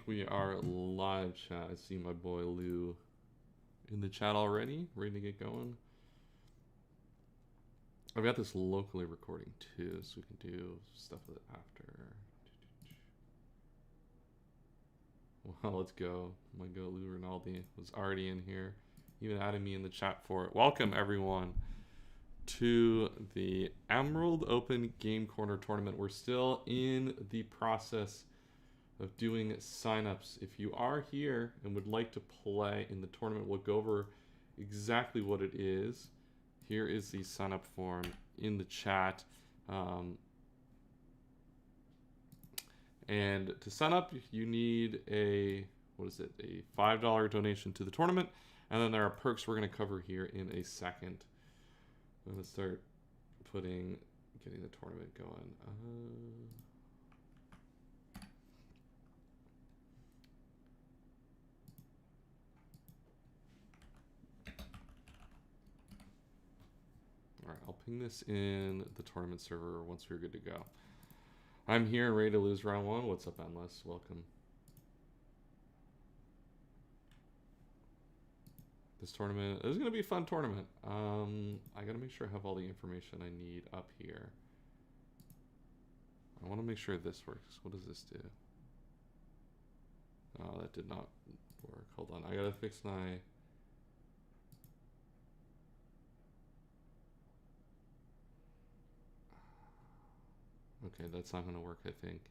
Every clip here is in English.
we are live, chat. I see my boy Lou in the chat already, ready to get going. I've got this locally recording too, so we can do stuff with it after. Well, let's go. My go Lou Rinaldi was already in here, even added me in the chat for it. Welcome everyone to the Emerald Open Game Corner tournament. We're still in the process of doing signups. If you are here and would like to play in the tournament, we'll go over exactly what it is. Here is the sign up form in the chat. And to sign up, you need a $5 donation to the tournament. And then there are perks we're going to cover here in a second. I'm going to start getting the tournament going. All right, I'll ping this in the tournament server once we're good to go. I'm here and ready to lose round one. What's up, Endless? Welcome. This tournament is going to be a fun tournament. I got to make sure I have all the information I need up here. I want to make sure this works. What does this do? Oh, that did not work. Hold on. I got to fix my... Okay, that's not going to work, I think.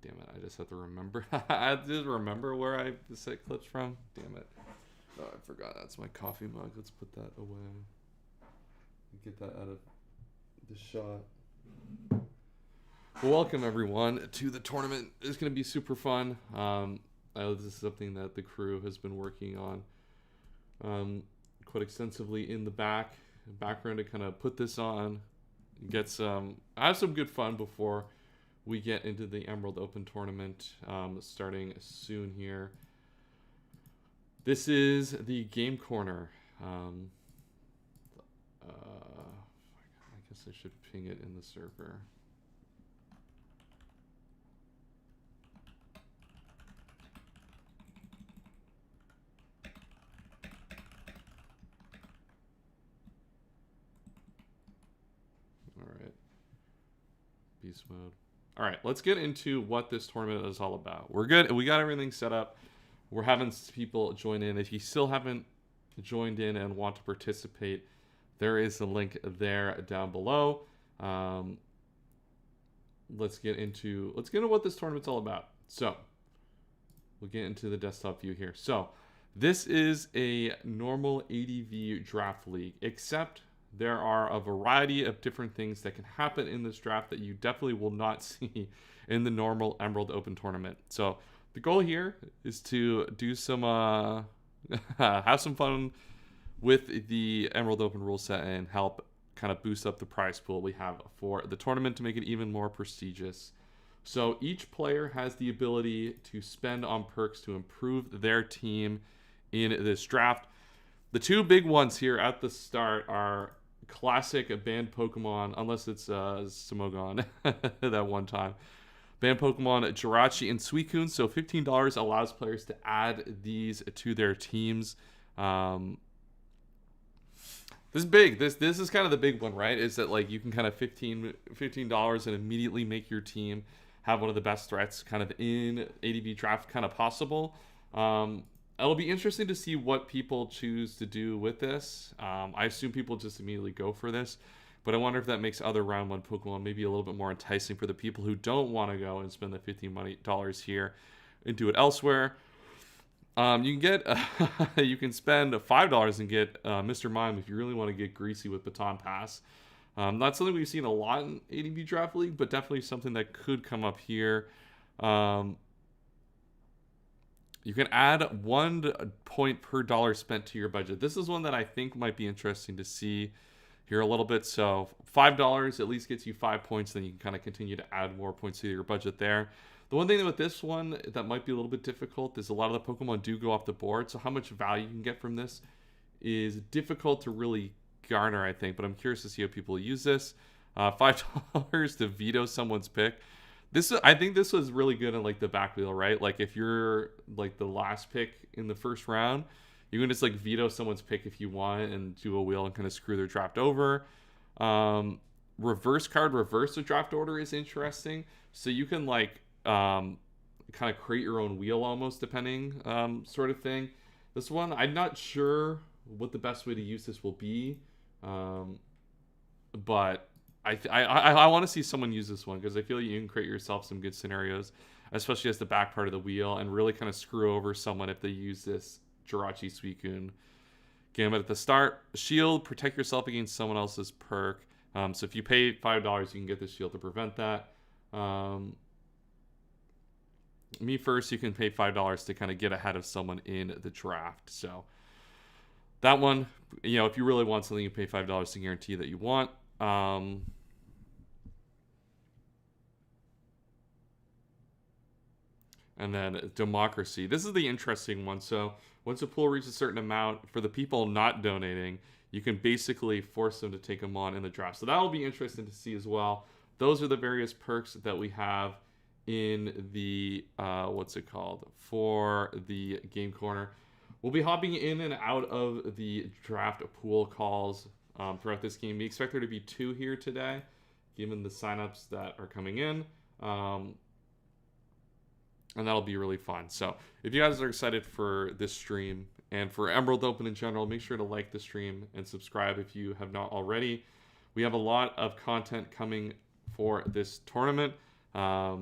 Damn it, I just have to remember. I have to remember where I set clips from. Damn it. Oh, I forgot. That's my coffee mug. Let's put that away. Get that out of the shot. Well, welcome, everyone, to the tournament. It's going to be super fun. This is something that the crew has been working on quite extensively in the background to kind of put this on. Have some good fun before we get into the Emerald Open tournament starting soon here. This is the Game Corner. I guess I should ping it in the server. Beast mode. All right, let's get into what this tournament is all about. We're good. We got everything set up. We're having people join in. If you still haven't joined in and want to participate, there is a link there down below. Let's get into what this tournament's all about. So we'll get into the desktop view here. So this is a normal ADV draft league, except there are a variety of different things that can happen in this draft that you definitely will not see in the normal Emerald Open tournament. So the goal here is to do some, have some fun with the Emerald Open rule set and help kind of boost up the prize pool we have for the tournament to make it even more prestigious. So each player has the ability to spend on perks to improve their team in this draft. The two big ones here at the start are classic banned Pokemon, unless it's Smogon that one time. Banned Pokemon Jirachi and Suicune. So $15 allows players to add these to their teams. This is big. This is kind of the big one, right? Is that like you can kind of $15 and immediately make your team have one of the best threats kind of in ADV draft kind of possible. It'll be interesting to see what people choose to do with this. I assume people just immediately go for this, but I wonder if that makes other round one Pokemon maybe a little bit more enticing for the people who don't want to go and spend the $15 here and do it elsewhere. You can get you can spend $5 and get Mr. Mime if you really want to get greasy with Baton Pass. Not something we've seen a lot in ADV Draft League, but definitely something that could come up here. You can add 1 point per dollar spent to your budget. This is one that I think might be interesting to see here a little bit. So $5 at least gets you 5 points. Then you can kind of continue to add more points to your budget there. The one thing with this one that might be a little bit difficult is a lot of the Pokemon do go off the board. So how much value you can get from this is difficult to really garner, I think. But I'm curious to see how people use this. $5 to veto someone's pick. I think this was really good in like the back wheel, right? Like if you're like the last pick in the first round, you can just like veto someone's pick if you want and do a wheel and kind of screw their draft over. Reverse card, reverse the draft order is interesting. So you can like kind of create your own wheel almost, depending sort of thing. This one, I'm not sure what the best way to use this will be, but I want to see someone use this one because I feel you can create yourself some good scenarios, especially as the back part of the wheel, and really kind of screw over someone if they use this Jirachi Suicune Gambit at the start. Shield, protect yourself against someone else's perk. So if you pay $5, you can get the shield to prevent that. Me first, you can pay $5 to kind of get ahead of someone in the draft. So that one, you know, if you really want something, you pay $5 to guarantee that you want. And then Democracy. This is the interesting one. So once a pool reaches a certain amount, for the people not donating, you can basically force them to take them on in the draft. So that'll be interesting to see as well. Those are the various perks that we have in the, what's it called, for the Game Corner. We'll be hopping in and out of the draft pool calls throughout this game. We expect there to be 2 here today, given the signups that are coming in. And that'll be really fun. So if you guys are excited for this stream and for Emerald Open in general, make sure to like the stream and subscribe if you have not already. We have a lot of content coming for this tournament. I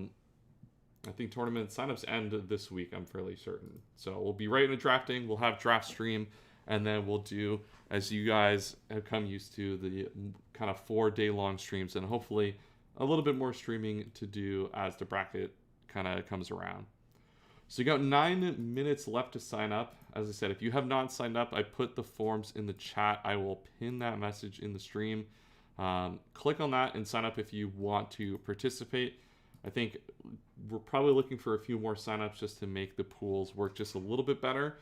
think tournament signups end this week, I'm fairly certain. So we'll be right into drafting. We'll have draft stream, and then we'll do, as you guys have come used to, the kind of 4-day-long streams, and hopefully a little bit more streaming to do as the bracket kind of comes around. So you got 9 minutes left to sign up. As I said, if you have not signed up, I put the forms in the chat. I will pin that message in the stream. Click on that and sign up if you want to participate. I think we're probably looking for a few more signups just to make the pools work just a little bit better,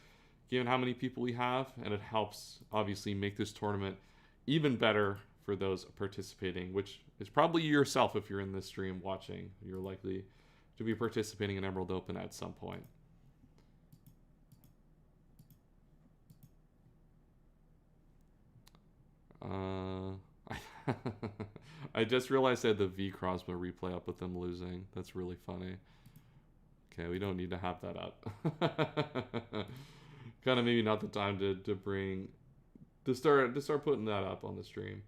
given how many people we have, and it helps obviously make this tournament even better for those participating, which is probably yourself if you're in this stream watching. You're likely to be participating in Emerald Open at some point. I just realized I had the V Crosmo replay up with them losing. That's really funny. Okay, we don't need to have that up. Kind of maybe not the time to start putting that up on the stream.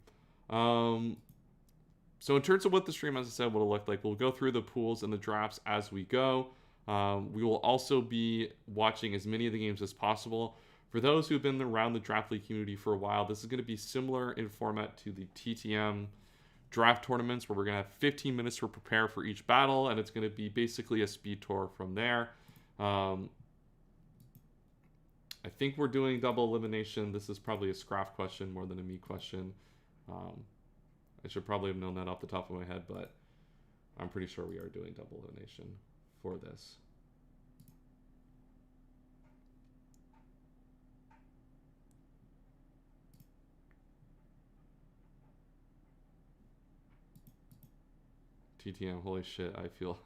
So in terms of what the stream, as I said, will look like, we'll go through the pools and the drafts as we go. We will also be watching as many of the games as possible. For those who've been around the Draft League community for a while, this is going to be similar in format to the TTM draft tournaments, where we're going to have 15 minutes to prepare for each battle, and it's going to be basically a speed tour from there. I think we're doing double elimination. This is probably a Scraft question more than a me question. I should probably have known that off the top of my head, but I'm pretty sure we are doing double elimination for this. TTM, holy shit, I feel...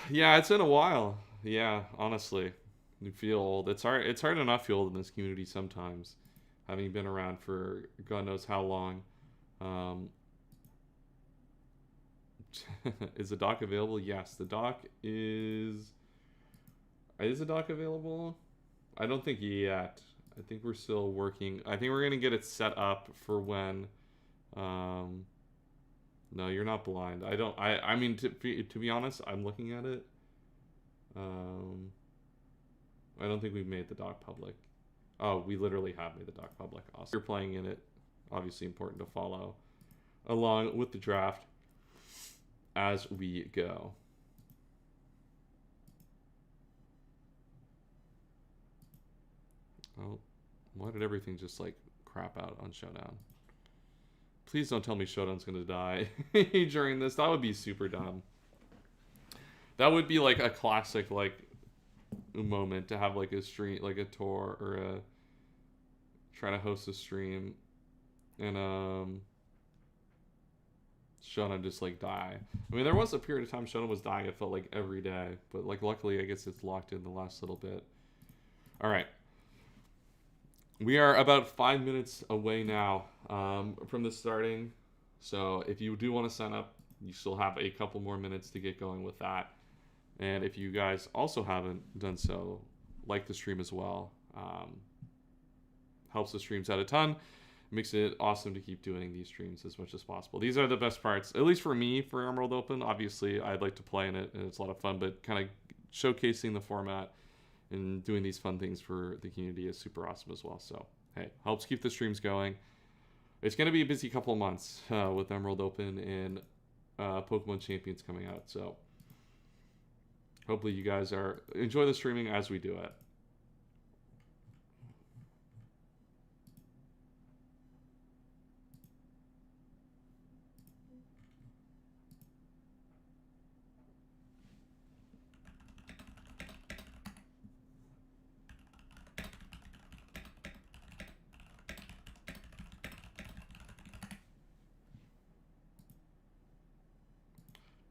Yeah, it's been a while. Yeah, honestly. You feel old. It's hard to not feel old in this community sometimes, having been around for God knows how long. Is the doc available? Yes, the doc is... Is the doc available? I don't think yet. I think we're still working. I think we're going to get it set up for when... No, you're not blind. I mean, to be honest, I'm looking at it. I don't think we've made the doc public. Oh, we literally have made the doc public. Awesome. You're playing in it. Obviously important to follow along with the draft as we go. Oh, why did everything just like crap out on Showdown? Please don't tell me Showdown's gonna die during this. That would be super dumb. That would be like a classic like moment to have like a stream, like a tour or a try to host a stream and Shonen just like die. I mean, there was a period of time Shonen was dying. It felt like every day, but like luckily, I guess it's locked in the last little bit. All right, we are about 5 minutes away now from the starting. So if you do want to sign up, you still have a couple more minutes to get going with that. And if you guys also haven't done so, like the stream as well. Helps the streams out a ton. Makes it awesome to keep doing these streams as much as possible. These are the best parts, at least for me, for Emerald Open. Obviously, I'd like to play in it, and it's a lot of fun, but kind of showcasing the format and doing these fun things for the community is super awesome as well. So, hey, helps keep the streams going. It's going to be a busy couple of months with Emerald Open and Pokemon Champions coming out. So, hopefully you guys enjoy the streaming as we do it.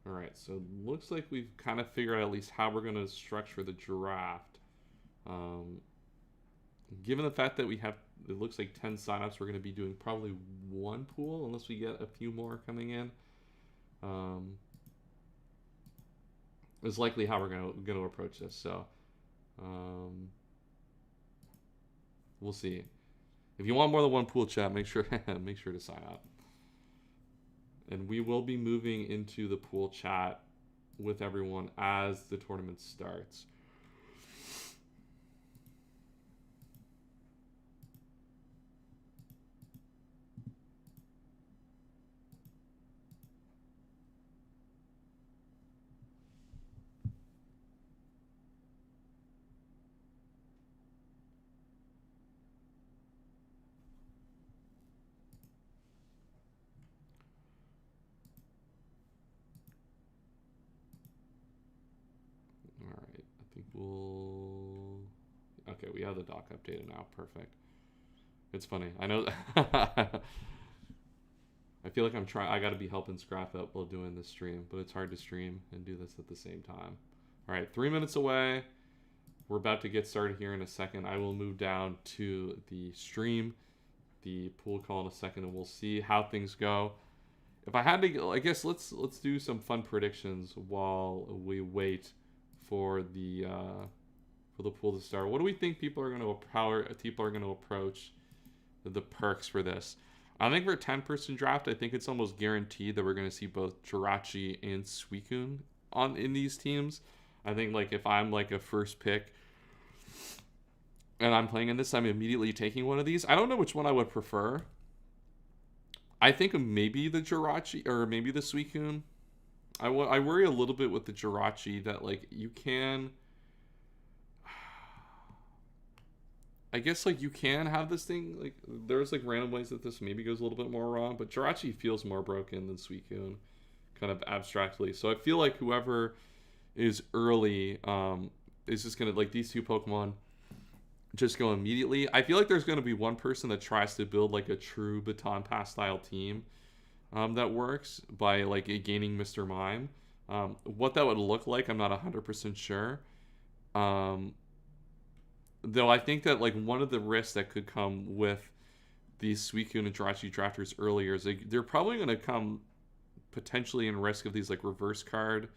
All right, so looks like we've kind of figured out at least how we're going to structure the draft. Given the fact that we have, it looks like 10 signups, we're going to be doing probably one pool unless we get a few more coming in. Is likely how we're going to approach this. So we'll see. If you want more than one pool, chat, make sure to sign up. And we will be moving into the pool chat with everyone as the tournament starts. Okay, we have the doc updated now. Perfect. It's funny. I know. I feel like I got to be helping Scrap up while doing this stream, but it's hard to stream and do this at the same time. All right, 3 minutes away. We're about to get started here in a second. I will move down to the stream, the pool call in a second, and we'll see how things go. If I had to, I guess let's do some fun predictions while we wait for the pool to start. What do we think people are going to approach the perks for this? I think for a 10-person draft, I think it's almost guaranteed that we're going to see both Jirachi and Suicune in these teams. I think like if I'm like a first pick and I'm playing in this, I'm immediately taking one of these. I don't know which one I would prefer. I think maybe the Jirachi or maybe the Suicune. I worry a little bit with the Jirachi that like you can, I guess like you can have this thing, like there's like random ways that this maybe goes a little bit more wrong, but Jirachi feels more broken than Suicune, kind of abstractly. So I feel like whoever is early is just gonna, like, these two Pokemon just go immediately. I feel like there's gonna be one person that tries to build like a true Baton Pass style team that works by like gaining Mr. Mime. What that would look like, I'm not 100% sure. Though I think that like one of the risks that could come with these Suicune and Jirachi drafters earlier is they're probably going to come potentially in risk of these like reverse card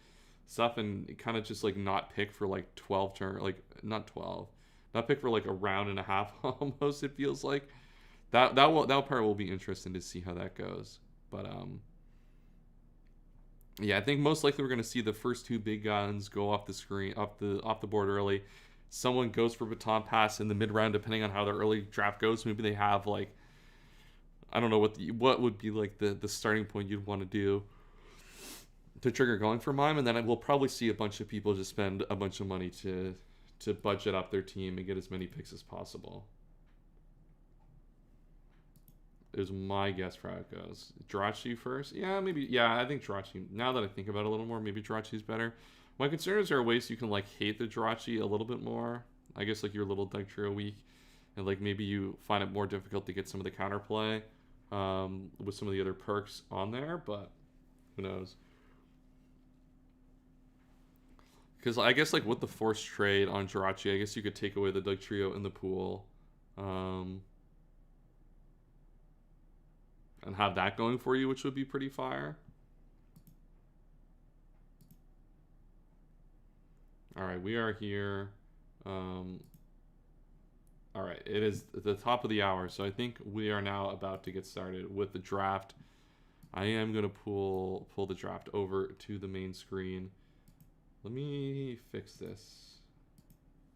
stuff and kind of just like not pick for like 12 turn, like not pick for like a round and a half almost. It feels like that part will be interesting to see how that goes. But yeah, I think most likely we're going to see the first two big guns go off the screen, off the board early. Someone goes for Baton Pass in the mid round, depending on how their early draft goes. Maybe they have like, I don't know what would be like the starting point you'd want to do to trigger going for Mime, and then we'll probably see a bunch of people just spend a bunch of money to budget up their team and get as many picks as possible. Is my guess for how it goes. Jirachi first? Yeah, maybe. Yeah, I think Jirachi. Now that I think about it a little more, maybe Jirachi's better. My concern is there are ways you can like hate the Jirachi a little bit more. I guess like your little Dugtrio week, and like maybe you find it more difficult to get some of the counterplay with some of the other perks on there. But Who knows? Because I guess like with the forced trade on Jirachi, I guess you could take away the Dugtrio in the pool. And have that going for you, which would be pretty fire. All right, we are here. All right, it is the top of the hour, so I think we are now about to get started with the draft. I am going to pull the draft over to the main screen. Let me fix this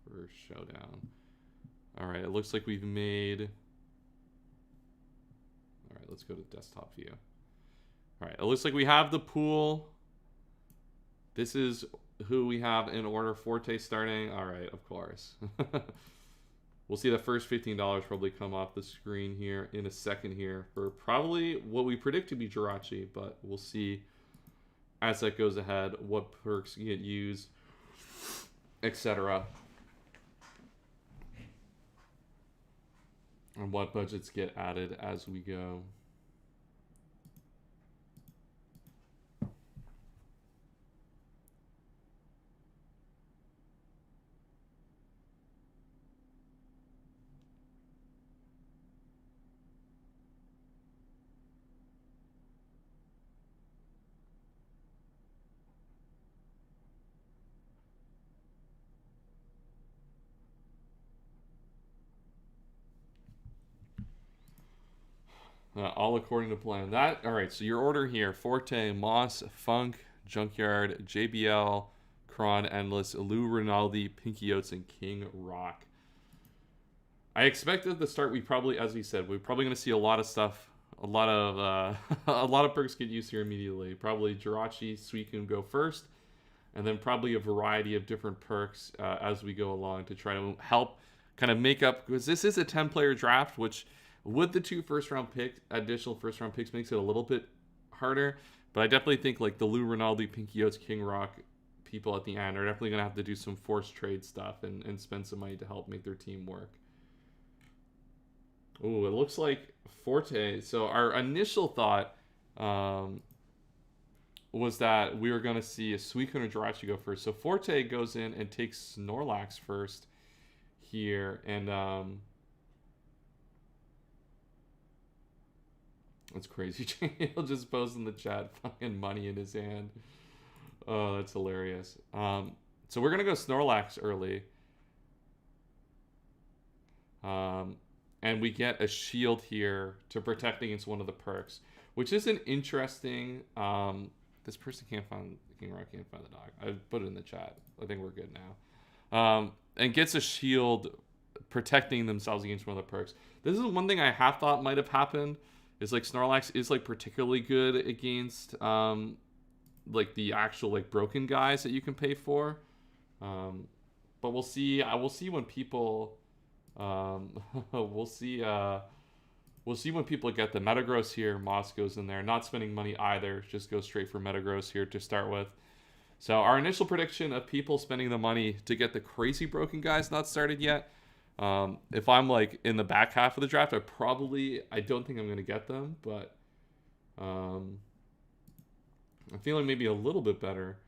for Showdown. All right, it looks like we've made... All right, let's go to desktop view. All right, it looks like we have the pool. This is who we have in order. Forte starting. All right, of course. We'll see the first $15 probably come off the screen here in a second here for probably what we predict to be Jirachi, but we'll see as that goes ahead what perks get used, etc. And what budgets get added as we go. All according to plan. All right, so your order here: Forte, Moss, Funk, Junkyard, JBL, Kron, Endless, Lou Rinaldi, Pinky Oats, and King Rock. I expected at the start as we said, we're probably going to see a lot of stuff, a lot of a lot of perks get used here immediately. Probably Jirachi, Suicune go first, and then probably a variety of different perks as we go along to try to help kind of make up, because this is a 10-player draft, which with the 2 additional first round picks makes it a little bit harder. But I definitely think like the Lou Rinaldi, Pinky Oats, King Rock people at the end are definitely going to have to do some forced trade stuff and spend some money to help make their team work. Ooh, it looks like Forte. So our initial thought was that we were going to see a Suicune or Jirachi go first. So Forte goes in and takes Snorlax first here. And that's crazy. He'll just post in the chat, fucking money in his hand. Oh, that's hilarious. So we're going to go Snorlax early. And we get a shield here to protect against one of the perks, which is an interesting... this person can't find... King Rock can't find the dog. I put it in the chat. I think we're good now. And gets a shield protecting themselves against one of the perks. This is one thing I have thought might have happened. Is like Snorlax is like particularly good against like the actual like broken guys that you can pay for. But we'll see. I will see when people we'll see when people get the Metagross here. Moss goes in there, not spending money either, just go straight for Metagross here to start with. So our initial prediction of people spending the money to get the crazy broken guys not started yet. If I'm like in the back half of the draft, I don't think I'm going to get them, but I'm feeling maybe a little bit better.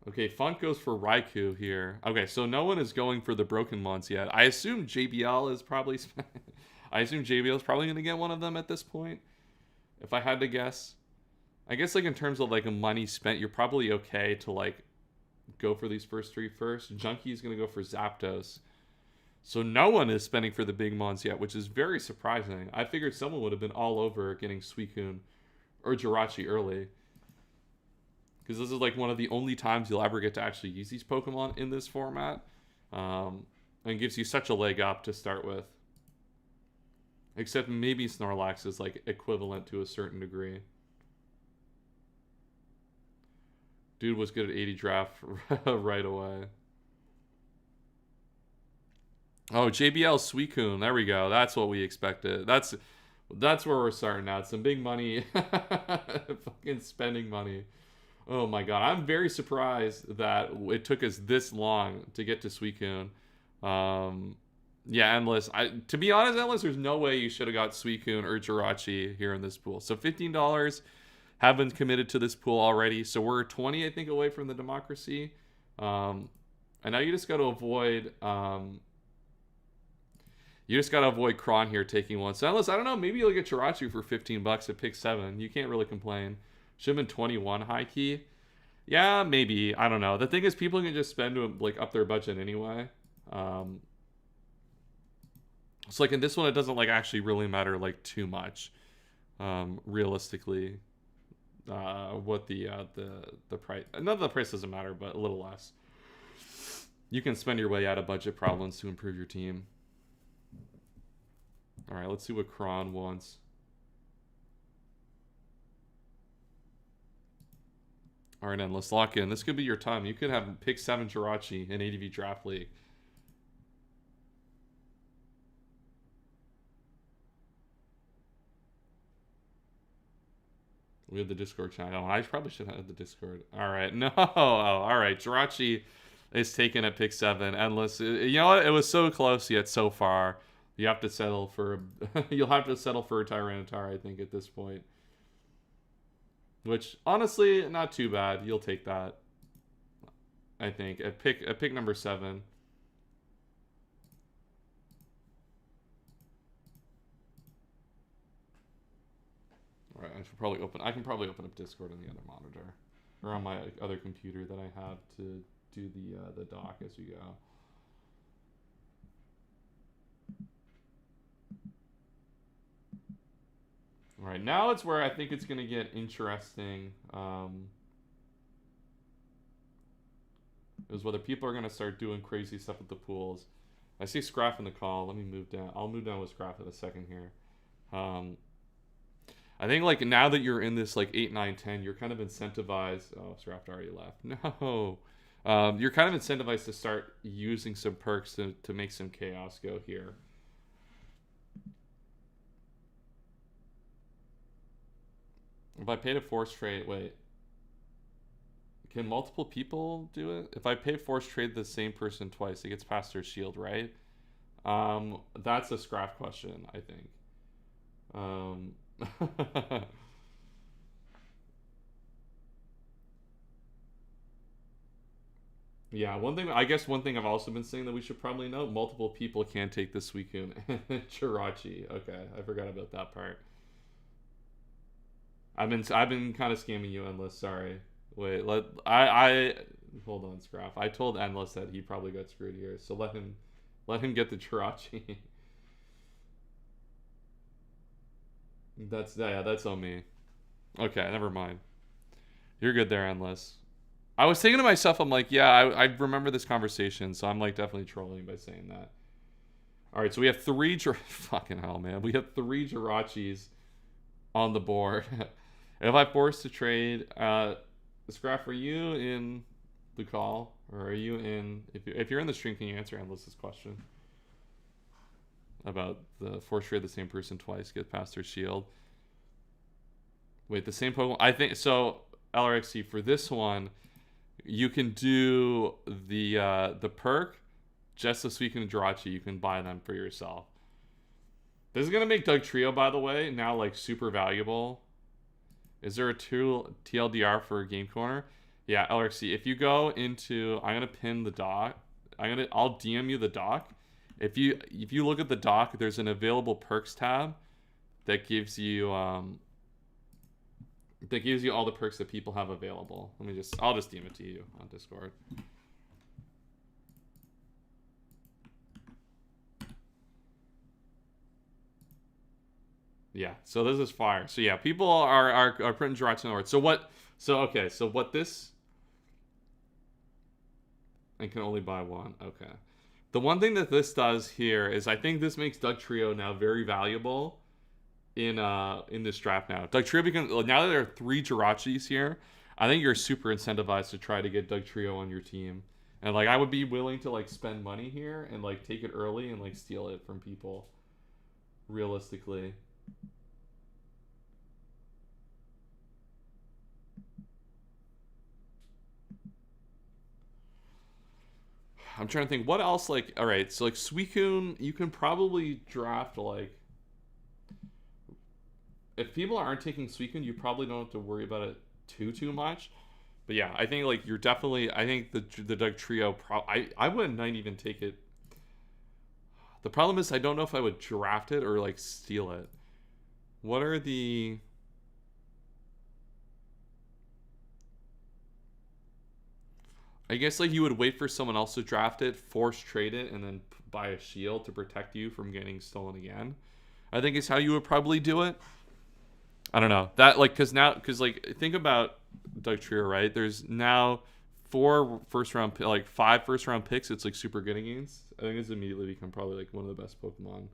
Okay, Funk goes for Raikou here. Okay, so no one is going for the broken mons yet. I assume JBL is probably going to get one of them at this point, if I had to guess. I guess like in terms of like a money spent, you're probably okay to like go for these first 3 first. Junkie is going to go for Zapdos. So no one is spending for the big mons yet, which is very surprising. I figured someone would have been all over getting Suicune or Jirachi early, because this is like one of the only times you'll ever get to actually use these Pokemon in this format. And gives you such a leg up to start with. Except maybe Snorlax is like equivalent to a certain degree. Dude was good at 80 draft right away. Oh, JBL Suicune. There we go. That's what we expected. That's where we're starting now. It's some big money. Fucking spending money. Oh my god. I'm very surprised that it took us this long to get to Suicune. Yeah, Endless. To be honest, Endless, there's no way you should have got Suicune or Jirachi here in this pool. So $15 have been committed to this pool already. So we're 20, I think, away from the democracy. And now you just got to avoid Kron here taking one. So unless, I don't know, maybe you'll get Jirachi for $15 at pick 7. You can't really complain. Should have been 21 high key. Yeah, maybe. I don't know. The thing is, people can just spend to like up their budget anyway. So like in this one, it doesn't like actually really matter like too much. Realistically, what the price? Not the price doesn't matter, but a little less. You can spend your way out of budget problems to improve your team. All right, let's see what Kron wants. All right, and let's lock in. This could be your time. You could have pick 7 Jirachi in ADV Draft League. We have the Discord channel. I probably should have the Discord. All right. No. Oh, all right. Jirachi is taken at pick 7. Endless. You know what? It was so close yet so far. You have to settle for... You'll have to settle for a Tyranitar, I think, at this point. Which, honestly, not too bad. You'll take that. I think. At pick number 7. Alright, I can probably open up Discord on the other monitor. Or on my other computer that I have to do the doc as we go. All right, now it's where I think it's going to get interesting. Is whether people are going to start doing crazy stuff with the pools. I see Scraff in the call. Let me move down. I'll move down with Scraff in a second here. I think like now that you're in this like 8, 9, 10, you're kind of incentivized. Oh, Scraff already left. No. You're kind of incentivized to start using some perks to make some chaos go here. If I paid a force trade, wait. Can multiple people do it? If I pay force trade the same person twice, it gets past their shield, right? That's a Scraff question, I think. Yeah, one thing I've also been saying that we should probably know, multiple people can take the Suicune and Jirachi. Okay, I forgot about that part. I've been kind of scamming you, Endless. Sorry. Wait, I hold on, Scraff. I told Endless that he probably got screwed here, so let him get the Jirachi. That's on me. Okay, never mind. You're good there, Endless. I was thinking to myself, I'm like, yeah, I remember this conversation, so I'm like definitely trolling by saying that. All right, so we have 3 fucking hell, man. We have 3 Jirachis on the board. If I force to trade, Scraff, are you in the call, or are you in? If you're in the stream, can you answer Endless's question about the force trade the same person twice, get past their shield? Wait, the same Pokemon? I think so. LRXC, for this one, you can do the perk, just the Suicune and Jirachi. You can buy them for yourself. This is gonna make Dugtrio, by the way, now like super valuable. Is there a TLDR for Game Corner? Yeah, LRC. If you go into, I'm gonna pin the doc. I'll DM you the doc. If you look at the doc, there's an available perks tab that gives you all the perks that people have available. I'll just DM it to you on Discord. Yeah, so this is fire. So yeah, people are printing Jirachi North. So what this, I can only buy one. Okay. The one thing that this does here is I think this makes Dugtrio now very valuable in this draft now. Dugtrio becomes, now that there are 3 Jirachis here, I think you're super incentivized to try to get Dugtrio on your team. And like I would be willing to like spend money here and like take it early and like steal it from people. Realistically. I'm trying to think what else, like, all right, so like Suicune, you can probably draft like if people aren't taking Suicune, you probably don't have to worry about it too much. But yeah, I think like you're definitely. I think the Dugtrio. I wouldn't not even take it. The problem is I don't know if I would draft it or like steal it. What are the? I guess like you would wait for someone else to draft it, force trade it, and then buy a shield to protect you from getting stolen again. I think is how you would probably do it. I don't know that like because like think about Dugtrio, right? There's now 5 first round picks. It's like super good against. I think it's immediately become probably like one of the best Pokemon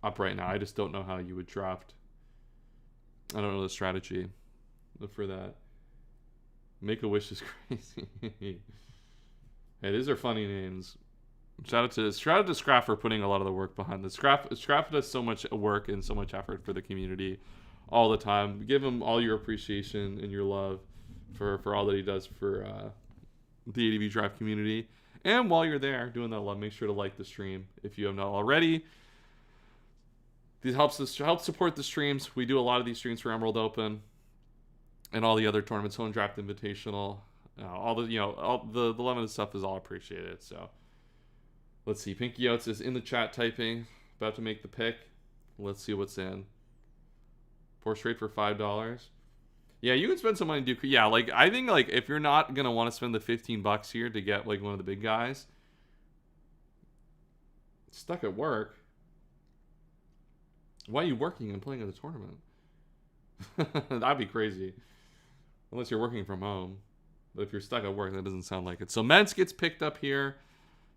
up right now. I just don't know how you would draft. I don't know the strategy for that. Make a Wish is crazy. Hey, these are funny names. Shout out to Scrap for putting a lot of the work behind this. Scrap does so much work and so much effort for the community all the time. Give him all your appreciation and your love for all that he does for the ADV Drive community. And while you're there doing that love, make sure to like the stream if you have not already. This helps support the streams. We do a lot of these streams for Emerald Open and all the other tournaments, Home Draft Invitational. All the love and stuff is all appreciated. So let's see. Pinky Oats is in the chat typing, about to make the pick. Let's see what's in. 4 straight for $5. Yeah, you can spend some money. Yeah, like I think like if you're not gonna want to spend the $15 here to get like one of the big guys, stuck at work. Why are you working and playing at the tournament? That'd be crazy. Unless you're working from home. But if you're stuck at work, that doesn't sound like it. So Mence gets picked up here.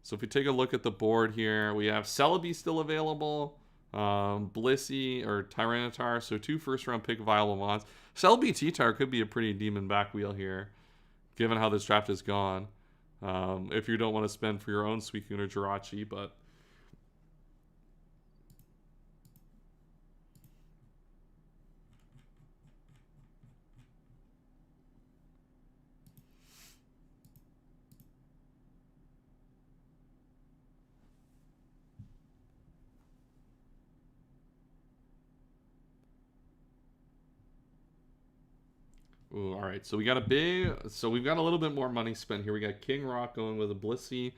So if we take a look at the board here, we have Celebi still available. Blissey or Tyranitar. So 2 first-round pick viable mons. Celebi T-Tar could be a pretty demon back wheel here, given how this draft has gone. If you don't want to spend for your own Suicune or Jirachi, but... Ooh, all right, so we've got a little bit more money spent here. We got King Rock going with a Blissey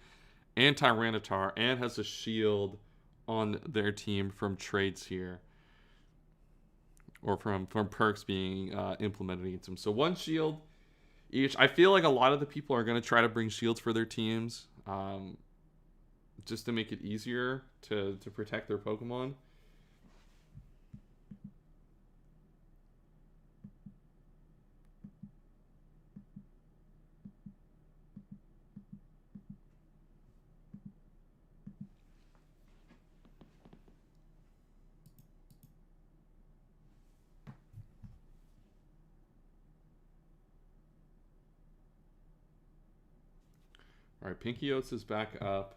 and Tyranitar, and has a shield on their team from trades here, or from perks being implemented against them. So 1 shield each. I feel like a lot of the people are going to try to bring shields for their teams, just to make it easier to protect their Pokemon. All right, Pinky Oats is back up.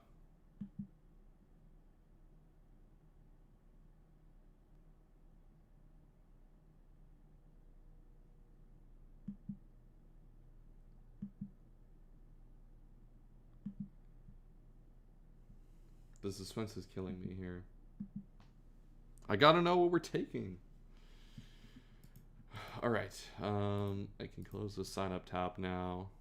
The suspense is killing me here. I gotta know what we're taking. All right, I can close the sign up tab now.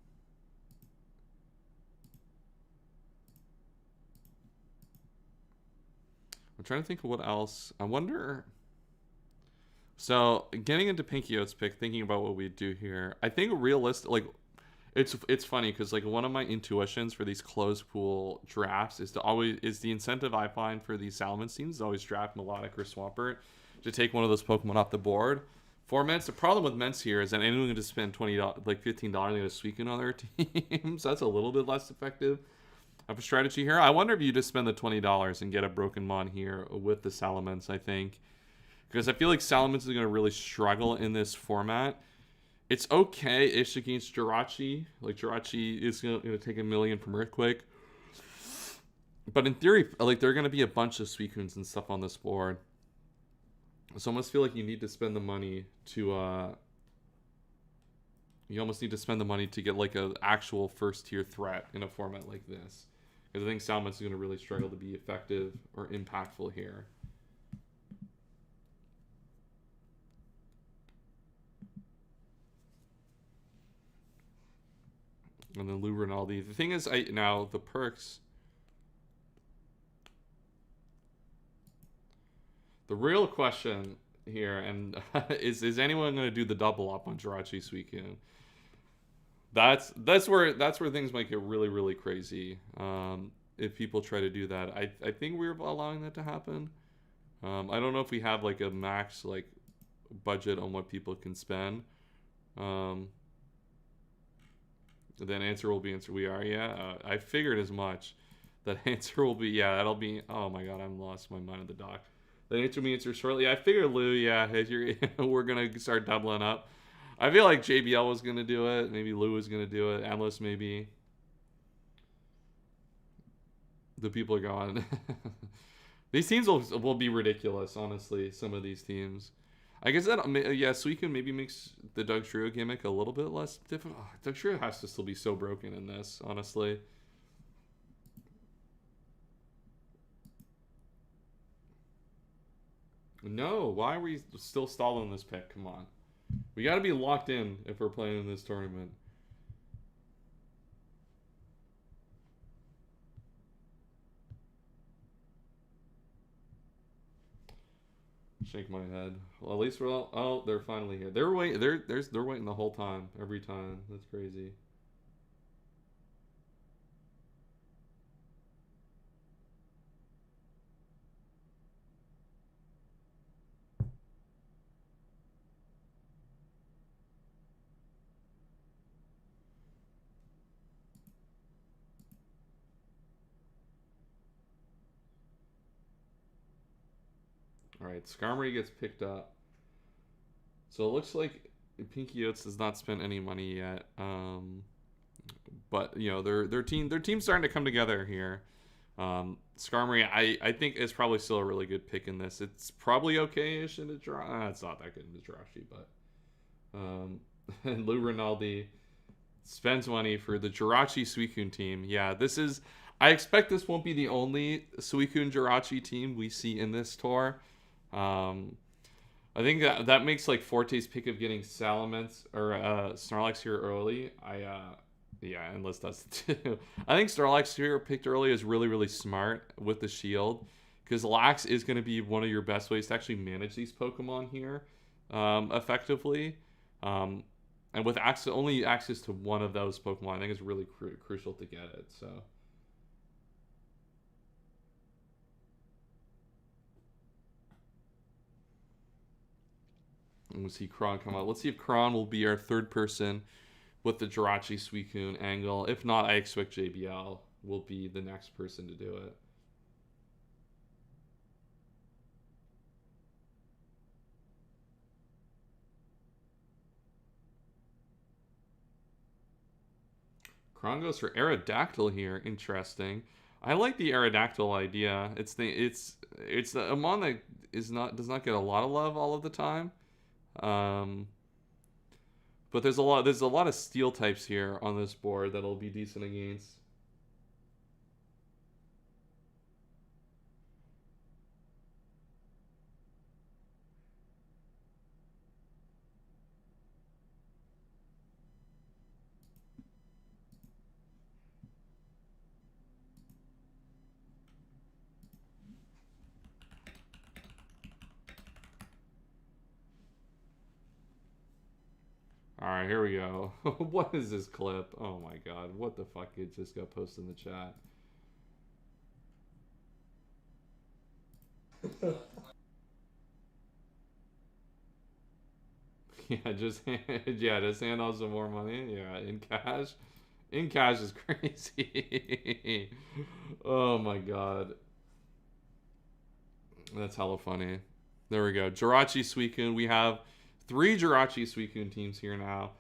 I'm trying to think of what else. I wonder. So getting into Pinky Oats pick, thinking about what we do here, I think realistic. Like, it's funny because like one of my intuitions for these closed pool drafts is the incentive I find for these Salamence teams is always draft Melodic or Swampert to take one of those Pokemon off the board. For Mence, the problem with Mence here is that anyone can just spend $15 to get a Suicune on their team, so that's a little bit less effective of a strategy here. I wonder if you just spend the $20 and get a Broken Mon here with the Salamence, I think. Because I feel like Salamence is going to really struggle in this format. It's okay-ish against Jirachi. Like, Jirachi is going to take 1,000,000 from Earthquake. But in theory, like, there are going to be a bunch of Suicunes and stuff on this board. So I almost feel like you need to spend the money to, you almost need to spend the money to get, like, an actual first-tier threat in a format like this. Because I think Salamence is going to really struggle to be effective or impactful here. And then Lou Rinaldi. The thing is, now the perks. The real question here, and is anyone going to do the double up on Jirachi Suicune? That's where things might get really, really crazy. If people try to do that, I think we're allowing that to happen. I don't know if we have like a max like budget on what people can spend. Then answer will be answer. We are, yeah. I figured as much. That answer will be, yeah. That'll be. Oh my god, I'm lost my mind at the doc. That answer will be answer shortly. I figured Lou, yeah. We're gonna start doubling up. I feel like JBL was gonna do it. Maybe Lou was gonna do it. Endless maybe. The people are gone. These teams will be ridiculous, honestly. Some of these teams. I guess that, yeah, Suicune maybe makes the Dugtrio gimmick a little bit less difficult. Oh, Dugtrio has to still be so broken in this, honestly. No, why are we still stalling this pick? Come on. We got to be locked in if we're playing in this tournament. Shake my head. Well, at least we're all. Oh, they're finally here. They're waiting. They're waiting the whole time. Every time. That's crazy. All right, Skarmory gets picked up. So it looks like Pinky Oats has not spent any money yet. But you know their team's starting to come together here. Skarmory, I think is probably still a really good pick in this. It's probably okay-ish in the draw. It's not that good in the Jirachi, but and Lou Rinaldi spends money for the Jirachi Suicune team. Yeah, this is. I expect this won't be the only Suicune Jirachi team we see in this tour. I think that makes like Forte's pick of getting Salamence or Snorlax here early. Yeah, Endless does too. I think Snorlax here picked early is really, really smart with the shield, because Lax is going to be one of your best ways to actually manage these Pokemon here effectively. And with only access to one of those Pokemon, I think it's really crucial to get it. So. And we'll see Kron come out. Let's see if Kron will be our third person with the Jirachi Suicune angle. If not, I expect JBL will be the next person to do it. Kron goes for Aerodactyl here. Interesting. I like the Aerodactyl idea. It's the Amon that does not get a lot of love all of the time. But there's a lot of steel types here on this board that'll be decent against. Alright, here we go. What is this clip? Oh my god, what the fuck? It just got posted in the chat. Yeah, just hand out some more money. Yeah, in cash. In cash is crazy. Oh my god. That's hella funny. There we go. Jirachi Suicune. We have 3 Jirachi Suicune teams here now.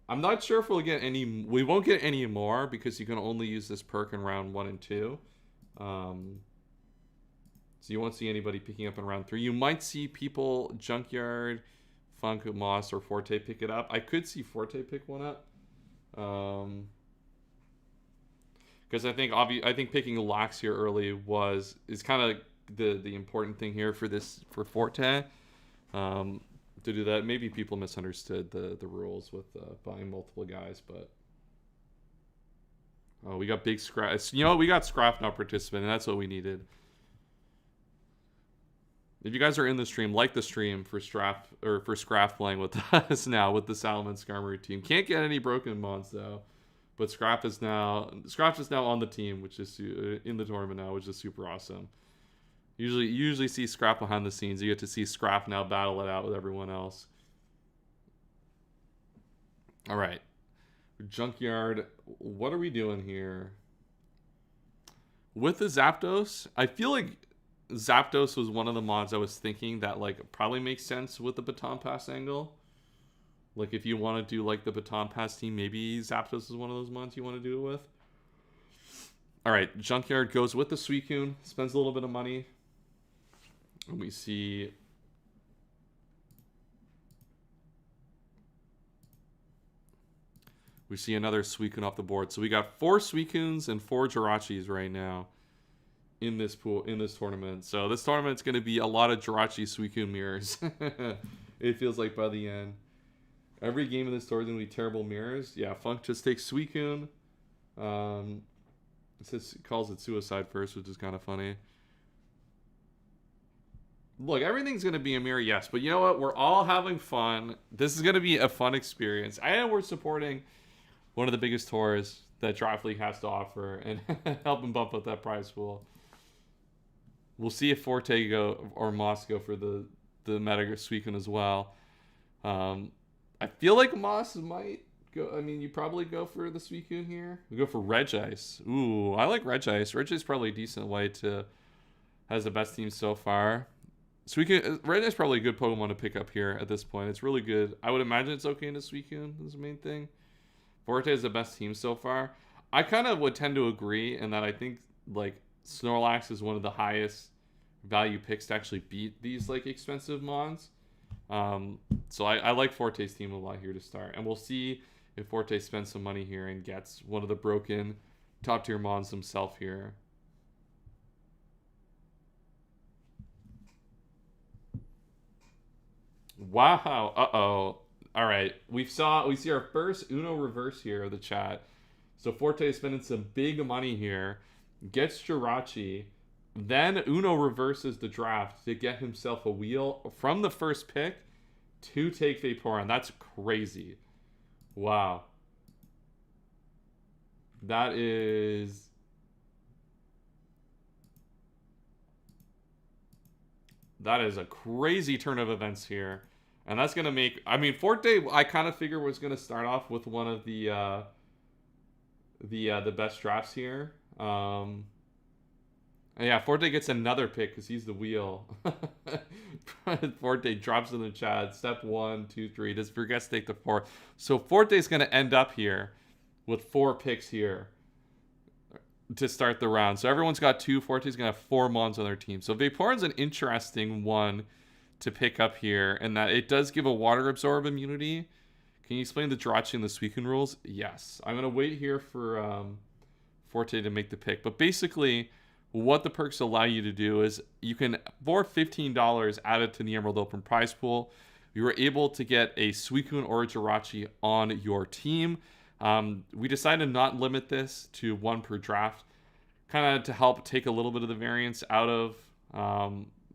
I'm not sure if we'll get any. We won't get any more because you can only use this perk in round 1 and 2. So you won't see anybody picking up in round 3. You might see people, Junkyard, Funk, Moss, or Forte pick it up. I could see Forte pick one up. Because I think picking Lax here early is kind of the important thing here for Forte. To do that, maybe people misunderstood the rules with buying multiple guys, but Oh, we got big Scrap. You know what? We got Scrap now participant, and that's what we needed. If you guys are in the stream, like the stream for Scrap playing with us now with the Salomon Skarmory team. Can't get any broken mons though, but Scrap is now on the team, which is in the tournament now, which is super awesome. You usually see Scrap behind the scenes. You get to see Scrap now battle it out with everyone else. All right, Junkyard. What are we doing here with the Zapdos? I feel like Zapdos was one of the mods I was thinking that like probably makes sense with the Baton Pass angle. Like if you want to do like the Baton Pass team, maybe Zapdos is one of those mods you want to do it with. All right, Junkyard goes with the Suicune, spends a little bit of money. And we see another Suicune off the board. So we got 4 Suicunes and 4 Jirachis right now in this tournament. So this tournament's going to be a lot of Jirachi Suicune mirrors. It feels like by the end. Every game in this tour is going to be terrible mirrors. Yeah, Funk just takes Suicune. It calls it suicide first, which is kind of funny. Look, everything's going to be a mirror, yes. But you know what? We're all having fun. This is going to be a fun experience. I know we're supporting one of the biggest tours that Draft League has to offer and helping bump up that prize pool. We'll see if Forte or Moss go for the Meta Suicune as well. I feel like Moss might go. I mean, you probably go for the Suicune here. We go for Regice. Ooh, I like Regice. Regice is probably a decent way to has the best team so far. Suicune, Regice is probably a good Pokemon to pick up here at this point. It's really good. I would imagine it's okay into Suicune is the main thing. Forte is the best team so far. I kind of would tend to agree in that I think like Snorlax is one of the highest value picks to actually beat these like expensive mons. So I like Forte's team a lot here to start, and we'll see if Forte spends some money here and gets one of the broken top tier mons himself here. Wow. Uh-oh. All right. We see our first Uno reverse here of the chat. So Forte is spending some big money here, gets Jirachi, then Uno reverses the draft to get himself a wheel from the first pick to take Vaporeon. That's crazy. Wow. That is a crazy turn of events here. And that's going to make... I mean, Forte, I kind of figure was going to start off with one of the best drafts here. Yeah, Forte gets another pick because he's the wheel. Forte drops in the chat. Step 1, 2, 3. Does Verges take the 4? So Forte's going to end up here with 4 picks here to start the round. So everyone's got 2. Forte's going to have 4 mons on their team. So Vaporeon's an interesting one to pick up here, and that it does give a water absorb immunity. Can you explain the Jirachi and the Suicune rules? Yes. I'm going to wait here for Forte to make the pick. But basically, what the perks allow you to do is you can, for $15 added to the Emerald Open prize pool, you were able to get a Suicune or a Jirachi on your team. We decided to not limit this to 1 per draft, kind of to help take a little bit of the variance out of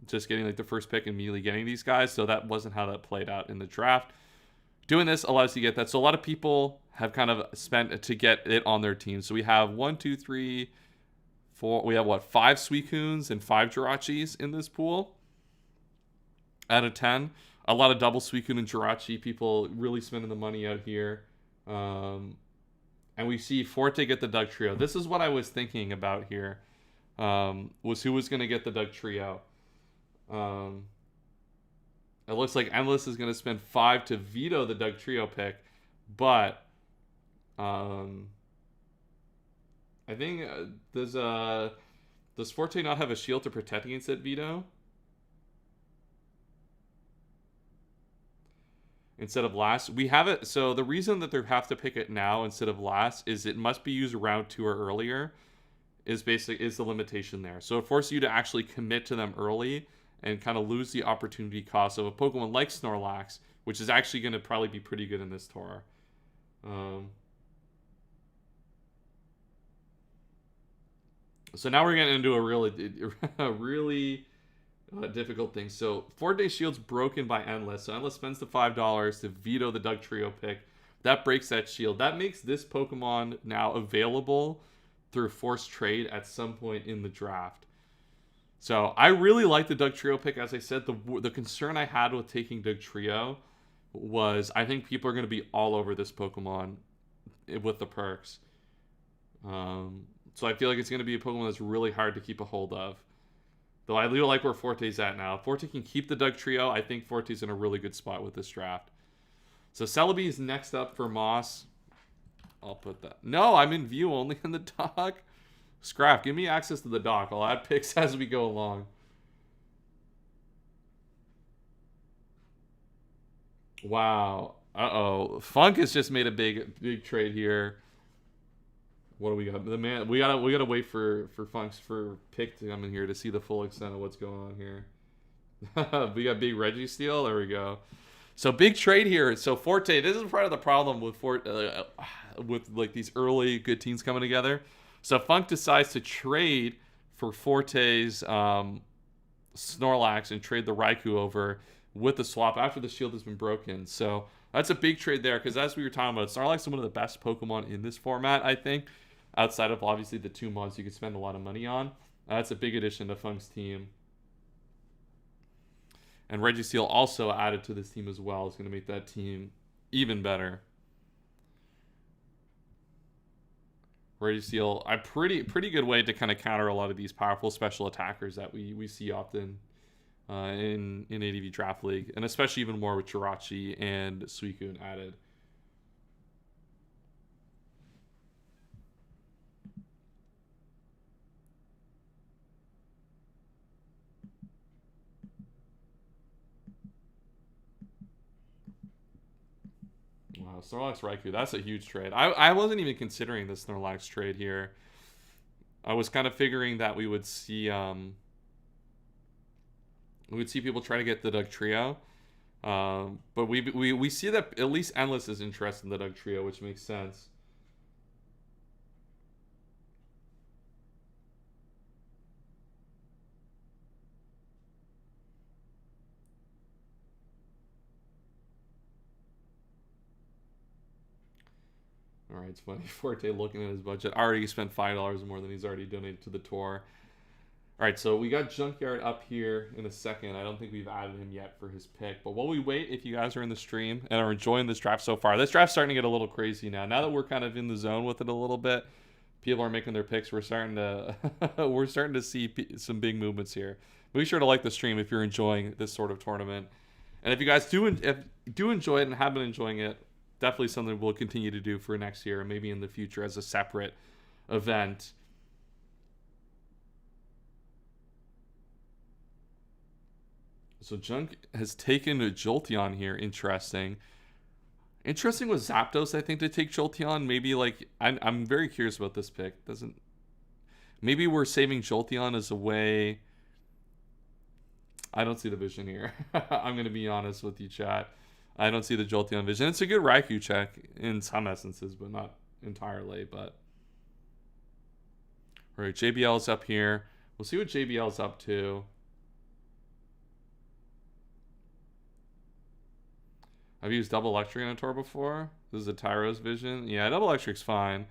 just getting like the first pick and immediately getting these guys. So that wasn't how that played out in the draft. Doing this allows you to get that. So a lot of people have kind of spent to get it on their team. So we have 1, 2, 3, 4. We have 5 Suicunes and 5 Jirachis in this pool out of 10. A lot of double Suicune and Jirachi. People really spending the money out here. And we see Forte get the Doug Trio. This is what I was thinking about here. Was who was going to get the Doug Trio. It looks like Endless is going to spend 5 to veto the Doug Trio pick. But I think does Forte not have a shield to protect against that veto? Instead of last, we have it. So the reason that they have to pick it now instead of last is it must be used round 2 or earlier. Is the limitation there. So it forces you to actually commit to them early and kind of lose the opportunity cost of a Pokemon like Snorlax, which is actually going to probably be pretty good in this tour. So now we're getting into a really difficult thing. So Forte Shield's broken by Endless. So Endless spends the $5 to veto the Doug Trio pick. That breaks that shield. That makes this Pokemon now available through forced trade at some point in the draft. So I really like the Doug Trio pick. As I said, the concern I had with taking Doug Trio was I think people are going to be all over this Pokemon with the perks. So I feel like it's going to be a Pokemon that's really hard to keep a hold of. Though I really like where Forte's at now. If Forte can keep the Doug Trio, I think Forte's in a really good spot with this draft. So Celebi is next up for Moss. I'll put that. No, I'm in view only in the dock. Scrap, give me access to the dock. I'll add picks as we go along. Wow. Uh-oh. Funk has just made a big trade here. What do we got? The man, we gotta wait for Funk's for pick to come in here to see the full extent of what's going on here. We got big Registeel. There we go. So big trade here. So Forte, this is part of the problem with with like these early good teams coming together. So Funk decides to trade for Forte's Snorlax and trade the Raikou over with the swap after the shield has been broken. So that's a big trade there because as we were talking about, Snorlax is one of the best Pokemon in this format, I think. Outside of obviously the 2 mods you could spend a lot of money on. That's a big addition to Funk's team. And Registeel also added to this team as well. It's going to make that team even better. Registeel, a pretty good way to kind of counter a lot of these powerful special attackers that we see often in ADV Draft League. And especially even more with Jirachi and Suicune added. Wow, Snorlax Raikou, that's a huge trade. I wasn't even considering the Snorlax trade here. I was kind of figuring that we would see people try to get the Doug Trio. But we see that at least Endless is interested in the Doug Trio, which makes sense. Alright, it's funny. Forte looking at his budget. Already spent $5 more than he's already donated to the tour. Alright, so we got Junkyard up here in a second. I don't think we've added him yet for his pick. But while we wait, if you guys are in the stream and are enjoying this draft so far, this draft's starting to get a little crazy now. Now that we're kind of in the zone with it a little bit, people are making their picks. We're starting to see some big movements here. Be sure to like the stream if you're enjoying this sort of tournament. And if you guys do enjoy it and have been enjoying it, definitely something we'll continue to do for next year and maybe in the future as a separate event. So Junk has taken a Jolteon here. Interesting with Zapdos, I think, to take Jolteon. Maybe like I'm very curious about this pick. Maybe we're saving Jolteon as a way. I don't see the vision here. I'm gonna be honest with you, chat. I don't see the Jolteon vision. It's a good Raikou check in some essences, but not entirely. But all right, JBL's up here. We'll see what JBL's up to. I've used double electric in a tour before. This is a Tyro's vision. Yeah, double electric's fine.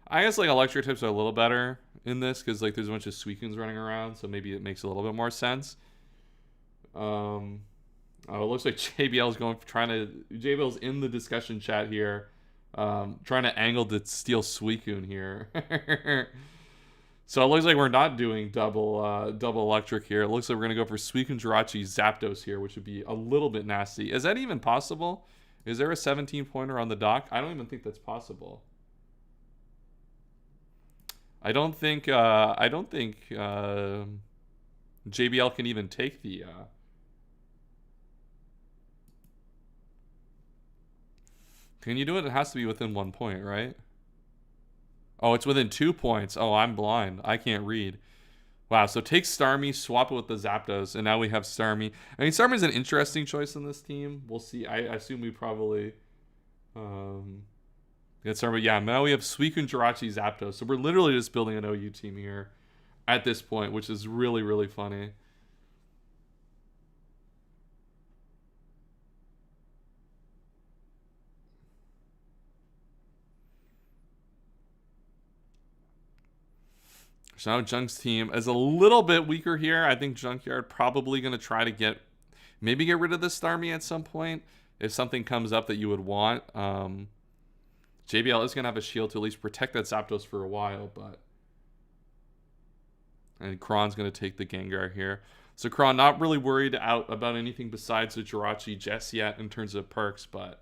I guess like electric types are a little better in this because like there's a bunch of Suicunes running around, so maybe it makes a little bit more sense. Oh, it looks like JBL's JBL's in the discussion chat here, trying to angle to steal Suicune here. So it looks like we're not doing double electric here. It looks like we're gonna go for Suicune, Jirachi, Zapdos here, which would be a little bit nasty. Is that even possible? Is there a 17-pointer on the dock? I don't even think that's possible. I don't think JBL can even take the. Can you do it? It has to be within 1 point, right? Oh, it's within 2 points. Oh, I'm blind. I can't read. Wow, so take Starmie, swap it with the Zapdos, and now we have Starmie. I mean, Starmie's an interesting choice in this team. We'll see. I assume we probably get Starmie. Yeah, now we have Suicune, Jirachi, Zapdos. So we're literally just building an OU team here. at this point, which is really, really funny. So now Junk's team is a little bit weaker here. I think Junkyard probably going to try to maybe get rid of the Starmie at some point if something comes up that you would want. JBL is going to have a shield to at least protect that Zapdos for a while, but... And Kron's going to take the Gengar here. So Kron not really worried about anything besides the Jirachi just yet in terms of perks, but...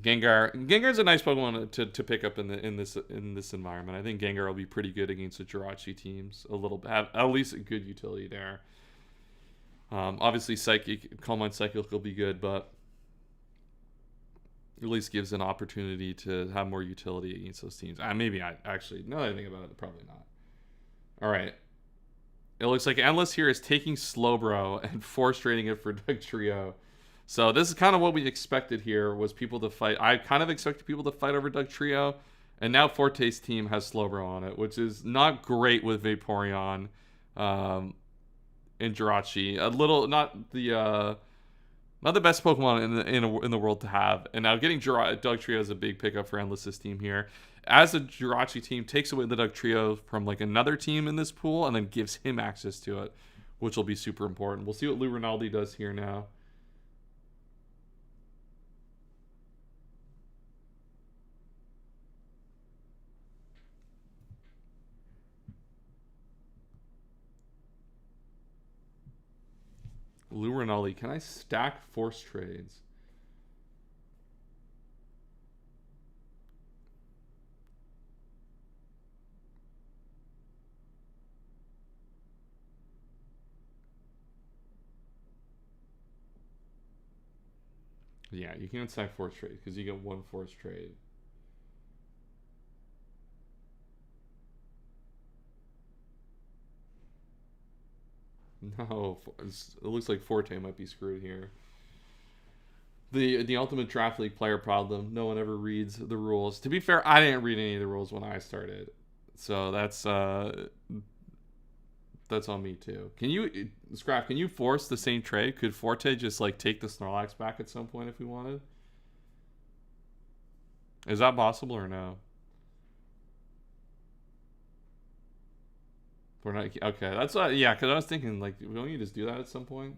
Gengar's a nice Pokemon to pick up in this environment. I think Gengar will be pretty good against the Jirachi teams. Have at least a good utility there. Obviously, Calm Mind Psychic will be good, but at least gives an opportunity to have more utility against those teams. Maybe now that I think about it, probably not. All right. It looks like Endless here is taking Slowbro and force trading it for Dugtrio. So this is kind of what we expected here, was people to fight. I kind of expected people to fight over Dugtrio, and now Forte's team has Slowbro on it, which is not great with Vaporeon and Jirachi. Not the best Pokemon in the world to have. And now getting Dugtrio is a big pickup for Endless's team here. As the Jirachi team takes away the Dugtrio from like another team in this pool and then gives him access to it, which will be super important. We'll see what Lou Rinaldi does here now. Lou Rinaldi, can I stack force trades? Yeah, you can't stack force trade because you get one force trade. No, it looks like Forte might be screwed here. The ultimate draft league player problem. No one ever reads the rules. To be fair, I didn't read any of the rules when I started, so that's on me too. Can you, Scrap? Can you force the same trade? Could Forte just like take the Snorlax back at some point if we wanted? Is that possible or no? We're not okay. That's yeah. Because I was thinking like, don't you just do that at some point?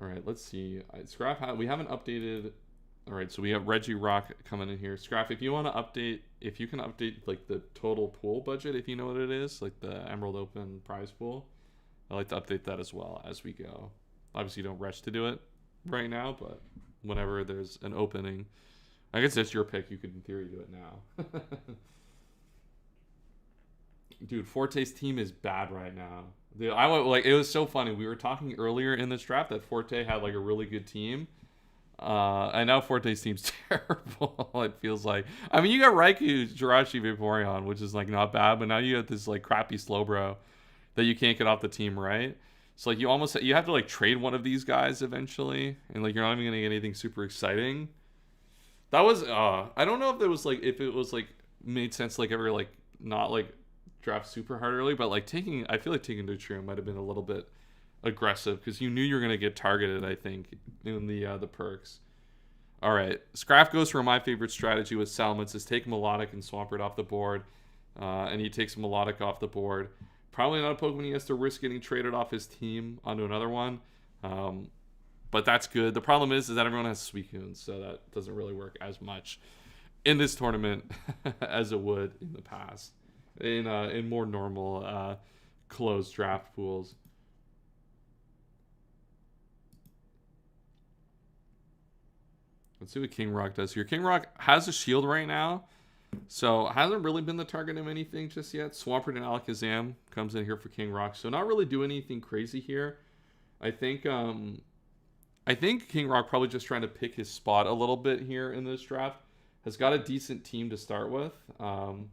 All right, let's see. Scrap, we haven't updated. All right, so we have Regirock coming in here. Scrap, if you want to update, if you can update like the total pool budget, if you know what it is, like the Emerald Open prize pool, I like to update that as well as we go. Obviously, you don't rush to do it right now, but whenever there's an opening, I guess that's your pick. You could, in theory, do it now. Dude, Forte's team is bad right now. Dude, it was so funny. We were talking earlier in this draft that Forte had like a really good team. And now Forte's team's terrible, it feels like. I mean, you got Raikou, Jirachi, Vaporeon, which is like not bad, but now you got this like crappy Slowbro that you can't get off the team, right? So like you have to like trade one of these guys eventually, and like you're not even gonna get anything super exciting. That was I don't know if it was like made sense like ever like not like draft super hard early, but like I feel like taking Dugtrio might have been a little bit aggressive because you knew you were going to get targeted, I think, in the perks. All right, Scrap goes for my favorite strategy with Salamence is take Melodic and Swampert off the board, and he takes Melodic off the board. Probably not a Pokemon he has to risk getting traded off his team onto another one, but that's good. The problem is that everyone has Suicune, so that doesn't really work as much in this tournament as it would in the past in more normal closed draft pools. Let's see what King Rock does here. King Rock has a shield right now, so hasn't really been the target of anything just yet. Swampert and Alakazam comes in here for King Rock, so not really do anything crazy here. I think I think King Rock probably just trying to pick his spot a little bit here in this draft. Has got a decent team to start with, and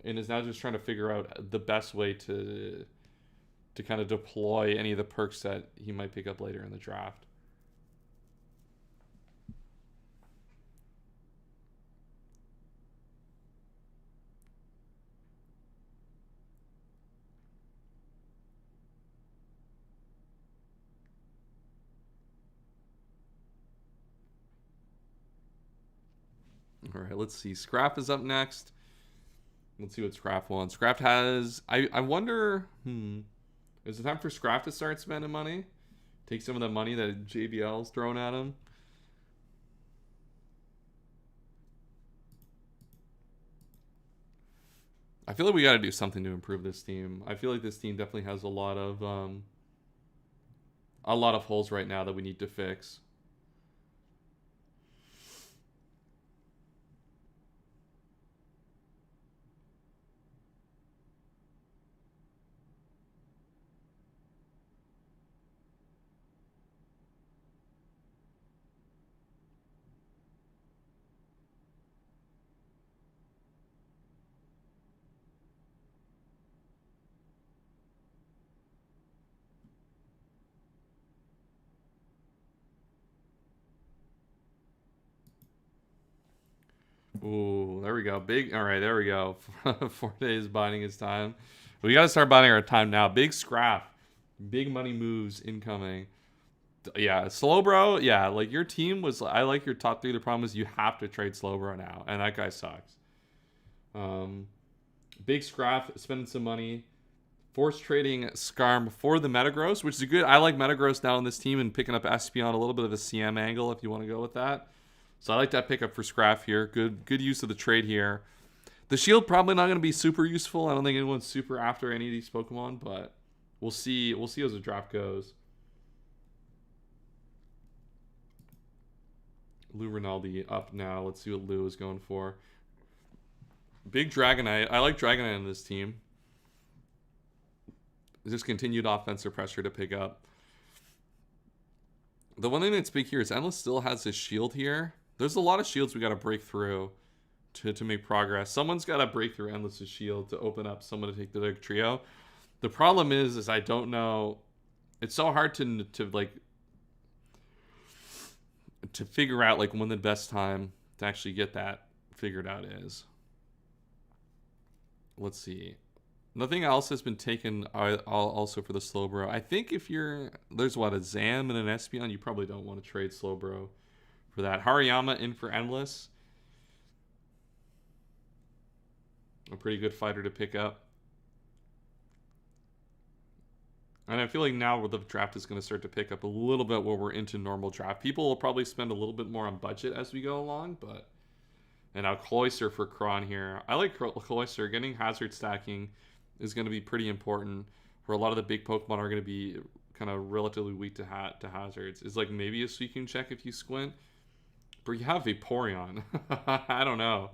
is now just trying to figure out the best way to kind of deploy any of the perks that he might pick up later in the draft. All right, let's see. Scrap is up next. Let's see what Scrap wants. Scrap has... I wonder... Is it time for Scrap to start spending money? Take some of the money that JBL's thrown at him? I feel like we got to do something to improve this team. I feel like this team definitely has a lot of holes right now that we need to fix. Ooh, there we go. Big. All right, there we go. 4 days biding his time. We got to start biding our time now. Big Scrap. Big money moves incoming. Yeah, Slowbro. Yeah, like your team was. I like your top three. The problem is you have to trade Slowbro now, and that guy sucks. Big Scrap spending some money. Force trading Skarm for the Metagross, which is good. I like Metagross now on this team and picking up Espeon, a little bit of a CM angle if you want to go with that. So I like that pickup for Scrap here. Good use of the trade here. The shield probably not going to be super useful. I don't think anyone's super after any of these Pokemon, but we'll see. We'll see as the draft goes. Lou Rinaldi up now. Let's see what Lou is going for. Big Dragonite. I like Dragonite on this team. Just continued offensive pressure to pick up. The one thing that's big here is Endless still has his shield here. There's a lot of shields we got to break through to make progress. Someone's got to break through Endless's shield to open up someone to take the big trio. The problem is I don't know. It's so hard to figure out like when the best time to actually get that figured out is. Let's see. Nothing else has been taken also for the Slowbro. I think if there's what, a Zam and an Espeon, you probably don't want to trade Slowbro for that. Hariyama in for Endless. A pretty good fighter to pick up. And I feel like now where the draft is going to start to pick up a little bit where we're into normal draft. People will probably spend a little bit more on budget as we go along, but... And now Cloyster for Kron here. I like Cloyster. Getting hazard stacking is going to be pretty important, where a lot of the big Pokemon are going to be kind of relatively weak to hazards. It's like maybe a Suicune check if you squint, but you have Vaporeon. I don't know.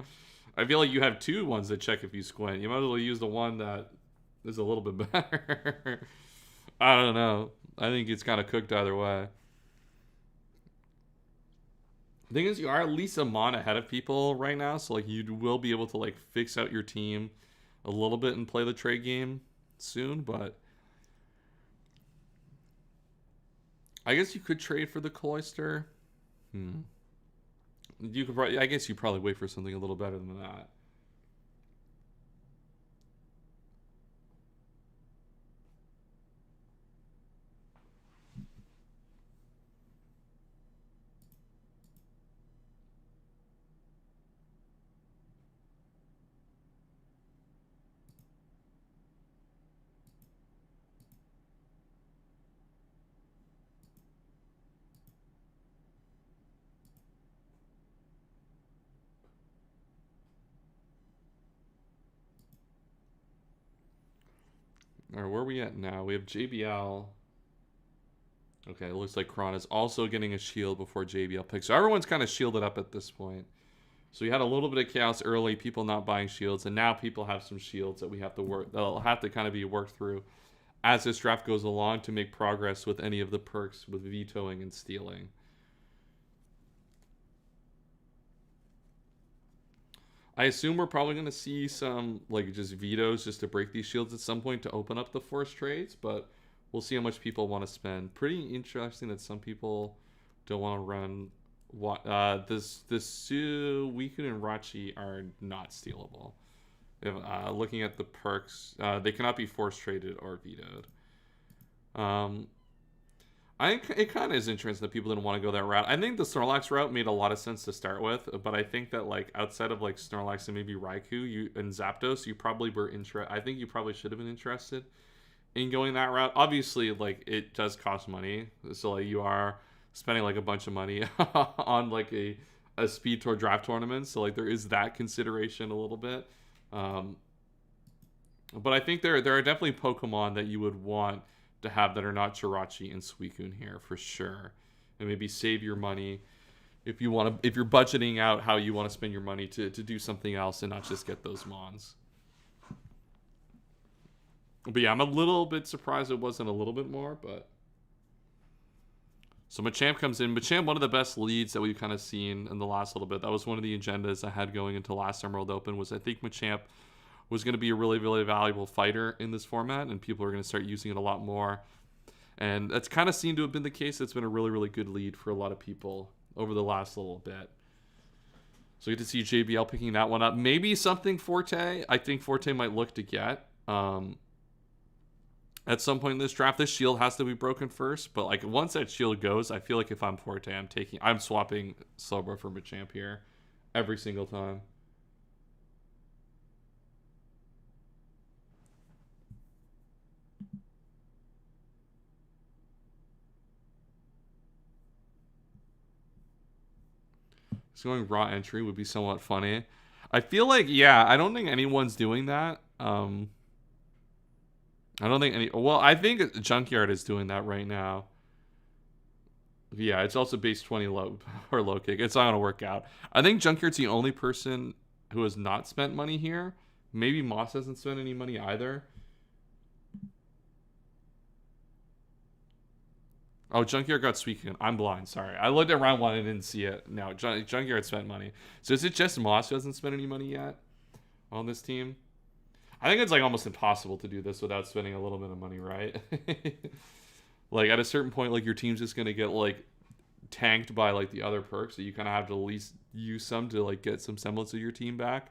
I feel like you have two ones that check if you squint. You might as well use the one that is a little bit better. I don't know. I think it's kind of cooked either way. The thing is, you are at least a mon ahead of people right now, so like you will be able to like fix out your team a little bit and play the trade game soon, but I guess you could trade for the Cloyster. You could probably, I guess you probably wait for something a little better than that. All right, where are we at now? We have JBL. Okay, it looks like Kron is also getting a shield before JBL picks. So everyone's kind of shielded up at this point. So we had a little bit of chaos early, people not buying shields, and now people have some shields that we have to work. That'll have to kind of be worked through as this draft goes along to make progress with any of the perks with vetoing and stealing. I assume we're probably going to see some like just vetoes just to break these shields at some point to open up the forced trades, but we'll see how much people want to spend. Pretty interesting that some people don't want to run. This Suicune and Rachi are not stealable. If, looking at the perks, they cannot be force traded or vetoed. I think it kind of is interesting that people didn't want to go that route. I think the Snorlax route made a lot of sense to start with, but I think that like outside of like Snorlax and maybe Raikou, and Zapdos, you probably were I think you probably should have been interested in going that route. Obviously, like it does cost money, so like you are spending like a bunch of money on like a speed tour draft tournament. So like there is that consideration a little bit. But I think there are definitely Pokemon that you would want to have that are not Jirachi and Suicune here for sure, and maybe save your money if you want to, if you're budgeting out how you want to spend your money to do something else and not just get those Mons. But yeah, I'm a little bit surprised it wasn't a little bit more, but so Machamp comes in. Machamp, one of the best leads that we've kind of seen in the last little bit. That was one of the agendas I had going into last Emerald Open, was I think Machamp was going to be a really, really valuable fighter in this format, and people are going to start using it a lot more. And that's kind of seemed to have been the case. It's been a really, really good lead for a lot of people over the last little bit. So you get to see JBL picking that one up. Maybe something Forte. I think Forte might look to get. At some point in this draft, this shield has to be broken first. But like once that shield goes, I feel like if I'm Forte, I'm swapping Slowbro for Machamp here every single time. Just going raw entry would be somewhat funny. I feel like, yeah, I don't think anyone's doing that. I don't think any... Well, I think Junkyard is doing that right now. Yeah, it's also base 20 low or low kick. It's not going to work out. I think Junkyard's the only person who has not spent money here. Maybe Moss hasn't spent any money either. Oh, Junkyard got Suicune. I'm blind. Sorry. I looked at round one and didn't see it. No, Junkyard spent money. So is it just Moss who hasn't spent any money yet on this team? I think it's like almost impossible to do this without spending a little bit of money, right? Like at a certain point, like your team's just going to get like tanked by like the other perks. So you kind of have to at least use some to like get some semblance of your team back.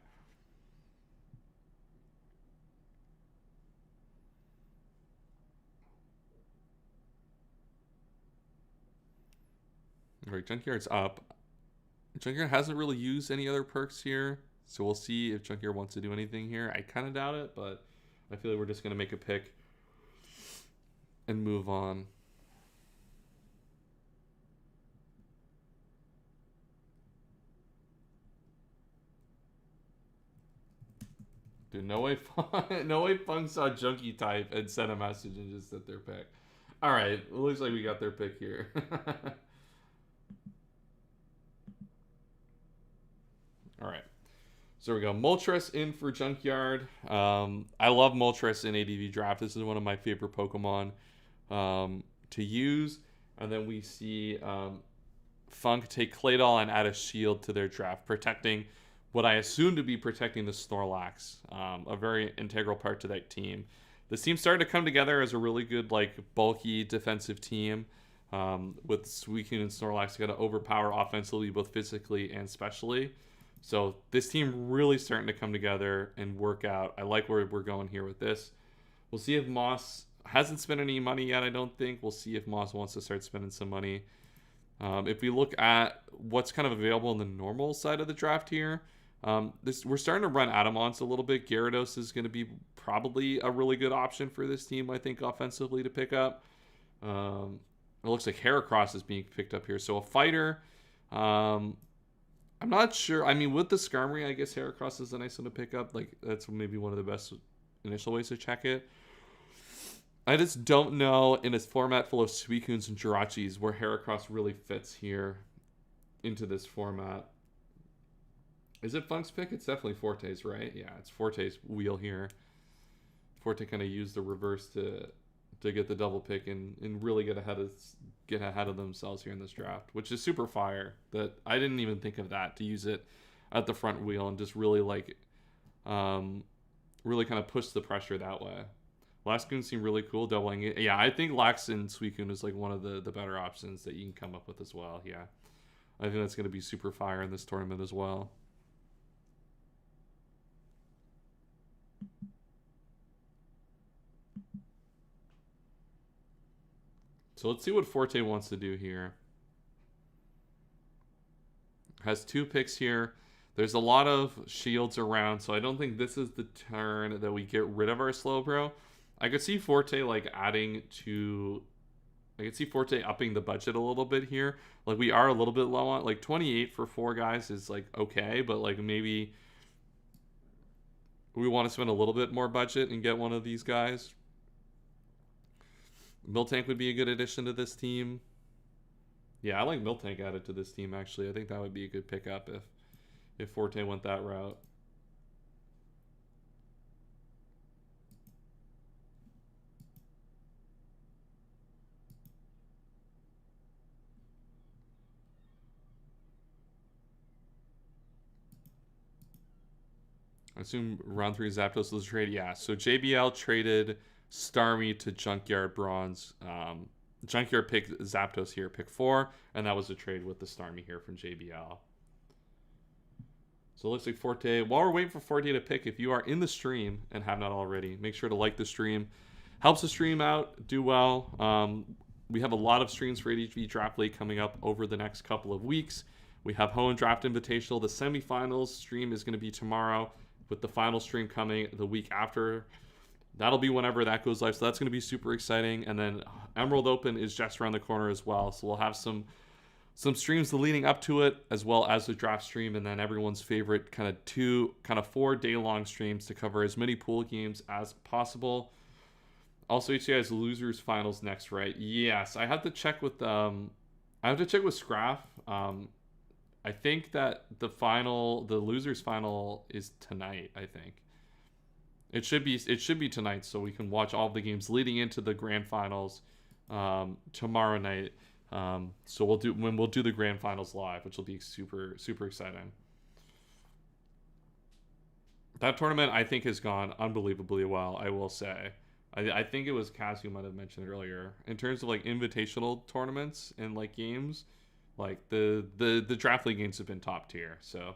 All right, Junkyard's up. Junkyard hasn't really used any other perks here, so we'll see if Junkyard wants to do anything here. I kind of doubt it, but I feel like we're just going to make a pick and move on. Dude, no way Fung saw Junkie type and sent a message and just sent their pick. All right, it looks like we got their pick here. All right. So we go. Moltres in for Junkyard. I love Moltres in ADV draft. This is one of my favorite Pokemon to use. And then we see Funk take Claydol and add a shield to their draft, protecting what I assume to be protecting the Snorlax, a very integral part to that team. This team started to come together as a really good, like, bulky defensive team with Suicune and Snorlax going to overpower offensively, both physically and specially. So this team really starting to come together and work out. I like where we're going here with this. We'll see if Moss hasn't spent any money yet, I don't think. We'll see if Moss wants to start spending some money. If we look at what's kind of available on the normal side of the draft here, we're starting to run Adamance a little bit. Gyarados is going to be probably a really good option for this team, I think, offensively to pick up. It looks like Heracross is being picked up here. So a fighter... I'm not sure. I mean, with the Skarmory, I guess Heracross is a nice one to pick up. Like, that's maybe one of the best initial ways to check it. I just don't know in a format full of Suicunes and Jirachis where Heracross really fits here into this format. Is it Funk's pick? It's definitely Forte's, right? Yeah, it's Forte's wheel here. Forte kind of used the reverse to to get the double pick and really get ahead of themselves here in this draft, which is super fire. That I didn't even think of that, to use it at the front wheel and just really like really kind of push the pressure that way. Laxcoon seemed really cool, doubling it. Yeah, I think Lax and Suicune is like one of the better options that you can come up with as well. Yeah, I think that's going to be super fire in this tournament as well. So let's see what Forte wants to do here. Has 2 picks here. There's a lot of shields around, so I don't think this is the turn that we get rid of our Slowbro. I could see Forte like adding to... I could see Forte upping the budget a little bit here. Like, we are a little bit low on... Like, 28 for 4 guys is, like, okay, but, like, maybe we want to spend a little bit more budget and get one of these guys. Miltank would be a good addition to this team. Yeah, I like Miltank added to this team, actually. I think that would be a good pickup if Forte went that route. I assume round 3 Zapdos was a trade. Yeah, so JBL traded Starmie to Junkyard Bronze. Junkyard picked Zapdos here, pick 4, and that was a trade with the Starmie here from JBL. So it looks like Forte, while we're waiting for Forte to pick, if you are in the stream and have not already, make sure to like the stream. Helps the stream out, do well. We have a lot of streams for ADV Draft League coming up over the next couple of weeks. We have Hoenn Draft Invitational. The semifinals stream is going to be tomorrow, with the final stream coming the week after. That'll be whenever that goes live, so that's going to be super exciting. And then Emerald Open is just around the corner as well, so we'll have some streams leading up to it, as well as the draft stream, and then everyone's favorite kind of 4 day-long streams to cover as many pool games as possible. Also, HCI has losers finals next, right? Yes, I have to check with Scraf. I think that the losers final is tonight. I think it should be tonight, so we can watch all the games leading into the grand finals tomorrow night. So we'll do the grand finals live, which will be super super exciting. That tournament, I think, has gone unbelievably well, I will say. I think it was Cass who might have mentioned earlier, in terms of like invitational tournaments and like games, like the draft league games have been top tier. So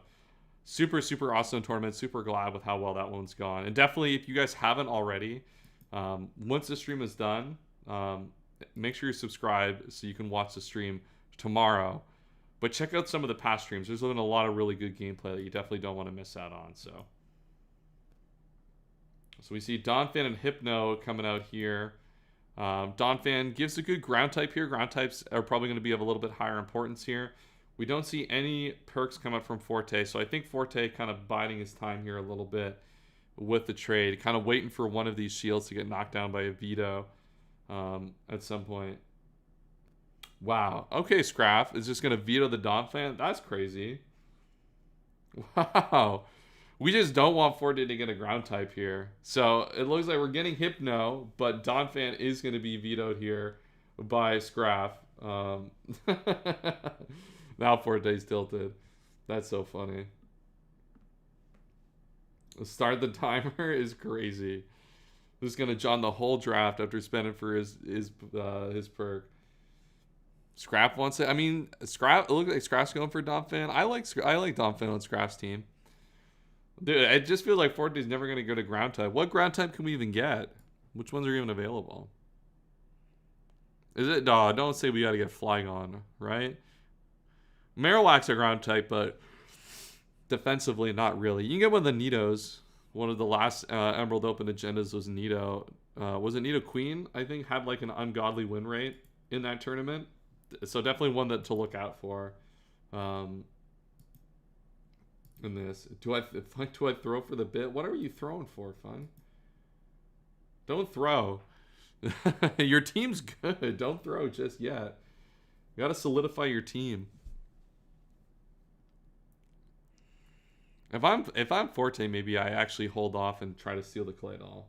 super super awesome tournament. Super glad with how well that one's gone. And definitely, if you guys haven't already, once the stream is done, make sure you subscribe so you can watch the stream tomorrow. But check out some of the past streams. There's been a lot of really good gameplay that you definitely don't want to miss out on. So we see Donphan and Hypno coming out here. Donphan gives a good ground type here. Ground types are probably going to be of a little bit higher importance here. We don't see any perks come out from Forte, so I think Forte kind of biding his time here a little bit with the trade, kind of waiting for one of these shields to get knocked down by a veto at some point. Wow. Okay, Scraf is just going to veto the Donphan? That's crazy. Wow. We just don't want Forte to get a ground type here. So it looks like we're getting Hypno, but Donphan is going to be vetoed here by Scraf. Now Forte's tilted. That's so funny. Start the timer is crazy. This is going to John the whole draft after spending for his perk. Scrap wants it. I mean, Scrap. It looks like Scrap's going for Donphan. I like Donphan on Scrap's team. Dude, I just feel like Forte's never going to go to ground type. What ground type can we even get? Which ones are even available? Is it? No, don't say we got to get Flygon, right? Marowak's a ground type, but defensively, not really. You can get one of the Nidos. One of the last Emerald Open agendas was Nido. Was it Nido Queen? I think had like an ungodly win rate in that tournament. So definitely one to look out for. In this, do I throw for the bit? What are you throwing for, Fun? Don't throw. Your team's good. Don't throw just yet. You gotta solidify your team. If I'm Forte, maybe I actually hold off and try to steal the Claydol.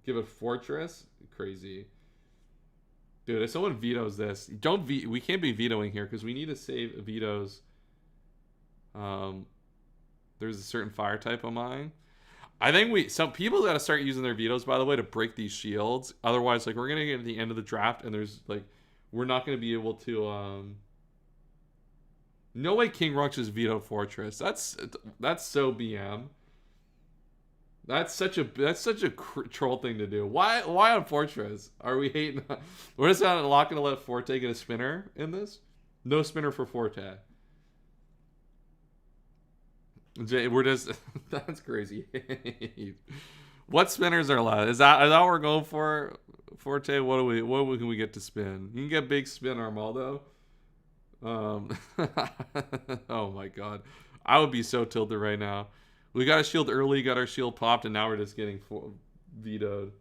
Give it Fortress. Crazy. Dude, if someone vetoes this, we can't be vetoing here because we need to save vetoes. There's a certain fire type on mine. I think some people got to start using their vetoes, by the way, to break these shields. Otherwise, like, we're gonna get to the end of the draft and there's like, we're not gonna be able to. No way King Rux is veto Fortress. That's so BM. That's such a troll thing to do. Why on Fortress? Are we hating? We're just not gonna let Forte get a spinner in this. No spinner for Forte. We're just that's crazy. What spinners are allowed? Is that what we're going for? Forte, what can we get to spin? You can get big spin Armaldo. Oh my god, I would be so tilted right now. We got a shield early, got our shield popped, and now we're just getting vetoed.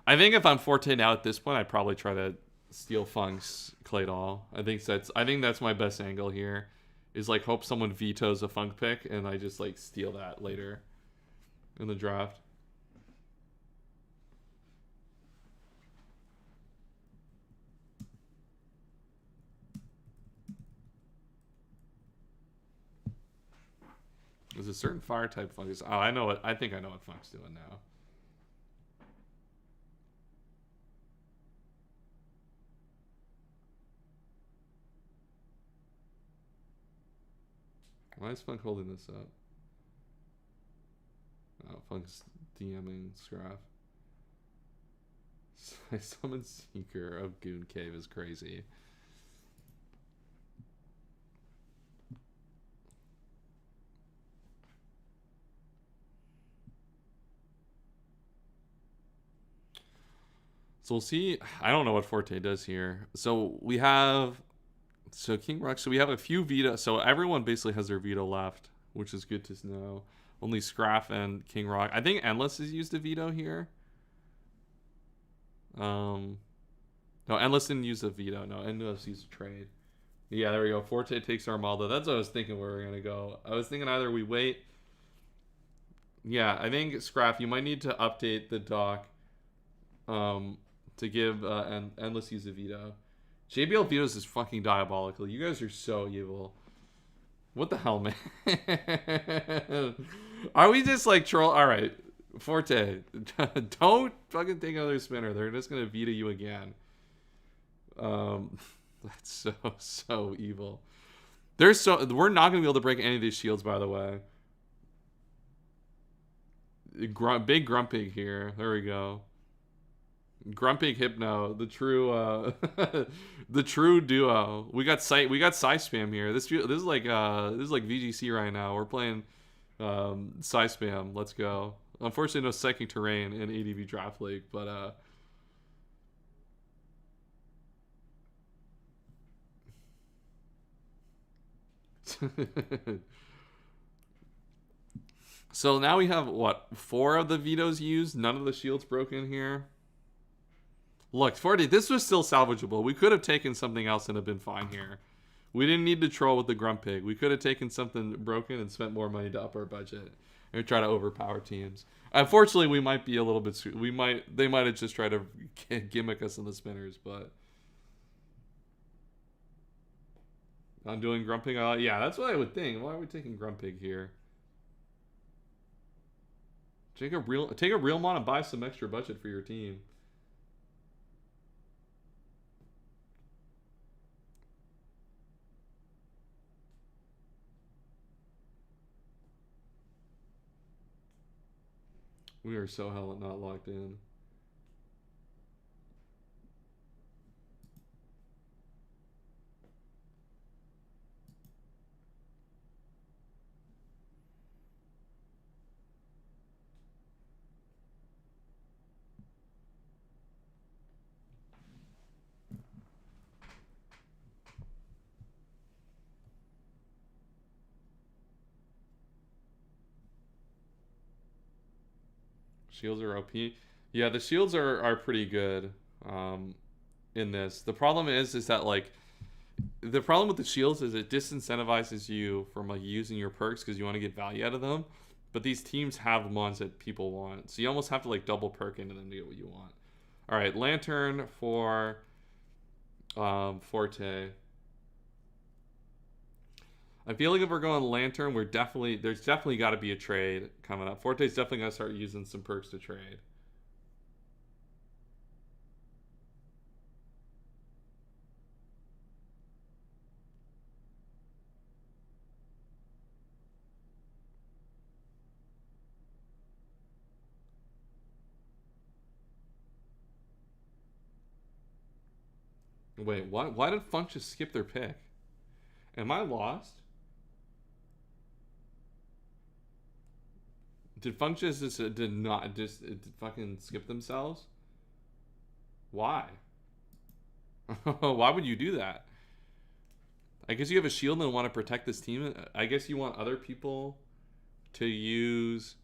I think if I'm Forte now at this point, I'd probably try to steal Funk's Claydol. I think that's my best angle here. Is like hope someone vetoes a Funk pick and I just like steal that later in the draft. There's a certain fire type Funk is. Oh, I know it. I think I know what Funk's doing now. Why is Funk holding this up? Oh, Funk's DMing Scrap. I summon Seeker of Goon Cave is crazy. So we'll see. I don't know what Forte does here. So we have... So King Rux, so we have a few veto. So everyone basically has their veto left, which is good to know. Only Scraff and King Rock. I think Endless has used a veto here. No, Endless didn't use a veto. No, Endless used a trade. Yeah, there we go. Forte takes Armaldo. That's what I was thinking where we're gonna go. I was thinking either we wait. Yeah, I think Scraff, you might need to update the doc to give Endless use a veto. JBL vetoes is fucking diabolical. You guys are so evil. What the hell, man? Are we just like troll? All right, Forte, don't fucking take another spinner. They're just gonna veto you again. That's so evil. We're not gonna be able to break any of these shields, by the way. Big Grumpig here. There we go. Grumpig Hypno, the true the true duo. We got Psy Spam here. This is like VGC right now. We're playing Psy Spam. Let's go. Unfortunately, no Psychic Terrain in ADV Draft League, but so now we have what, 4 of the vetoes used, none of the shields broken here. Look, 40, this was still salvageable. We could have taken something else and have been fine here. We didn't need to troll with the Grumpig. We could have taken something broken and spent more money to up our budget and try to overpower teams. Unfortunately, we might be a little bit... They might have just tried to gimmick us in the spinners, but... I'm doing Grumpig. Yeah, that's what I would think. Why are we taking Grumpig here? Take a real mon and buy some extra budget for your team. We are so hell not locked in. Shields are OP. Yeah, the shields are pretty good in this. The problem is that like the problem with the shields is it disincentivizes you from like using your perks because you want to get value out of them. But these teams have ones that people want. So you almost have to like double perk into them to get what you want. All right, Lantern for Forte. I feel like if we're going Lantern, there's definitely got to be a trade coming up. Forte's definitely going to start using some perks to trade. Wait, what? Why did Funk just skip their pick? Am I lost? Did Funk just did not just fucking skip themselves? Why? Why would you do that? I guess you have a shield and want to protect this team. I guess you want other people to use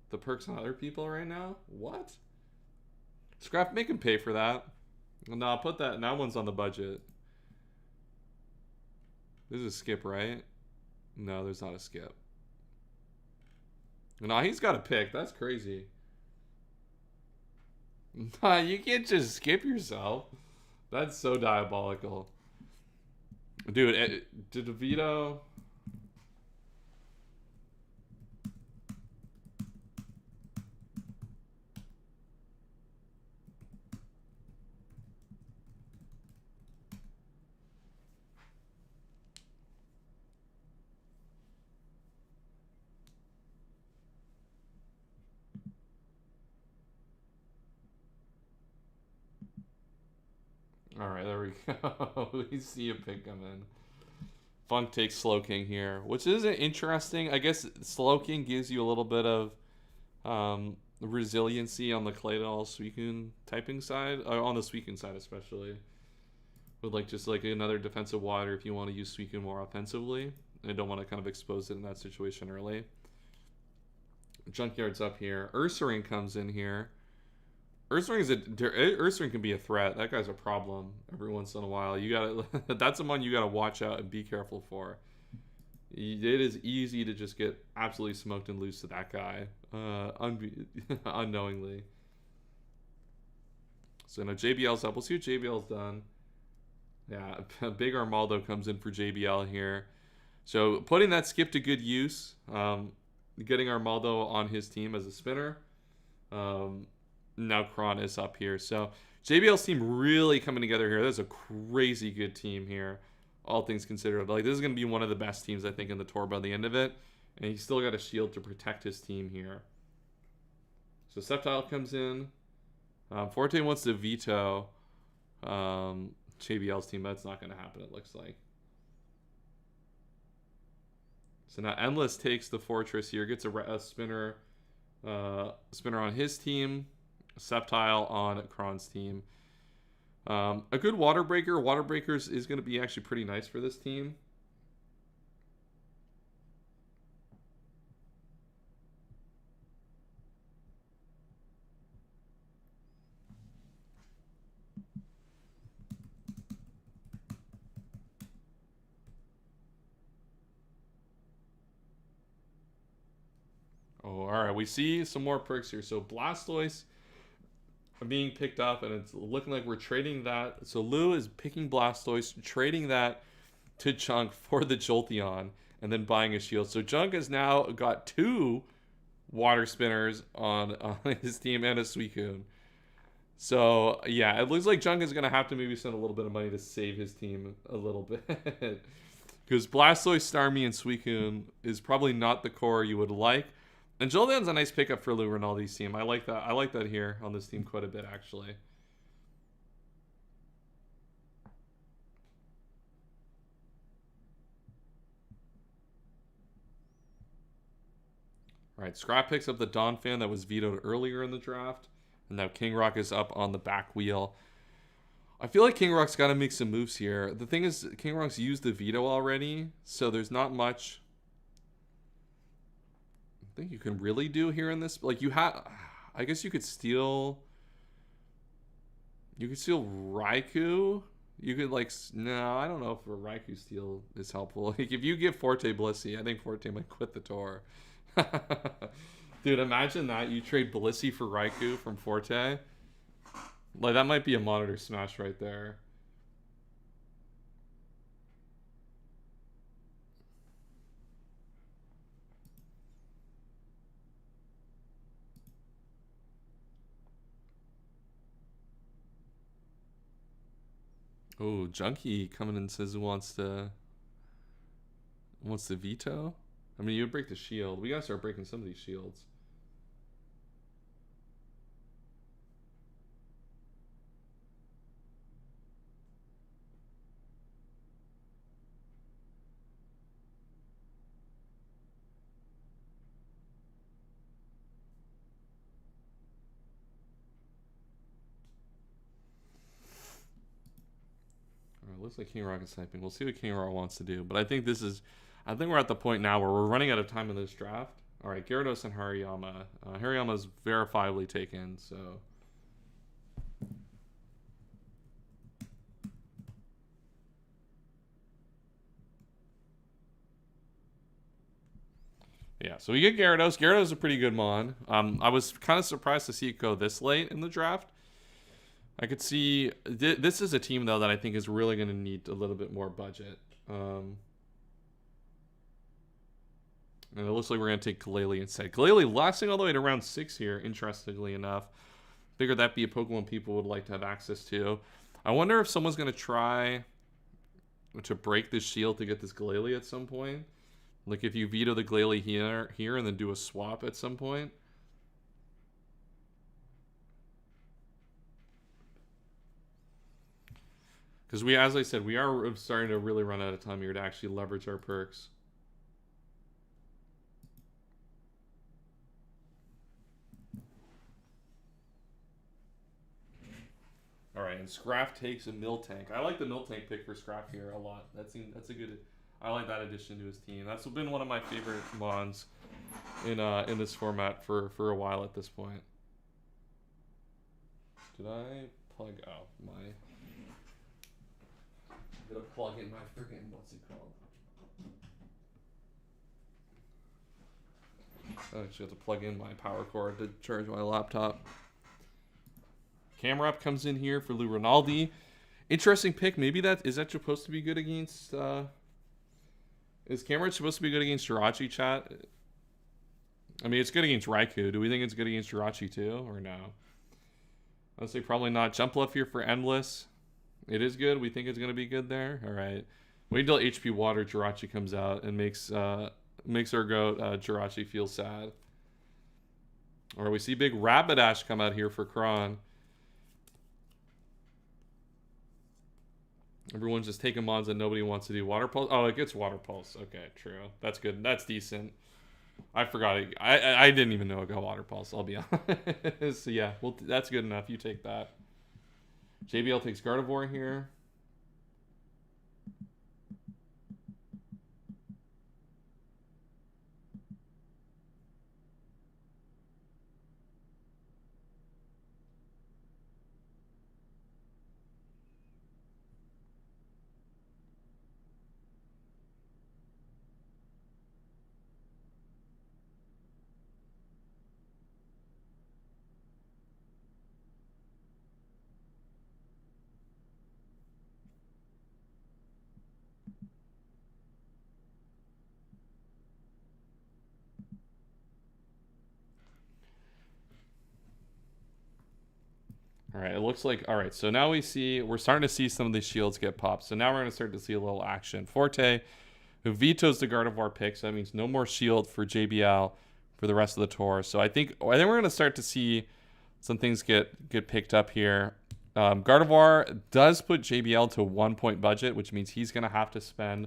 the perks on other people right now? What? Scrap, make him pay for that. No, I'll put that. That one's on the budget. There's a skip, right? No, there's not a skip. No, he's got a pick. That's crazy. Nah, you can't just skip yourself. That's so diabolical. Dude, did Vito... Alright, there we go. We see a pick come in. Funk takes Slowking here, which is interesting. I guess Slowking gives you a little bit of resiliency on the Claydol Suicune typing side, on the Suicune side especially. With like just like another defensive water if you want to use Suicune more offensively. I don't want to kind of expose it in that situation early. Junkyard's up here. Ursaring comes in here. Ursaring can be a threat. That guy's a problem every once in a while. You gotta that's someone you gotta watch out and be careful for. It is easy to just get absolutely smoked and lose to that guy, unknowingly. So now JBL's up. We'll see what JBL's done. Yeah, Big Armaldo comes in for JBL here. So putting that skip to good use, getting Armaldo on his team as a spinner. Now Kron is up here. So JBL's team really coming together here. There's a crazy good team here, all things considered. Like, this is going to be one of the best teams, I think, in the tour by the end of it. And he's still got a shield to protect his team here. So Sceptile comes in. Forte wants to veto JBL's team. That's not going to happen, it looks like. So now Endless takes the Fortress here. Gets a spinner on his team. Sceptile on Kron's team. A good Water Breaker. Water Breakers is going to be actually pretty nice for this team. Oh, all right. We see some more perks here. So Blastoise being picked up, and it's looking like we're trading that. So Lou is picking Blastoise, trading that to Chunk for the Jolteon, and then buying a shield. So Chunk has now got 2 water spinners on his team and a Suicune. So yeah, it looks like Chunk is going to have to maybe spend a little bit of money to save his team a little bit. Because Blastoise, Starmie, and Suicune is probably not the core you would like. And Jolteon's a nice pickup for Lou Rinaldi's team. I like that. I like that here on this team quite a bit, actually. All right, Scrap picks up the Donphan that was vetoed earlier in the draft. And now King Rock is up on the back wheel. I feel like King Rock's got to make some moves here. The thing is, King Rock's used the veto already, so there's not much I think you can really do here in this. Like, you have, I guess you could steal Raikou. You could, like, no, I don't know if a Raikou steal is helpful. Like, if you give Forte Blissey, I think Forte might quit the tour. Dude, imagine that. You trade Blissey for Raikou from Forte. Like, that might be a monitor smash right there. Oh, Junkie coming in says he wants to veto. I mean, you would break the shield. We gotta start breaking some of these shields. Looks like King Rock is sniping. We'll see what King Rock wants to do. But I think we're at the point now where we're running out of time in this draft. All right, Gyarados and Hariyama. Hariyama is verifiably taken, so. Yeah, so we get Gyarados. Gyarados is a pretty good mon. I was kind of surprised to see it go this late in the draft. I could see this is a team though that I think is really going to need a little bit more budget. And it looks like we're going to take Glalie instead. Glalie lasting all the way to round 6 here, interestingly enough. Figured that'd be a Pokemon people would like to have access to. I wonder if someone's going to try to break this shield to get this Glalie at some point. Like if you veto the Glalie here and then do a swap at some point. Because as I said, we are starting to really run out of time here to actually leverage our perks. All right, and Scrap takes a Miltank. I like the Miltank pick for Scrap here a lot. That's a good. I like that addition to his team. That's been one of my favorite mons in this format for a while at this point. Did I plug? Oh my. I'm gonna plug in my freaking what's it called? I actually have to plug in my power cord to charge my laptop. Camerupt comes in here for Lou Rinaldi. Interesting pick. Maybe that supposed to be good against. Is Camerupt supposed to be good against Jirachi, chat? I mean, it's good against Raikou. Do we think it's good against Jirachi too, or no? I'd say probably not. Jump left here for Endless. It is good. We think it's going to be good there. All right. Wait until HP Water Jirachi comes out and makes our goat Jirachi feel sad. Or we see big Rapidash come out here for Kron. Everyone's just taking mons that nobody wants to do. Water Pulse. Oh, it gets Water Pulse. Okay, true. That's good. That's decent. I forgot it. I didn't even know it got Water Pulse. I'll be honest. So yeah, well, that's good enough. You take that. JBL takes Gardevoir here. All right, it looks like, all right, so now we're starting to see some of these shields get popped. So now we're going to start to see a little action. Forte, who vetoes the Gardevoir pick, so that means no more shield for JBL for the rest of the tour. So I think we're going to start to see some things get picked up here. Gardevoir does put JBL to 1 point budget, which means he's going to have to spend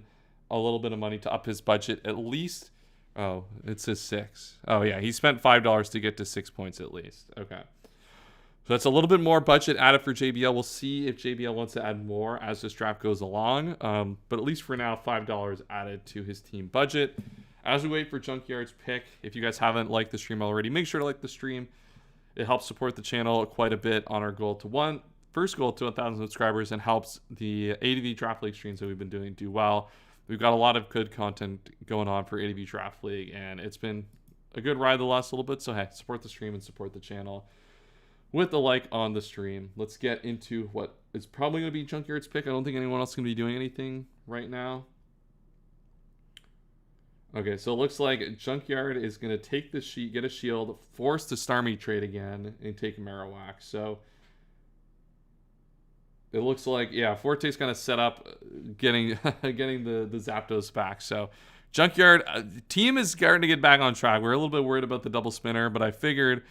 a little bit of money to up his budget at least. Oh, it says 6. Oh, yeah, he spent $5 to get to 6 points at least. Okay. So that's a little bit more budget added for JBL. We'll see if JBL wants to add more as this draft goes along. But at least for now, $5 added to his team budget. As we wait for Junkyard's pick, if you guys haven't liked the stream already, make sure to like the stream. It helps support the channel quite a bit on our first goal to 1,000 subscribers, and helps the ADV Draft League streams that we've been doing do well. We've got a lot of good content going on for ADV Draft League, and it's been a good ride the last little bit. So hey, support the stream and support the channel with the like on the stream. Let's get into what is probably going to be Junkyard's pick. I don't think anyone else is going to be doing anything right now. Okay, so it looks like Junkyard is going to take the sheet, get a shield, force the Starmie trade again, and take Marowak. So it looks like, yeah, Forte's kind of set up getting getting the Zapdos back. So Junkyard, team is starting to get back on track. We're a little bit worried about the double spinner, but I figured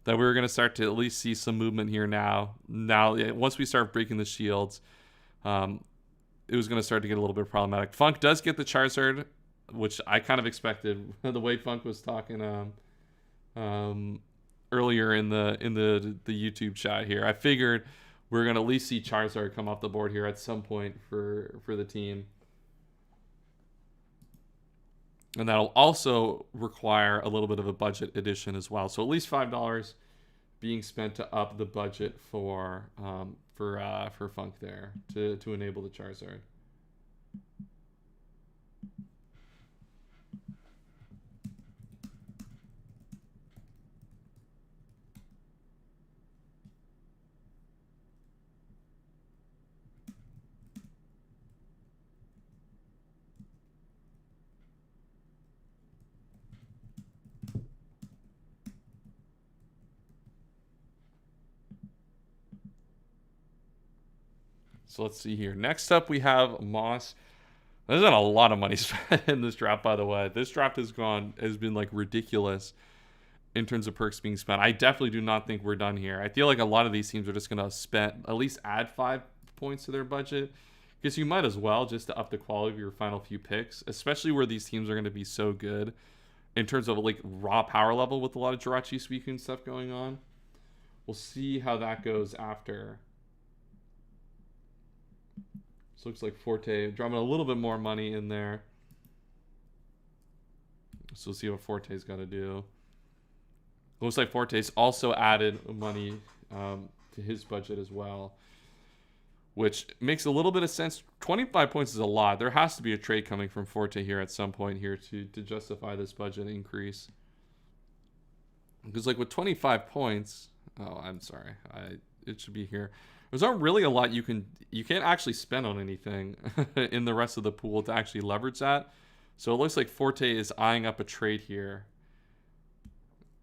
that we were going to start to at least see some movement here now. Now, once we start breaking the shields, it was going to start to get a little bit problematic. Funk does get the Charizard, which I kind of expected. The way Funk was talking earlier in the YouTube chat here, I figured we're going to at least see Charizard come off the board here at some point for the team. And that'll also require a little bit of a budget addition as well. So at least $5 being spent to up the budget for Funk there to enable the Charizard. So let's see here. Next up, we have Moss. There's been a lot of money spent in this draft, by the way. This draft has been like ridiculous in terms of perks being spent. I definitely do not think we're done here. I feel like a lot of these teams are just going to spend, at least add 5 points to their budget, because you might as well, just to up the quality of your final few picks, especially where these teams are going to be so good in terms of like raw power level with a lot of Jirachi, Suicune stuff going on. We'll see how that goes after. So looks like Forte dropping a little bit more money in there. So we'll see what Forte's got to do. Looks like Forte's also added money to his budget as well, which makes a little bit of sense. 25 points is a lot. There has to be a trade coming from Forte here at some point here to justify this budget increase. Because like with 25 points, oh, I'm sorry, it should be here. There's not really a lot you can't actually spend on anything in the rest of the pool to actually leverage that. So it looks like Forte is eyeing up a trade here.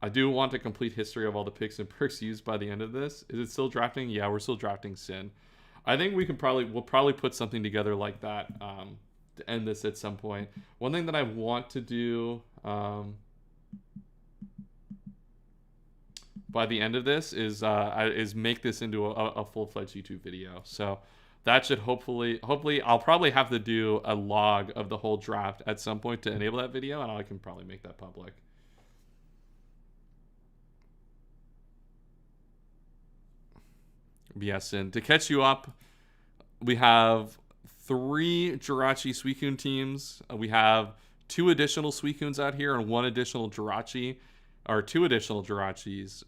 I do want a complete history of all the picks and perks used by the end of this. Is it still drafting? Yeah, we're still drafting Sin. I think we'll probably put something together like that to end this at some point. One thing that I want to do by the end of this is make this into a full-fledged YouTube video. So that should hopefully I'll probably have to do a log of the whole draft at some point to enable that video, and I can probably make that public. Yes, and to catch you up, we have 3 Jirachi Suicune teams. We have 2 additional Suicunes out here and 1 additional Jirachi. Or 2 additional Jirachis.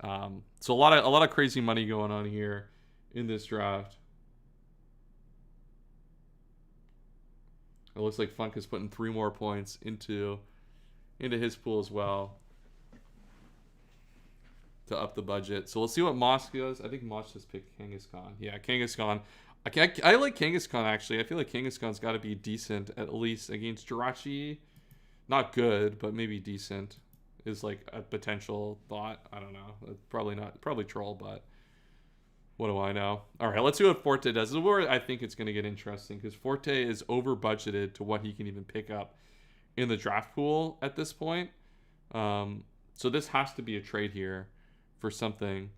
So a lot of crazy money going on here in this draft. It looks like Funk is putting 3 more points into his pool as well to up the budget. So we'll see what Moss goes. I think Moss just picked Kangaskhan. Yeah, Kangaskhan. I like Kangaskhan actually. I feel like Kangaskhan's got to be decent at least against Jirachi. Not good, but maybe decent is like a potential thought. I don't know. Probably not. Probably troll, but what do I know? All right, let's see what Forte does. This is where I think it's going to get interesting because Forte is over budgeted to what he can even pick up in the draft pool at this point. So this has to be a trade here for something.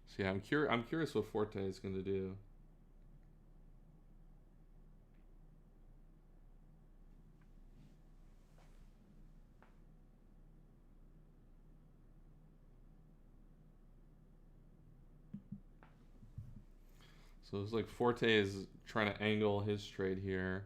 So yeah, I'm curious what Forte is going to do. So it's like Forte is trying to angle his trade here.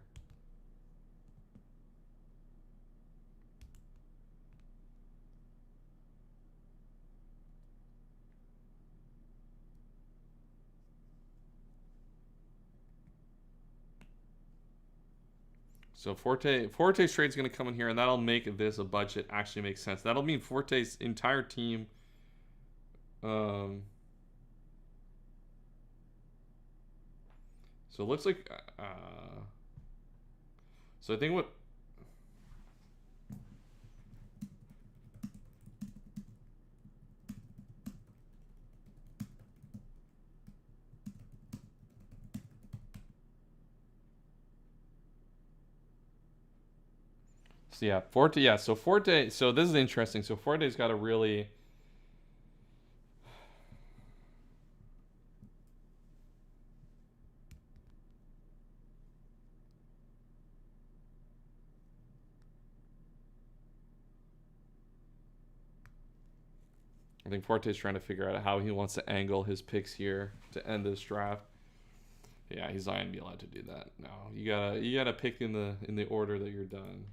So Forte's trade's going to come in here, and that'll make this a budget actually make sense. That'll mean Forte's entire team. So it looks like. So I think what. So yeah, Forte. Yeah, so Forte. So this is interesting. So Forte's got a really. I think Forte's trying to figure out how he wants to angle his picks here to end this draft. Yeah, he's not gonna be allowed to do that. No, you gotta pick in the order that you're done.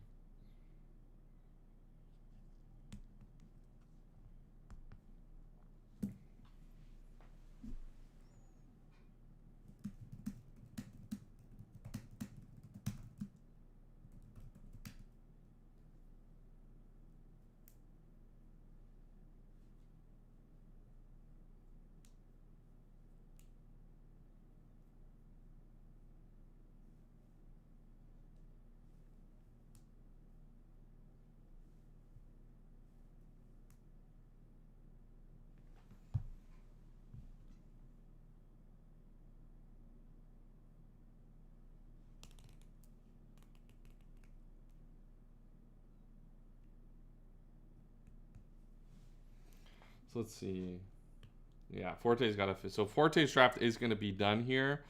So let's see. Yeah, Forte's got to. So Forte's draft is going to be done here.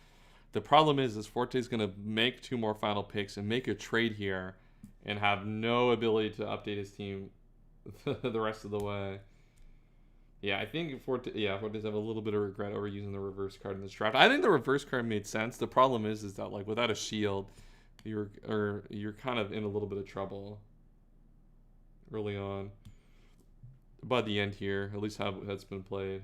The problem is Forte's going to make 2 more final picks and make a trade here, and have no ability to update his team the rest of the way. Yeah, I think Forte's have a little bit of regret over using the reverse card in this draft. I think the reverse card made sense. The problem is that like without a shield, you're kind of in a little bit of trouble early on. By the end here, at least how that's been played.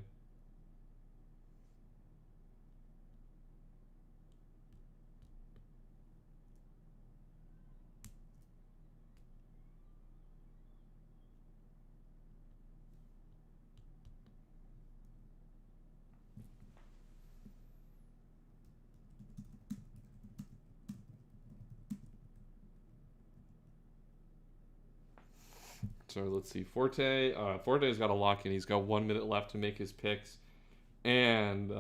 So let's see. Forte's got a lock in. He's got 1 minute left to make his picks and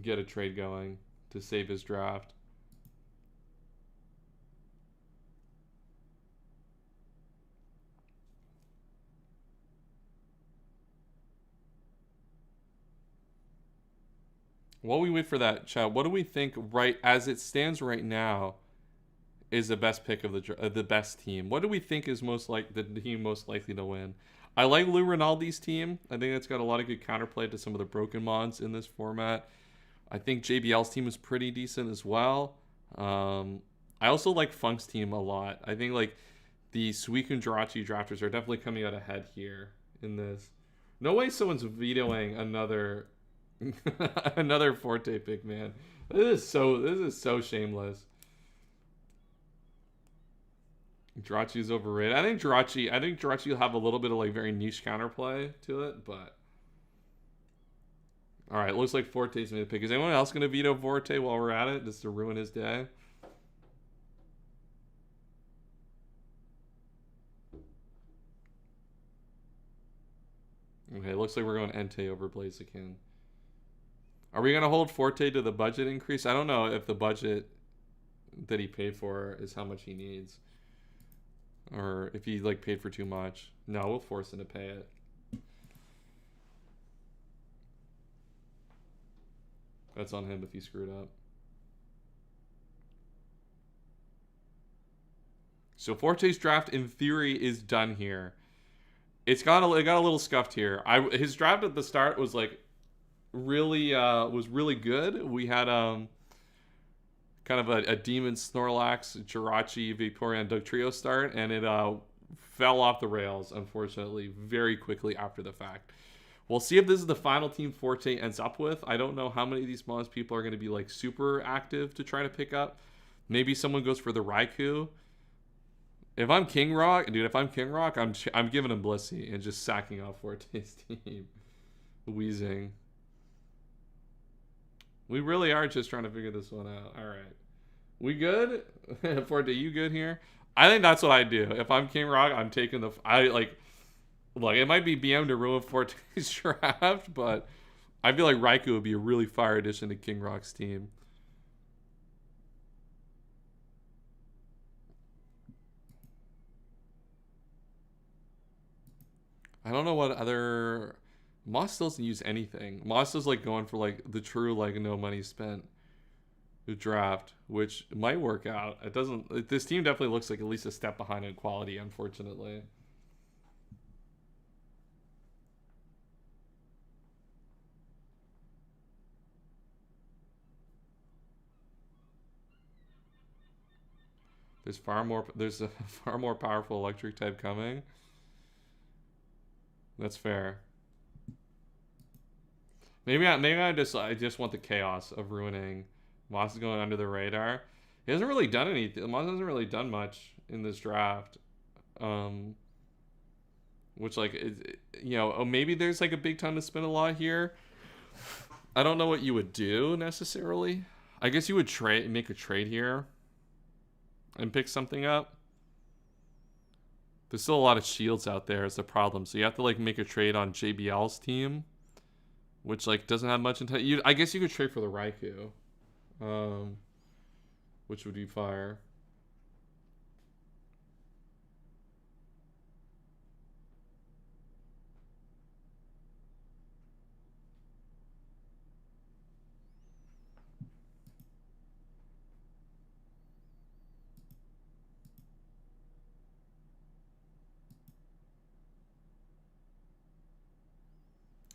get a trade going to save his draft. While we wait for that, chat, what do we think right as it stands right now is the best pick of the best team? What do we think is the team most likely to win? I like Lou Rinaldi's team. I think it's got a lot of good counterplay to some of the broken mods in this format. I think JBL's team is pretty decent as well. I also like Funk's team a lot. I think like the Suicune Jirachi drafters are definitely coming out ahead here in this. No way someone's vetoing another another Forte pick, man. This is so shameless. Jirachi's overrated. I think Jirachi will have a little bit of like very niche counterplay to it, but all right, looks like Forte's made a pick. Is anyone else going to veto Forte while we're at it, just to ruin his day? Okay, looks like we're going Entei over Blaziken. Are we going to hold Forte to the budget increase? I don't know if the budget that he paid for is how much he needs. Or if he like paid for too much. No, we'll force him to pay it. That's on him if he screwed up. So Forte's draft in theory is done here. It got a little scuffed here. His draft at the start was like really was really good. We had kind of a Demon Snorlax, Jirachi, Vaporeon, Dugtrio start, and it fell off the rails, unfortunately, very quickly after the fact. We'll see if this is the final team Forte ends up with. I don't know how many of these Mons people are going to be like super active to try to pick up. Maybe someone goes for the Raikou. If I'm King Rock, dude, if I'm King Rock, I'm giving him Blissey and just sacking off Forte's team. Wheezing. We really are just trying to figure this one out. All right. We good? Forte, you good here? I think that's what I do. If I'm King Rock, I'm taking the... Look, it might be BM to ruin Forte's draft, but I feel like Raikou would be a really fire addition to King Rock's team. I don't know what other... Moss still doesn't use anything. Moss is like going for like the true like no money spent draft, which might work out. It doesn't... This team definitely looks like at least a step behind in quality, unfortunately. There's a far more powerful electric type coming. That's fair. Maybe I just want the chaos of ruining. Moss is going under the radar. He hasn't really done anything. Moss hasn't really done much in this draft. Which like maybe there's like a big time to spend a lot here. I don't know what you would do necessarily. I guess you would make a trade here and pick something up. There's still a lot of shields out there is the problem. So you have to like make a trade on JBL's team, which like doesn't have much intent. I guess you could trade for the Raikou, which would be fire.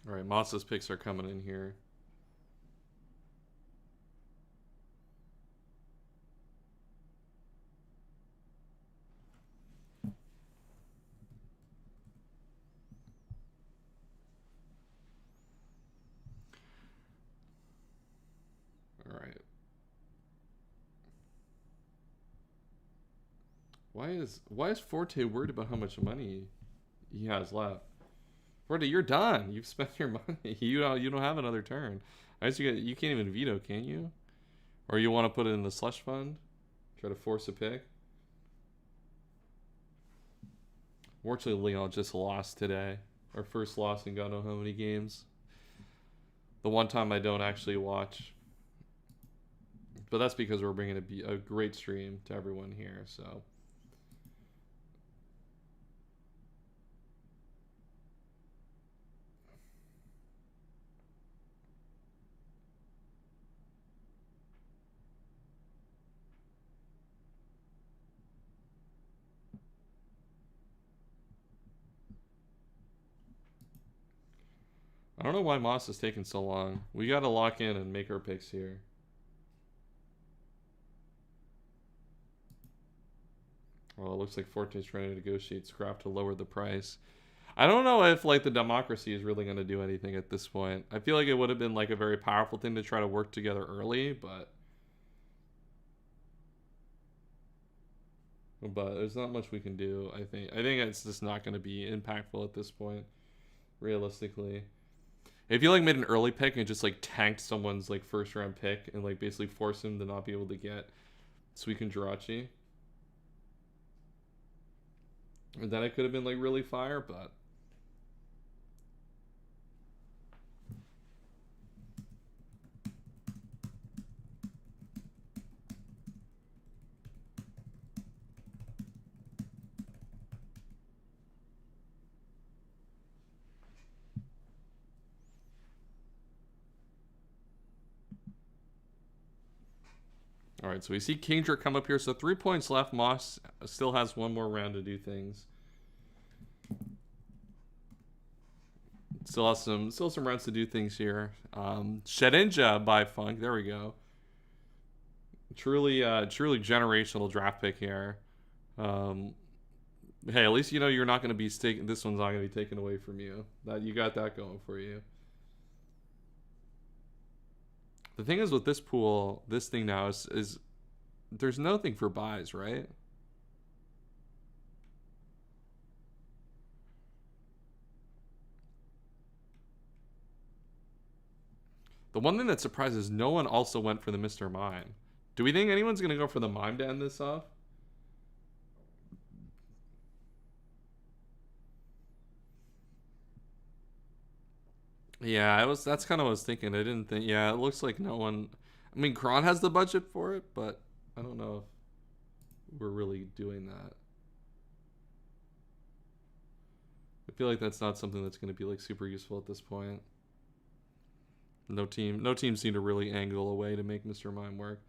All right, Moss's picks are coming in here. All right. Why is Forte worried about how much money he has left? Forte, you're done. You've spent your money. You don't have another turn. I guess you can't even veto, can you? Or you want to put it in the slush fund? Try to force a pick? Fortunately, Leon just lost today. Our first loss in God knows how many games. The one time I don't actually watch. But that's because we're bringing a great stream to everyone here, so... I don't know why Moss is taking so long. We gotta lock in and make our picks here. Well, it looks like Forte's trying to negotiate scrap to lower the price. I don't know if like the democracy is really gonna do anything at this point. I feel like it would have been like a very powerful thing to try to work together early, but there's not much we can do. I think it's just not gonna be impactful at this point, realistically. If you like made an early pick and just like tanked someone's like first round pick and like basically forced him to not be able to get Suicune Jirachi, then it could have been like really fire, but all right, so we see Kingdra come up here. So 3 points left. Moss still has one more round to do things. Still some rounds to do things here. Shedinja by Funk. There we go. Truly generational draft pick here. Hey, at least you know you're not going to be this one's not going to be taken away from you. That you got that going for you. The thing is with this pool, this thing now is there's nothing for buys, right? The one thing that surprises no one also went for the Mr. Mime. Do we think anyone's going to go for the Mime to end this off? Yeah, that's kind of what I was thinking. I didn't think. Yeah, it looks like no one. I mean, Kron has the budget for it, but I don't know if we're really doing that. I feel like that's not something that's going to be like super useful at this point. No team seemed to really angle a way to make Mr. Mime work.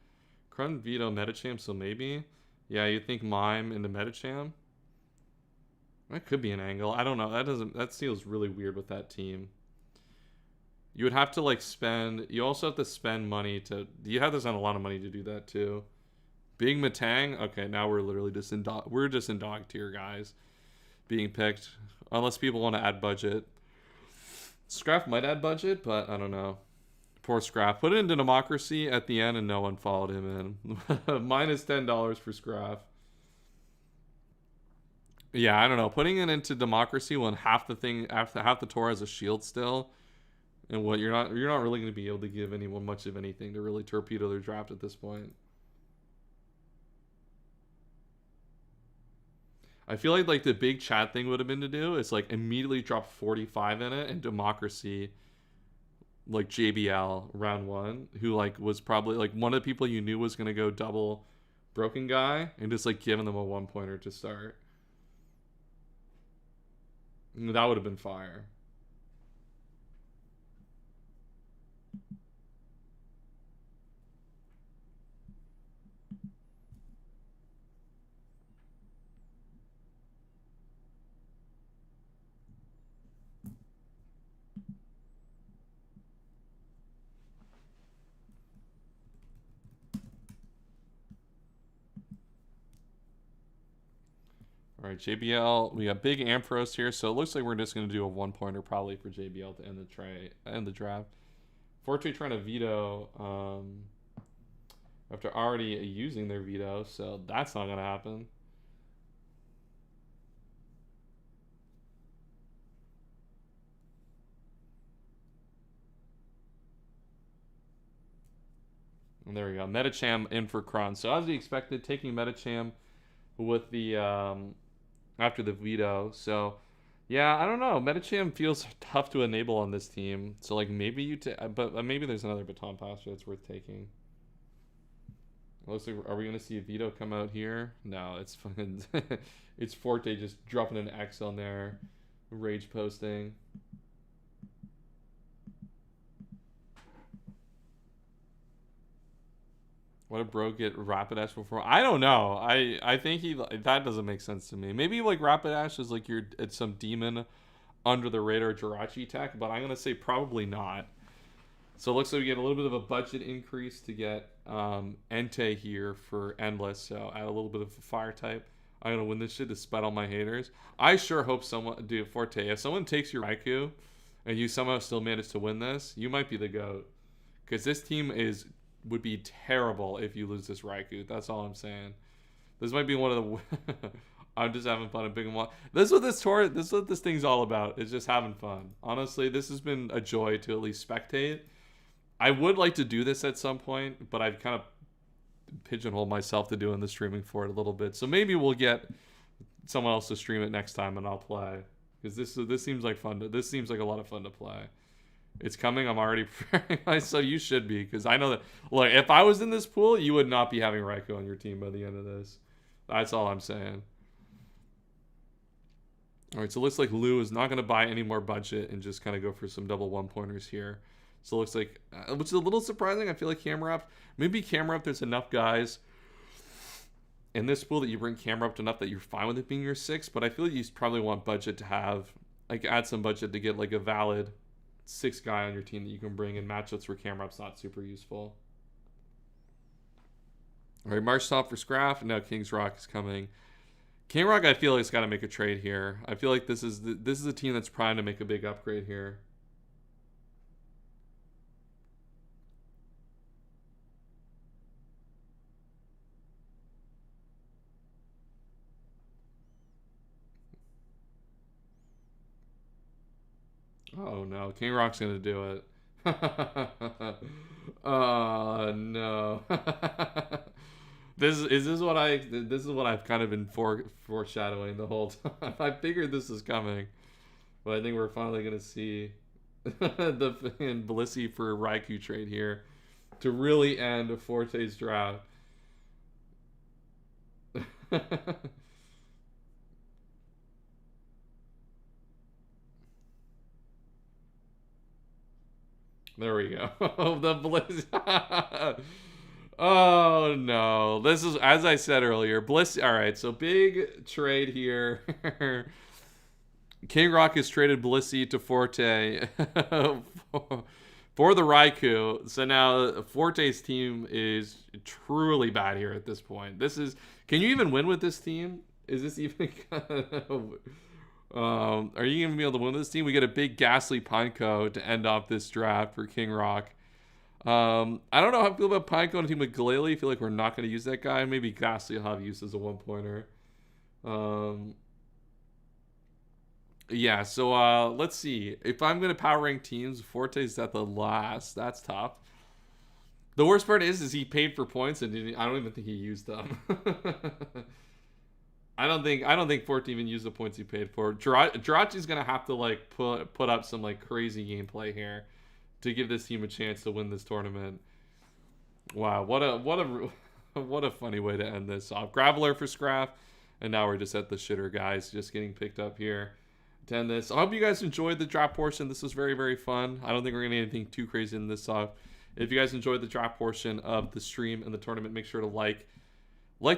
Kron veto Metacham, so maybe. Yeah, you think Mime into Metacham? That could be an angle. I don't know. That feels really weird with that team. You would have to like spend. You also have to spend money to. You have to spend a lot of money to do that too. Big Matang. Okay, now we're literally just in dog tier, guys. Being picked, unless people want to add budget. Scrap might add budget, but I don't know. Poor Scrap. Put it into Democracy at the end, and no one followed him in. Minus $10 for Scrap. Yeah, I don't know. Putting it into Democracy when half the tour has a shield still. And what you're not really going to be able to give anyone much of anything to really torpedo their draft at this point. I feel like the big chat thing would have been to do is like immediately drop 45 in it and Democracy, like JBL round 1, who like was probably like one of the people you knew was going to go double Broken Guy, and just like giving them a 1-pointer to start. That would have been fire. All right, JBL. We got big Ampharos here, so it looks like we're just going to do a 1-pointer probably for JBL to end the draft. Forte trying to veto after already using their veto, so that's not going to happen. And there we go. Metacham in for Kron. So as we expected, taking Metacham with the after the veto. So yeah, I don't know. Metacham feels tough to enable on this team. So like maybe but maybe there's another baton passer that's worth taking. Looks like, are we gonna see a veto come out here? No, it's fucking it's Forte just dropping an X on there, rage posting. What did Bro get Rapidash before? I don't know. I think that doesn't make sense to me. Maybe like Rapidash is like it's some demon under the radar Jirachi tech, but I'm gonna say probably not. So it looks like we get a little bit of a budget increase to get Entei here for Endless. So add a little bit of a fire type. I'm gonna win this shit despite all my haters. I sure hope someone, dude, Forte, if someone takes your Raikou and you somehow still manage to win this, you might be the GOAT. Because this team would be terrible if you lose this Raikou. That's all I'm saying. This might be one of the. I'm just having fun at Big and Wild. This is what this thing's all about. It's just having fun. Honestly, this has been a joy to at least spectate. I would like to do this at some point, but I've kind of pigeonholed myself to doing the streaming for it a little bit. So maybe we'll get someone else to stream it next time, and I'll play. Because this seems like fun. This seems like a lot of fun to play. It's coming. I'm already preparing. So you should be, because I know that. Look, if I was in this pool, you would not be having Raikou on your team by the end of this. That's all I'm saying. All right, so it looks like Lou is not going to buy any more budget and just kind of go for some double 1-pointers here. So it looks like, which is a little surprising. I feel like maybe Camera Up, there's enough guys in this pool that you bring Camera Up to enough that you're fine with it being your 6. But I feel like you probably want budget to have like add some budget to get like a valid 6 guy on your team that you can bring in matchups where camera up's not super useful. All right, March top for Scraff. Now King's Rock is coming. King Rock, I feel like, has got to make a trade here. I feel like this is a team that's primed to make a big upgrade here. Oh no, King Rock's gonna do it. Oh no. This is what I've kind of been foreshadowing the whole time. I figured this is coming, but I think we're finally gonna see the Blissey for Raikou trade here to really end Forte's draft. There we go. The Bliss. Oh no. This is, as I said earlier, Bliss. All right, so big trade here. King Rock has traded Blissey to Forte for the Raikou. So now Forte's team is truly bad here at this point. This is. Can you even win with this team? Is this even? Are you gonna be able to win this team? We get a big Ghastly Pineco to end off this draft for King Rock. I don't know how I feel about Pineco on a team with Glalie. I feel like we're not going to use that guy. Maybe Ghastly will have use as a one-pointer. Yeah, so let's see. If I'm going to power rank teams, Forte's at the last. That's tough. The worst part is he paid for points, and I don't even think he used them. I don't think Forte even used the points he paid for. Jirachi's going to have to like put up some like crazy gameplay here to give this team a chance to win this tournament. Wow, what a funny way to end this off. Graveler for Scraff, and now we're just at the shitter guys, just getting picked up here to end this. I hope you guys enjoyed the draft portion. This was very, very fun. I don't think we're gonna get anything too crazy in this off. If you guys enjoyed the draft portion of the stream and the tournament, make sure to like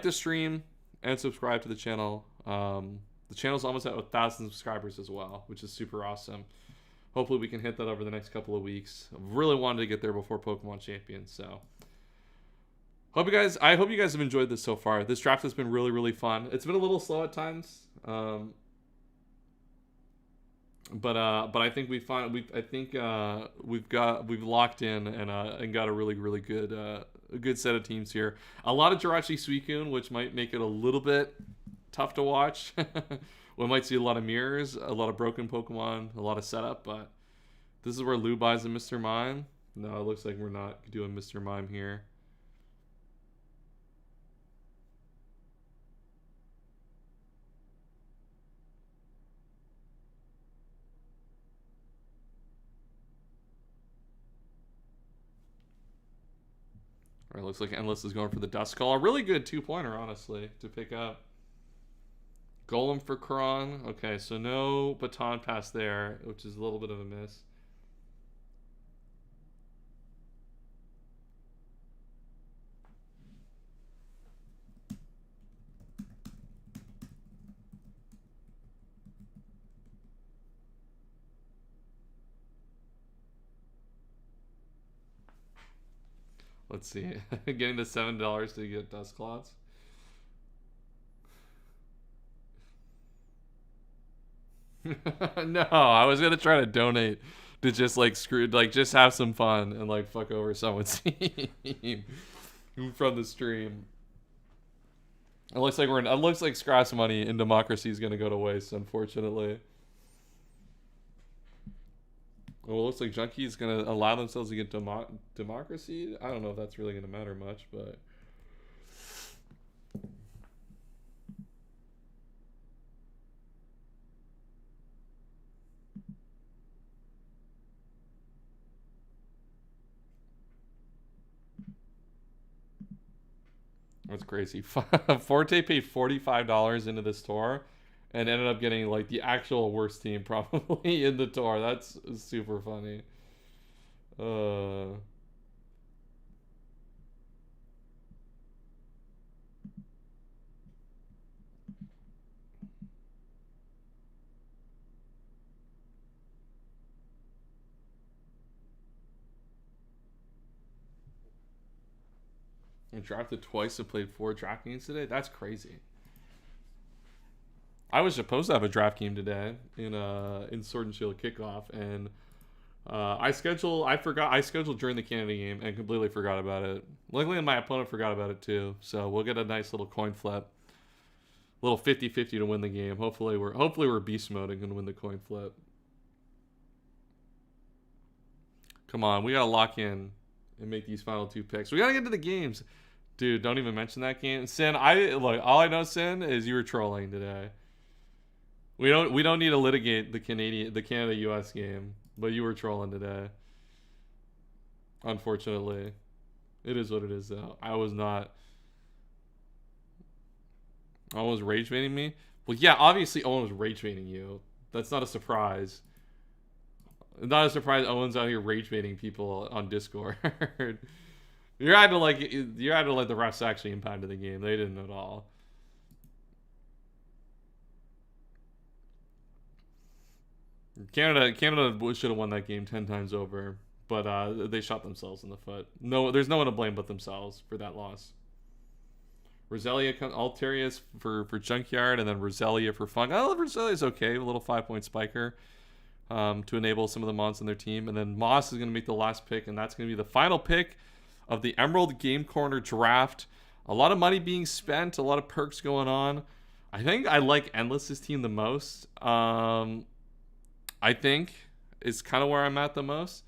the stream and subscribe to the channel. The channel's almost at 1,000 subscribers as well, which is super awesome. Hopefully we can hit that over the next couple of weeks. I really wanted to get there before Pokemon Champions, so I hope you guys have enjoyed this so far. This draft has been really, really fun. It's been a little slow at times, but I think we've locked in and got a really, really good a good set of teams here. A lot of Jirachi Suicune, which might make it a little bit tough to watch. We might see a lot of mirrors, a lot of broken Pokemon, a lot of setup, but this is where Lou buys a Mr. Mime. No, it looks like we're not doing Mr. Mime here. Or it looks like Endless is going for the Duskull. A really good 2-pointer, honestly, to pick up. Golem for Kron. Okay, so no baton pass there, which is a little bit of a miss. Let's see. Getting the $7 to get Dusclops. No, I was gonna try to donate to just like just have some fun and like fuck over someone's team from the stream. It looks like Scrapp's money in Democracy is gonna go to waste, unfortunately. Well, it looks like Junkie is gonna allow themselves to get Democracy. I don't know if that's really gonna matter much, but. That's crazy. Forte paid $45 into this tour and ended up getting like the actual worst team probably in the tour. That's super funny. drafted twice and played 4 draft games today. That's crazy. I was supposed to have a draft game today in Sword and Shield kickoff, and I scheduled during the Canada game and completely forgot about it. Luckily, my opponent forgot about it too, so we'll get a nice little coin flip, little 50-50 to win the game. Hopefully we're beast mode and can win the coin flip. Come on, we gotta lock in and make these final 2 picks. We gotta get to the games, dude. Don't even mention that game, Sin. All I know, Sin, is you were trolling today. We don't need to litigate the Canada US game, but you were trolling today. Unfortunately, it is what it is. Though I was not. Owen was rage baiting me. Well, yeah, obviously Owen was rage baiting you. That's not a surprise. Not a surprise. Owen's out here rage baiting people on Discord. You had to let the refs actually impacted the game. They didn't at all. Canada should have won that game 10 times over, but they shot themselves in the foot. No, there's no one to blame but themselves for that loss. Roselia, Alterius for Junkyard, and then Roselia for Funk. I love Roselia's okay, a little 5-point spiker to enable some of the mons on their team. And then Moss is going to make the last pick, and that's going to be the final pick of the Emerald Game Corner draft. A lot of money being spent, a lot of perks going on. I think I like Endless's team the most. I think is kind of where I'm at the most.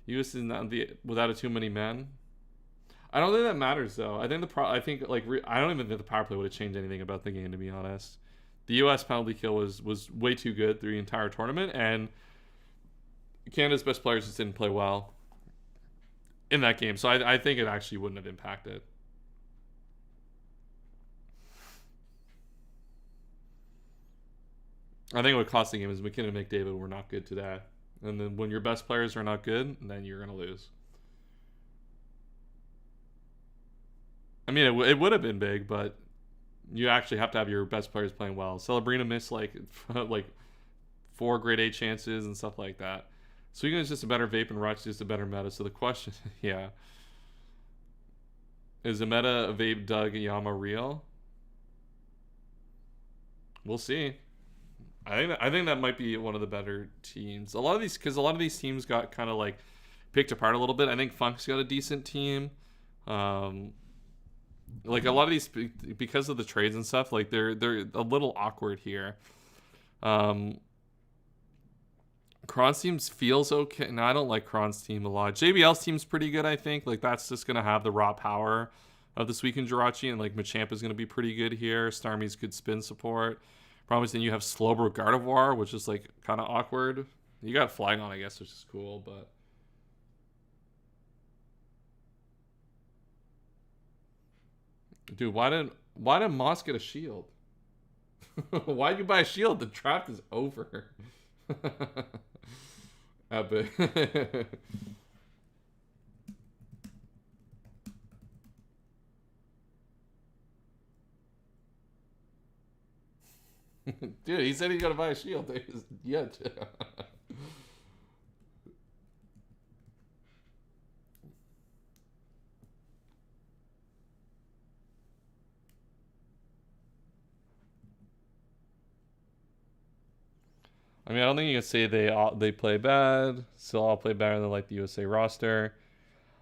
US is not without a too many men. I don't think that matters though. I think I don't even think the power play would have changed anything about the game, to be honest. The US penalty kill was way too good through the entire tournament, and Canada's best players just didn't play well in that game. So I think it actually wouldn't have impacted. I think what cost the game is McKinnon and McDavid were not good today. And then when your best players are not good, then you're going to lose. I mean, it would have been big, but you actually have to have your best players playing well. Celebrina missed like 4 grade A chances and stuff like that. Sweegan is just a better vape and Roch is just a better meta. So the question, yeah. Is the meta of vape Doug Yama real? We'll see. I think that might be one of the better teams. A lot of these teams got kind of like picked apart a little bit. I think Funk's got a decent team. Like a lot of these, because of the trades and stuff, like they're a little awkward here. Kron's team feels okay. No, I don't like Kron's team a lot. JBL's team's pretty good, I think. Like that's just gonna have the raw power of this weekend Jirachi, and like Machamp is gonna be pretty good here. Starmie's good spin support. Problem is then you have Slowbro Gardevoir, which is like kind of awkward. You got Flygon, I guess, which is cool, but dude, why didn't Moss get a shield? Why'd you buy a shield? The draft is over. Epic. Dude, he said he's gonna buy a shield. Yeah. I mean, I don't think you can say they play bad. Still all play better than like the USA roster.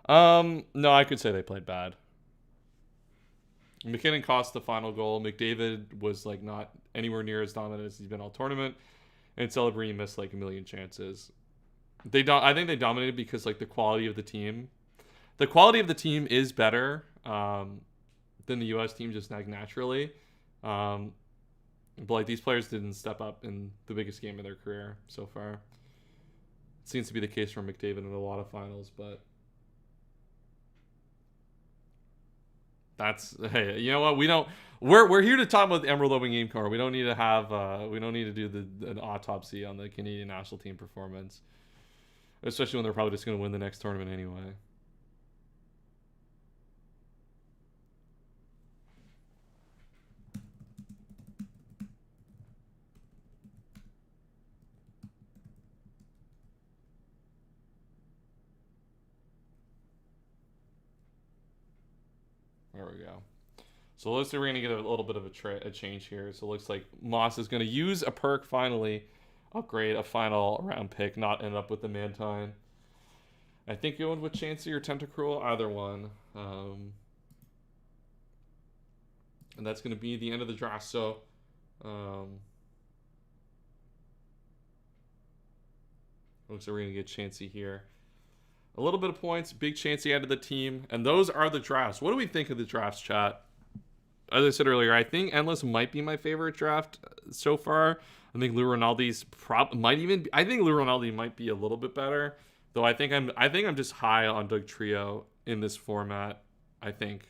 No, I could say they played bad. McKinnon cost the final goal. McDavid was like not anywhere near as dominant as he's been all tournament, and Celebrini missed like a million chances. I think they dominated because like the quality of the team is better than the US team just like naturally. But like these players didn't step up in the biggest game of their career so far. It seems to be the case for McDavid in a lot of finals, but that's, hey, you know what? We're here to talk about the Emerald Open Game Card. We don't need to have we don't need to do an autopsy on the Canadian national team performance, especially when they're probably just going to win the next tournament anyway. So it looks like we're going to get a little bit of a change here. So it looks like Moss is going to use a perk finally, upgrade a final round pick, not end up with the Mantine. I think going with Chansey or Tentacruel, either one. And that's going to be the end of the draft. So, looks like we're going to get Chansey here. A little bit of points, big Chansey out of the team. And those are the drafts. What do we think of the drafts, chat? As I said earlier, I think Endless might be my favorite draft so far. I think Lou Ronaldi's I think Lou Ronaldi might be a little bit better. Though I think I'm just high on Dugtrio in this format. I think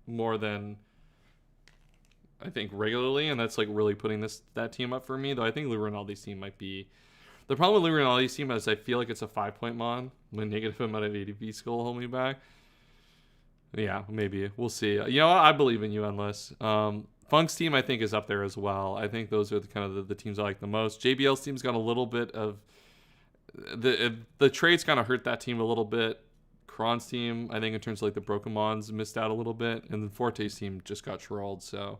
more than I think regularly, and that's like really putting that team up for me. Though I think Lou Ronaldi's team might be the problem with Lou Ronaldi's team is I feel like it's a 5-point mon. My negative amount of ADV skill will hold me back. Yeah, maybe we'll see. You know, I believe in you, Endless. Funk's team I think is up there as well. I think those are the teams I like the most. JBL's team's got a little bit of the trades kind of hurt that team a little bit. Kron's team, I think in terms of like the Brokemons, missed out a little bit, and then Forte's team just got trolled. So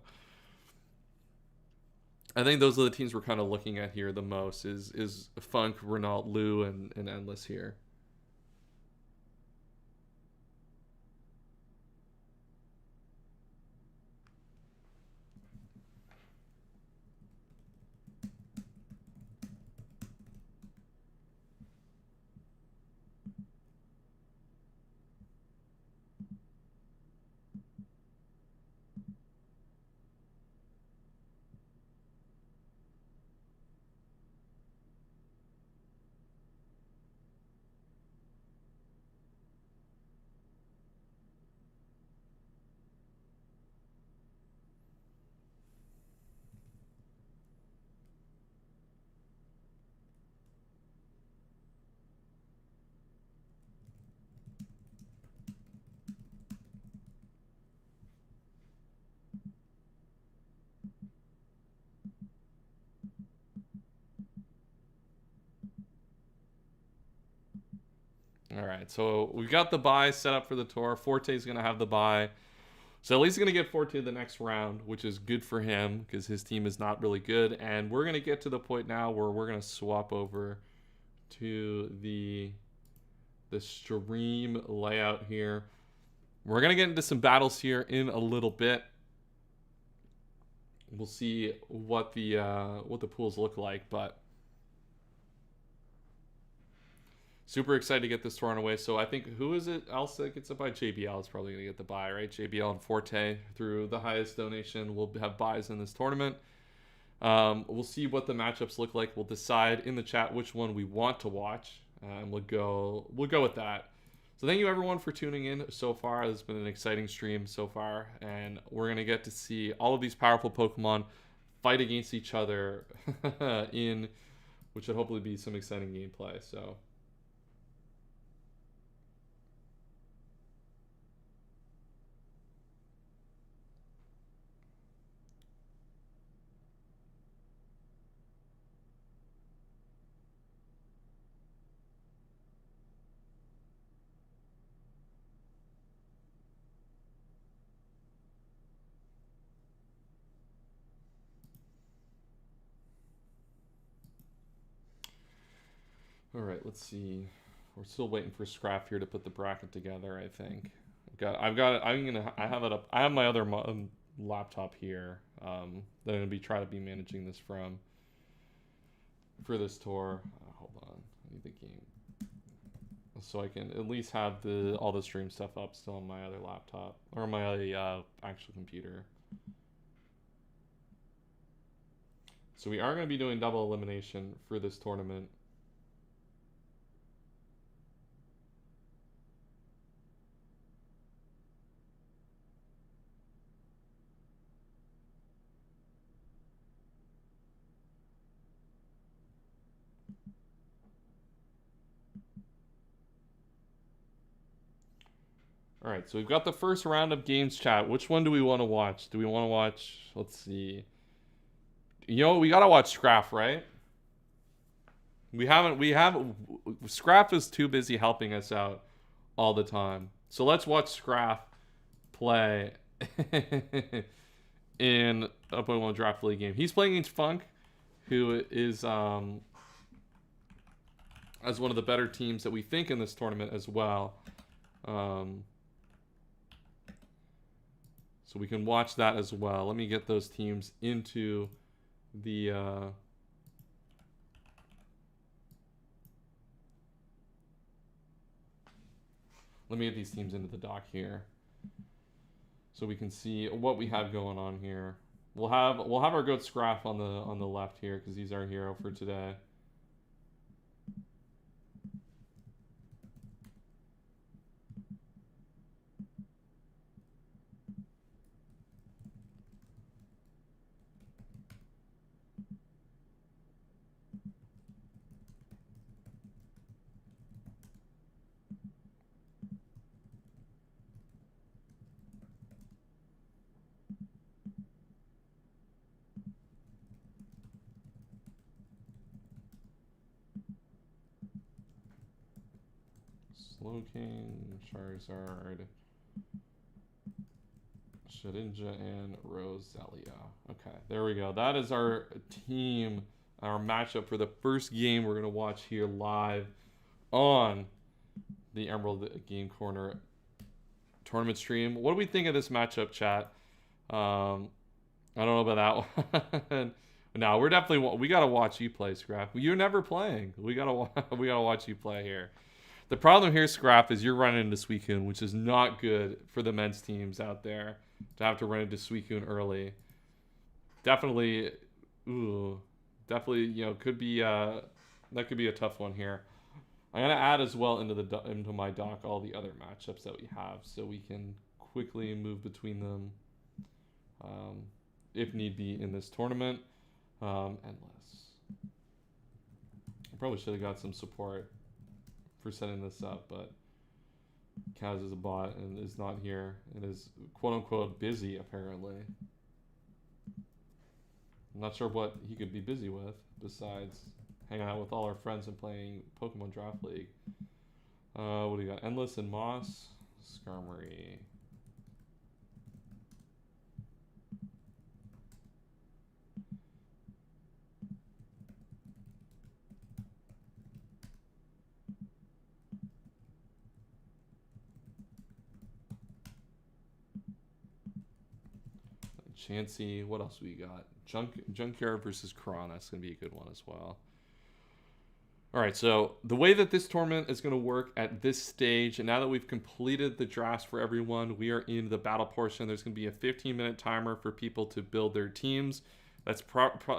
I think those are the teams we're kind of looking at here the most. Is Funk, Renault, Lou, and Endless here. All right, so we've got the bye set up for the tour. Forte's going to have the bye. So at least he's going to get Forte the next round, which is good for him because his team is not really good. And we're going to get to the point now where we're going to swap over to the stream layout here. We're going to get into some battles here in a little bit. We'll see what the pools look like, but super excited to get this tour on away. So I think who is it else that gets it by? JBL is probably going to get the bye, right? JBL and Forte through the highest donation will have buys in this tournament. We'll see what the matchups look like. We'll decide in the chat which one we want to watch, and we'll go with that. So thank you everyone for tuning in so far. This has been an exciting stream so far, and we're going to get to see all of these powerful Pokemon fight against each other in which should hopefully be some exciting gameplay. So all right, let's see. We're still waiting for Scrap here to put the bracket together. I think I have my other laptop here that I'm gonna try to be managing this from for this tour. Hold on, I need the game so I can at least have all the stream stuff up still on my other laptop or my actual computer. So we are going to be doing double elimination for this tournament. All right, so we've got the first round of games, chat. Which one do we want to watch? Do we want to watch, let's see. You know, we got to watch Scrap, right? Scrap is too busy helping us out all the time. So let's watch Scrap play in a Pokemon Draft League game. He's playing against Funk, who is as one of the better teams that we think in this tournament as well. So we can watch that as well. Let me get those teams into the let me get these teams into the dock here, so we can see what we have going on here. We'll have our goat Scrap on the left here because he's our hero for today. Slowking, Charizard, Shedinja, and Roselia. Okay, there we go. That is our team, our matchup for the first game we're going to watch here live on the Emerald Game Corner tournament stream. What do we think of this matchup, chat? I don't know about that one. No, we're definitely, we got to watch you play, Scrap. You're never playing. We got to watch you play here. The problem here, Scrap, is you're running into Suicune, which is not good for the men's teams out there to have to run into Suicune early. Definitely, you know, could be that could be a tough one here. I'm gonna add as well into my dock all the other matchups that we have, so we can quickly move between them if need be in this tournament. Endless. I probably should have got some support for setting this up, but Kaz is a bot and is not here and is quote-unquote busy apparently. I'm not sure what he could be busy with besides hanging out with all our friends and playing Pokemon Draft League. What do you got? Endless and Moss, Skarmory. Chansey. What else we got? Junkyard versus Kron. That's going to be a good one as well. All right, so the way that this tournament is going to work at this stage, and now that we've completed the drafts for everyone, we are in the battle portion. There's going to be a 15-minute timer for people to build their teams. That's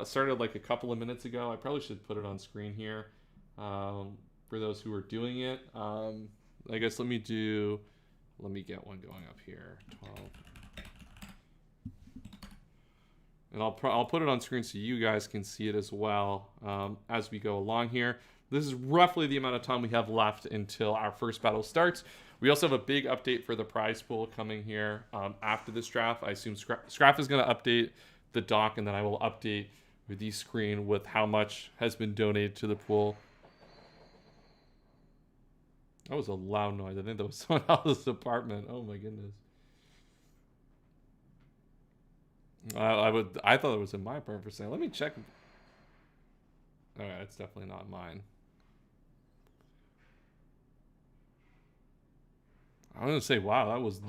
started like a couple of minutes ago. I probably should put it on screen here for those who are doing it. I guess let me get one going up here. 12. And I'll put it on screen so you guys can see it as well as we go along here. This is roughly the amount of time we have left until our first battle starts. We also have a big update for the prize pool coming here after this draft. I assume Scrap is going to update the dock, and then I will update the screen with how much has been donated to the pool. That was a loud noise. I think that was someone else's apartment. Oh my goodness. I thought it was in my apartment for a second. Let me check. Okay, it's definitely not mine. I'm gonna say, wow, that was.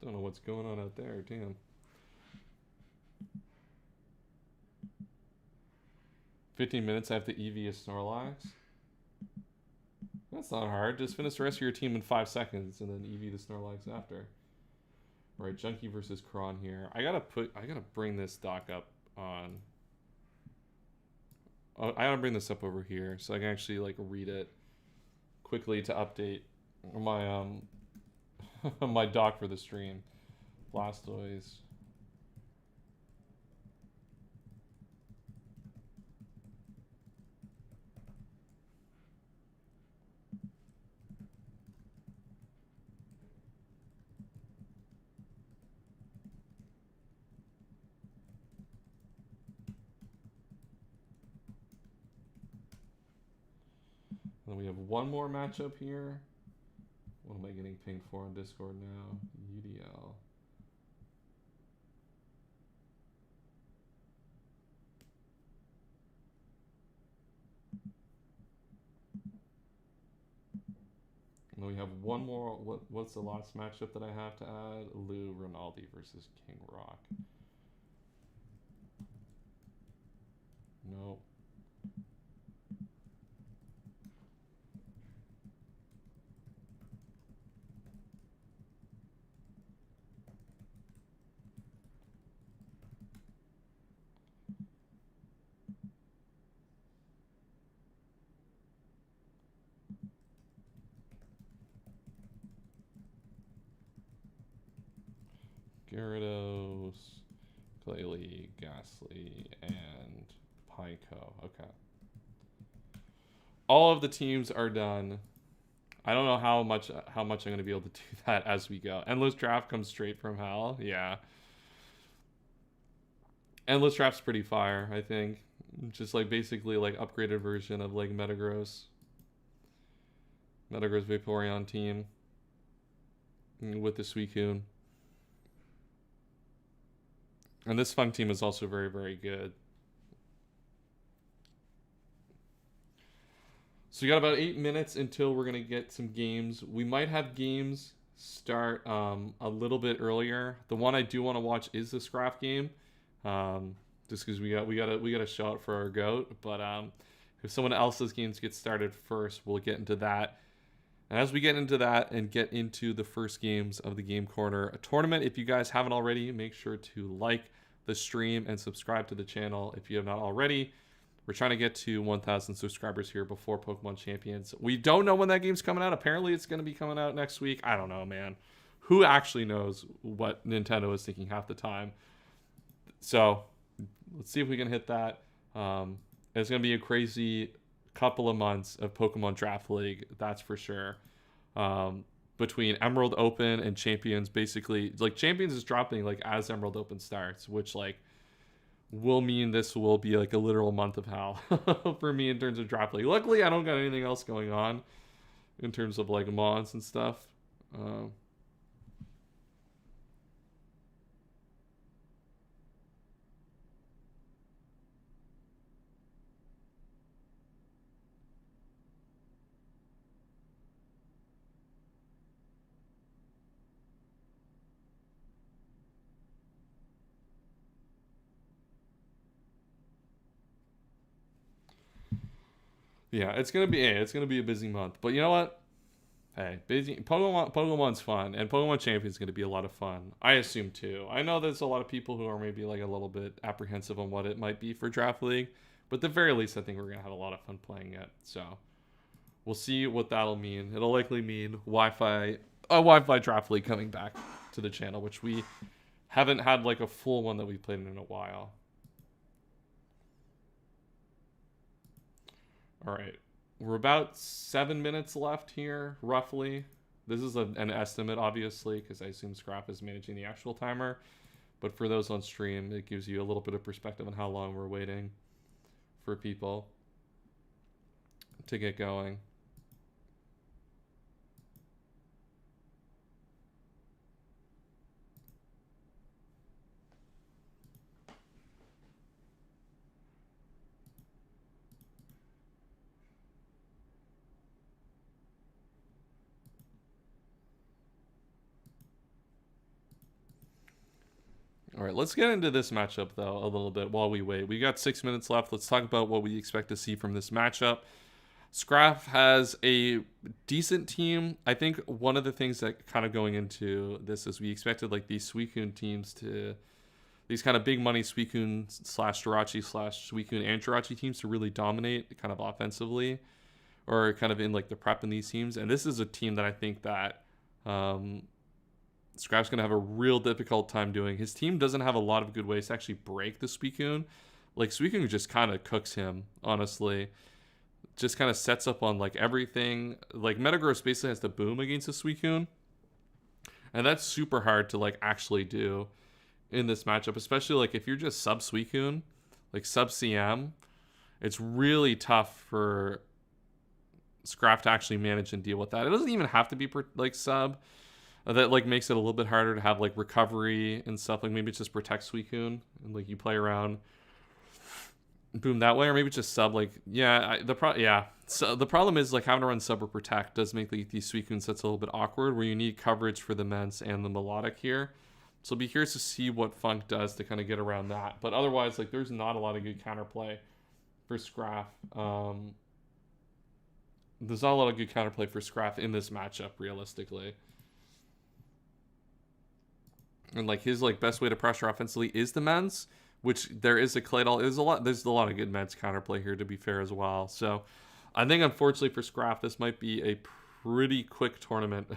Don't know what's going on out there. Damn. "15 minutes. I have to EV a Snorlax." That's not hard. Just finish the rest of your team in 5 seconds and then EV the Snorlax after. Right, Junkie versus Kron here. I gotta bring this dock up on. Oh, I gotta bring this up over here so I can actually like read it quickly to update my my dock for the stream. Blastoise. Then we have one more matchup here. What am I getting pinged for on Discord now? UDL. And then we have one more. What's the last matchup that I have to add? Lou Rinaldi versus King Rock. Nope. Gyarados, Glalie, Ghastly, and Pico. Okay. All of the teams are done. I don't know how much I'm going to be able to do that as we go. Endless Draft comes straight from hell. Yeah. Endless Draft's pretty fire, I think. Just like basically like upgraded version of like Metagross. Metagross Vaporeon team with the Suicune. And this Funk team is also very, very good. So we got about 8 minutes until we're going to get some games. We might have games start a little bit earlier. The one I do want to watch is the Scrap game. Just because we got a show out for our GOAT. But if someone else's games get started first, we'll get into that. And as we get into that and get into the first games of the Game Corner tournament, if you guys haven't already, make sure to like the stream and subscribe to the channel if you have not already. We're trying to get to 1,000 subscribers here before Pokemon Champions. We don't know when that game's coming out. Apparently it's going to be coming out next week. I don't know, man. Who actually knows what Nintendo is thinking half the time? So let's see if we can hit that. It's going to be a crazy couple of months of Pokemon Draft League, that's for sure. Between Emerald Open and Champions, basically, like Champions is dropping like as Emerald Open starts, which like will mean this will be like a literal month of hell for me in terms of Draft League. Luckily, I don't got anything else going on in terms of like mods and stuff. Yeah, it's gonna be a busy month. But you know what? Hey, busy Pokemon's fun, and Pokemon Champions is gonna be a lot of fun. I assume too. I know there's a lot of people who are maybe like a little bit apprehensive on what it might be for Draft League, but at the very least, I think we're gonna have a lot of fun playing it. So we'll see what that'll mean. It'll likely mean Wi-Fi Draft League coming back to the channel, which we haven't had like a full one that we've played in a while. All right, we're about 7 minutes left here, roughly. This is an estimate, obviously, because I assume Scrap is managing the actual timer. But for those on stream, it gives you a little bit of perspective on how long we're waiting for people to get going. All right, let's get into this matchup, though, a little bit while we wait. We got 6 minutes left. Let's talk about what we expect to see from this matchup. Scrap has a decent team. I think one of the things that kind of going into this is we expected like these Suicune teams to, these kind of big money Suicune / Jirachi / Suicune and Jirachi teams to really dominate kind of offensively or kind of in like the prep in these teams. And this is a team that I think that Scrap's going to have a real difficult time doing. His team doesn't have a lot of good ways to actually break the Suicune. Like, Suicune just kind of cooks him, honestly. Just kind of sets up on, like, everything. Like, Metagross basically has to boom against the Suicune. And that's super hard to, like, actually do in this matchup. Especially, like, if you're just sub-Suicune, like, sub-CM, it's really tough for Scrap to actually manage and deal with that. It doesn't even have to be like sub. That like makes it a little bit harder to have like recovery and stuff. Like maybe it's just protect Suicune and like you play around, boom that way, or maybe just sub. Like So the problem is like having to run sub or protect does make like, these Suicune sets a little bit awkward, where you need coverage for the Ments and the Melodic here. So be curious to see what Funk does to kind of get around that. But otherwise, like there's not a lot of good counterplay for Scraf. There's not a lot of good counterplay for Scraf in this matchup, realistically. And like his like best way to pressure offensively is the Ments, which there is a Claydol. There's a lot of good Ments counterplay here, to be fair, as well. So I think unfortunately for Scraf, this might be a pretty quick tournament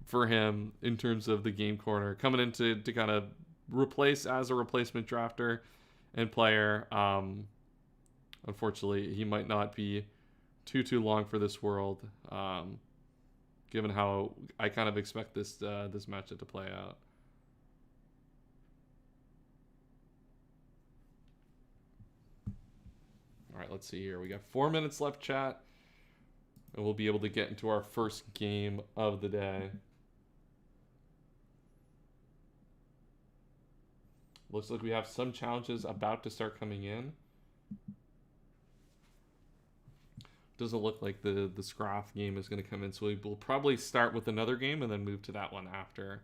for him in terms of the game corner. Coming in to kind of replace as a replacement drafter and player. Unfortunately, he might not be too long for this world, given how I kind of expect this matchup to play out. All right, let's see here. We got 4 minutes left, chat, and we'll be able to get into our first game of the day. Looks like we have some challenges about to start coming in. Doesn't look like the Scraf game is going to come in, so we'll probably start with another game and then move to that one after.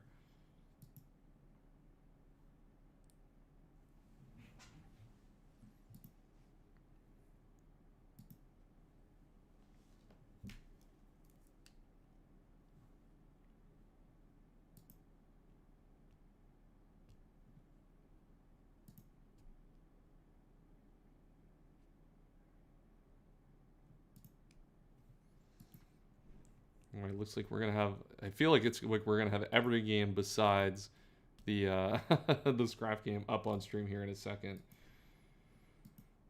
All right, looks like we're gonna have. I feel like it's like we're gonna have every game besides the the Scraf game up on stream here in a second.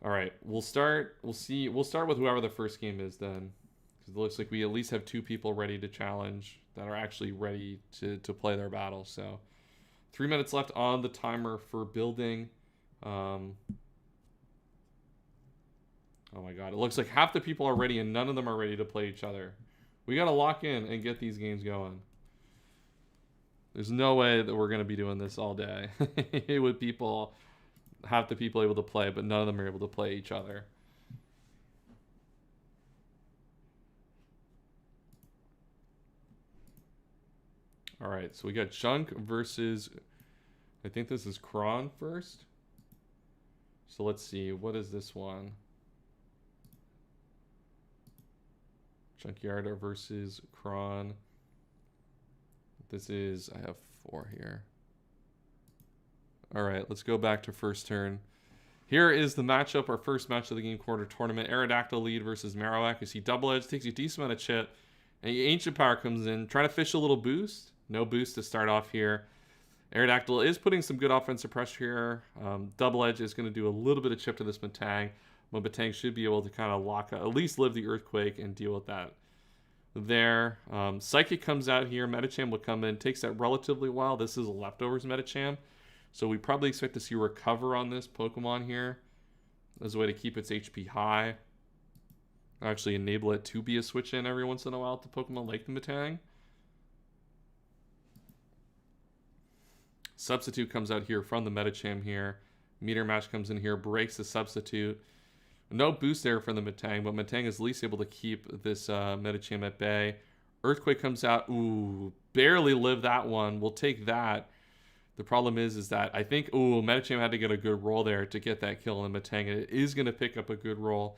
All right, we'll start. We'll see. We'll start with whoever the first game is then, because it looks like we at least have 2 people ready to challenge that are actually ready to play their battle. So, 3 minutes left on the timer for building. Oh my god, it looks like half the people are ready and none of them are ready to play each other. We got to lock in and get these games going. There's no way that we're going to be doing this all day with people, half the people able to play, but none of them are able to play each other. All right, so we got Junk versus, I think this is Kron first. So let's see, what is this one? Junkyard versus Kron. This is, I have 4 here. All right, let's go back to first turn. Here is the matchup, our first match of the game quarter tournament. Aerodactyl lead versus Marowak. You see Double Edge takes a decent amount of chip. And Ancient Power comes in, trying to fish a little boost. No boost to start off here. Aerodactyl is putting some good offensive pressure here. Double Edge is going to do a little bit of chip to this Metang. But Metang should be able to kind of lock up, at least live the Earthquake and deal with that there. Psychic comes out here. Medicham will come in. Takes that relatively well. This is a leftovers Medicham. So we probably expect to see recover on this Pokemon here as a way to keep its HP high. Actually enable it to be a switch in every once in a while to Pokemon like the Metang. Substitute comes out here from the Medicham here. Meteor Mash comes in here, breaks the Substitute. No boost there from the Metang, but Metang is at least able to keep this Medicham at bay. Earthquake comes out. Ooh, barely lived that one. We'll take that. The problem is that I think, Medicham had to get a good roll there to get that kill on the Metang. And it is going to pick up a good roll.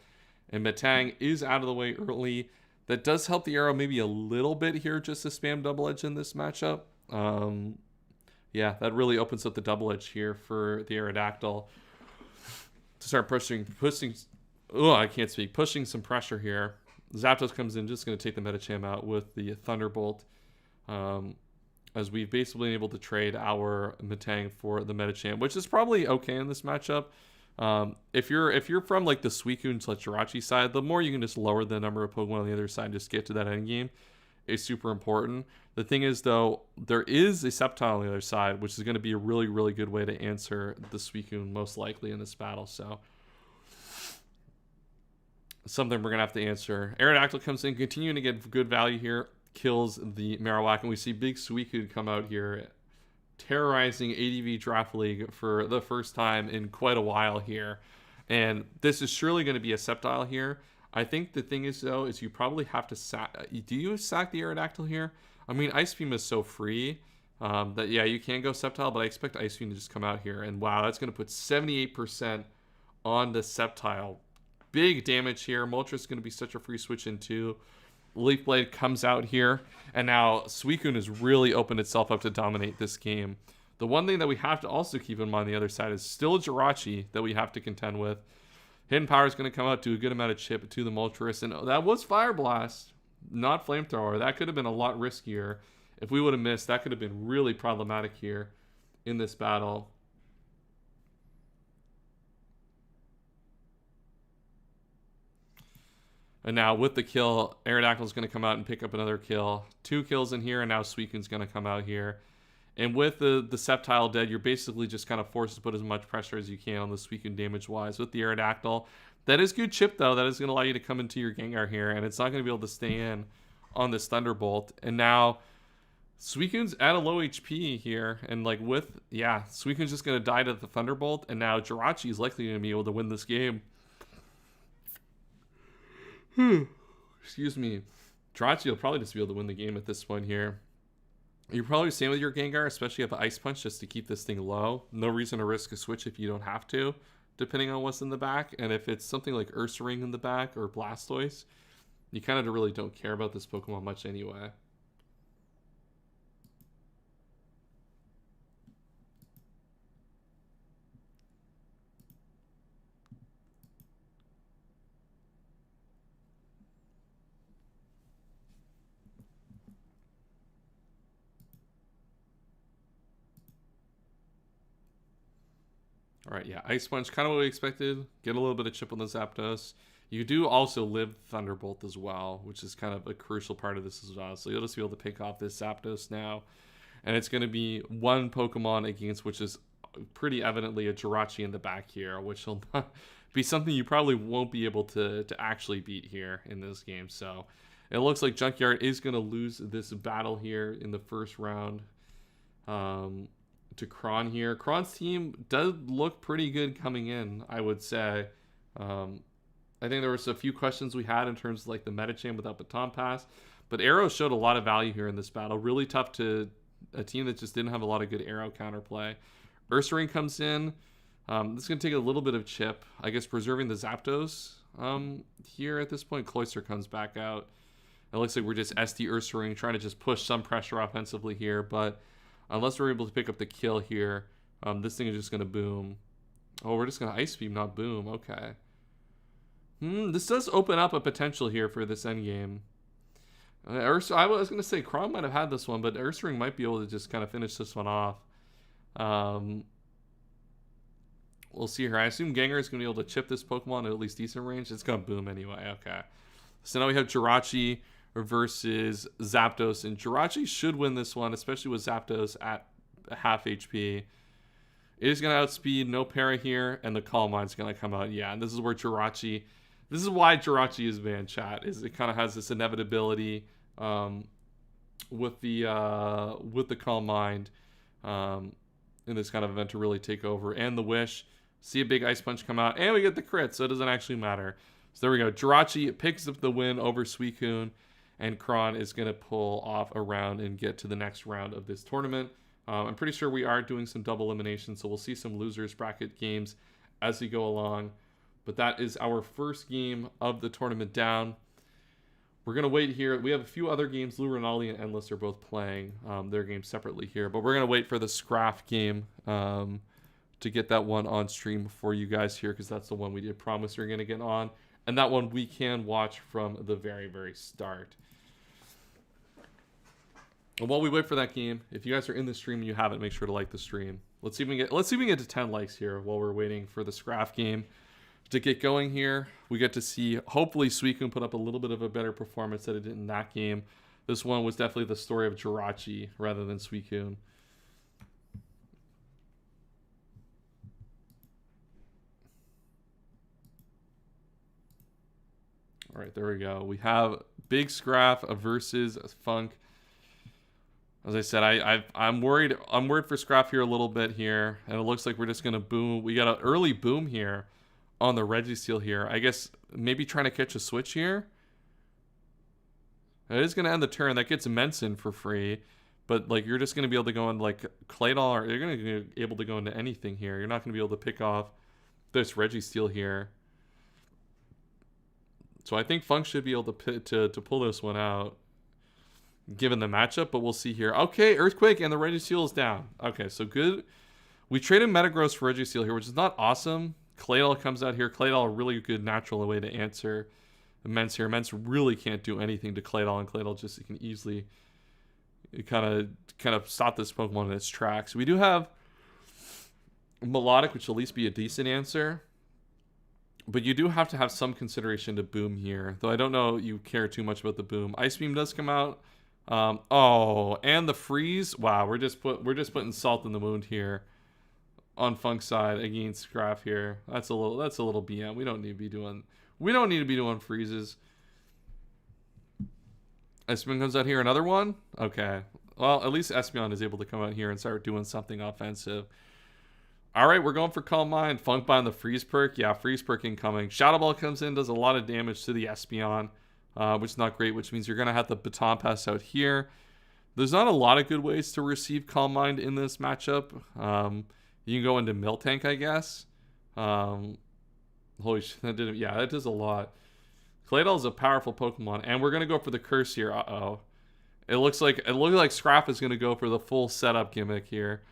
And Metang is out of the way early. That does help the arrow maybe a little bit here just to spam Double Edge in this matchup. Yeah, that really opens up the Double Edge here for the Aerodactyl to start pushing some pressure here. Zapdos comes in, just going to take the Medicham out with the Thunderbolt. As we've basically been able to trade our Metang for the Medicham, which is probably okay in this matchup. If you're from like the Suicune/Jirachi side, the more you can just lower the number of Pokemon on the other side and just get to that end game is super important. The thing is, though, there is a Sceptile on the other side, which is going to be a really, really good way to answer the Suicune most likely in this battle. So something we're going to have to answer. Aerodactyl comes in, continuing to get good value here, kills the Marowak, and we see Big Suicune come out here, terrorizing ADV Draft League for the first time in quite a while here. And this is surely going to be a Sceptile here. I think the thing is, though, is you probably have to sack... Do you sack the Aerodactyl here? I mean, Ice Beam is so free that, yeah, you can go Sceptile, but I expect Ice Beam to just come out here. And, wow, that's going to put 78% on the Sceptile. Big damage here. Moltres is going to be such a free switch in, too. Leaf Blade comes out here, and now Suicune has really opened itself up to dominate this game. The one thing that we have to also keep in mind on the other side is still Jirachi that we have to contend with. Hidden Power is going to come out, do a good amount of chip to the Moltres, and that was Fire Blast, not Flamethrower. That could have been a lot riskier. If we would have missed, that could have been really problematic here in this battle. And now with the kill, Aerodactyl is going to come out and pick up another kill. 2 kills in here, and now Suicune's going to come out here. And with the Sceptile dead, you're basically just kind of forced to put as much pressure as you can on the Suicune damage-wise with the Aerodactyl. That is good chip, though. That is going to allow you to come into your Gengar here, and it's not going to be able to stay in on this Thunderbolt. And now Suicune's at a low HP here, and like with, yeah, Suicune's just going to die to the Thunderbolt, and now Jirachi is likely going to be able to win this game. Excuse me. Jirachi will probably just be able to win the game at this point here. You're probably staying with your Gengar, especially if Ice Punch, just to keep this thing low. No reason to risk a switch if you don't have to, depending on what's in the back. And if it's something like Ursaring in the back or Blastoise, you kind of really don't care about this Pokemon much anyway. All right, yeah, Ice Punch, kind of what we expected. Get a little bit of chip on the Zapdos. You do also live Thunderbolt as well, which is kind of a crucial part of this as well. So you'll just be able to pick off this Zapdos now. And it's going to be one Pokemon against, which is pretty evidently a Jirachi in the back here, which will be something you probably won't be able to actually beat here in this game. So it looks like Junkyard is going to lose this battle here in the first round. To Kron here. Kron's team does look pretty good coming in, I would say. I think there was a few questions we had in terms of like the meta chain without Baton Pass, but Arrow showed a lot of value here in this battle. Really tough to a team that just didn't have a lot of good Arrow counterplay. Ursaring comes in. This is going to take a little bit of chip. I guess preserving the Zapdos here at this point. Cloyster comes back out. It looks like we're just SD Ursaring, trying to just push some pressure offensively here, but unless we're able to pick up the kill here, this thing is just going to boom. Oh, we're just going to Ice Beam, not boom. Okay. This does open up a potential here for this endgame. I was going to say Kron might have had this one, but Ursaring might be able to just kind of finish this one off. We'll see here. I assume Gengar is going to be able to chip this Pokemon at least decent range. It's going to boom anyway. Okay. So now we have Jirachi versus Zapdos, and Jirachi should win this one, especially with Zapdos at half HP. It is going to outspeed, no para here, and the Calm Mind's going to come out. Yeah, and this is where Jirachi, this is why Jirachi is banned, chat, is it kind of has this inevitability with the Calm Mind in this kind of event to really take over. And the Wish, see a big Ice Punch come out, and we get the crit, so it doesn't actually matter. So there we go. Jirachi picks up the win over Suicune, and Kron is going to pull off a round and get to the next round of this tournament. I'm pretty sure we are doing some double elimination, so we'll see some losers bracket games as we go along. But that is our first game of the tournament down. We're going to wait here. We have a few other games. Lou Rinaldi and Endless are both playing their games separately here. But we're going to wait for the Scraf game to get that one on stream for you guys here, because that's the one we did promise we are going to get on. And that one we can watch from the very, very start. And while we wait for that game, if you guys are in the stream and you haven't, make sure to like the stream. Let's see if we can get to 10 likes here while we're waiting for the Scraf game to get going here. We get to see, hopefully, Suicune put up a little bit of a better performance than it did in that game. This one was definitely the story of Jirachi rather than Suicune. All right, there we go. We have Big Scrap versus Funk. As I said, I'm worried. I'm worried for Scrap here a little bit here, and it looks like we're just gonna boom. We got an early boom here on the Registeel here. I guess maybe trying to catch a switch here. It is gonna end the turn. That gets Menson for free, but like you're just gonna be able to go in like Claydol, or you're gonna be able to go into anything here. You're not gonna be able to pick off this Registeel here. So I think Funk should be able to pull this one out, given the matchup, but we'll see here. Okay, Earthquake and the Registeel is down. Okay, so good. We traded Metagross for Registeel here, which is not awesome. Claydol comes out here. Claydol, a really good natural way to answer Immense here. Immense really can't do anything to Claydol, and Claydol just can easily kind of stop this Pokemon in its tracks. We do have Melodic, which will at least be a decent answer. But you do have to have some consideration to boom here. Though I don't know you care too much about the boom. Ice Beam does come out. Oh, and the freeze. Wow, we're just putting salt in the wound here on Funk's side against Scrap here. That's a little BM. We don't need to be doing freezes. Espeon comes out here, another one? Okay. Well, at least Espeon is able to come out here and start doing something offensive. All right, we're going for Calm Mind. Funk buying the Freeze perk. Yeah, Freeze perk incoming. Shadow Ball comes in, does a lot of damage to the Espeon, which is not great, which means you're going to have the Baton Pass out here. There's not a lot of good ways to receive Calm Mind in this matchup. You can go into Miltank, I guess. Holy shit, that didn't... Yeah, that does a lot. Claydol is a powerful Pokemon, and we're going to go for the Curse here. Uh-oh. It looks like Scrap is going to go for the full setup gimmick here.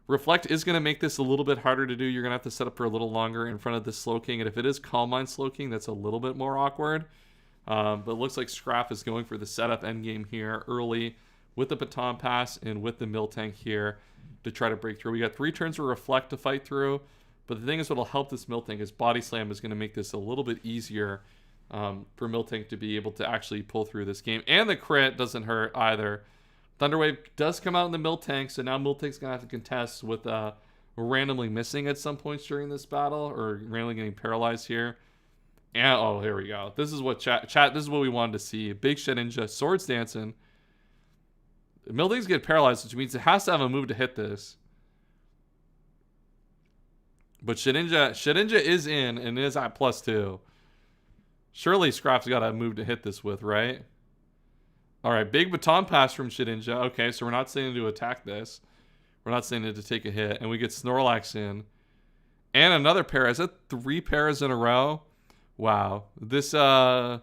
Reflect is going to make this a little bit harder to do. You're going to have to set up for a little longer in front of the Slowking. And if it is Calm Mind Slowking, that's a little bit more awkward. But it looks like Scrap is going for the setup endgame here early with the Baton Pass and with the Miltank here to try to break through. We got 3 turns of Reflect to fight through. But the thing is, what will help this Miltank is Body Slam is going to make this a little bit easier for Miltank to be able to actually pull through this game. And the crit doesn't hurt either. Thunder Wave does come out in the Miltank, so now Miltank's going to have to contest with randomly missing at some points during this battle, or randomly getting paralyzed here. And, oh, here we go. This is what chat, this is what we wanted to see. Big Shedinja, Swords Dancing. Miltank's get paralyzed, which means it has to have a move to hit this. But Shedinja is in, and is at +2. Surely Scrap's got a move to hit this with, right? Alright, big Baton Pass from Shedinja. Okay, so we're not saying to attack this. We're not saying to take a hit. And we get Snorlax in. And another pair. Is that 3 pairs in a row? Wow. This pair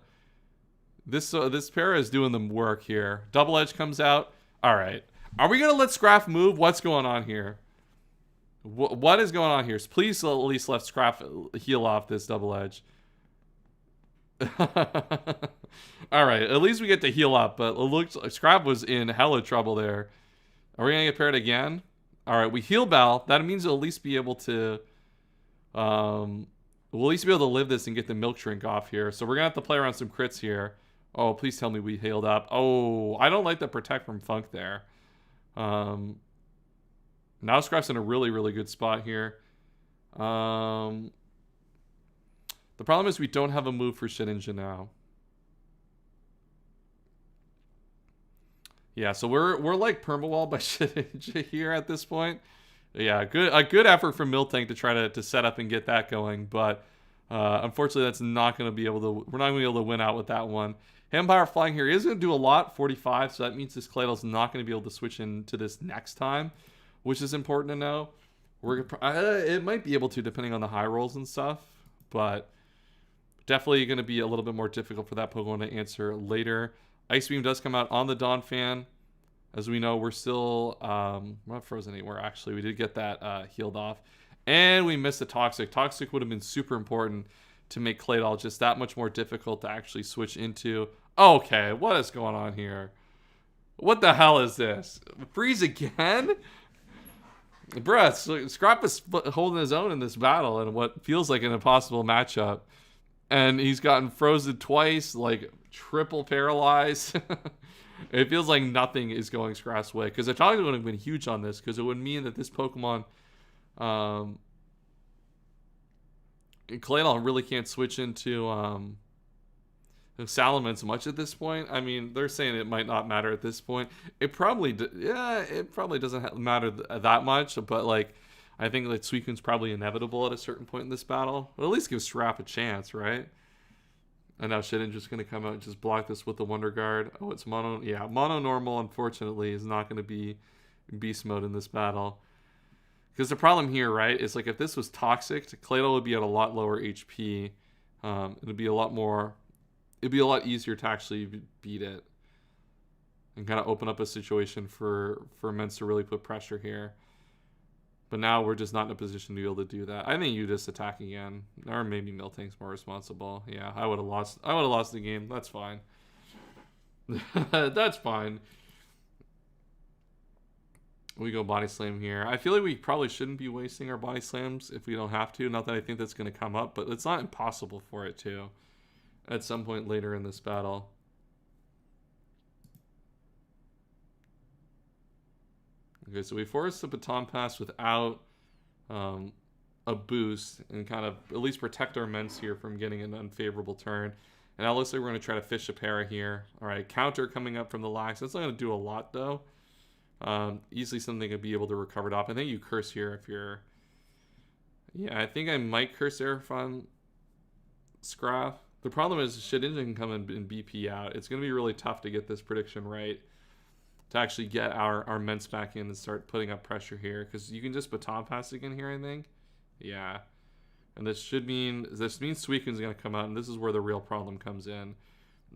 is doing the work here. Double Edge comes out. Alright. Are we going to let Scrap move? What's going on here? What is going on here? Please at least let Scrap heal off this Double Edge. Alright, at least we get to heal up, but it looks like Scrap was in hella trouble there. Are we gonna get paired again? Alright, we heal Bell. That means we'll at least be able to live this and get the Milk Drink off here. So we're gonna have to play around some crits here. Oh, please tell me we healed up. Oh, I don't like the Protect from Funk there. Now Scrap's in a really, really good spot here. The problem is we don't have a move for Shedinja now. Yeah, so we're like permawall by Shedinja here at this point. Yeah, a good effort from Miltank to try to set up and get that going, but unfortunately that's not going to be able to. We're not going to be able to win out with that one. Empire Flying here is going to do a lot, 45, so that means this Claydol's not going to be able to switch into this next time, which is important to know. It might be able to depending on the high rolls and stuff, but definitely going to be a little bit more difficult for that Pokemon to answer later. Ice Beam does come out on the Donphan. As we know, we're still we're not frozen anywhere, actually. We did get that healed off. And we missed the Toxic. Toxic would have been super important to make Claydol just that much more difficult to actually switch into. Okay, what is going on here? What the hell is this? Freeze again? Bruh, Scrap is holding his own in this battle in what feels like an impossible matchup. And he's gotten frozen twice, like triple paralyzed. It feels like nothing is going Scrap's way. Because the Toxic would have been huge on this, because it would mean that this Pokemon, Claydol really can't switch into Salamence much at this point. I mean, they're saying it might not matter at this point. It probably, it probably doesn't matter that much. But like, I think like Suicune's probably inevitable at a certain point in this battle. But at least give Scrap a chance, right? And now Shedinja's going to come out and just block this with the Wonder Guard. Oh, it's mono. Yeah, mono normal, unfortunately, is not going to be beast mode in this battle. Because the problem here, right, is like if this was toxic, Claydol would be at a lot lower HP. It'd be a lot more. It'd be a lot easier to actually beat it and kind of open up a situation for Mence to really put pressure here. But now we're just not in a position to be able to do that. I think you just attack again, or maybe Miltank's more responsible. Yeah, I would have lost. I would have lost the game. That's fine. That's fine. We go body slam here. I feel like we probably shouldn't be wasting our body slams if we don't have to. Not that I think that's going to come up, but it's not impossible for it to at some point later in this battle. Okay, so we forced the baton pass without a boost and kind of at least protect our Mence here from getting an unfavorable turn. And now it looks like we're going to try to fish a para here. All right, counter coming up from the Lax. That's not going to do a lot, though. Easily something to be able to recover it off. I think you curse here if you're... Yeah, I think I might curse there if I'm Scrap. The problem is Shedinja can come and BP out. It's going to be really tough to get this prediction right. To actually get our Mence back in and start putting up pressure here. Because you can just baton pass again here, I think. Yeah. And this means Suicune's going to come out, and this is where the real problem comes in.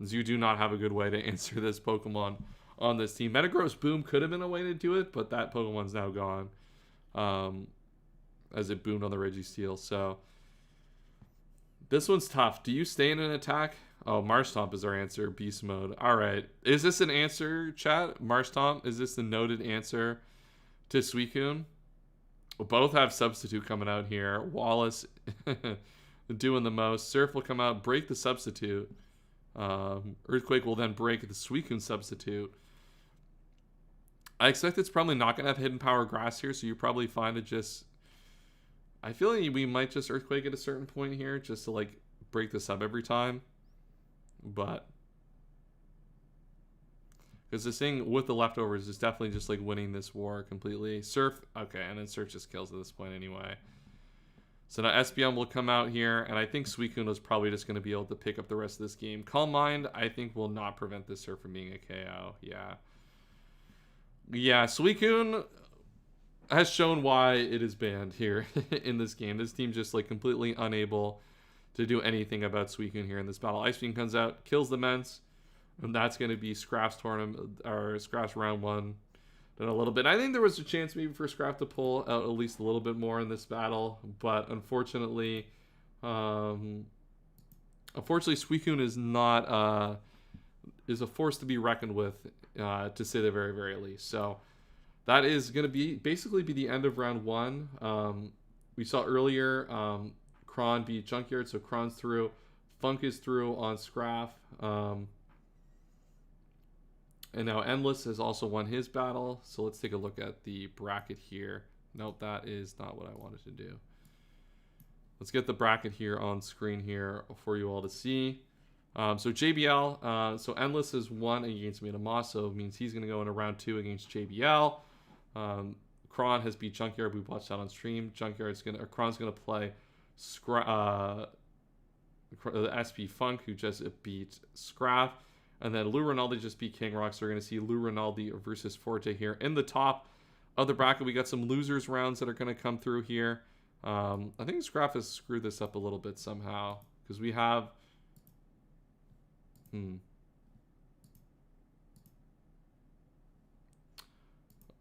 Is you do not have a good way to answer this Pokemon on this team. Metagross Boom could have been a way to do it, but that Pokemon's now gone. As it boomed on the Registeel. So this one's tough. Do you stay in an attack? Oh, Marshtomp is our answer. Beast mode. All right. Is this an answer, chat? Marshtomp, is this the noted answer to Suicune? Both have substitute coming out here. Wallace doing the most. Surf will come out, break the substitute. Earthquake will then break the Suicune substitute. I expect it's probably not going to have hidden power grass here, so you probably find it just... I feel like we might just Earthquake at a certain point here, just to like break the sub every time. But... because this thing with the leftovers is definitely just like winning this war completely. Surf, okay, and then Surf just kills at this point anyway. So now SBM will come out here, and I think Suicune is probably just going to be able to pick up the rest of this game. Calm Mind, I think, will not prevent this Surf from being a KO. Yeah. Yeah, Suicune has shown why it is banned here in this game. This team just like completely unable to do anything about Suicune here in this battle. Ice Beam comes out, kills the Mence. And that's going to be Scrapp's tournament, or Scrapp's round one. Then a little bit. I think there was a chance maybe for Scrap to pull out at least a little bit more in this battle. But unfortunately, Suicune is not, is a force to be reckoned with, to say the very, very least. So that is going to basically be the end of round one. We saw earlier, Kron beat Junkyard, so Kron's through. Funk is through on Scrap. And now Endless has also won his battle. So let's take a look at the bracket here. Nope, that is not what I wanted to do. Let's get the bracket here on screen here for you all to see. So JBL, so Endless has won against Minamaso, so it means he's going to go into round 2 against JBL. Kron has beat Junkyard. We watched that on stream. Kron's going to play the SP Funk, who just beat Scrap. And then Lou Rinaldi just beat King Rock, so we're going to see Lou Rinaldi versus Forte here. In the top of the bracket, we got some losers rounds that are going to come through here. I think Scrap has screwed this up a little bit somehow, because we have... I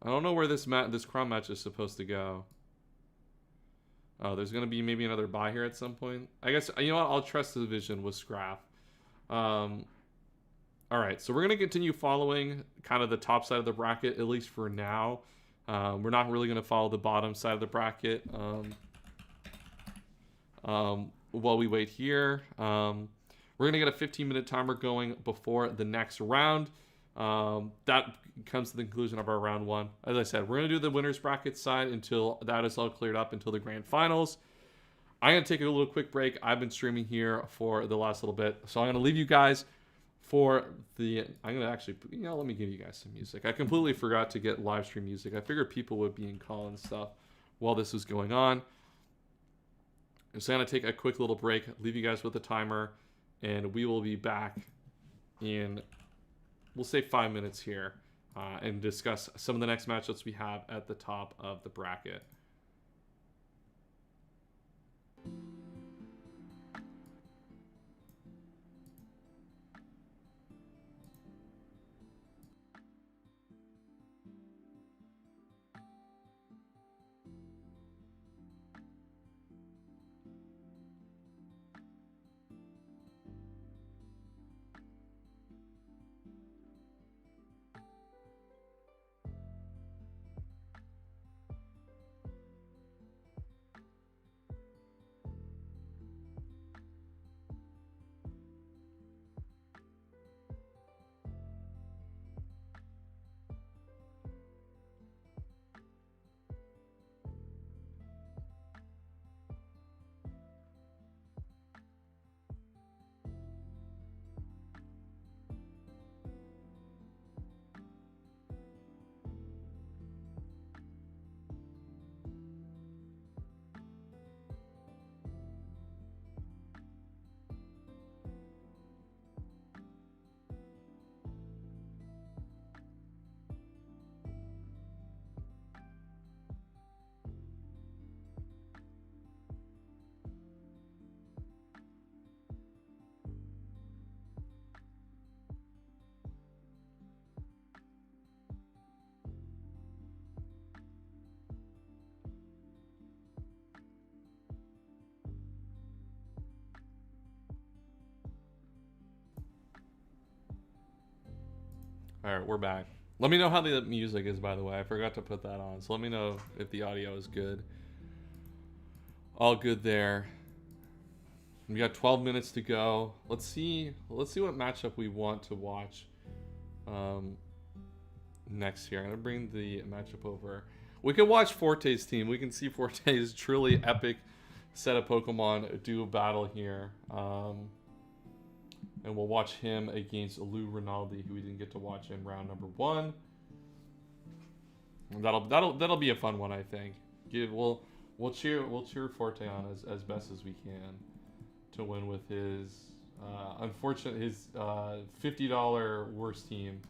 don't know where this Kron match is supposed to go. Oh, there's going to be maybe another bye here at some point. I guess, you know what? I'll trust the division with Scrap. All right, so we're going to continue following kind of the top side of the bracket, at least for now. We're not really going to follow the bottom side of the bracket while we wait here. We're going to get a 15-minute timer going before the next round. That comes to the conclusion of our round one. As I said, we're going to do the winner's bracket side until that is all cleared up, until the grand finals. I'm going to take a little quick break. I've been streaming here for the last little bit. So I'm going to leave you guys for the... I'm going to actually... let me give you guys some music. I completely forgot to get live stream music. I figured people would be in call and stuff while this was going on. So I'm going to take a quick little break, leave you guys with a timer, and we will be back in, we'll say 5 minutes here, and discuss some of the next matchups we have at the top of the bracket. All right, we're back. Let me know how the music is, by the way. I forgot to put that on, so let me know if the audio is good. All good there. We got 12 minutes to go. Let's see what matchup we want to watch next here. I'm gonna bring the matchup over. We can watch Forte's team. We can see Forte's truly epic set of Pokemon do a battle here. And we'll watch him against Lou Rinaldi, who we didn't get to watch in round number 1. And that'll be a fun one, I think. We'll cheer Forte on as best as we can to win with his $50 worst team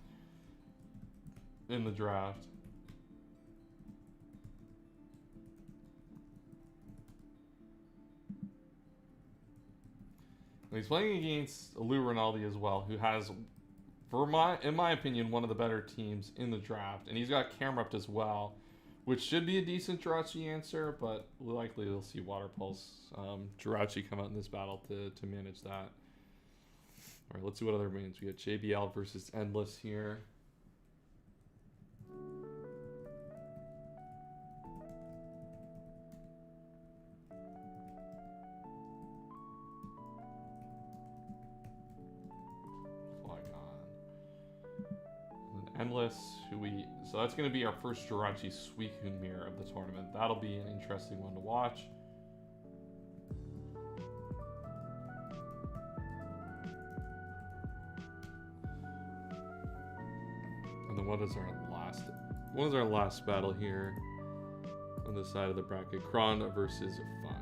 in the draft. And he's playing against Lou Rinaldi as well, who has, in my opinion, one of the better teams in the draft. And he's got Camerupt as well, which should be a decent Jirachi answer, but likely they'll see Water Pulse Jirachi come out in this battle to manage that. All right, let's see what other mains. We got JBL versus Endless here. Endless, so that's going to be our first Jirachi Suicune mirror of the tournament. That'll be an interesting one to watch. And then what is our last battle here on this side of the bracket? Kron versus Funk.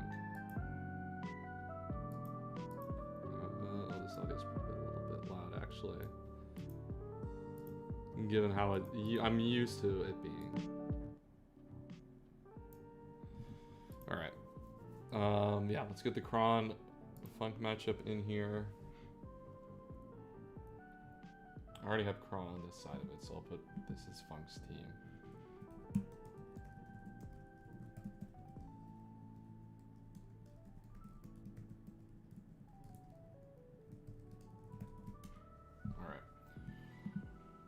This audio's probably a little bit loud, actually. Given how I'm used to it being. All right. Yeah, let's get the Kron Funk matchup in here. I already have Kron on this side of it, so I'll put this as Funk's team.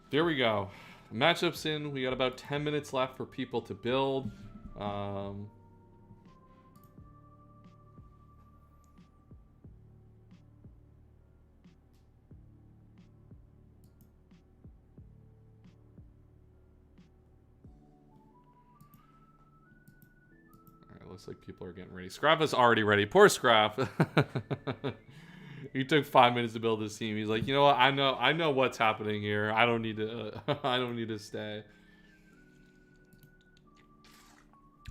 There we go. Matchups in. We got about 10 minutes left for people to build. looks like people are getting ready. Scrap is already ready. Poor Scrap. He took 5 minutes to build this team. He's like, you know what? I know what's happening here. I don't need to. I don't need to stay.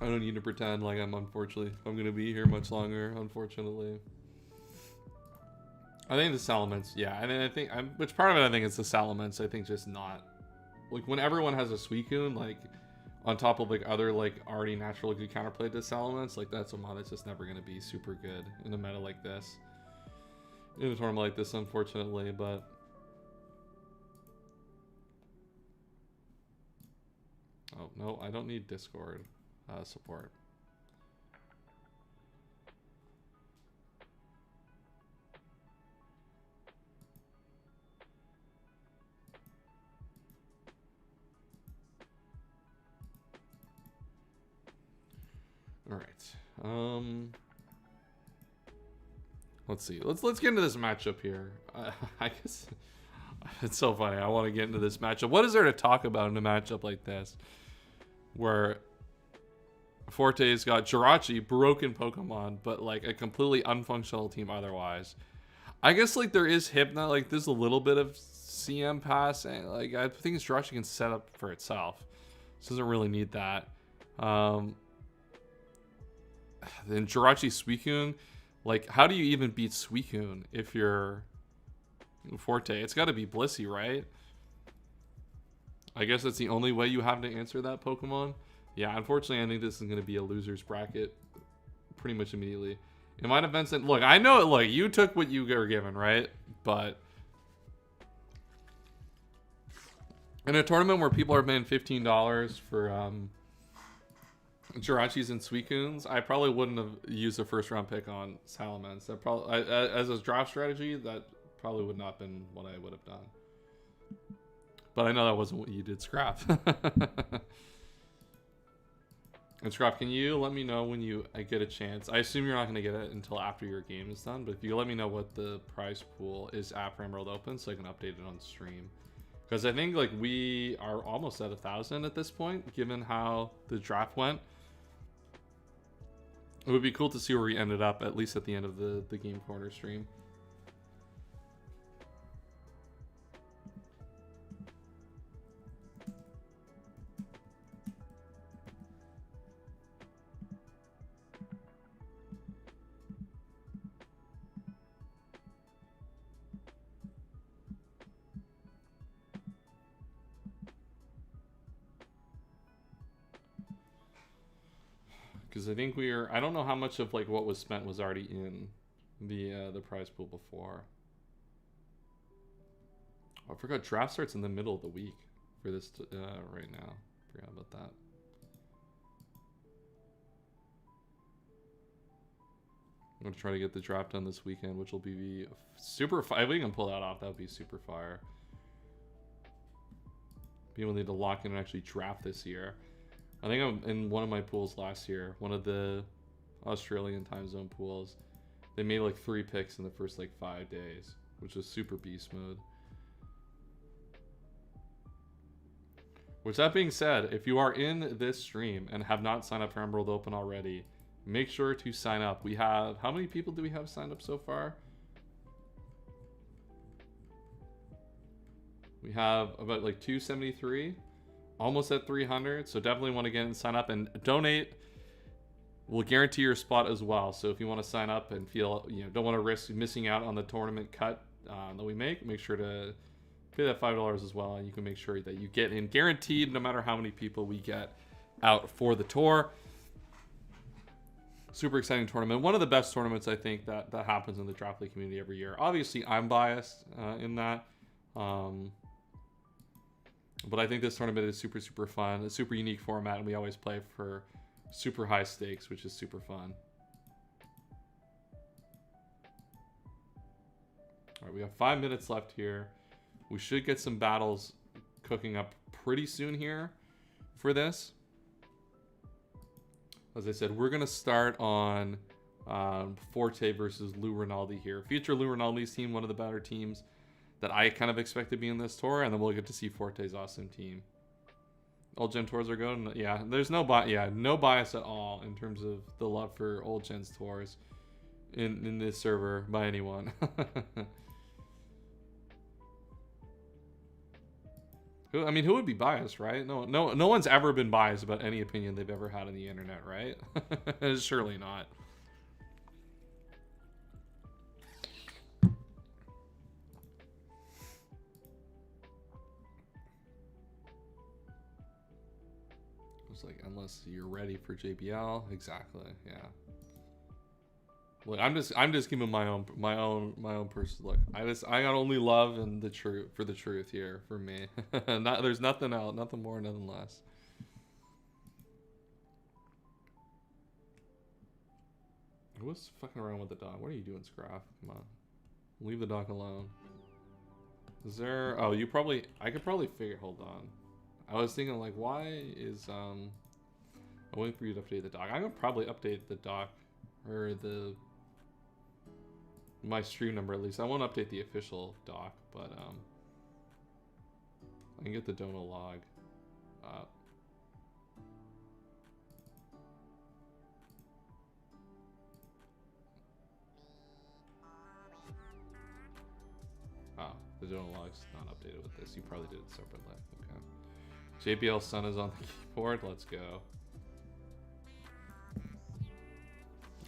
I don't need to pretend like I'm gonna be here much longer. Unfortunately. I think the Salamence, yeah, and then I think which part of it I think it's the Salamence. I think just not like when everyone has a Suicune like on top of like other like already natural good counterplay to Salamence, like that's a mod that's just never gonna be super good in a meta like this, in a tournament like this, unfortunately. But oh no, I don't need Discord support. All right. Let's see. Let's get into this matchup here. I guess it's so funny. I want to get into this matchup. What is there to talk about in a matchup like this, where Forte's got Jirachi, broken Pokemon, but like a completely unfunctional team otherwise. I guess like there is Hypno. Like there's a little bit of CM pass, and like I think Jirachi can set up for itself. So doesn't really need that. Then Jirachi Suicune, like how do you even beat Suicune if you're Forte? It's got to be Blissey, right? I guess that's the only way you have to answer that Pokemon. Yeah, unfortunately, I think this is going to be a loser's bracket pretty much immediately. In my defense, and look, I know, look, you took what you were given, right? But in a tournament where people are paying $15 for Jirachis and Suicunes, I probably wouldn't have used a first round pick on Salamence. That probably, as a draft strategy, that probably would not have been what I would have done. But I know that wasn't what you did, Scrap. And Scrap, can you let me know when you get a chance? I assume you're not going to get it until after your game is done, but if you let me know what the prize pool is after Emerald opens, so I can update it on stream. Because I think like we are almost at 1,000 at this point, given how the draft went. It would be cool to see where we ended up, at least at the end of the Game Corner stream. Because I think I don't know how much of like what was spent was already in the prize pool before. Oh, I forgot draft starts in the middle of the week for this right now. Forgot about that. I'm gonna try to get the draft done this weekend, which will be super fire. If we can pull that off, that would be super fire. People need to lock in and actually draft this year. I think I'm in one of my pools last year, one of the Australian time zone pools. They made like 3 picks in the first like 5 days, which was super beast mode. With that being said, if you are in this stream and have not signed up for Emerald Open already, make sure to sign up. We have, how many people do we have signed up so far? We have about like 273. Almost at 300, so definitely want to get and sign up and donate. We'll guarantee your spot as well. So if you want to sign up and feel don't want to risk missing out on the tournament cut that we make sure to pay that $5 as well, and you can make sure that you get in guaranteed no matter how many people we get out for the tour. Super exciting tournament. One of the best tournaments I think that happens in the Draft League community every year. Obviously, I'm biased in that. But I think this tournament is super, super fun. A super unique format, and we always play for super high stakes, which is super fun. All right, we have 5 minutes left here. We should get some battles cooking up pretty soon here for this. As I said, we're going to start on Forte versus Lou Rinaldi here. Future Lou Rinaldi's team, one of the better teams that I kind of expect to be in this tour, and then we'll get to see Forte's awesome team. All Gen tours are good. Yeah, there's no bias. Yeah, no bias at all in terms of the love for old Gen's tours in this server by anyone. I mean, who would be biased, right? No one's ever been biased about any opinion they've ever had on the internet, right? Surely not. It's like, unless you're ready for JBL, exactly, yeah. Look, I'm just giving my own personal look. I got only love and the truth for the truth here for me. There's nothing else, nothing more, nothing less. What's fucking around with the dog? What are you doing, Scruff? Come on, leave the dog alone. Is there? Oh, I could probably figure. Hold on. I was thinking like, why is I'm waiting for you to update the doc. I'm gonna probably update the doc or my stream number at least. I won't update the official doc, but I can get the Dono log up. Oh, the Dono log's not updated with this. You probably did it separately. Okay. JBL Sun is on the keyboard. Let's go.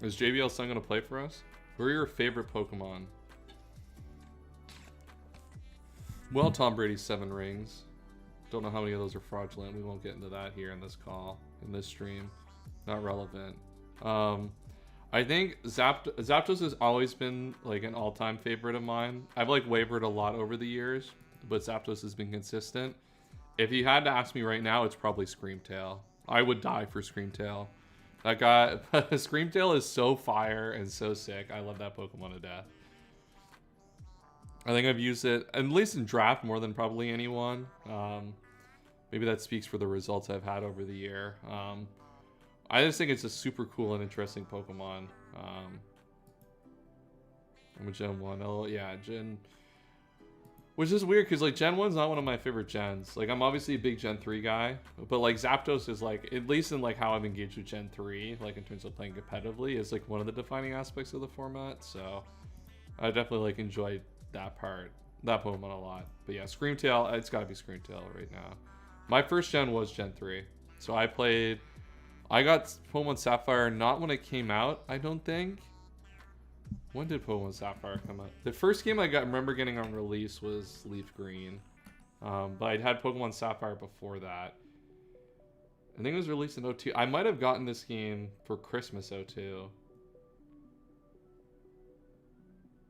Is JBL Sun gonna play for us? Who are your favorite Pokemon? Well, Tom Brady's 7 rings. Don't know how many of those are fraudulent. We won't get into that here in this call, in this stream. Not relevant. I think Zapdos has always been like an all-time favorite of mine. I've like wavered a lot over the years, but Zapdos has been consistent. If you had to ask me right now, it's probably Screamtail. I would die for Screamtail. That guy, Screamtail is so fire and so sick. I love that Pokemon to death. I think I've used it, at least in draft, more than probably anyone. Maybe that speaks for the results I've had over the year. I just think it's a super cool and interesting Pokemon. I'm a Gen 1. Oh, yeah, Gen... Which is weird, because, like, Gen 1's not one of my favorite gens. Like, I'm obviously a big Gen 3 guy, but, like, Zapdos is, like, at least in, like, how I've engaged with Gen 3, like, in terms of playing competitively, is, like, one of the defining aspects of the format, so I definitely, like, enjoyed that Pokemon a lot. But, yeah, Screamtail, it's gotta be Screamtail right now. My first gen was Gen 3, so I got Pokemon Sapphire not when it came out, I don't think. When did Pokemon Sapphire come out? The first game I remember getting on release was Leaf Green. But I'd had Pokemon Sapphire before that. I think it was released in 02. I might have gotten this game for Christmas 02.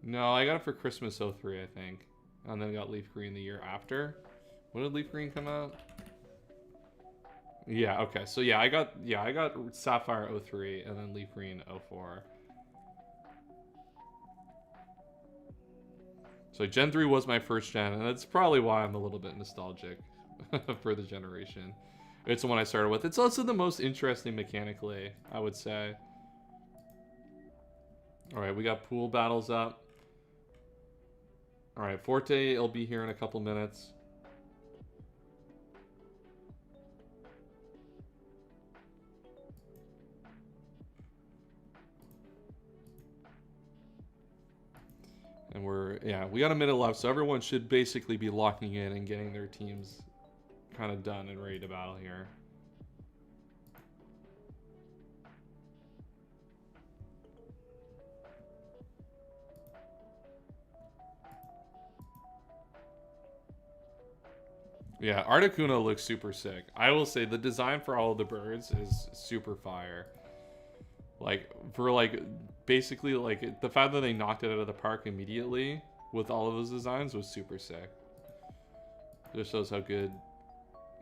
No, I got it for Christmas 03, I think. And then got Leaf Green the year after. When did Leaf Green come out? Yeah, okay. So yeah, I got Sapphire 03 and then Leaf Green 04. So Gen 3 was my first gen, and that's probably why I'm a little bit nostalgic for the generation. It's the one I started with. It's also the most interesting mechanically, I would say. Alright, we got pool battles up. Alright, Forte will be here in a couple minutes. And we got a minute left, so everyone should basically be locking in and getting their teams kind of done and ready to battle here. Yeah, Articuno looks super sick. I will say the design for all of the birds is super fire. Like, for like, basically like, the fact that they knocked it out of the park immediately with all of those designs was super sick. Just shows how good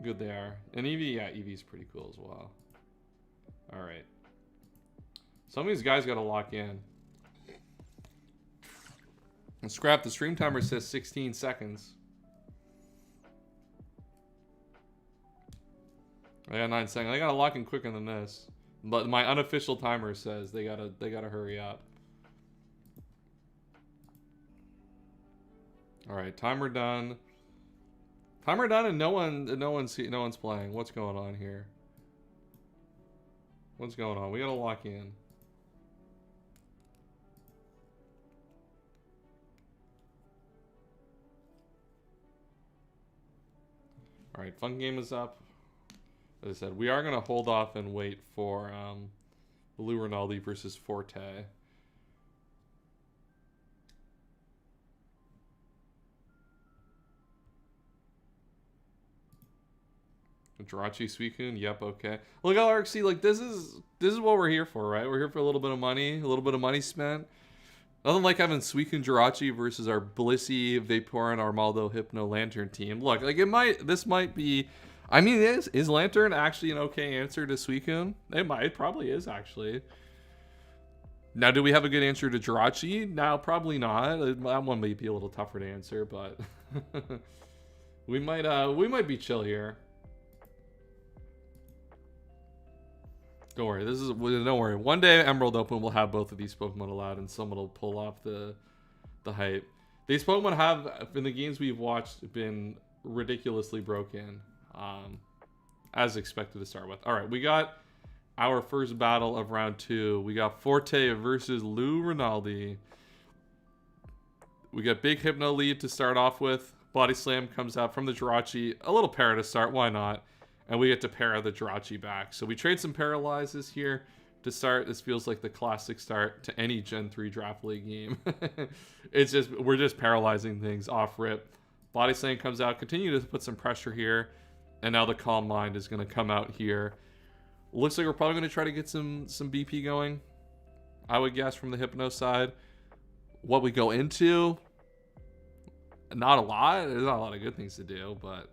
they are. And Eevee, yeah, Eevee's pretty cool as well. Alright. Some of these guys gotta lock in. And Scrap, the stream timer says 16 seconds. I got 9 seconds. I gotta lock in quicker than this. But my unofficial timer says they gotta hurry up. Alright, timer done. Timer done and no one's playing. What's going on here? What's going on? We gotta lock in. All right, fun game is up. As I said, we are gonna hold off and wait for Lou Rinaldi versus Forte. Jirachi Suicune, yep, okay. Look, LRXC, like this is what we're here for, right? We're here for a little bit of money spent. Nothing like having Suicune Jirachi versus our Blissey, Vaporeon, Armaldo, Hypno, Lantern team. Look, like this might be. I mean, is Lantern actually an okay answer to Suicune? It probably is actually. Now, do we have a good answer to Jirachi? No, probably not. That one may be a little tougher to answer, but we might be chill here. Don't worry. Don't worry. One day, Emerald Open will have both of these Pokemon allowed, and someone will pull off the hype. These Pokemon have, in the games we've watched, been ridiculously broken, as expected to start with. All right, we got our first battle of round 2. We got Forte versus Lou Rinaldi. We got big Hypno lead to start off with. Body Slam comes out from the Jirachi. A little para to start. Why not? And we get to para the Jirachi back. So we trade some Paralyzes here to start. This feels like the classic start to any Gen 3 Draft League game. We're just paralyzing things off rip. Body Slam comes out. Continue to put some pressure here. And now the Calm Mind is going to come out here. Looks like we're probably going to try to get some BP going, I would guess, from the Hypno side. What we go into, not a lot. There's not a lot of good things to do, but...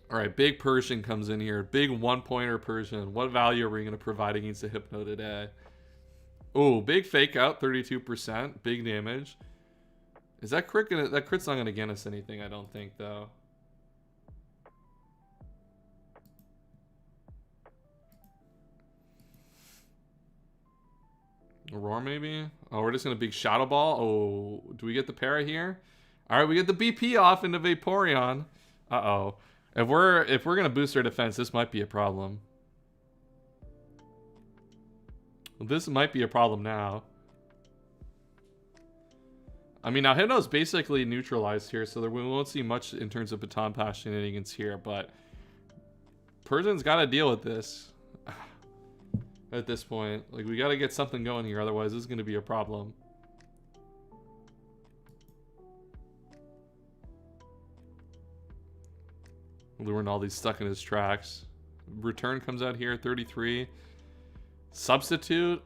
All right, big Persian comes in here. Big one-pointer Persian. What value are we going to provide against the Hypno today? Oh, big fake out, 32%. Big damage. Is that crit gonna... That crit's not going to get us anything, I don't think, though. Aurora, maybe? Oh, we're just going to big Shadow Ball. Oh, do we get the para here? All right, we get the BP off into Vaporeon. Uh-oh. If we're gonna boost our defense, this might be a problem. This might be a problem now. I mean, now Hypno's basically neutralized here, so we won't see much in terms of Baton Pass shenanigans here, but Persian's got to deal with this at this point. Like, we got to get something going here, otherwise this is going to be a problem. Lou Rinaldi's stuck in his tracks. Return comes out here, 33. Substitute.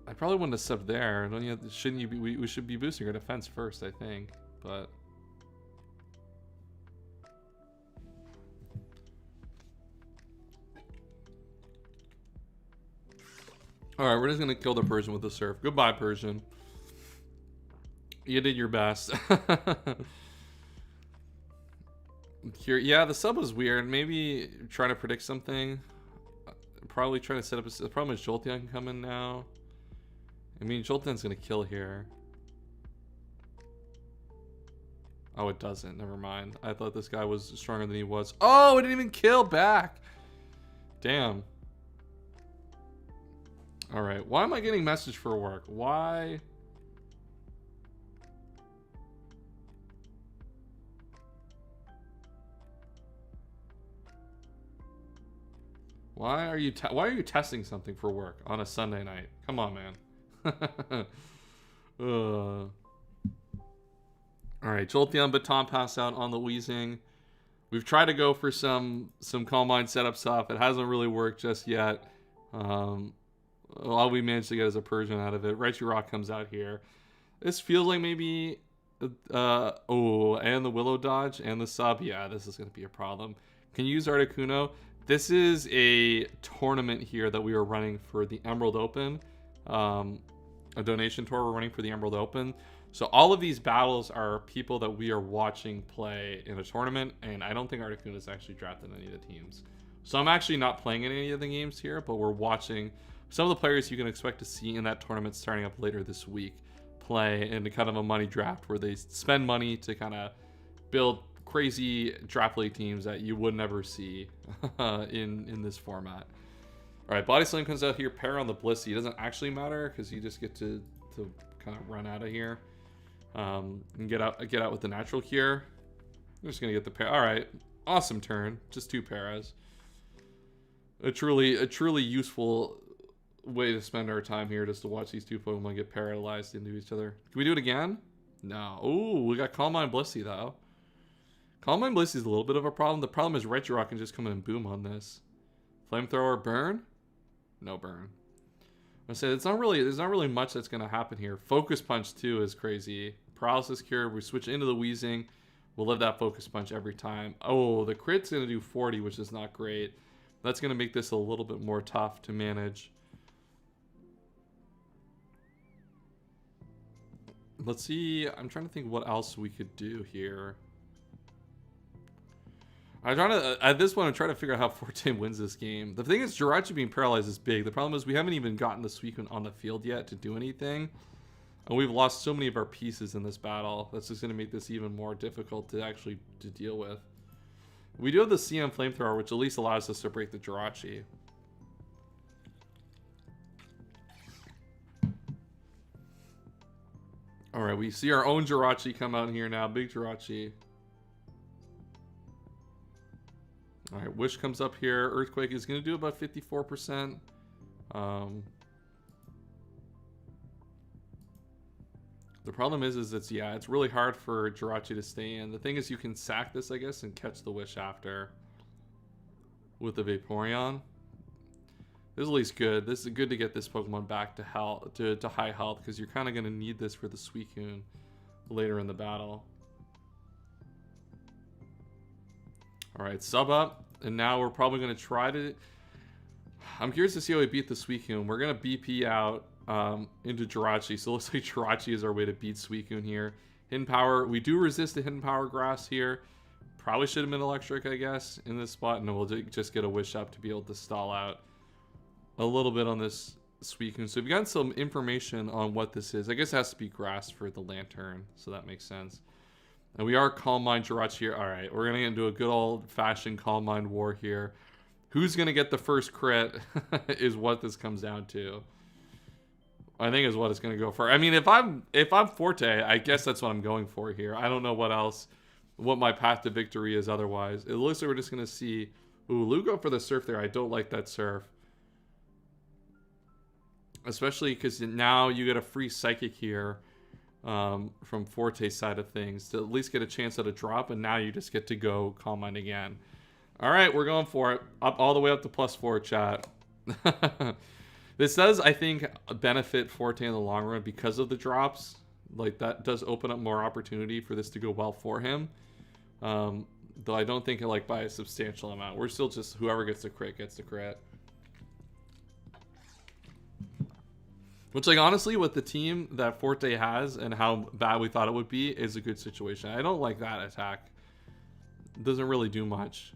I probably wouldn't have subbed there. Shouldn't you be? We should be boosting our defense first, I think. But all right, we're just gonna kill the Persian with the Surf. Goodbye, Persian. You did your best. Here, yeah, the sub was weird. Maybe trying to predict something. Probably trying to set up the problem is Jolteon can come in now. I mean, Jolteon's gonna kill here. Oh, it doesn't. Never mind. I thought this guy was stronger than he was. Oh, it didn't even kill back. Damn. All right. Why am I getting message for work? Why? Why are you testing something for work on a Sunday night? Come on, man. All right, Jolteon Baton Pass out on the Weezing. We've tried to go for some Calm Mind setup stuff. It hasn't really worked just yet. All we managed to get is a Persian out of it. Raichu Rock comes out here. This feels like maybe... oh, and the Willow Dodge and the sub. Yeah, this is going to be a problem. Can you use Articuno? This is a tournament here that we are running for the Emerald Open. A donation tour we're running for the Emerald Open. So all of these battles are people that we are watching play in a tournament, and I don't think Articuno is actually drafted in any of the teams. So I'm actually not playing in any of the games here, but we're watching some of the players you can expect to see in that tournament starting up later this week play in kind of a money draft where they spend money to kind of build crazy draft league teams that you would never see in this format. All right, Body Slam comes out here. Pair on the Blissey. It doesn't actually matter because you just get to kind of run out of here and get out with the natural cure. I'm just gonna get the pair. All right, awesome turn. Just 2 paras. A truly useful way to spend our time here, just to watch these 2 Pokemon get paralyzed into each other. Can we do it again? No. Oh, we got Calm Mind Blissey though. Calm Mind Blissey is a little bit of a problem. The problem is Regirock can just come in and boom on this. Flamethrower, burn? No burn. I said there's not really much that's gonna happen here. Focus Punch too is crazy. Paralysis Cure. We switch into the Wheezing. We'll live that Focus Punch every time. Oh, the crit's gonna do 40, which is not great. That's gonna make this a little bit more tough to manage. Let's see. I'm trying to think what else we could do here. At this point, I'm trying to figure out how Forte wins this game. The thing is, Jirachi being paralyzed is big. The problem is we haven't even gotten the Suicune on the field yet to do anything. And we've lost so many of our pieces in this battle. That's just going to make this even more difficult to actually deal with. We do have the CM Flamethrower, which at least allows us to break the Jirachi. Alright, we see our own Jirachi come out here now. Big Jirachi. Alright, Wish comes up here. Earthquake is going to do about 54%. The problem is it's really hard for Jirachi to stay in. The thing is, you can sack this, I guess, and catch the Wish after with the Vaporeon. This is at least good. This is good to get this Pokemon back to health, to high health, because you're kind of going to need this for the Suicune later in the battle. Alright, sub up. And now we're probably going to try to... I'm curious to see how we beat the Suicune. We're going to BP out into Jirachi. So it looks like Jirachi is our way to beat Suicune here. Hidden Power. We do resist the Hidden Power Grass here. Probably should have been Electric, I guess, in this spot. And we'll just get a Wish up to be able to stall out a little bit on this Suicune. So we've gotten some information on what this is. I guess it has to be Grass for the Lantern. So that makes sense. And we are Calm Mind Jirachi here. Alright, we're going to get into a good old-fashioned Calm Mind war here. Who's going to get the first crit is what this comes down to. I think is what it's going to go for. I mean, if I'm Forte, I guess that's what I'm going for here. I don't know what my path to victory is otherwise. It looks like we're just going to see... Ooh, Lugo for the Surf there. I don't like that Surf. Especially because now you get a free Psychic here. From Forte's side of things to at least get a chance at a drop, and now you just get to go Calm Mind again. Alright, we're going for it. Up all the way up to +4, chat. This does, I think, benefit Forte in the long run because of the drops. Like, that does open up more opportunity for this to go well for him. Though I don't think like by a substantial amount. We're still just whoever gets the crit gets the crit. Which, like, honestly, with the team that Forte has and how bad we thought it would be, is a good situation. I don't like that attack. It doesn't really do much.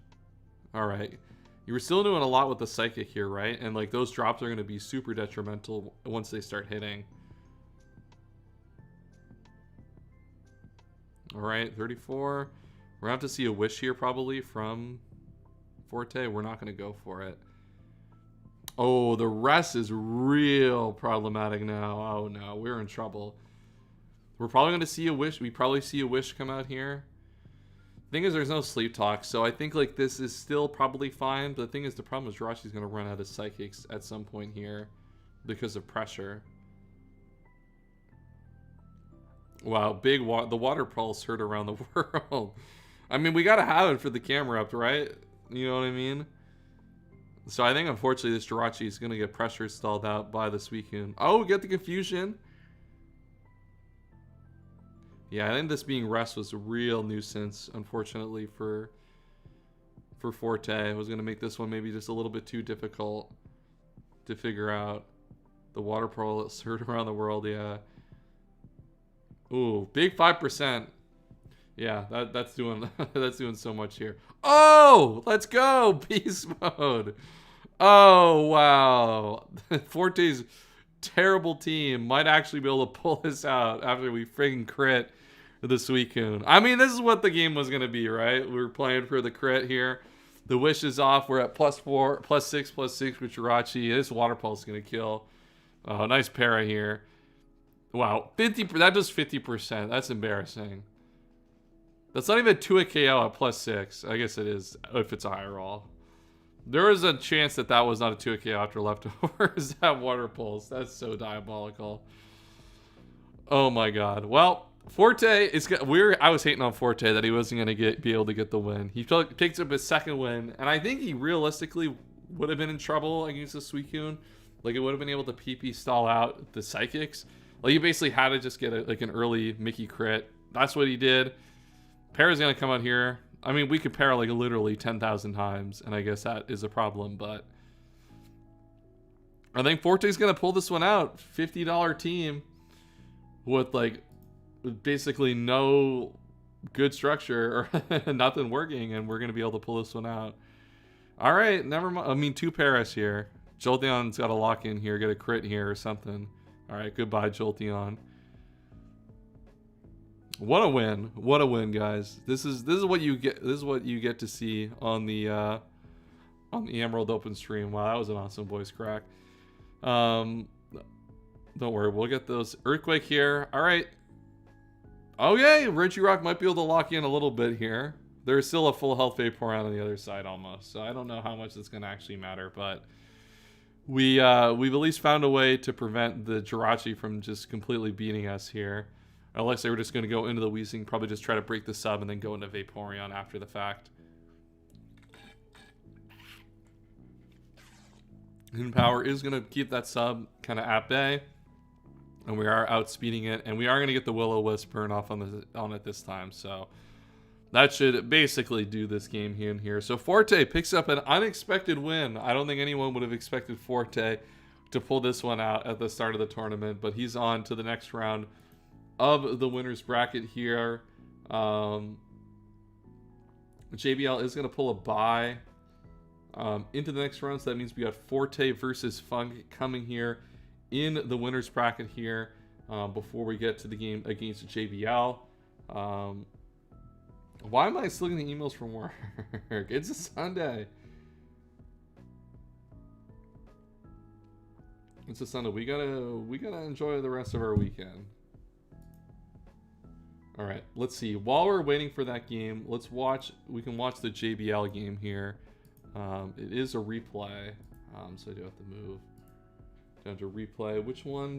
Alright. You were still doing a lot with the Psychic here, right? And, like, those drops are going to be super detrimental once they start hitting. Alright, 34. We're going to have to see a Wish here, probably, from Forte. We're not going to go for it. Oh, the rest is real problematic now. Oh no, we're in trouble. We're probably going to see a Wish. We probably see a Wish come out here. The thing is, there's no Sleep Talk, so I think like this is still probably fine. But the thing is, the problem is Jirachi's going to run out of Psychics at some point here because of pressure. Wow, the Water Pulse heard around the world. I mean, we got to have it for the camera up, right? You know what I mean? So I think, unfortunately, this Jirachi is going to get pressure stalled out by the Suicune. Oh, get the confusion. Yeah, I think this being Rest was a real nuisance, unfortunately, for Forte. It was going to make this one maybe just a little bit too difficult to figure out. The Water Pearl is heard around the world, yeah. Ooh, big 5%. Yeah, that's doing that's doing so much here. Oh, let's go beast mode. Oh wow, Forte's terrible team might actually be able to pull this out after we friggin' crit the Suicune. I mean, this is what the game was going to be, right? We were playing for the crit here. The wish is off. We're at +4, +6, +6 with Jirachi. This Water Pulse is going to kill. Oh, nice para here. Wow, 50. That does 50%. That's embarrassing. That's not even 2 KO at +6. I guess it is if it's a high roll. There is a chance that that was not a 2 KO after leftovers. That Water Pulse. That's so diabolical. Oh my god. Well, Forte is I was hating on Forte that he wasn't going to be able to get the win. He picked up his second win, and I think he realistically would have been in trouble against the Suicune. Like, it would have been able to PP stall out the Psychics. Like, you basically had to just get an early Mickey crit. That's what he did. Para's going to come out here. I mean, we could para like literally 10,000 times, and I guess that is a problem, but I think Forte's going to pull this one out. $50 team with like basically no good structure or nothing working, and we're going to be able to pull this one out. All right, never mind. I mean, 2 paras here. Jolteon's got to lock in here, get a crit here or something. All right, goodbye, Jolteon. What a win! What a win, guys. This is what you get. This is what you get to see on the Emerald Open stream. Wow, that was an awesome voice crack. Don't worry, we'll get those Earthquake here. All right. Okay, Regirock might be able to lock in a little bit here. There's still a full health Vaporeon on the other side almost, so I don't know how much it's going to actually matter, but we've at least found a way to prevent the Jirachi from just completely beating us here. Unless they were just going to go into the Weezing, probably just try to break the sub and then go into Vaporeon after the fact. Hidden Power is going to keep that sub kind of at bay. And we are outspeeding it. And we are going to get the Will-O-Wisp burn off on it this time. So that should basically do this game here. So Forte picks up an unexpected win. I don't think anyone would have expected Forte to pull this one out at the start of the tournament. But he's on to the next round of the winner's bracket here. JBL is going to pull a bye into the next round. So that means we got Forte versus Funk coming here in the winner's bracket here before we get to the game against JBL. Why am I still getting emails from work? It's a Sunday. It's a Sunday. We gotta enjoy the rest of our weekend. All right, let's see. While we're waiting for that game, we can watch the JBL game here. It is a replay, so I do have to move down to replay. Which matchup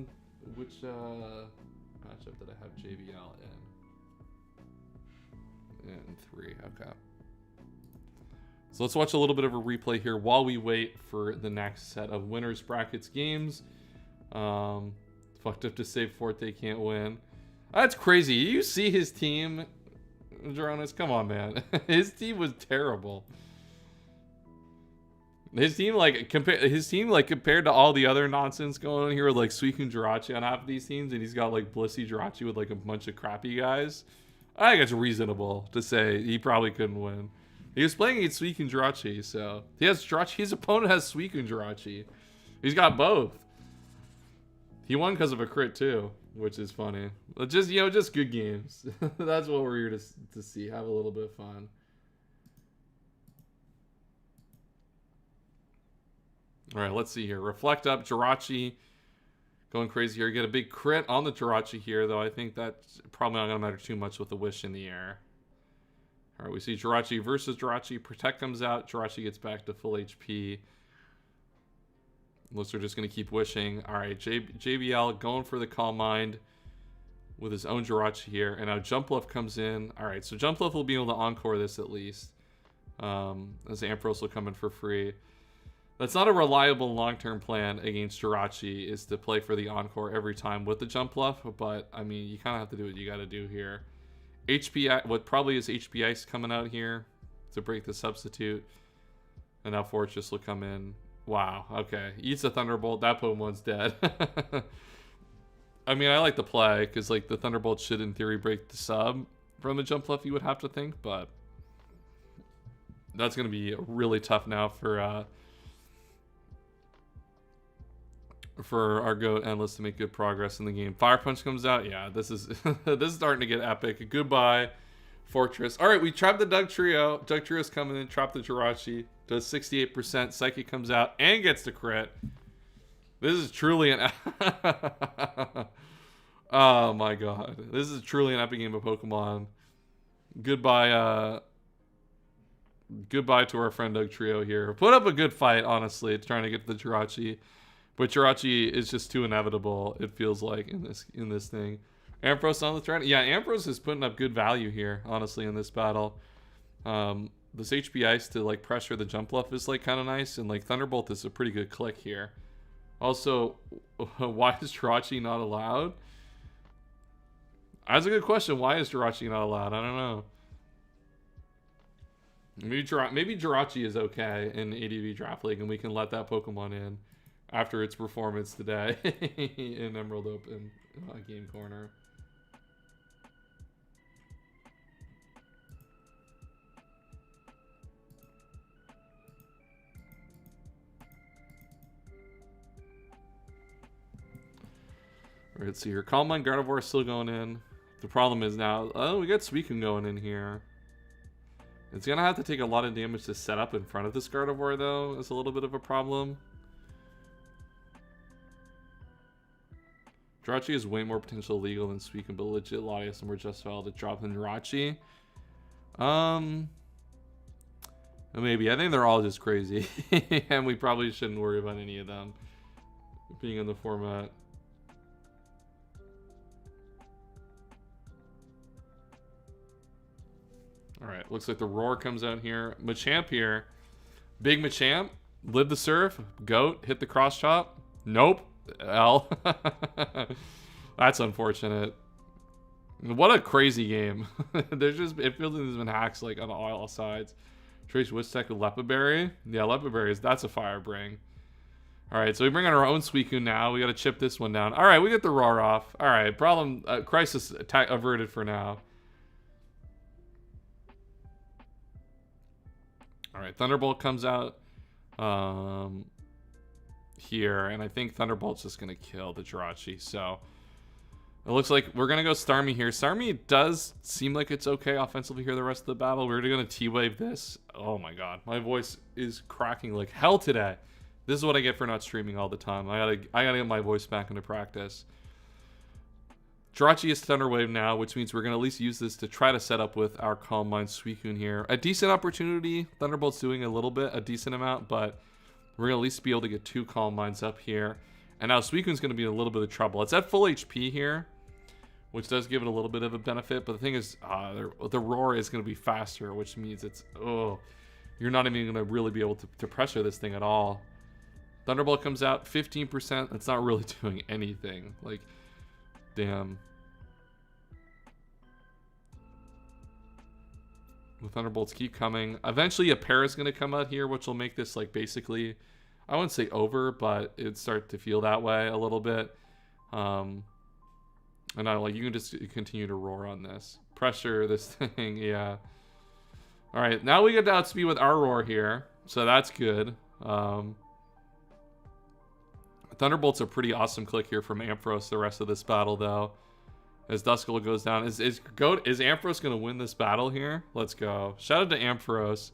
did I have JBL in 3? Okay. So let's watch a little bit of a replay here while we wait for the next set of winners brackets games. Fucked up to say Forte can't win. That's crazy. You see his team, Geronis? Come on, man. His team was terrible. His team, compared to all the other nonsense going on here, with like Suicune Jirachi on half of these teams, and he's got like Blissey Jirachi with like a bunch of crappy guys. I think it's reasonable to say he probably couldn't win. He was playing against Suicune Jirachi, so he has Jirachi. His opponent has Suicune Jirachi. He's got both. He won because of a crit too, which is funny. But just good games. That's what we're here to see. Have a little bit of fun. All right, let's see here. Reflect up, Jirachi going crazy here. Get a big crit on the Jirachi here, though. I think that's probably not going to matter too much with the wish in the air. All right, we see Jirachi versus Jirachi. Protect comes out. Jirachi gets back to full HP. Looks like we're just going to keep wishing. All right, JBL going for the Calm Mind with his own Jirachi here. And now Jumpluff comes in. All right, so Jumpluff will be able to encore this at least. As Ampharos will come in for free. That's not a reliable long-term plan against Jirachi, is to play for the encore every time with the Jumpluff. But, I mean, you kind of have to do what you got to do here. What probably is HP Ice coming out here to break the substitute. And now Fortress will come in. Wow, okay. Eats a Thunderbolt. That Pokemon's dead. I mean, I like the play, because like the Thunderbolt should, in theory, break the sub from the Jumpluff, you would have to think. But that's going to be really tough now for for our goat Endless to make good progress in the game. Fire Punch comes out. Yeah, this is this is starting to get epic. Goodbye, Fortress. All right, we trapped the Dugtrio. Dugtrio's coming in. Trap the Jirachi. Does 68%. Psychic comes out and gets the crit. This is truly an... Oh my god. This is truly an epic game of Pokemon. Goodbye, goodbye to our friend Dugtrio here. Put up a good fight, honestly, trying to get the Jirachi. But Jirachi is just too inevitable, it feels like, in this thing. Ampharos on the threat. Yeah, Ampharos is putting up good value here, honestly, in this battle. This HP Ice to, like, pressure the jump bluff is, like, kind of nice. And, like, Thunderbolt is a pretty good click here. Also, why is Jirachi not allowed? That's a good question. Why is Jirachi not allowed? I don't know. Maybe Jirachi is okay in ADV Draft League, and we can let that Pokemon in after its performance today in Emerald Open Game Corner. All right, let's see here. Calm Mind Gardevoir is still going in. The problem is now, oh, we got Suicune going in here. It's going to have to take a lot of damage to set up in front of this Gardevoir, though. It's a little bit of a problem. Jirachi has way more potential legal than Suicune, but legit Latias and we're just about to drop in Jirachi. Maybe. I think they're all just crazy. And we probably shouldn't worry about any of them being in the format. Alright, looks like the Roar comes out here. Machamp here. Big Machamp. Live the Surf. Goat. Hit the Cross Chop. Nope. L. That's unfortunate. What a crazy game. There's just, it feels like there's been hacks like on all sides. Trace Wistek with Lepa Berry. Yeah, Lepa Berry, that's a fire bring. Alright, so we bring on our own Suicune now. We gotta chip this one down. Alright, we get the Roar off. Alright, problem, crisis attack averted for now. Alright, Thunderbolt comes out here, and I think Thunderbolt's just going to kill the Jirachi, so it looks like we're going to go Starmie here. Starmie does seem like it's okay offensively here the rest of the battle. We're going to T-Wave this. Oh my god, my voice is cracking like hell today. This is what I get for not streaming all the time. I gotta get my voice back into practice. Jirachi is Thunder Wave now, which means we're going to at least use this to try to set up with our Calm Mind Suicune here. A decent opportunity. Thunderbolt's doing a little bit, a decent amount, but we're going to at least be able to get 2 Calm Minds up here. And now Suicune's going to be in a little bit of trouble. It's at full HP here, which does give it a little bit of a benefit. But the thing is, the Roar is going to be faster, which means it's, you're not even going to really be able to pressure this thing at all. Thunderbolt comes out, 15%. It's not really doing anything. Like, damn. The Thunderbolts keep coming. Eventually a pair is going to come out here, which will make this like basically, I wouldn't say over, but it'd start to feel that way a little bit. And I like, you can just continue to roar on this. Pressure this thing, yeah. Alright, now we get to outspeed with our Roar here. So that's good. Thunderbolt's a pretty awesome click here from Ampharos the rest of this battle, though. As Duskull goes down. Is Ampharos going to win this battle here? Let's go. Shout out to Ampharos.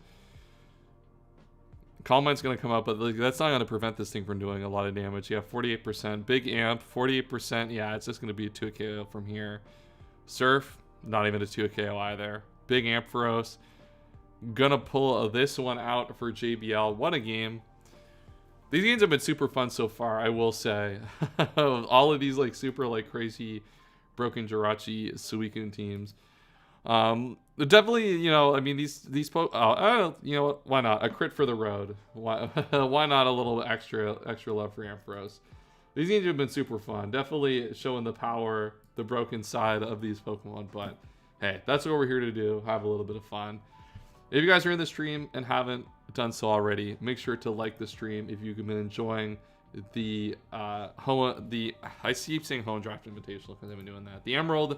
Calm Mind's going to come up, but that's not going to prevent this thing from doing a lot of damage. Yeah, 48%. Big Amp, 48%. Yeah, it's just going to be a 2 KO from here. Surf, not even a 2 KO either. Big Ampharos. Gonna pull this one out for JBL. What a game. These games have been super fun so far, I will say. All of these like super like crazy broken Jirachi Suicune teams. Definitely, you know, I mean these you know what? Why not a crit for the road? Why not a little extra love for Ampharos? These games have been super fun. Definitely showing the power, the broken side of these Pokemon. But hey, that's what we're here to do. Have a little bit of fun. If you guys are in the stream and haven't done so already, make sure to like the stream if you've been enjoying the I keep saying Home Draft Invitational because I've been doing that. The Emerald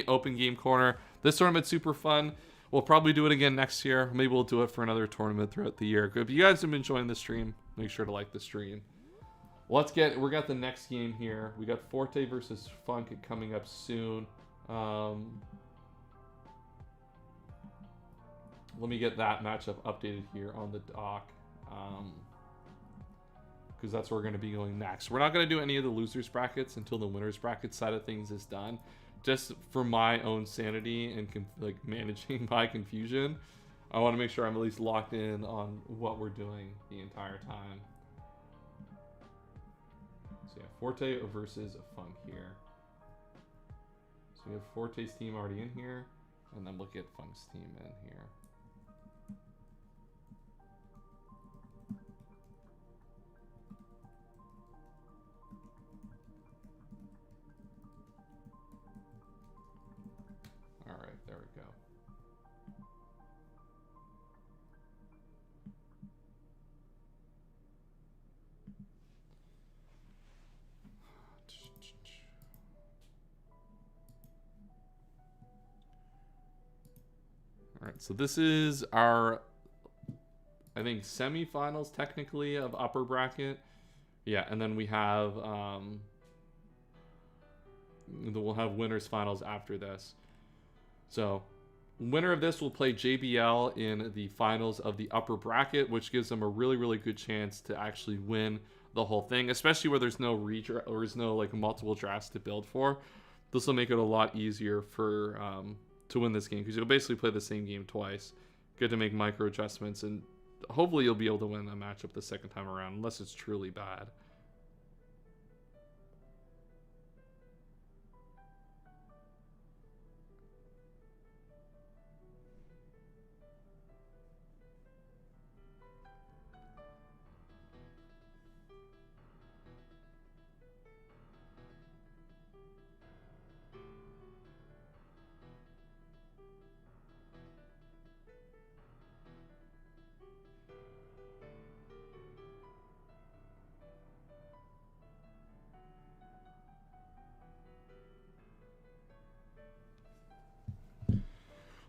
Open Game Corner. This tournament's super fun. We'll probably do it again next year. Maybe we'll do it for another tournament throughout the year. If you guys have been enjoying the stream, make sure to like the stream. We got the next game here. We got Forte versus Funk coming up soon. Let me get that matchup updated here on the dock. Because that's where we're going to be going next. We're not going to do any of the losers brackets until the winners bracket side of things is done. Just for my own sanity and like managing my confusion, I want to make sure I'm at least locked in on what we're doing the entire time. So yeah, Forte versus Funk here. So we have Forte's team already in here, and then we'll get Funk's team in here. All right, there we go. All right, so this is our, I think, semifinals technically of upper bracket. Yeah, and then we have, we'll have winners finals after this. So, winner of this will play JBL in the finals of the upper bracket, which gives them a really, really good chance to actually win the whole thing, especially where there's no or there's no like multiple drafts to build for. This will make it a lot easier for to win this game, because you'll basically play the same game twice. Good to make micro adjustments, and hopefully you'll be able to win a matchup the second time around, unless it's truly bad.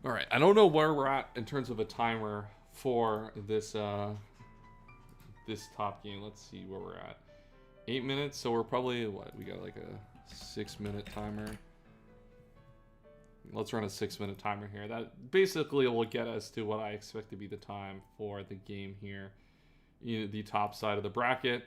All right, I don't know where we're at in terms of a timer for this this top game. Let's see where we're at. 8 minutes, so we're probably, what, we got like a 6-minute timer. Let's run a 6-minute timer here. That basically will get us to what I expect to be the time for the game here. The top side of the bracket.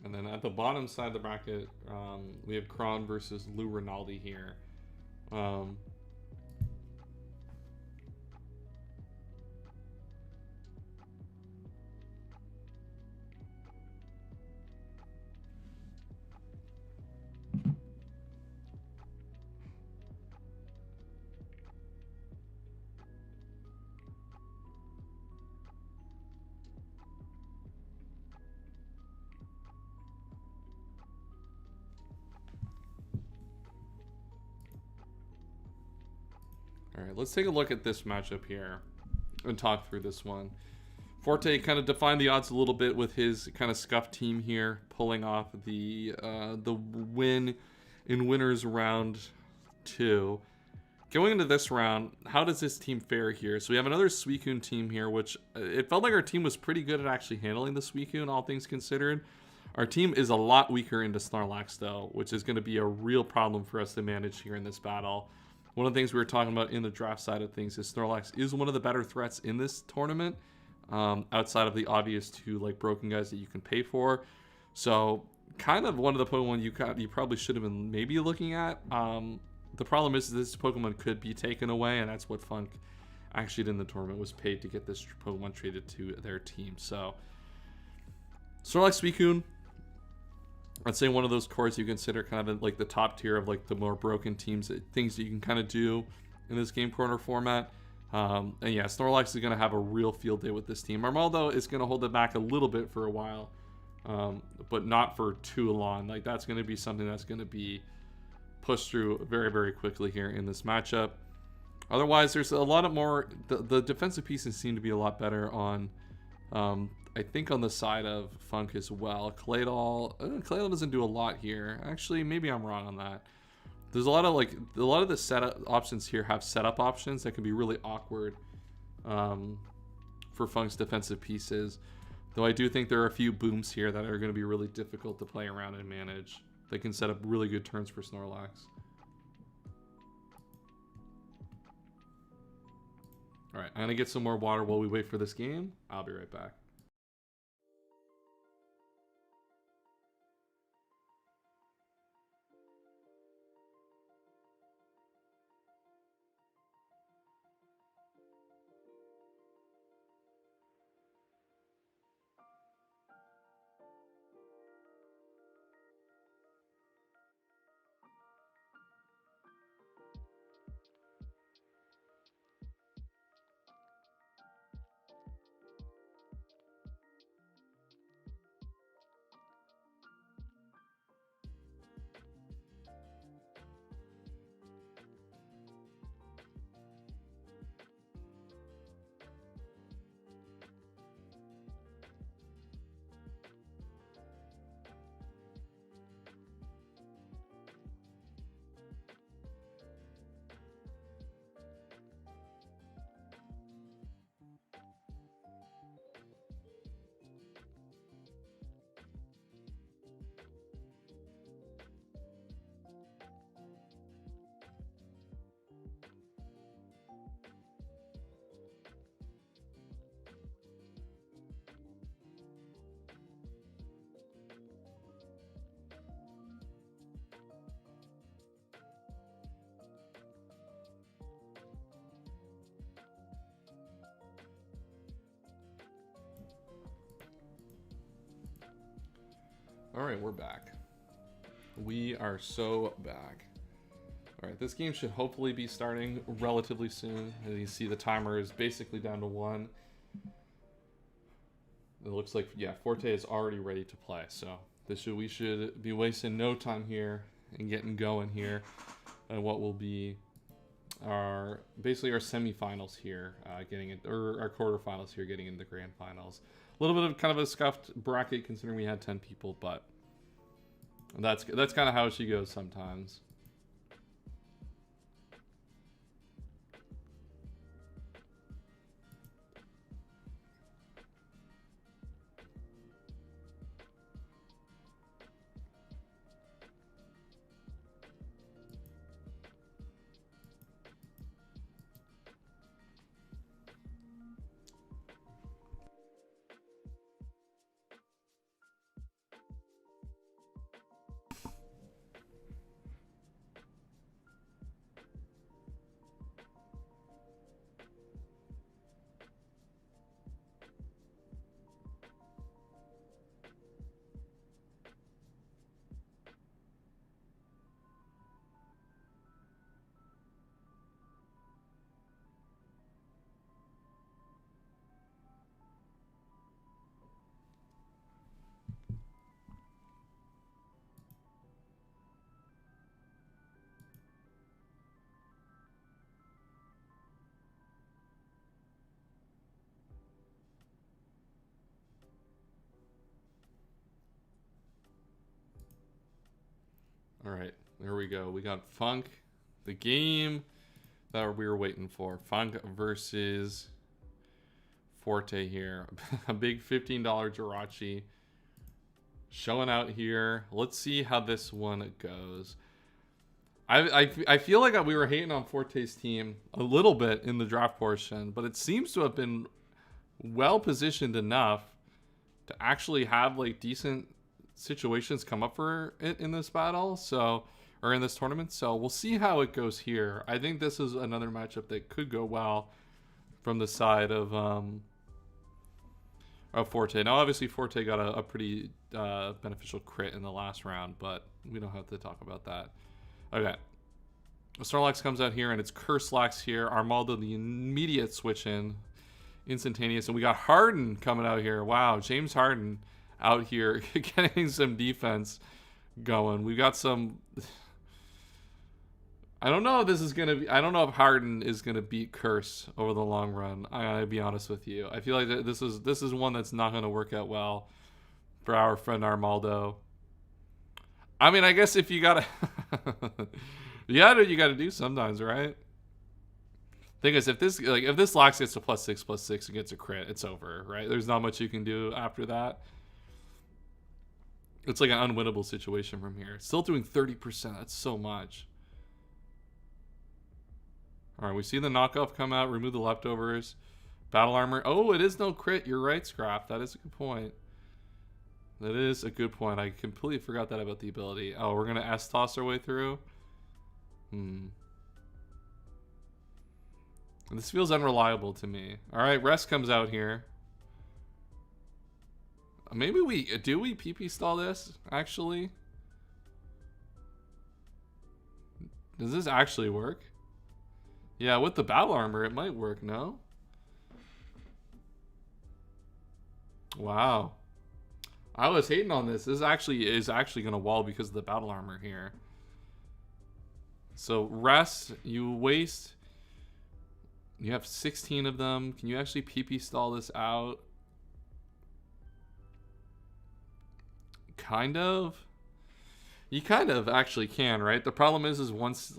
And then at the bottom side of the bracket, we have Kron versus Lou Rinaldi here. All right, let's take a look at this matchup here and talk through this one. Forte kind of defined the odds a little bit with his kind of scuffed team here, pulling off the win in winners round 2. Going into this round, how does this team fare here? So we have another Suicune team here, which it felt like our team was pretty good at actually handling the Suicune, all things considered. Our team is a lot weaker into Snorlax, though, which is going to be a real problem for us to manage here in this battle. One of the things we were talking about in the draft side of things is Snorlax is one of the better threats in this tournament, outside of the obvious 2 like broken guys that you can pay for. So kind of one of the Pokemon you probably should have been maybe looking at. The problem is this Pokemon could be taken away, and that's what Funk actually did in the tournament, was paid to get this Pokemon traded to their team. So Snorlax, Suicune, I'd say one of those cores you consider kind of like the top tier of like the more broken teams, things that you can kind of do in this Game Corner format. And yeah, Snorlax is going to have a real field day with this team. Armaldo is going to hold it back a little bit for a while, but not for too long. Like, that's going to be something that's going to be pushed through very, very quickly here in this matchup. Otherwise, there's a lot of more. The defensive pieces seem to be a lot better on, I think, on the side of Funk as well. Claydol doesn't do a lot here. Actually, maybe I'm wrong on that. There's a lot of the setup options here have setup options that can be really awkward for Funk's defensive pieces. Though I do think there are a few booms here that are going to be really difficult to play around and manage. They can set up really good turns for Snorlax. Alright, I'm going to get some more water while we wait for this game. I'll be right back. Alright, we're back. We are so back. Alright, this game should hopefully be starting relatively soon. As you see, the timer is basically down to 1. It looks like, yeah, Forte is already ready to play. So we should be wasting no time here and getting going here. And what will be basically our semifinals here, or our quarterfinals here, getting into the grand finals. A little bit of kind of a scuffed bracket considering we had 10 people, but that's kind of how she goes sometimes. All right, there we go. We got Funk, the game that we were waiting for. Funk versus Forte here. A big $15 Jirachi showing out here. Let's see how this one goes. I feel like we were hating on Forte's team a little bit in the draft portion, but it seems to have been well positioned enough to actually have like decent situations come up for it in this battle, or in this tournament. So we'll see how it goes here. I think this is another matchup that could go well from the side of Forte. Now obviously Forte got a pretty beneficial crit in the last round, but we don't have to talk about that. Okay, Snorlax comes out here and it's Curselax here. Armaldo, the immediate switch in, instantaneous, and we got Harden coming out here. Wow, James Harden out here getting some defense going. We got some I don't know if this is gonna be. I don't know if Harden is gonna beat Curse over the long run. I gotta be honest with you. I feel like this is one that's not gonna work out well for our friend Armaldo. I mean, I guess if you gotta, you gotta do what you gotta do sometimes, right? Thing is, if this Lox gets to +6/+6 and gets a crit, it's over, right? There's not much you can do after that. It's like an unwinnable situation from here. Still doing 30%. That's so much. All right, we see the knockoff come out. Remove the leftovers. Battle armor. Oh, it is no crit. You're right, Scrap. That is a good point. That is a good point. I completely forgot that about the ability. Oh, we're gonna S-toss our way through. This feels unreliable to me. All right, Rest comes out here. Maybe we PP stall this actually. Does this actually work? Yeah, with the battle armor, it might work. No. Wow. I was hating on this. This is actually gonna wall because of the battle armor here. So Rest, you waste. You have 16 of them. Can you actually PP stall this out? Kind of. You kind of actually can, right? The problem is once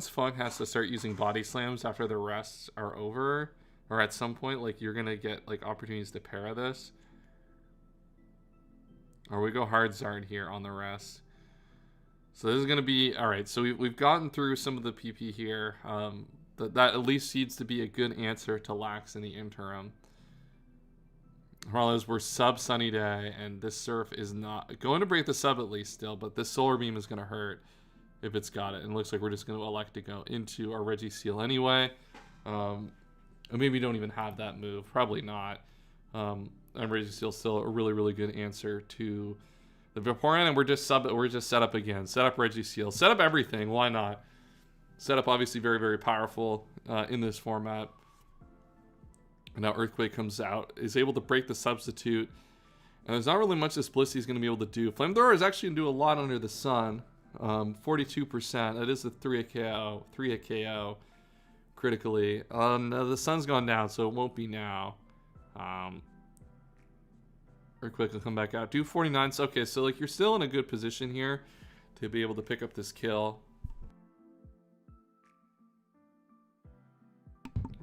Funk has to start using body slams after the rests are over, or at some point, like you're gonna get like opportunities to para this. Or we go hard Zard here on the rest. So this is gonna be all right. So we've gotten through some of the PP here. That at least seems to be a good answer to Lax in the interim. Harlows, we're sub Sunny Day, and this Surf is not going to break the sub at least still, but this Solar Beam is going to hurt if it's got it. And it looks like we're just going to elect to go into our Registeel anyway. And maybe we don't even have that move. Probably not. And Registeel still a really, really good answer to the Vaporeon, and we're just set up again. Set up Registeel. Set up everything. Why not? Set up obviously very, very powerful in this format. And now Earthquake comes out, is able to break the substitute. And there's not really much this Blissey's going to be able to do. Flamethrower is actually going to do a lot under the sun. 42%. That is a 3-hit KO. 3-hit KO critically. The sun's gone down, so it won't be now. Earthquake will come back out. Do 49. So, okay, so like you're still in a good position here to be able to pick up this kill.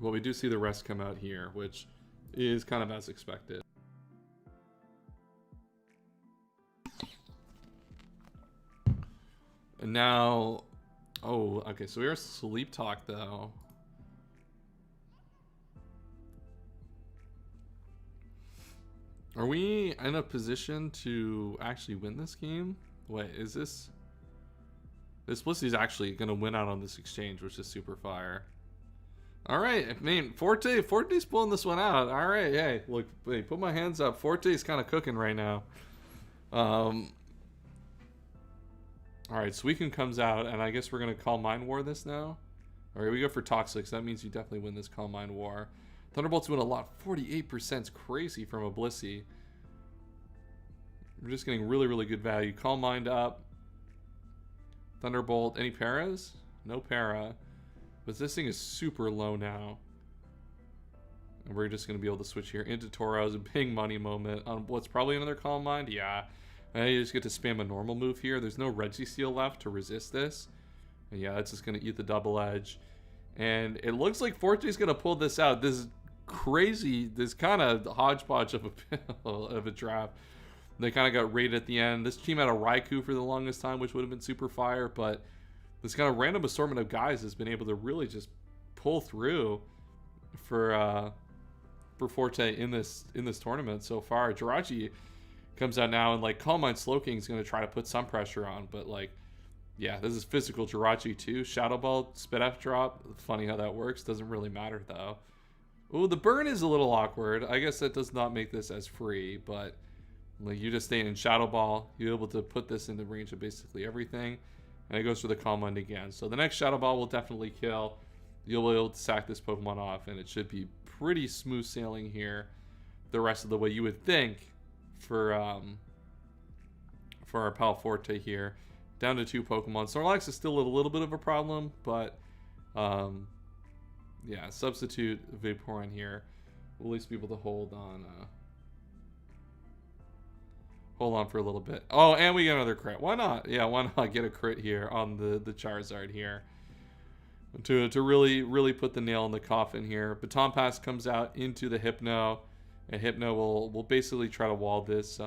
Well, we do see the rest come out here, which is kind of as expected. And now, oh, okay, so we are Sleep Talk though. Are we in a position to actually win this game? Wait, is this Blissey's actually going to win out on this exchange, which is super fire. All right, I mean, Forte's pulling this one out. All right, hey, look, wait, put my hands up. Forte's kind of cooking right now. All right, Suicune comes out, and I guess we're going to Calm Mind War this now. All right, we go for Toxic, so that means you definitely win this Calm Mind War. Thunderbolt's doing a lot. 48% is crazy from a Blissey. We're just getting really, really good value. Calm Mind up. Thunderbolt. Any paras? No para. But this thing is super low now. And we're just going to be able to switch here into Tauros. A big money moment on what's probably another Calm Mind. Yeah. And you just get to spam a normal move here. There's no Registeel left to resist this. And yeah, that's just going to eat the double edge. And it looks like Forte's going to pull this out. This crazy, this kind of hodgepodge of a draft. They kind of got raided at the end. This team had a Raikou for the longest time, which would have been super fire, but this kind of random assortment of guys has been able to really just pull through for Forte in this tournament so far. Jirachi comes out now, and like Calm Mind Slowking is going to try to put some pressure on, but like, yeah, this is physical Jirachi too. Shadow Ball, Spit F drop. Funny how that works. Doesn't really matter though. Ooh, the burn is a little awkward. I guess that does not make this as free, but like you just stay in Shadow Ball, you're able to put this in the range of basically everything. And it goes for the Calm Mind again. So the next Shadow Ball will definitely kill. You'll be able to sack this Pokemon off, and it should be pretty smooth sailing here the rest of the way, you would think, for our pal Forte here. Down to 2 Pokemon. Snorlax is still a little bit of a problem, but yeah, substitute Vaporeon here. We'll at least be able to hold on for a little bit. Oh, and we get another crit. Why not? Yeah, why not get a crit here on the Charizard here? To really put the nail in the coffin here. Baton Pass comes out into the Hypno, and Hypno will basically try to wall this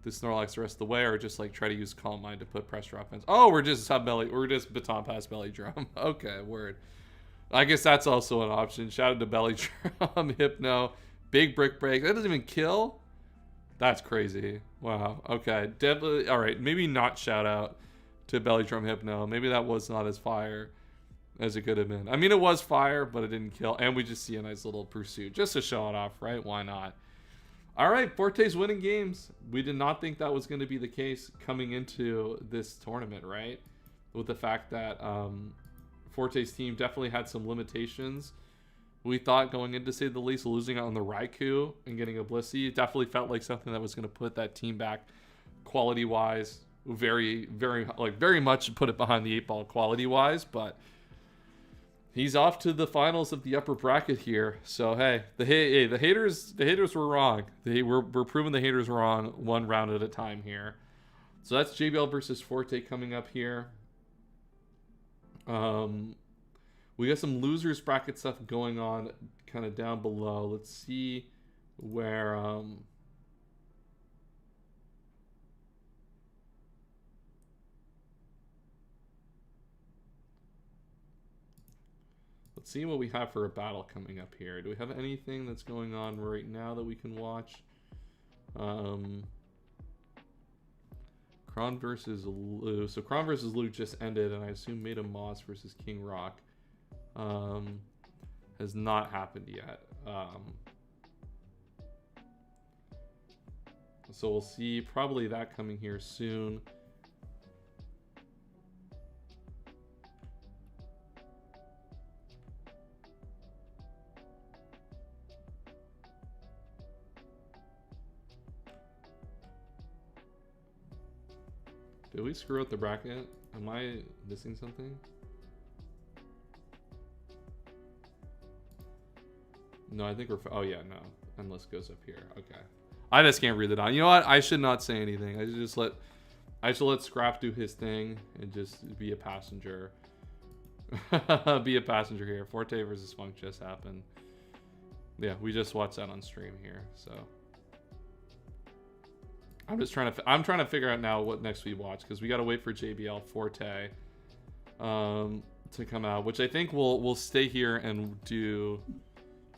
this Snorlax the rest of the way, or just like try to use Calm Mind to put pressure offense. Oh, we're just Baton Pass Belly Drum. Okay, word. I guess that's also an option. Shout out to Belly Drum, Hypno, big Brick Break. That doesn't even kill. That's crazy. Wow. Okay, definitely. All right, maybe not shout out to Belly Drum Hypno. Maybe that was not as fire as it could have been. I mean, it was fire, but it didn't kill. And we just see a nice little pursuit just to show it off, right? Why not? All right, Forte's winning games. We did not think that was going to be the case coming into this tournament, right? With the fact that Forte's team definitely had some limitations. We thought going in, to say the least, losing out on the Raikou and getting a Blissey definitely felt like something that was going to put that team back quality-wise. Very much put it behind the 8 ball quality-wise, but he's off to the finals of the upper bracket here. So hey, the haters were wrong. We're proving the haters wrong one round at a time here. So that's JBL versus Forte coming up here. We got some losers bracket stuff going on kind of down below. Let's see where let's see what we have for a battle coming up here. Do we have anything that's going on right now that we can watch? Kron versus Lou. So Kron versus Lou just ended, and I assume Maida Moss versus King Rock has not happened yet. So we'll see probably that coming here soon. Did we screw up the bracket? Am I missing something? No, I think we're... Oh, yeah, no. Endless goes up here. Okay. I just can't read it on. You know what? I should not say anything. I should let Scrap do his thing and just be a passenger. Be a passenger here. Forte versus Funk just happened. Yeah, we just watched that on stream here, so... I'm trying to figure out now what next we watch, because we got to wait for JBL Forte to come out, which I think we'll stay here and do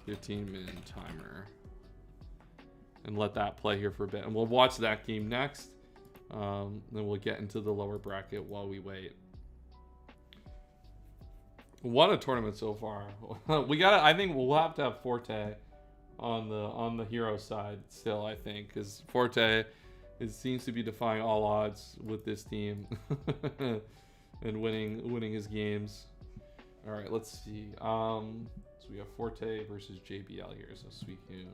15-minute timer and let that play here for a bit, and we'll watch that game next. Then we'll get into the lower bracket while we wait. What a tournament so far. I think we'll have to have Forte on the hero side still, I think, because Forte, it seems to be defying all odds with this team and winning his games. All right, let's see. So we have Forte versus JBL here. So Suicune.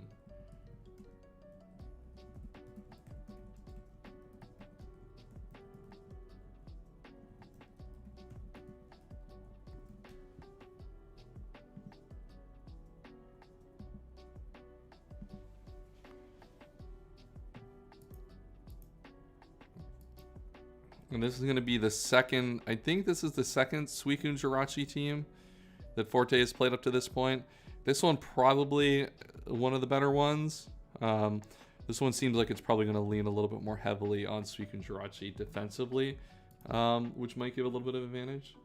And this is going to be the second, I think this is the second Suicune Jirachi team that Forte has played up to this point. This one probably one of the better ones. This one seems like it's probably going to lean a little bit more heavily on Suicune Jirachi defensively, which might give a little bit of advantage.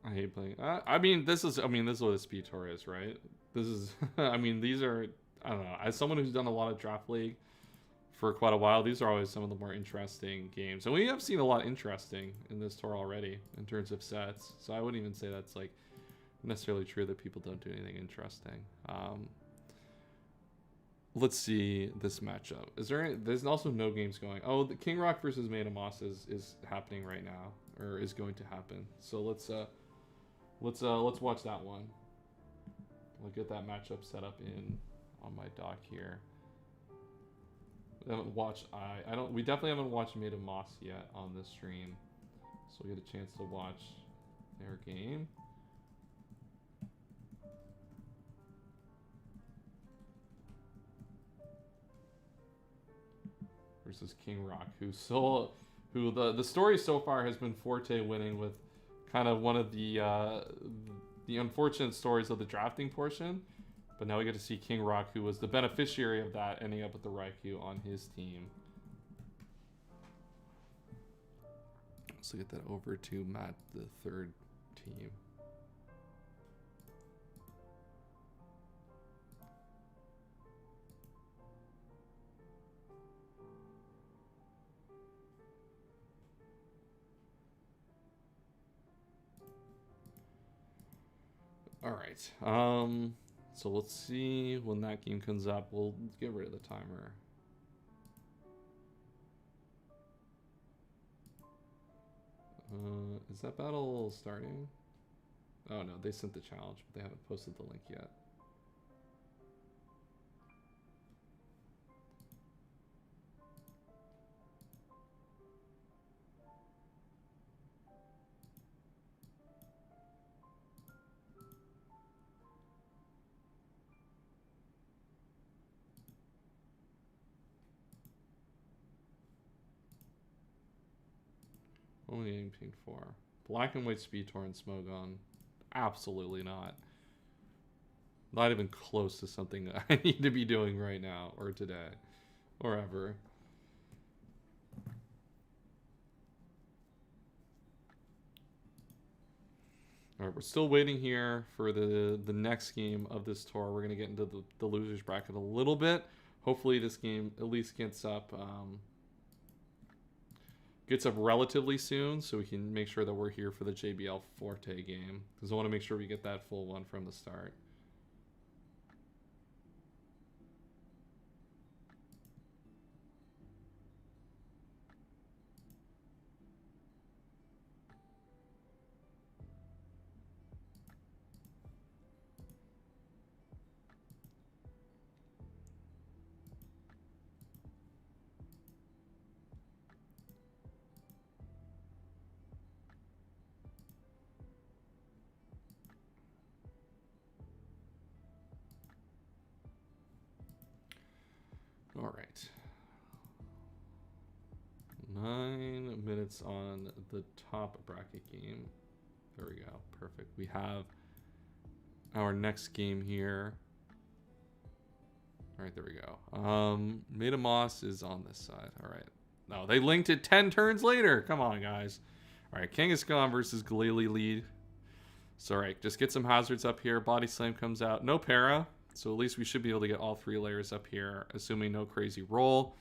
I hate playing. I mean, this is what a speed tour is, right? This is. I mean, these are I don't know. As someone who's done a lot of Draft League for quite a while, these are always some of the more interesting games. And we have seen a lot interesting in this tour already in terms of sets. So I wouldn't even say that's like necessarily true that people don't do anything interesting. Let's see this matchup. There's also no games going. Oh, the King Rock versus Maid of Moss is happening right now, or is going to happen. So let's watch that one. We'll get that matchup set up on my dock here. We haven't watched we definitely haven't watched Maid of Moss yet on this stream. So we'll get a chance to watch their game. Versus King Rock, who the story so far has been Forte winning with kind of one of the unfortunate stories of the drafting portion. But now we get to see King Rock, who was the beneficiary of that, ending up with the Raikou on his team. So get that over to Matt, the third team. All right. So let's see when that game comes up. We'll get rid of the timer. Is that battle starting? Oh no, they sent the challenge, but they haven't posted the link yet. Only getting pinged for. Black and White Speed Torrent Smogon. Absolutely not. Not even close to something that I need to be doing right now, or today, or ever. All right, we're still waiting here for the next game of this tour. We're gonna get into the losers bracket a little bit. Hopefully, this game at least gets up relatively soon, so we can make sure that we're here for the JBL Forte game, because I want to make sure we get that full one from the start. All right. 9 minutes on the top bracket game. There we go. Perfect. We have our next game here. All right, there we go. Maid of Moss is on this side. All right. No, they linked it 10 turns later. Come on, guys. All right, Kangaskhan versus Glalie lead. So, all right, just get some hazards up here. Body Slam comes out. No para. So at least we should be able to get all 3 layers up here, assuming no crazy roll.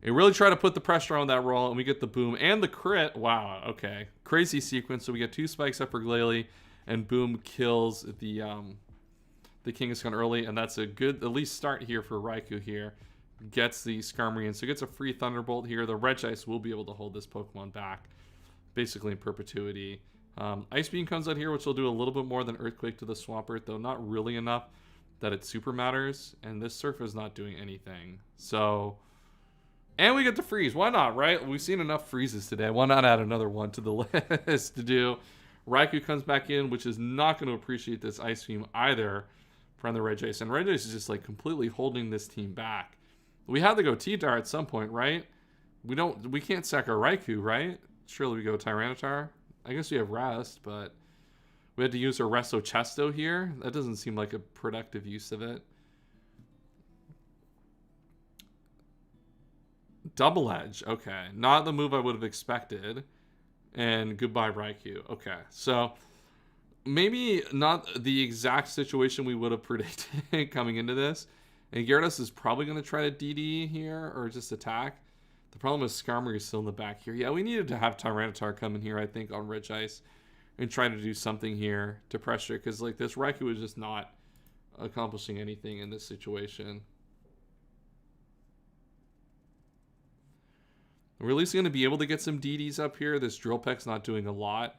And really try to put the pressure on that roll, and we get the boom and the crit. Wow, okay. Crazy sequence. So we get 2 spikes up for Glalie, and boom kills the Kangaskhan early, and that's a good at least start here for Raikou here. Gets the Skarmory, so gets a free Thunderbolt here. The Regice will be able to hold this Pokemon back, basically in perpetuity. Ice Beam comes out here, which will do a little bit more than Earthquake to the Swampert, though not really enough that it super matters, and this Surf is not doing anything. So, and we get the freeze. Why not, right? We've seen enough freezes today. Why not add another one to the list to do? Raikou comes back in, which is not going to appreciate this Ice Beam either from the Regice. And Regice is just like completely holding this team back. We have to go T-Dar at some point, right? We can't sack our Raikou, right? Surely we go Tyranitar. I guess we have Rest, but we had to use a Resto Chesto here. That doesn't seem like a productive use of it. Double Edge. Okay. Not the move I would have expected. And goodbye, Raikou. Okay. So, maybe not the exact situation we would have predicted coming into this. And Gyarados is probably going to try to DD here or just attack. The problem is Skarmory is still in the back here. Yeah, we needed to have Tyranitar come in here, I think, on Regice and try to do something here to pressure, because like this Raikou is just not accomplishing anything in this situation. We're at least going to be able to get some DDs up here. This Drill Peck's not doing a lot.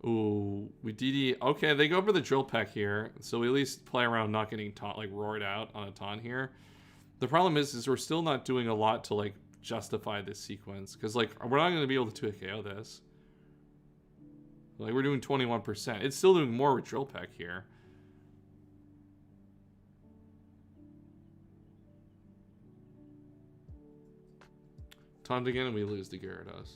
Ooh, we DD. Okay, they go for the Drill Peck here. So we at least play around not getting taunt, like roared out on a taunt here. The problem is we're still not doing a lot to like justify this sequence. Because like we're not going to be able to 2KO this. Like we're doing 21%. It's still doing more with Drill Peck here. Taunt again and we lose the Gyarados.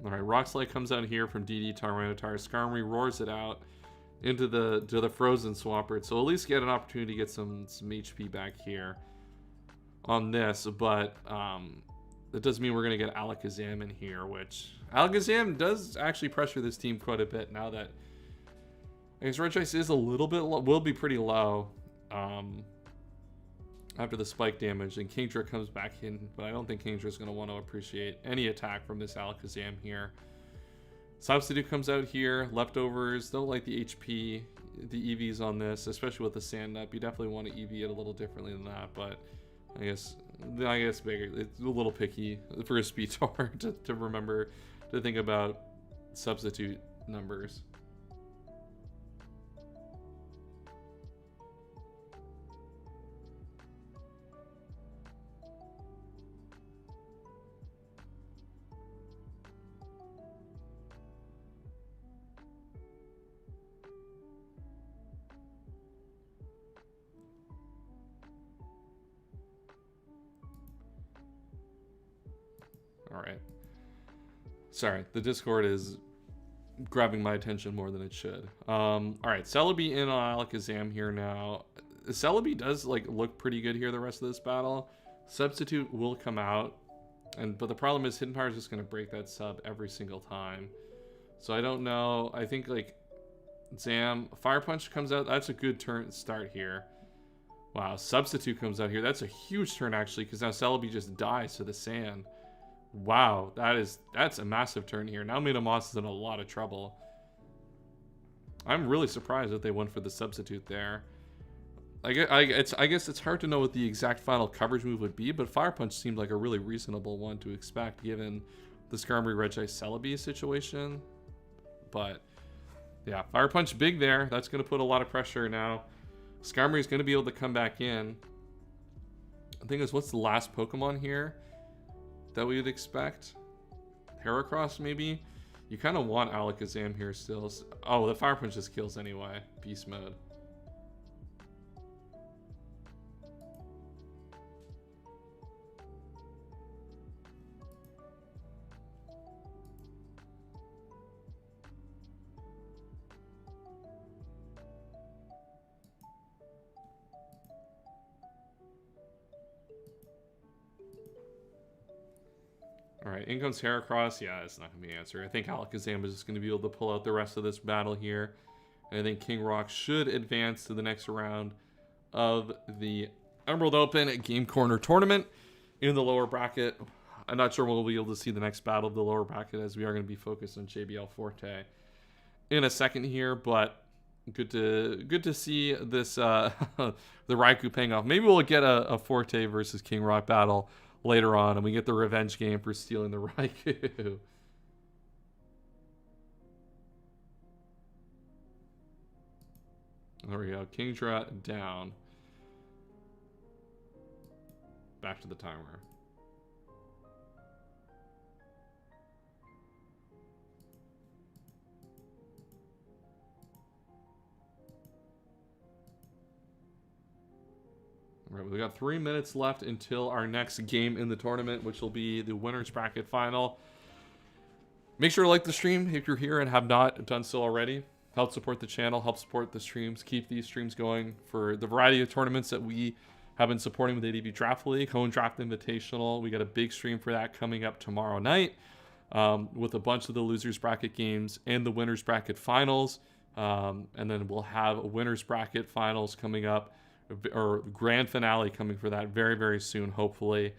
Alright, Rock Slide comes out here from DD Tyranitar. Skarmory roars it out into the Frozen Swampert. So at least get an opportunity to get some HP back here on this, but that does mean we're going to get Alakazam in here, which Alakazam does actually pressure this team quite a bit now that I guess Regice is a little bit low, will be pretty low after the spike damage, and Kingdra comes back in, but I don't think Kingdra is going to want to appreciate any attack from this Alakazam here. Substitute comes out here. Leftovers, don't like the HP, the EVs on this, especially with the Sand Up. You definitely want to EV it a little differently than that, but I guess bigger. It's a little picky for a Speedtor to remember to think about substitute numbers. Alright. Sorry, the Discord is grabbing my attention more than it should. Alright, Celebi in on Alakazam here now. Celebi does like look pretty good here the rest of this battle. Substitute will come out, but the problem is Hidden Power is just going to break that sub every single time. So I don't know. I think like Zam, Fire Punch comes out. That's a good turn start here. Wow, Substitute comes out here. That's a huge turn actually, because now Celebi just dies to the sand. Wow, that's a massive turn here. Now Metamoss is in a lot of trouble. I'm really surprised that they went for the substitute there. I guess it's hard to know what the exact final coverage move would be, but Fire Punch seemed like a really reasonable one to expect given the Skarmory Regice Celebi situation. But yeah, Fire Punch big there. That's going to put a lot of pressure now. Skarmory is going to be able to come back in. I think what's the last Pokemon here that we would expect? Heracross maybe? You kind of want Alakazam here still. Oh, the Fire Punch just kills anyway. Beast mode. Alright, in comes Heracross. Yeah, it's not going to be an answer. I think Alakazam is just going to be able to pull out the rest of this battle here. And I think King Rock should advance to the next round of the Emerald Open Game Corner Tournament in the lower bracket. I'm not sure we'll be able to see the next battle of the lower bracket, as we are going to be focused on JBL Forte in a second here, but good to see this the Raikou paying off. Maybe we'll get a Forte versus King Rock battle later on, and we get the revenge game for stealing the Raikou. There we go. Kingdra down. Back to the timer. All right, we got 3 minutes left until our next game in the tournament, which will be the winner's bracket final. Make sure to like the stream if you're here and have not done so already. help support the channel, help support the streams, keep these streams going for the variety of tournaments that we have been supporting with ADV Draft League. Hone Draft Invitational, we got a big stream for that coming up tomorrow night, with a bunch of the losers bracket games and the winners bracket finals. And then we'll have a winners bracket finals coming up, or grand finale coming for that very, very soon, hopefully.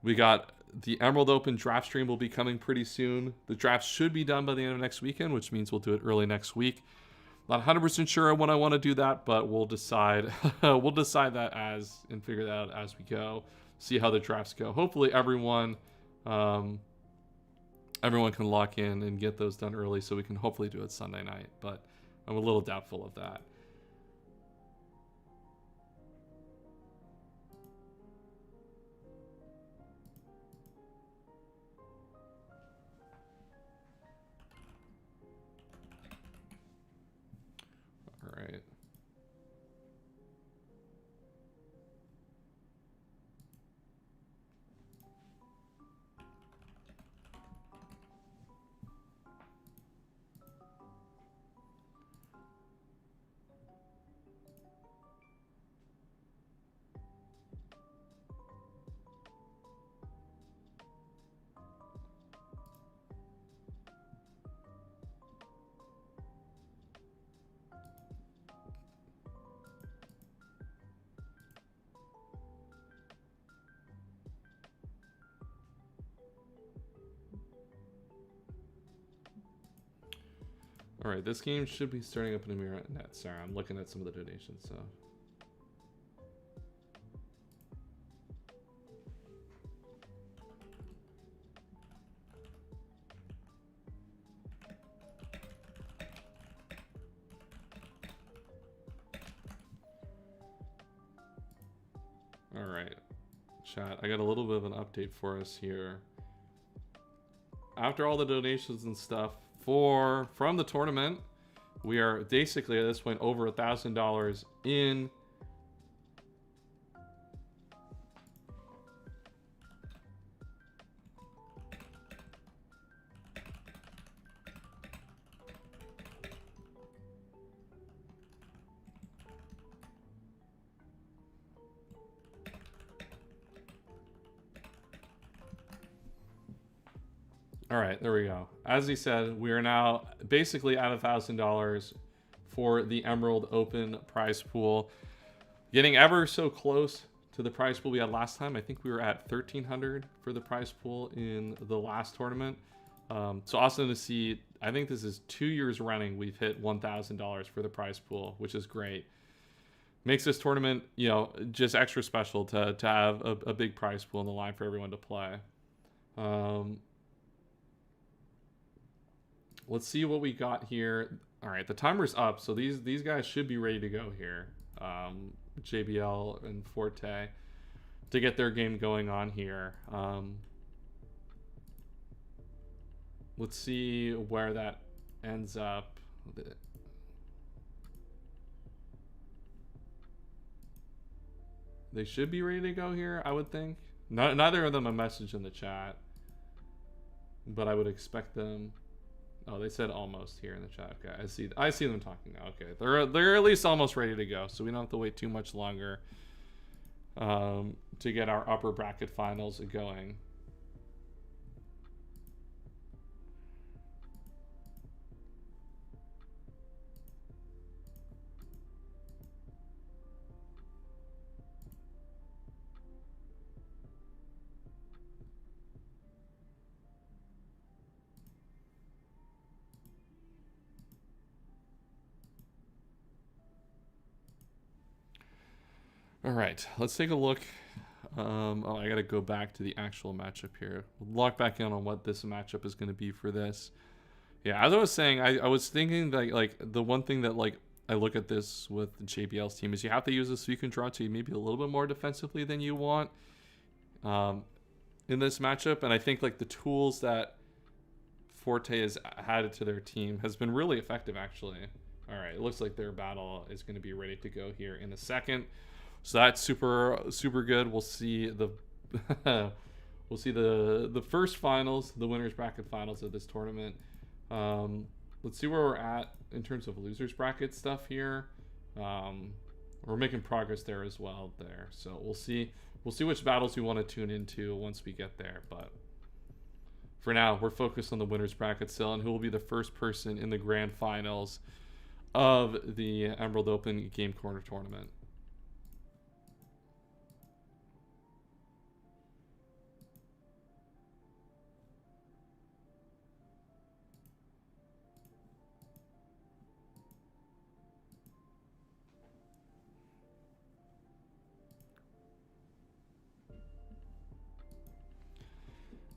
We got the Emerald Open draft stream will be coming pretty soon. The draft should be done by the end of next weekend, which means we'll do it early next week. Not 100% sure when I want to do that, but we'll decide. We'll decide that and figure that out as we go. See how the drafts go. Hopefully everyone can lock in and get those done early, so we can hopefully do it Sunday night. But I'm a little doubtful of that. All right. All right, this game should be starting up in a minute. Sorry, I'm looking at some of the donations, so. All right, chat, I got a little bit of an update for us here. After all the donations and stuff from the tournament, we are basically at this point over $1,000 in All right, there we go. As he said, we are now basically at $1,000 for the Emerald Open prize pool. Getting ever so close to the prize pool we had last time. I think we were at $1,300 for the prize pool in the last tournament. So awesome to see. I think this is 2 years running we've hit $1,000 for the prize pool, which is great. Makes this tournament, you know, just extra special to have a big prize pool in the line for everyone to play. Let's see what we got here. All right, the timer's up, so these guys should be ready to go here. JBL and Forte to get their game going on here. Let's see where that ends up. They should be ready to go here, I would think. Neither of them a message in the chat, but I would expect them. Oh, they said almost here in the chat. Okay, I see them talking now. Okay, they're at least almost ready to go, so we don't have to wait too much longer to get our upper bracket finals going. All right, let's take a look. Oh, I gotta go back to the actual matchup here. We'll lock back in on what this matchup is going to be for this. Yeah, as I was saying, I was thinking that like the one thing that like I look at this with JBL's team is you have to use this so you can draw to maybe a little bit more defensively than you want in this matchup. And I think like the tools that Forte has added to their team has been really effective, actually. All right, it looks like their battle is going to be ready to go here in a second. So that's super good. We'll see the the first finals, the winners bracket finals of this tournament. let's see where we're at in terms of losers bracket stuff here. We're making progress there as well there. So we'll see which battles we want to tune into once we get there. But for now, we're focused on the winners bracket still, and who will be the first person in the grand finals of the Emerald Open Game Corner tournament.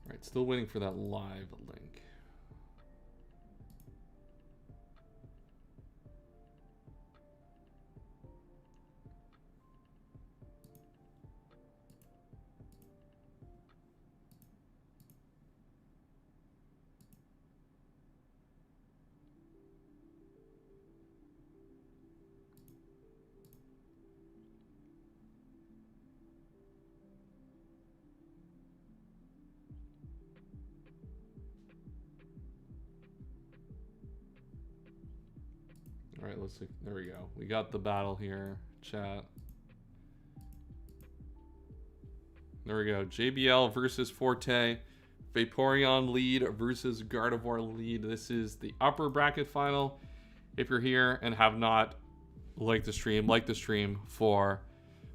All right, still waiting for that live link. All right, let's see. There we go. We got the battle here, chat. There we go. JBL versus Forte. Vaporeon lead versus Gardevoir lead. This is the upper bracket final. If you're here and have not liked the stream, like the stream for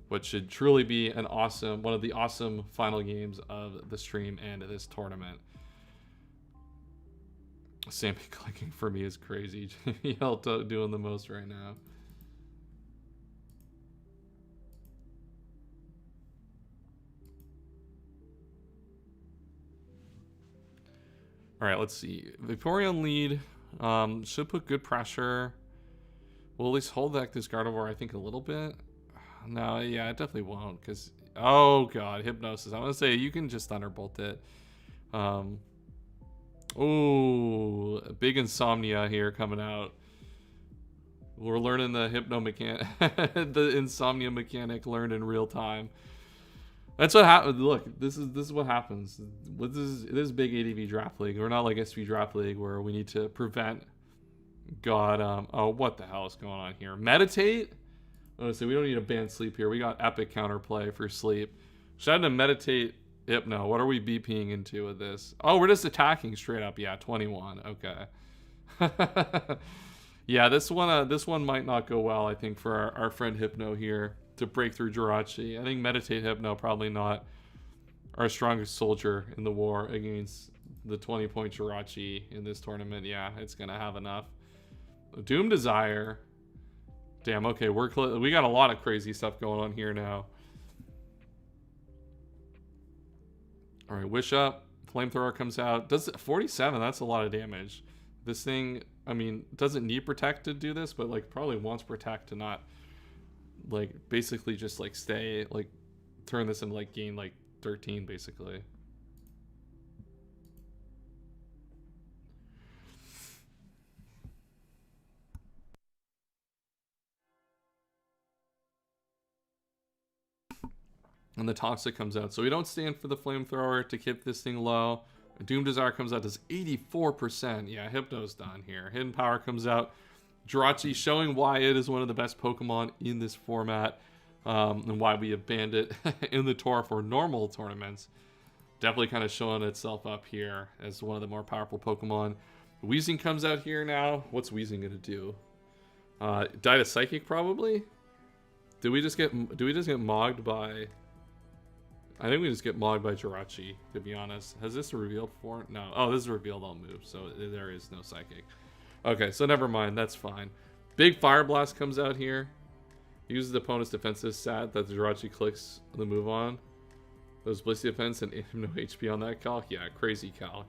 what should truly be an awesome, one of the awesome final games of the stream and this tournament. Sammy clicking for me is crazy. JBL doing the most right now. All right, let's see. Vaporeon lead should put good pressure. We'll at least hold back this Gardevoir, I think, a little bit. No, yeah, it definitely won't, because... Oh, God, Hypnosis. I want to say, you can just Thunderbolt it. Ooh, big Insomnia here coming out. We're learning the the Insomnia mechanic learned in real time. That's what happens. Look, this is what happens. This is big ADV draft league. We're not like SV draft league where we need to prevent. God, oh, what the hell is going on here? Meditate. Honestly, we don't need to ban sleep here. We got epic counterplay for sleep. Shout out to Meditate. Hypno. What are we BPing into with this? Oh, we're just attacking straight up. Yeah, 21. Okay. Yeah, this one might not go well, I think, for our friend Hypno here to break through Jirachi. I think Meditate Hypno probably not our strongest soldier in the war against the 20-point Jirachi in this tournament. Yeah, it's gonna have enough. Doom Desire. Damn. Okay, we got a lot of crazy stuff going on here now. All right, Wish Up. Flamethrower comes out. Does it 47? That's a lot of damage. This thing, I mean, doesn't need Protect to do this, but like probably wants Protect to not like basically just like stay, like turn this into like gain like 13 basically. And the Toxic comes out. So we don't stand for the Flamethrower to keep this thing low. Doom Desire comes out, does 84%. Yeah, Hypno's done here. Hidden Power comes out. Jirachi showing why it is one of the best Pokemon in this format. And why we have banned it in the tour for normal tournaments. Definitely kind of showing itself up here as one of the more powerful Pokemon. Weezing comes out here now. What's Weezing gonna do? Die to Psychic probably? Do we just get mogged by... I think we just get mogged by Jirachi, to be honest. Has this revealed before? No. Oh, this is revealed all moves, so there is no Psychic. Okay, so never mind. That's fine. Big Fire Blast comes out here. Uses the opponent's defensive stat that the Jirachi clicks the move on. Those Blissey defense and no HP on that calc. Yeah, crazy calc.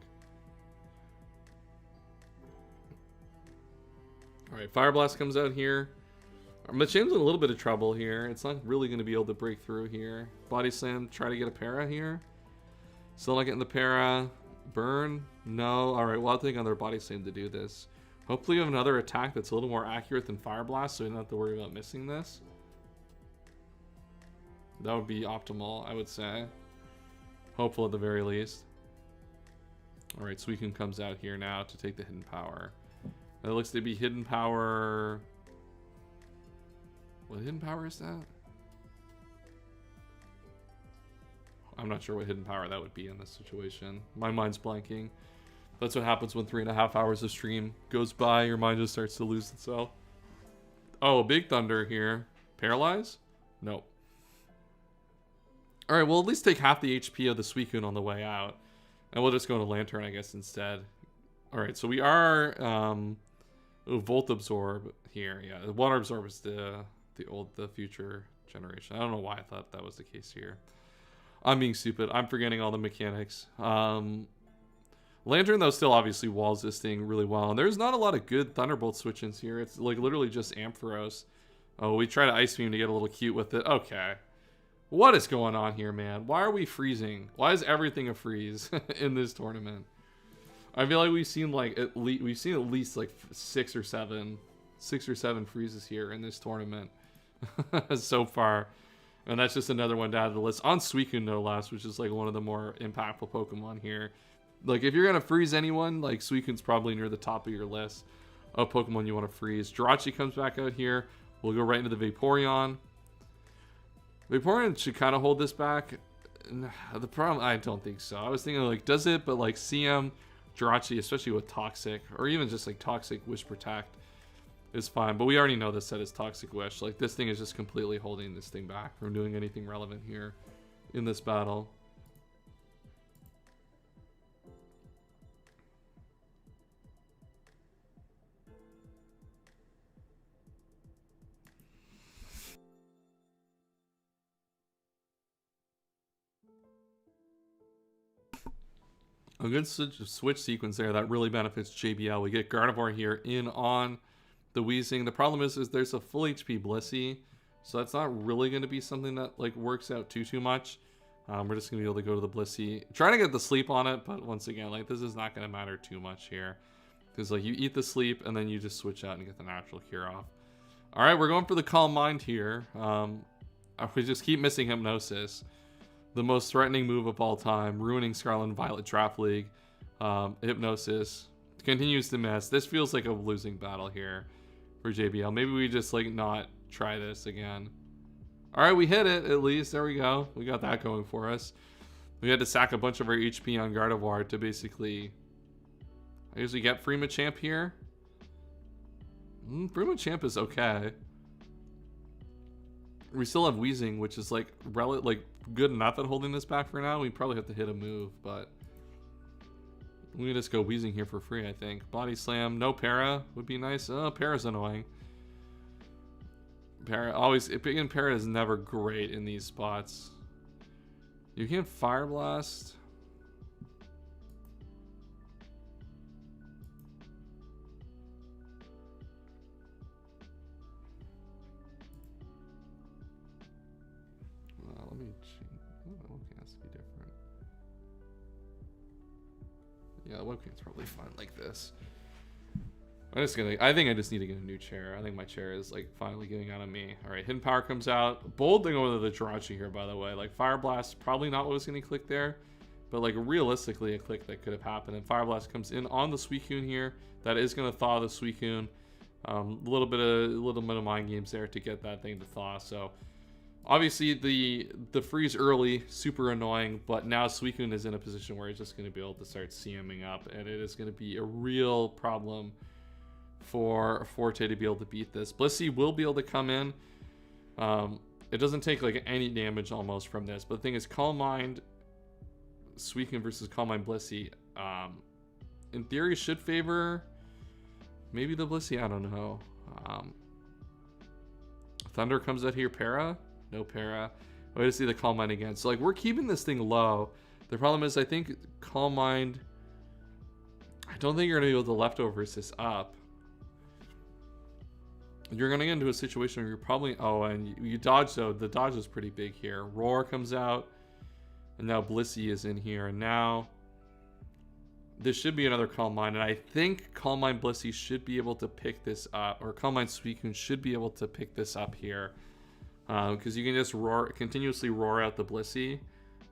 Alright, Fire Blast comes out here. Machame's in a little bit of trouble here. It's not really going to be able to break through here. Body Slam, try to get a para here. Still not getting the para. Burn? No. Alright, well, I'll take another Body Slam to do this. Hopefully we have another attack that's a little more accurate than Fire Blast, so we don't have to worry about missing this. That would be optimal, I would say. Hopeful at the very least. Alright, Suicune comes out here now to take the Hidden Power. It looks to be hidden power. What hidden power is that? I'm not sure what hidden power that would be in this situation. My mind's blanking. That's what happens when 3.5 hours of stream goes by. Your mind just starts to lose itself. Oh, Big Thunder here. Paralyze? Nope. Alright, we'll at least take half the HP of the Suicune on the way out. And we'll just go into Lantern, I guess, instead. Alright, so we are... Volt Absorb here. Yeah, the Water Absorb is the future generation. I don't know why I thought that was the case here. I'm being stupid. I'm forgetting all the mechanics. Lantern, though, still obviously walls this thing really well. And there's not a lot of good Thunderbolt switch-ins here. It's like literally just Ampharos. Oh, we try to Ice Beam to get a little cute with it. Okay. What is going on here, man? Why are we freezing? Why is everything a freeze in this tournament? I feel like we've seen like at least like six or seven freezes here in this tournament so far. And that's just another one to add to the list. On Suicune, no less, which is like one of the more impactful Pokemon here. Like, if you're going to freeze anyone, like, Suicune's probably near the top of your list of Pokemon you want to freeze. Jirachi comes back out here. We'll go right into the Vaporeon. Vaporeon should kind of hold this back. The problem, I don't think so. I was thinking, like, does it? But, like, CM, Jirachi, especially with Toxic, or even just, like, Toxic Wish Protect is fine. But we already know this set is Toxic Wish. Like, this thing is just completely holding this thing back from doing anything relevant here in this battle. A good switch sequence there that really benefits JBL. We get Gardevoir here in on the Weezing. The problem is there's a full HP Blissey, so that's not really going to be something that like works out too much. We're just going to be able to go to the Blissey. Trying to get the sleep on it, but once again, like this is not going to matter too much here. Because like you eat the sleep and then you just switch out and get the natural cure off. Alright, we're going for the Calm Mind here. We just keep missing Hypnosis. The most threatening move of all time, ruining Scarlet and Violet Draft League. Hypnosis continues to miss. This feels like a losing battle here for JBL. Maybe we just like not try this again. All right, we hit it at least. There we go. We got that going for us. We had to sack a bunch of our HP on Gardevoir to basically, I guess we get Free Machamp here. Free Machamp is okay. We still have Weezing, which is like good enough at holding this back for now. We probably have to hit a move, but we can just go Weezing here for free, I think. Body Slam, no Para would be nice. Oh, Para's annoying. Picking Para is never great in these spots. You can Fire Blast. Let me change. Oh, okay, has to be different. Yeah, the webcam's probably fine like this. I think I just need to get a new chair. I think my chair is like finally giving out on me. All right, Hidden Power comes out. Bold thing over the Jirachi here, by the way. Like Fire Blast, probably not what was going to click there, but like realistically a click that could have happened. And Fire Blast comes in on the Suicune here. That is going to thaw the Suicune. A little bit of mind games there to get that thing to thaw. So obviously the freeze early, super annoying, but now Suicune is in a position where he's just going to be able to start CMing up, and it is going to be a real problem for Forte to be able to beat this. Blissey will be able to come in. It doesn't take like any damage almost from this, but the thing is, Calm Mind Suicune versus Calm Mind Blissey, in theory should favor maybe the Blissey. I don't know. Thunder comes out here. Para, no Para. Way to see the Calm Mind again. So like we're keeping this thing low. The problem is I think Calm Mind, I don't think you're gonna be able to leftovers this up. You're going to get into a situation where you're probably... Oh, and you dodge, though. The dodge is pretty big here. Roar comes out. And now Blissey is in here. And now... This should be another Calm Mind. And I think Calm Mind Blissey should be able to pick this up. Or Calm Mind Suicune should be able to pick this up here. Because you can just continuously roar out the Blissey.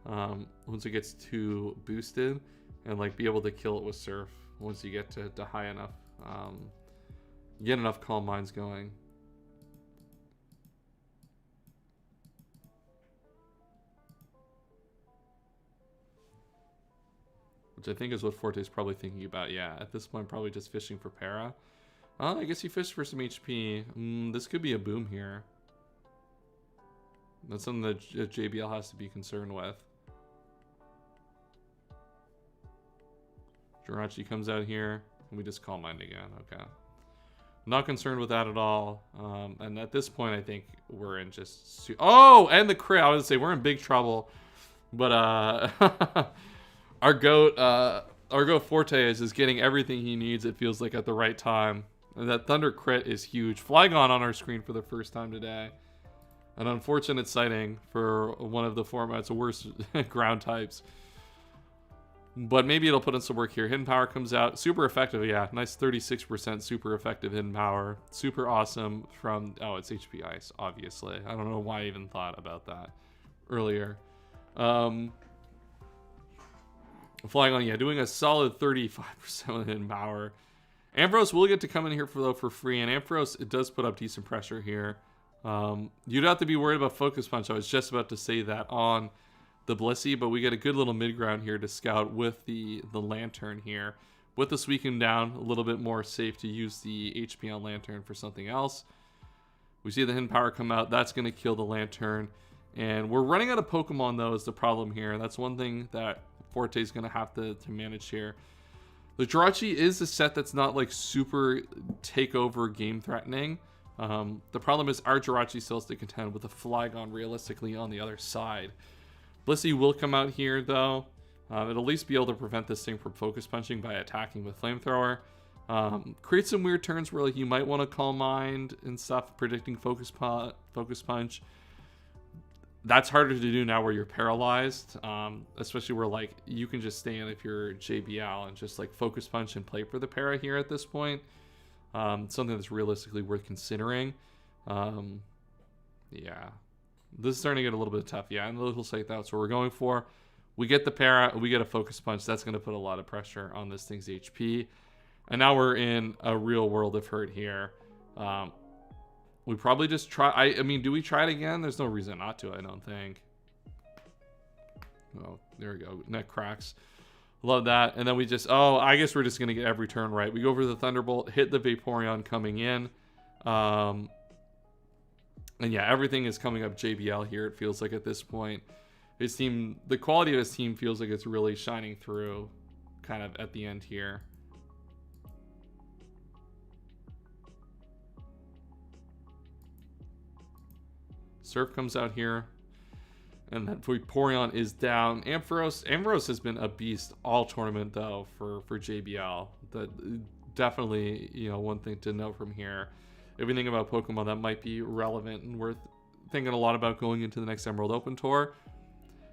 Once it gets too boosted. And like be able to kill it with Surf. Once you get to high enough... Get enough Calm Minds going. Which I think is what Forte's probably thinking about. Yeah, at this point, probably just fishing for para. I guess he fished for some HP. This could be a boom here. That's something that JBL has to be concerned with. Jirachi comes out here, and we just Calm Mind again. Okay. Not concerned with that at all. And at this point, I think we're in just... Oh, and the crit. I would say we're in big trouble. But our goat Forte is getting everything he needs, it feels like, at the right time. And that Thunder crit is huge. Flygon on our screen for the first time today. An unfortunate sighting for one of the format's worst ground types. But maybe it'll put in some work here. Hidden Power comes out. Super effective, yeah. Nice 36% super effective Hidden Power. Super awesome from... Oh, it's HP Ice, obviously. I don't know why I even thought about that earlier. Flygon, yeah, doing a solid 35% with Hidden Power. Ampharos will get to come in here for free, and Ampharos, it does put up decent pressure here. You'd have to be worried about Focus Punch. I was just about to say that on the Blissey, but we get a good little mid-ground here to scout with the Lantern here. With the Suicune down, a little bit more safe to use the HP on Lantern for something else. We see the Hidden Power come out. That's going to kill the Lantern. And we're running out of Pokemon, though, is the problem here. That's one thing that Forte is going to have to manage here. The Jirachi is a set that's not like super takeover game threatening. The problem is our Jirachi still has to contend with a Flygon realistically on the other side. Blissey will come out here though. It'll at least be able to prevent this thing from Focus Punching by attacking with Flamethrower. Create some weird turns where like you might want to Calm Mind and stuff, predicting Focus Punch. That's harder to do now where you're paralyzed, especially where like you can just stay in if you're JBL and just like Focus Punch and play for the para here at this point. Something that's realistically worth considering. Yeah, this is starting to get a little bit tough. Yeah, and the little site that's what we're going for. We get the para, we get a Focus Punch. That's going to put a lot of pressure on this thing's HP. And now we're in a real world of hurt here. We probably just try... I mean, do we try it again? There's no reason not to, I don't think. Oh, there we go. Neck cracks. Love that. And then we just... Oh, I guess we're just going to get every turn right. We go for the Thunderbolt, hit the Vaporeon coming in. And yeah, everything is coming up JBL here, it feels like at this point. His team... The quality of his team feels like it's really shining through kind of at the end here. Surf comes out here, and then Vaporeon is down. Ampharos has been a beast all tournament though for JBL. That definitely, you know, one thing to note from here. If we think about Pokemon that might be relevant and worth thinking a lot about going into the next Emerald Open Tour,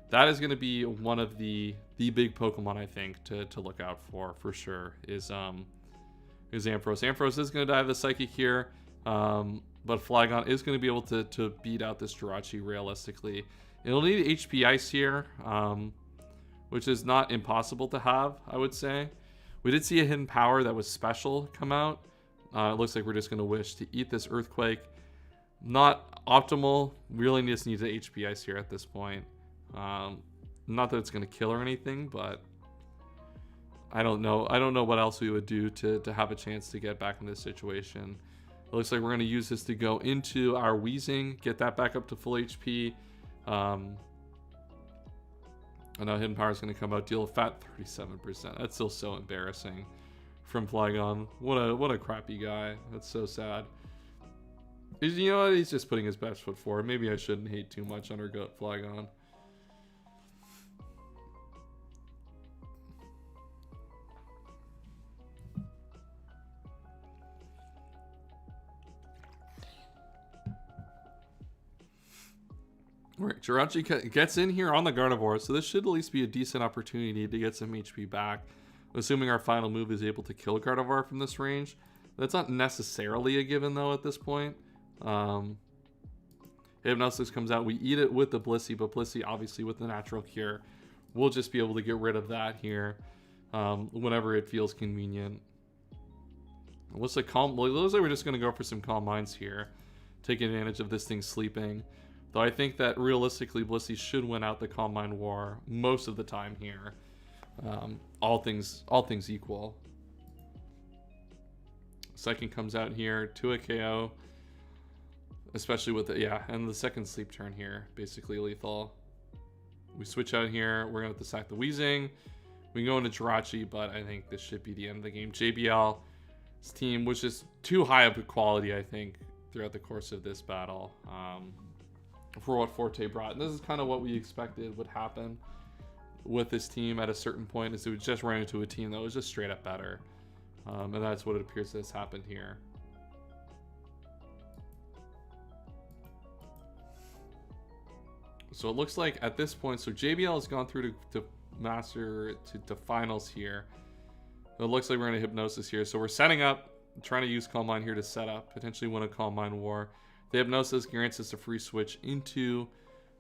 that is going to be one of the big Pokemon I think to look out for sure is Ampharos. Ampharos is going to dive the Psychic here. But Flygon is going to be able to beat out this Jirachi realistically. It'll need HP Ice here, which is not impossible to have, I would say. We did see a Hidden Power that was special come out. It looks like we're just going to wish to eat this Earthquake. Not optimal. Really just needs an HP Ice here at this point. Not that it's going to kill or anything, but I don't know. I don't know what else we would do to have a chance to get back in this situation. It looks like we're going to use this to go into our Weezing, get that back up to full HP. And now Hidden Power is going to come out, deal a fat 37%. That's still so embarrassing from Flygon. What a crappy guy. That's so sad. You know what? He's just putting his best foot forward. Maybe I shouldn't hate too much on our goat Flygon. Alright, Jirachi gets in here on the Gardevoir, so this should at least be a decent opportunity to get some HP back. Assuming our final move is able to kill Gardevoir from this range. That's not necessarily a given, though, at this point. Hypnosis comes out. We eat it with the Blissey, but Blissey, obviously, with the Natural Cure, we'll just be able to get rid of that here whenever it feels convenient. It looks like we're just gonna go for some Calm Minds here, take advantage of this thing sleeping. Though I think that realistically, Blissey should win out the Calm Mind war most of the time here. All things equal. Second comes out here to a KO, especially with the and the second sleep turn here, basically lethal. We switch out here. We're gonna have to sack the Weezing. We can go into Jirachi, but I think this should be the end of the game. JBL's team was just too high up in quality, I think, throughout the course of this battle. For what Forte brought. And this is kind of what we expected would happen with this team at a certain point, is it would just run into a team that was just straight up better. And that's what it appears has happened here. So it looks like at this point, so JBL has gone through to finals here. It looks like we're going to Hypnosis here. So we're setting up, trying to use Calm Mind here to set up, potentially win a Calm Mind war. The Hypnosis grants us a free switch into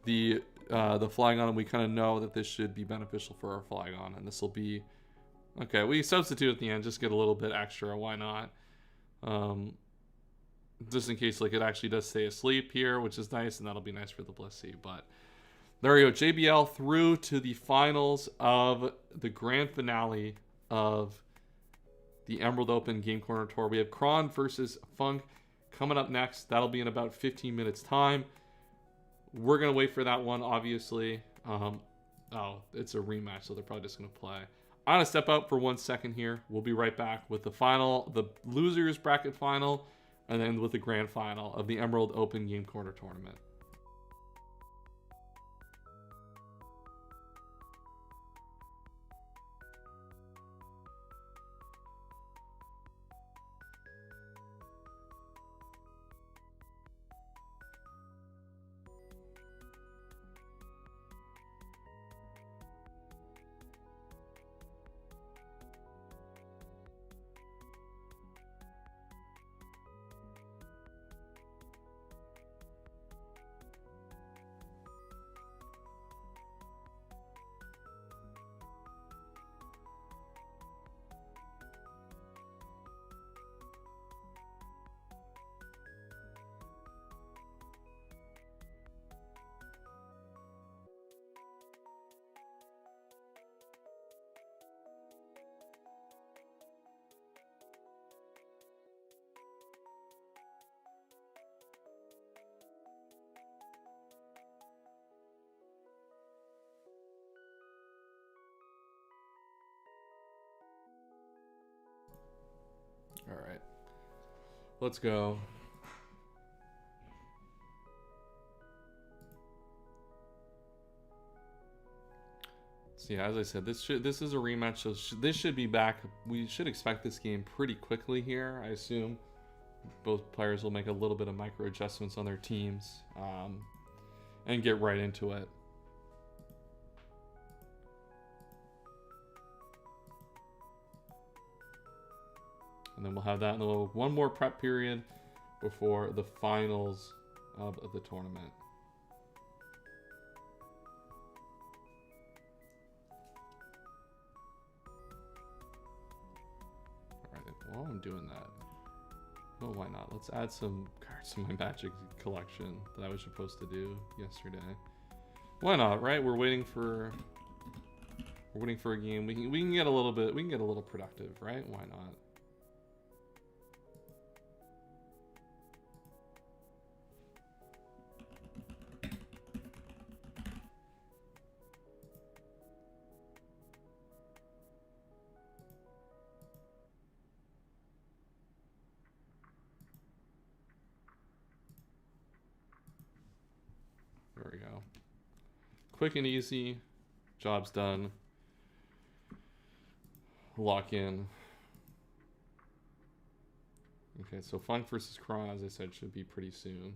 the Flygon, and we kind of know that this should be beneficial for our Flygon, and this will be okay. We substitute at the end, just get a little bit extra. Why not? Just in case like it actually does stay asleep here, which is nice, and that'll be nice for the Blissey. But there we go. JBL through to the finals of the grand finale of the Emerald Open Game Corner Tour. We have Kron versus Funk coming up next. That'll be in about 15 minutes time. We're going to wait for that one, obviously. Oh, it's a rematch, so they're probably just going to play. I'm going to step out for 1 second here. We'll be right back with the final, the losers bracket final, and then with the grand final of the Emerald Open Game Corner Tournament. All right, let's go. So yeah, as I said, this is a rematch, so this should be back. We should expect this game pretty quickly here. I assume both players will make a little bit of micro adjustments on their teams and get right into it. And then we'll have that in one more prep period before the finals of the tournament. Alright, while I'm doing that, well, why not? Let's add some cards to my Magic collection that I was supposed to do yesterday. Why not, right? We're waiting for a game. We can get a little productive, right? Why not? There we go. Quick and easy. Job's done. Lock in. Okay, so Funk versus Kron, as I said, should be pretty soon.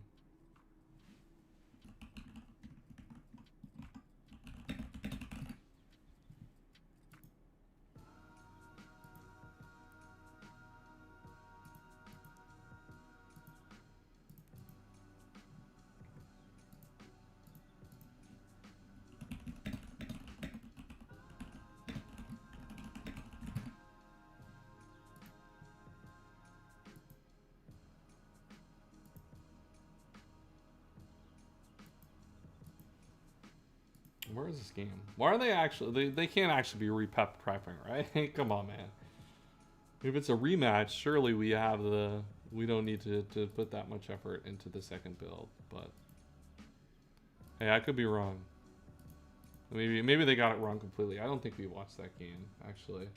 Where is this game? Why are they actually... They can't actually be prepping, right? Come on, man. If it's a rematch, surely we have the... We don't need to put that much effort into the second build, but... Hey, I could be wrong. Maybe they got it wrong completely. I don't think we watched that game, actually.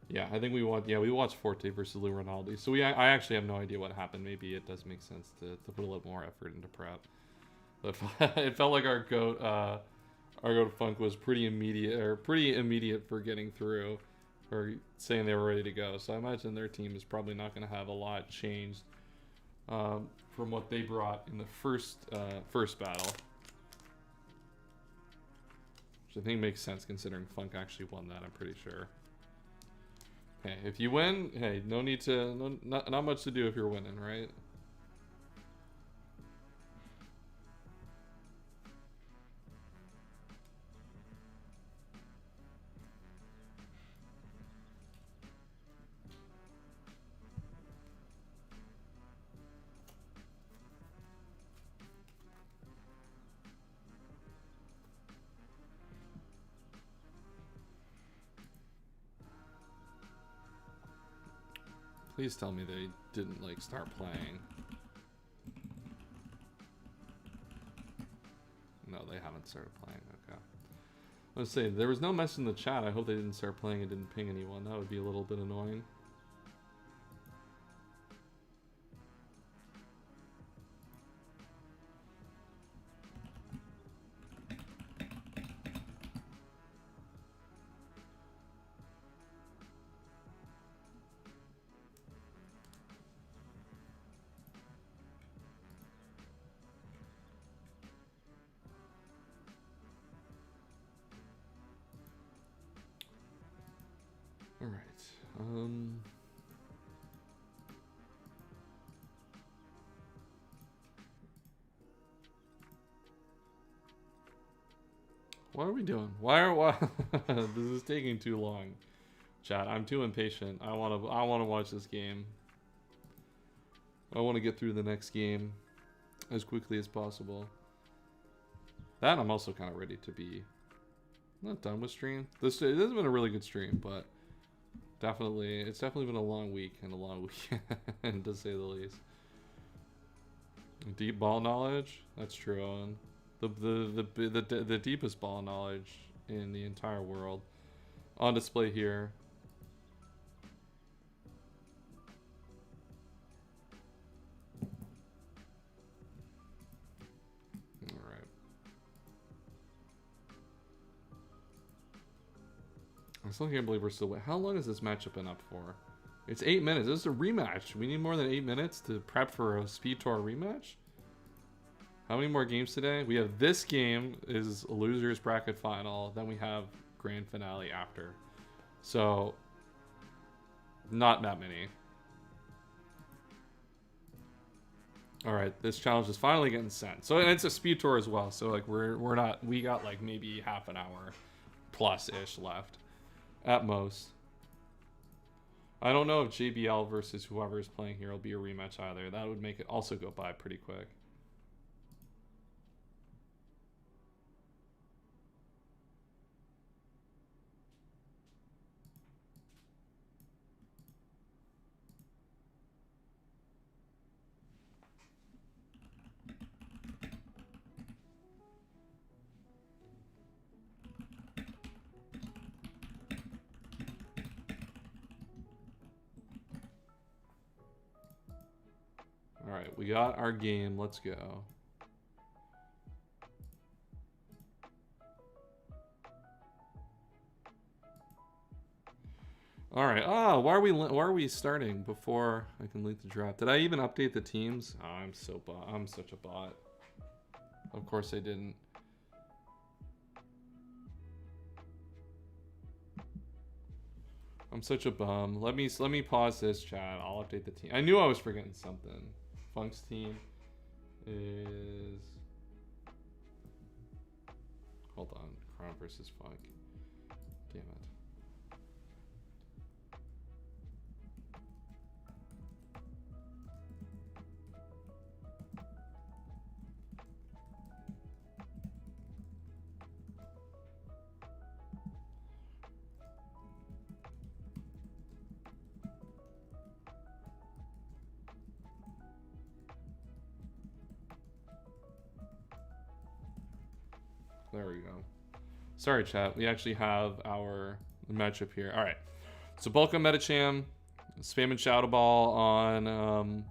Yeah, I think we watched Forte versus Lou Rinaldi. So I actually have no idea what happened. Maybe it does make sense to put a little more effort into prep. But it felt like our goat Funk was pretty immediate for getting through, or saying they were ready to go. So I imagine their team is probably not going to have a lot changed from what they brought in the first battle. Which I think makes sense considering Funk actually won that, I'm pretty sure. Hey, if you win, hey, no need to, not much to do if you're winning, right? Please tell me they didn't, like, start playing. No, they haven't started playing, okay. I was saying, there was no message in the chat. I hope they didn't start playing and didn't ping anyone. That would be a little bit annoying. What are we doing? Why this is taking too long. Chat, I'm too impatient. I want to watch this game. I want to get through the next game as quickly as possible. That I'm also kind of ready to be not done with stream. This has been a really good stream, but it's definitely been a long week and a long weekend to say the least. Deep ball knowledge? That's true, Owen. The deepest ball knowledge in the entire world on display here. All right. I still can't believe we're still. How long has this matchup been up for? It's 8 minutes. This is a rematch. We need more than 8 minutes to prep for a Speed Tour rematch. How many more games today? We have this game is a losers bracket final. Then we have grand finale after. So, not that many. All right, this challenge is finally getting sent. So it's a speed tour as well. So like we got like maybe half an hour plus ish left at most. I don't know if JBL versus whoever is playing here will be a rematch either. That would make it also go by pretty quick. Alright, we got our game. Let's go. Alright. Ah, why are we starting before I can link the draft? Did I even update the teams? Oh, I'm such a bot. Of course I didn't. I'm such a bum. Let me pause this chat. I'll update the team. I knew I was forgetting something. Funk's team is... Hold on. Crown versus Funk. Damn it. There we go. Sorry, chat. We actually have our matchup here. All right. So Bulka Medicham, Spam and Shadow Ball on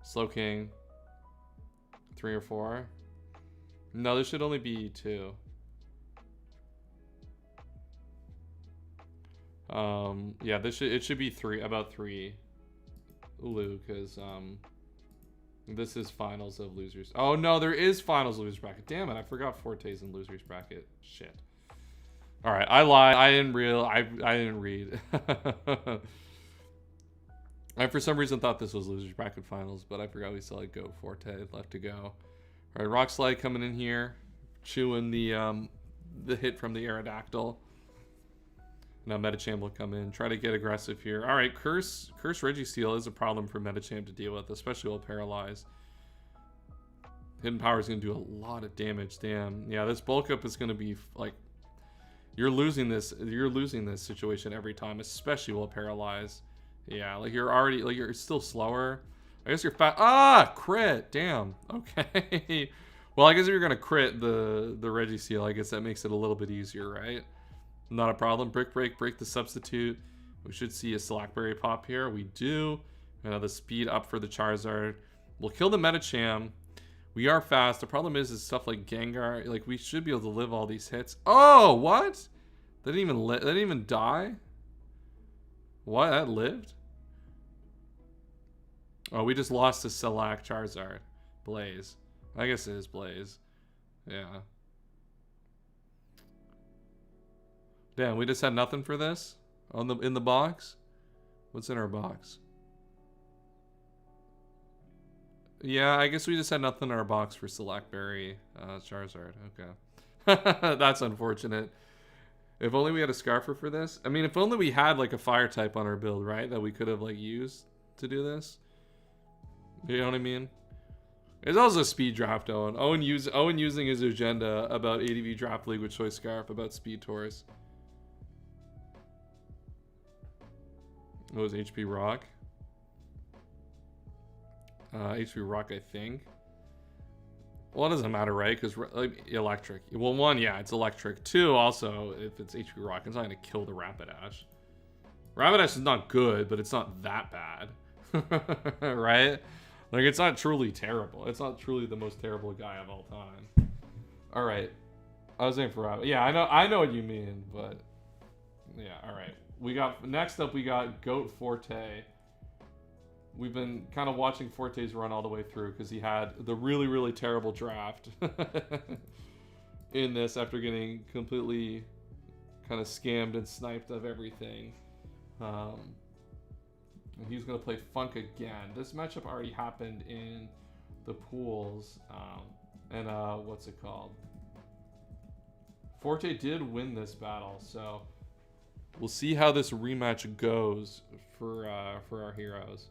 Slowking. 3 or 4. No, there should only be 2. Yeah, it should be 3, about 3. Ulu, because this is finals of losers. Oh no, there is finals of losers bracket. Damn it, I forgot Forte's in losers bracket. Shit. All right, I lied. I didn't read. I for some reason thought this was losers bracket finals, but I forgot we still had Go Forte left to go. All right, Rock Slide coming in here, chewing the hit from the Aerodactyl. Now Medicham will come in, try to get aggressive here. All right, Curse Registeel is a problem for Medicham to deal with, especially while paralyzed. Hidden Power is going to do a lot of damage. Damn. Yeah, this bulk up is going to be like you're losing this situation every time, especially while paralyzed. Yeah, like you're still slower. I guess you're fast. Ah, crit. Damn. Okay. Well, I guess if you're going to crit the Registeel, I guess that makes it a little bit easier, right? Not a problem. Brick Break, break the substitute. We should see a Slackberry pop here. We do. The speed up for the Charizard. We'll kill the Medicham. We are fast. The problem is stuff like Gengar. Like, we should be able to live all these hits. Oh, what? That didn't even die? What? That lived? Oh, we just lost to Select Charizard. Blaze. I guess it is Blaze. Yeah. Damn, we just had nothing for this in the box. What's in our box? Yeah, I guess we just had nothing in our box for Slackberry Charizard. Okay, that's unfortunate. If only we had a Scarfer for this. I mean, if only we had like a Fire type on our build, right? That we could have like used to do this. You know what I mean? It's also a speed draft, Owen. Owen using his agenda about ADV Draft League with Choice Scarf about Speed Tours. What was HP Rock? HP Rock, I think. Well, it doesn't matter, right? Because electric. Well, 1, yeah, it's electric. 2, also, if it's HP Rock, it's not going to kill the Rapidash. Rapidash is not good, but it's not that bad. Right? Like, it's not truly terrible. It's not truly the most terrible guy of all time. All right. I was aiming for Rapidash. Yeah, I know what you mean, but... Yeah, all right. Next up, we got Goat Forte. We've been kind of watching Forte's run all the way through because he had the really, really terrible draft in this after getting completely kind of scammed and sniped of everything. And he's going to play Funk again. This matchup already happened in the pools. And what's it called? Forte did win this battle, so... We'll see how this rematch goes for our heroes.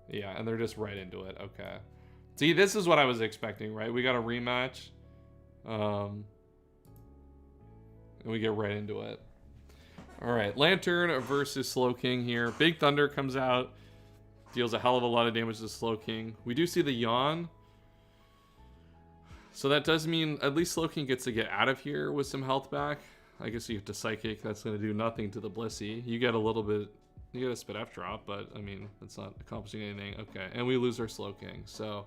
Yeah, and they're just right into it. Okay. See, this is what I was expecting, right? We got a rematch. And we get right into it. All right, Lantern versus Slowking here. Big Thunder comes out. Deals a hell of a lot of damage to Slowking. We do see the Yawn. So that does mean at least Slowking gets to get out of here with some health back. I guess you have to Psychic. That's going to do nothing to the Blissey. You get a little bit... You get a Spit F drop, but, I mean, that's not accomplishing anything. Okay, and we lose our Slowking. So,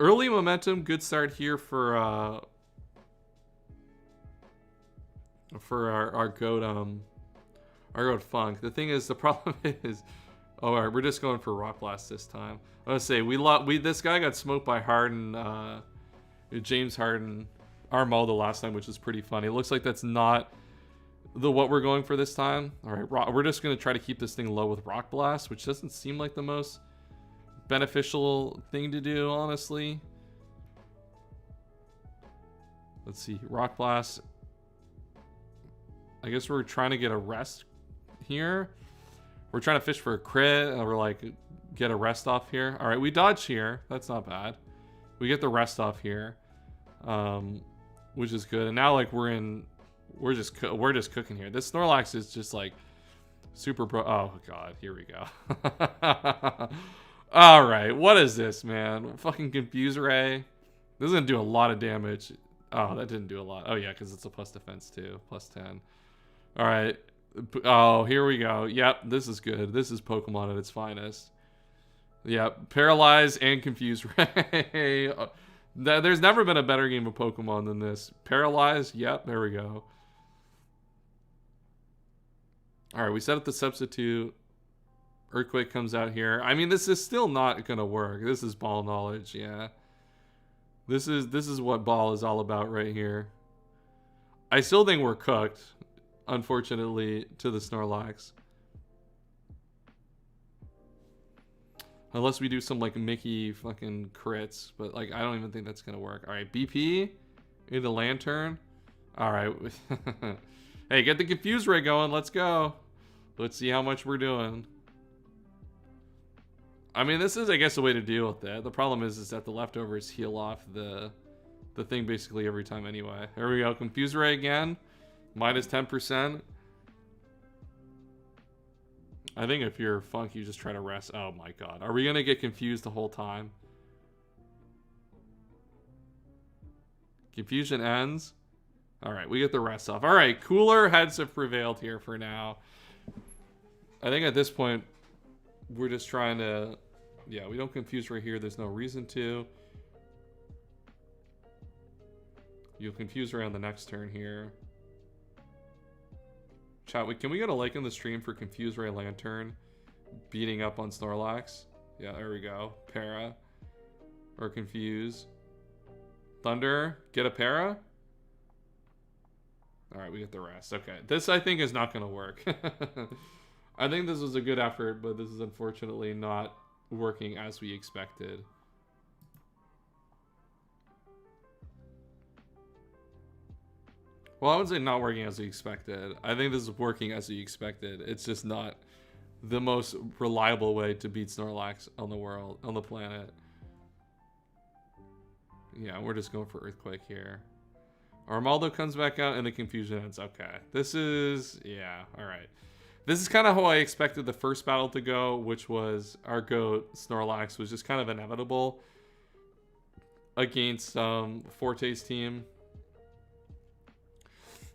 early momentum. Good start here for our goat Funk. The thing is, the problem is... Oh, all right, we're just going for Rock Blast this time. I was going to say, this guy got smoked by Harden, James Harden... Armaldo last time, which is pretty funny. It looks like that's not what we're going for this time. All right, we're just going to try to keep this thing low with Rock Blast, which doesn't seem like the most beneficial thing to do, honestly. Let's see. Rock Blast. I guess we're trying to get a rest here. We're trying to fish for a crit, and we're like, get a rest off here. All right, we dodge here. That's not bad. We get the rest off here. Which is good. And now like we're just cooking here. This Snorlax is just like super pro. Oh god, here we go. All right, what is this, man? Fucking Confuse Ray. This is gonna do a lot of damage. Oh, that didn't do a lot. Oh, yeah, because it's a plus defense, too. Plus 10. All right. Oh, here we go. Yep, this is good. This is Pokemon at its finest. Yep, Paralyze and Confuse Ray. There's never been a better game of Pokemon than this. Paralyze. Yep, there we go. All right, we set up the substitute. Earthquake comes out here. I mean, this is still not going to work. This is ball knowledge, yeah. This is what ball is all about right here. I still think we're cooked, unfortunately, to the Snorlax. Unless we do some, like, Mickey fucking crits. But, like, I don't even think that's going to work. All right, BP into Lantern. All right. Hey, get the Confuse Ray going. Let's go. Let's see how much we're doing. I mean, this is, I guess, a way to deal with that. The problem is that the leftovers heal off the thing basically every time anyway. There we go. Confuse Ray again. Minus 10%. I think if you're Funk, you just try to rest. Oh my god. Are we going to get confused the whole time? Confusion ends. Alright, we get the rest off. Alright, cooler heads have prevailed here for now. I think at this point, we're just trying to... Yeah, we don't confuse right here. There's no reason to. You'll confuse Ray on the next turn here. Chat, can we get a like in the stream for Confuse Ray Lantern beating up on Snorlax? Yeah, there we go. Para. Or Confuse. Thunder. Get a Para? Alright, we get the rest. Okay. This, I think, is not going to work. I think this was a good effort, but this is unfortunately not working as we expected. Well, I would say not working as we expected. I think this is working as we expected. It's just not the most reliable way to beat Snorlax on the planet. Yeah, we're just going for Earthquake here. Armaldo comes back out and the confusion ends. Okay. This is... Yeah, alright. This is kind of how I expected the first battle to go, which was our GOAT, Snorlax, was just kind of inevitable against Forte's team.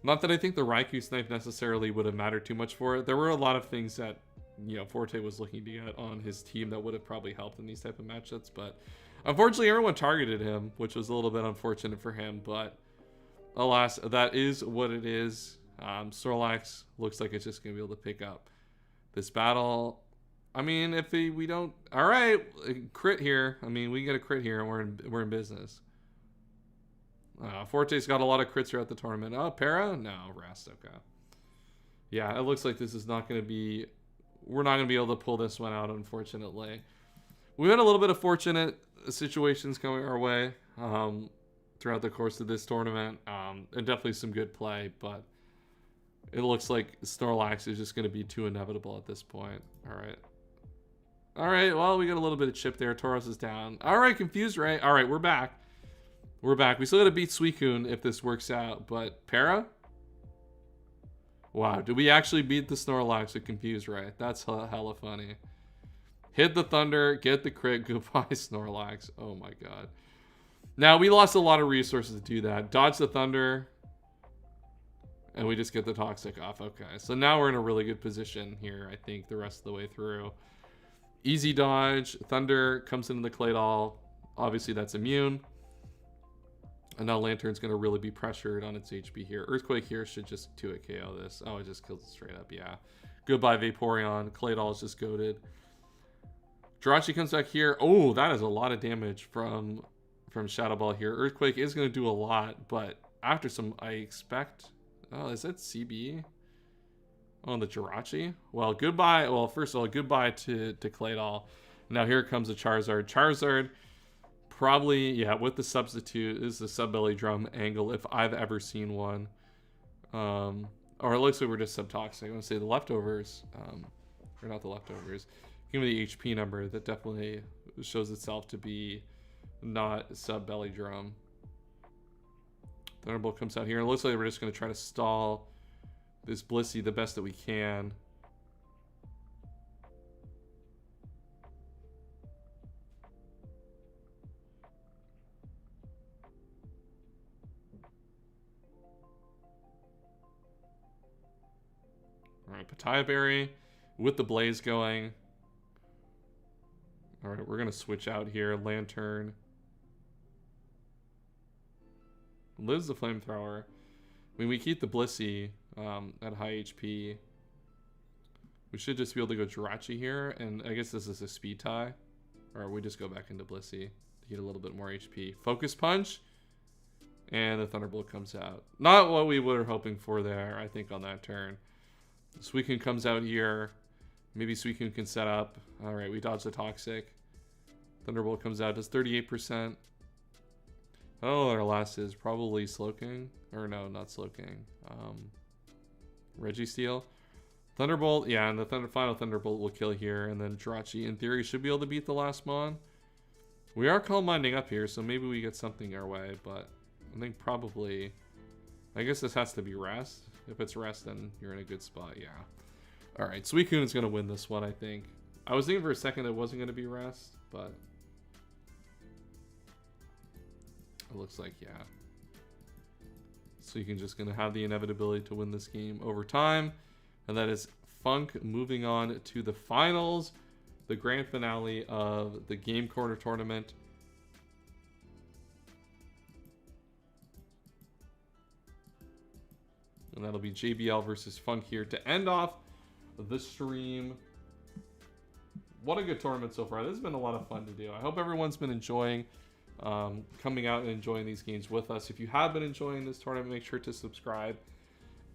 Not that I think the Raikou Snipe necessarily would have mattered too much for it. There were a lot of things that, you know, Forte was looking to get on his team that would have probably helped in these type of matchups, but unfortunately everyone targeted him, which was a little bit unfortunate for him, but alas, that is what it is. Snorlax looks like it's just going to be able to pick up this battle. I mean, if we don't... Alright, crit here. I mean, we get a crit here and we're in business. Forte's got a lot of crits throughout the tournament. Oh, Para? No, Rest, okay. Yeah, it looks like this is not going to be... We're not going to be able to pull this one out, unfortunately. We had a little bit of fortunate situations coming our way throughout the course of this tournament. And definitely some good play, but it looks like Snorlax is just going to be too inevitable at this point. Alright. Alright, well, we got a little bit of chip there. Tauros is down. Alright, Confused Ray. Alright, we're back. We're back. We still got to beat Suicune if this works out, but Para? Wow, did we actually beat the Snorlax with Confused Ray? That's hella funny. Hit the Thunder, get the crit, goodbye Snorlax. Oh my god. Now, we lost a lot of resources to do that. Dodge the Thunder, and we just get the Toxic off. Okay, so now we're in a really good position here, I think, the rest of the way through. Easy dodge. Thunder comes into the Claydol. Obviously, that's immune. And now Lantern's going to really be pressured on its HP here. Earthquake here should just 2-hit KO this. Oh, it just kills it straight up, yeah. Goodbye Vaporeon. Claydol is just goated. Jirachi comes back here. Oh, that is a lot of damage from Shadow Ball here. Earthquake is going to do a lot, but after some, I expect... Oh, is that CB? On the Jirachi? Well, goodbye. Well, first of all, goodbye to Claydol. Now here comes a Charizard. Charizard... Probably, yeah, with the substitute is the sub-belly drum angle if I've ever seen one. Or it looks like we're just subtoxic. I want to say the leftovers, or not the leftovers. Give me the HP number. That definitely shows itself to be not sub-belly drum. Thunderbolt comes out here. It looks like we're just going to try to stall this Blissey the best that we can. Pataya Berry with the Blaze going. All right, we're going to switch out here. Lantern. Lives the Flamethrower. I mean, we keep the Blissey at high HP. We should just be able to go Jirachi here, and I guess this is a speed tie. Or we just go back into Blissey to get a little bit more HP. Focus Punch, and the Thunderbolt comes out. Not what we were hoping for there, I think, on that turn. Suicune comes out here. Maybe Suicune can set up. All right, we dodge the Toxic. Thunderbolt comes out, does 38%. I don't know what our last is. Probably Slowking. Or no, not Slowking. Registeel. Thunderbolt, yeah, and the final Thunderbolt will kill here, and then Jirachi, in theory, should be able to beat the last Mon. We are Calm Minding up here, so maybe we get something our way, but I think probably... I guess this has to be Rest. If it's Rest, then you're in a good spot, yeah. Alright, Suicune is going to win this one, I think. I was thinking for a second it wasn't going to be Rest, but... it looks like, yeah. Suicune just going to have the inevitability to win this game over time. And that is Funk moving on to the finals, the grand finale of the Game Corner tournament. And that'll be JBL versus Funk here to end off the stream. What a good tournament so far. This has been a lot of fun to do. I hope everyone's been enjoying coming out and enjoying these games with us. If you have been enjoying this tournament, make sure to subscribe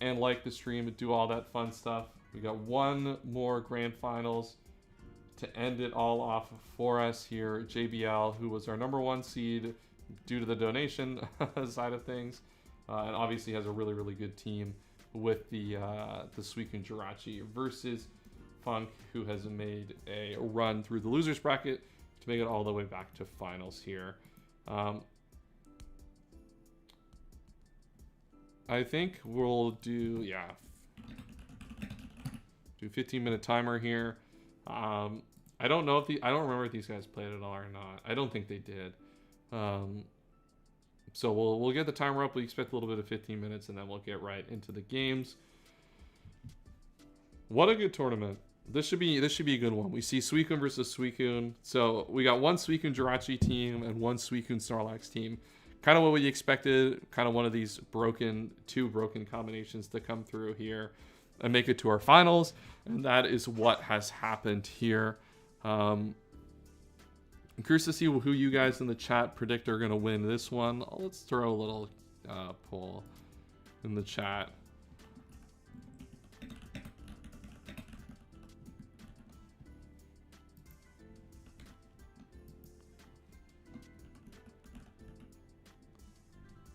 and like the stream and do all that fun stuff. We got one more grand finals to end it all off for us here. JBL, who was our #1 seed due to the donation side of things, and obviously has a really, really good team with the Suicune Jirachi, versus Funk, who has made a run through the losers bracket to make it all the way back to finals here. I think we'll do, yeah, do 15-minute timer here. I don't know if I don't remember if these guys played at all or not. I don't think they did. So we'll get the timer up. We expect a little bit of 15 minutes, and then we'll get right into the games. What a good tournament. This should be a good one. We see Suicune versus Suicune. So we got one Suicune Jirachi team and one Suicune Snorlax team. Kind of what we expected. Kind of one of these two broken combinations to come through here and make it to our finals. And that is what has happened here. I'm curious to see who you guys in the chat predict are going to win this one. Let's throw a little poll in the chat.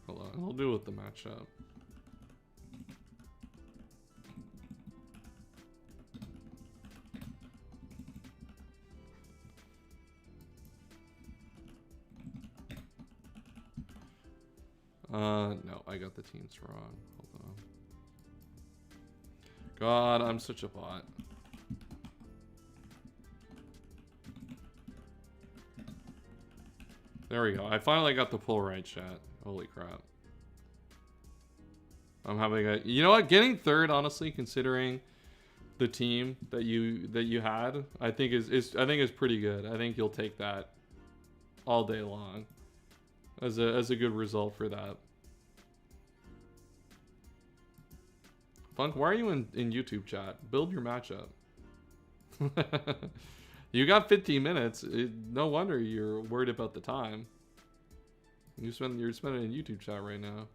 Hold on, I'll do it with the matchup. No, I got the teams wrong. Hold on. God, I'm such a bot. There we go. I finally got the pull right, chat. Holy crap. I'm having a... You know what? Getting third, honestly, considering the team that you had, I think is pretty good. I think you'll take that all day long as a good result for that. Funk, why are you in YouTube chat? Build your matchup. You got 15 minutes. No wonder you're worried about the time. You're spending it in YouTube chat right now.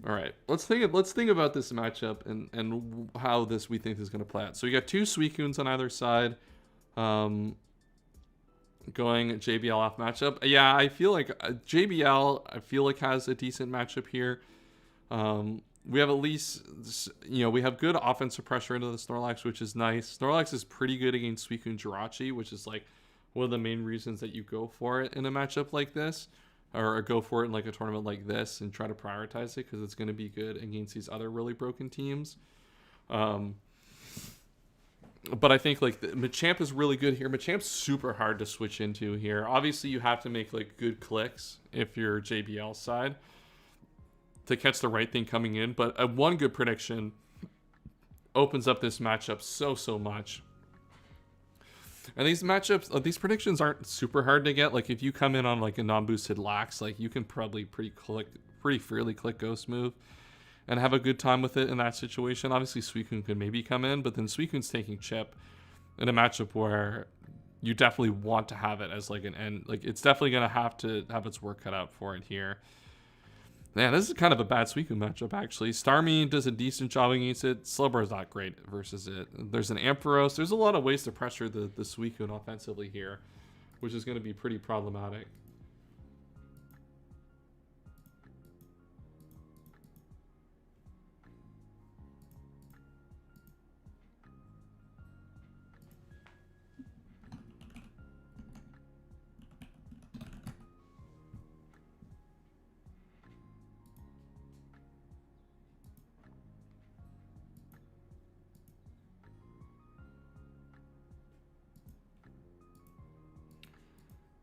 All right, let's think about this matchup and how we think this is going to play out. So we got two Suicunes on either side, going JBL off matchup. Yeah, I feel like JBL has a decent matchup here. We have at least, we have good offensive pressure into the Snorlax, which is nice. Snorlax is pretty good against Suicune Jirachi, which is like one of the main reasons that you go for it in a matchup like this. Or go for it in like a tournament like this and try to prioritize it, because it's going to be good against these other really broken teams. But I think like Machamp is really good here. Machamp's super hard to switch into here. Obviously, you have to make like good clicks if you're JBL side to catch the right thing coming in. But one good prediction opens up this matchup so much. And these matchups, these predictions aren't super hard to get. Like if you come in on like a non-boosted Lax, like you can probably pretty freely click Ghost Move and have a good time with it in that situation. Obviously, Suicune could maybe come in, but then Suicune's taking Chip in a matchup where you definitely want to have it as like an end. Like it's definitely gonna have to have its work cut out for it here. Man, this is kind of a bad Suicune matchup, actually. Starmie does a decent job against it. Slowbro's not great versus it. There's an Ampharos. There's a lot of ways to pressure the Suicune offensively here, which is going to be pretty problematic.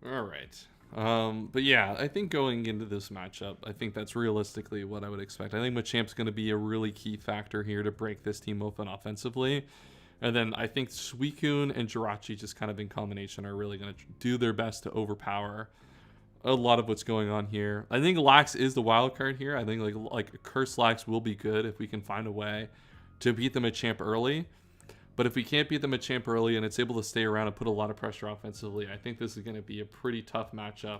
All right. But yeah, I think going into this matchup, I think that's realistically what I would expect. I think Machamp's going to be a really key factor here to break this team open offensively. And then I think Suicune and Jirachi just kind of in combination are really going to do their best to overpower a lot of what's going on here. I think Lax is the wild card here. I think like Curse Lax will be good if we can find a way to beat the Machamp early. But if we can't beat them at Champ early and it's able to stay around and put a lot of pressure offensively, I think this is going to be a pretty tough matchup.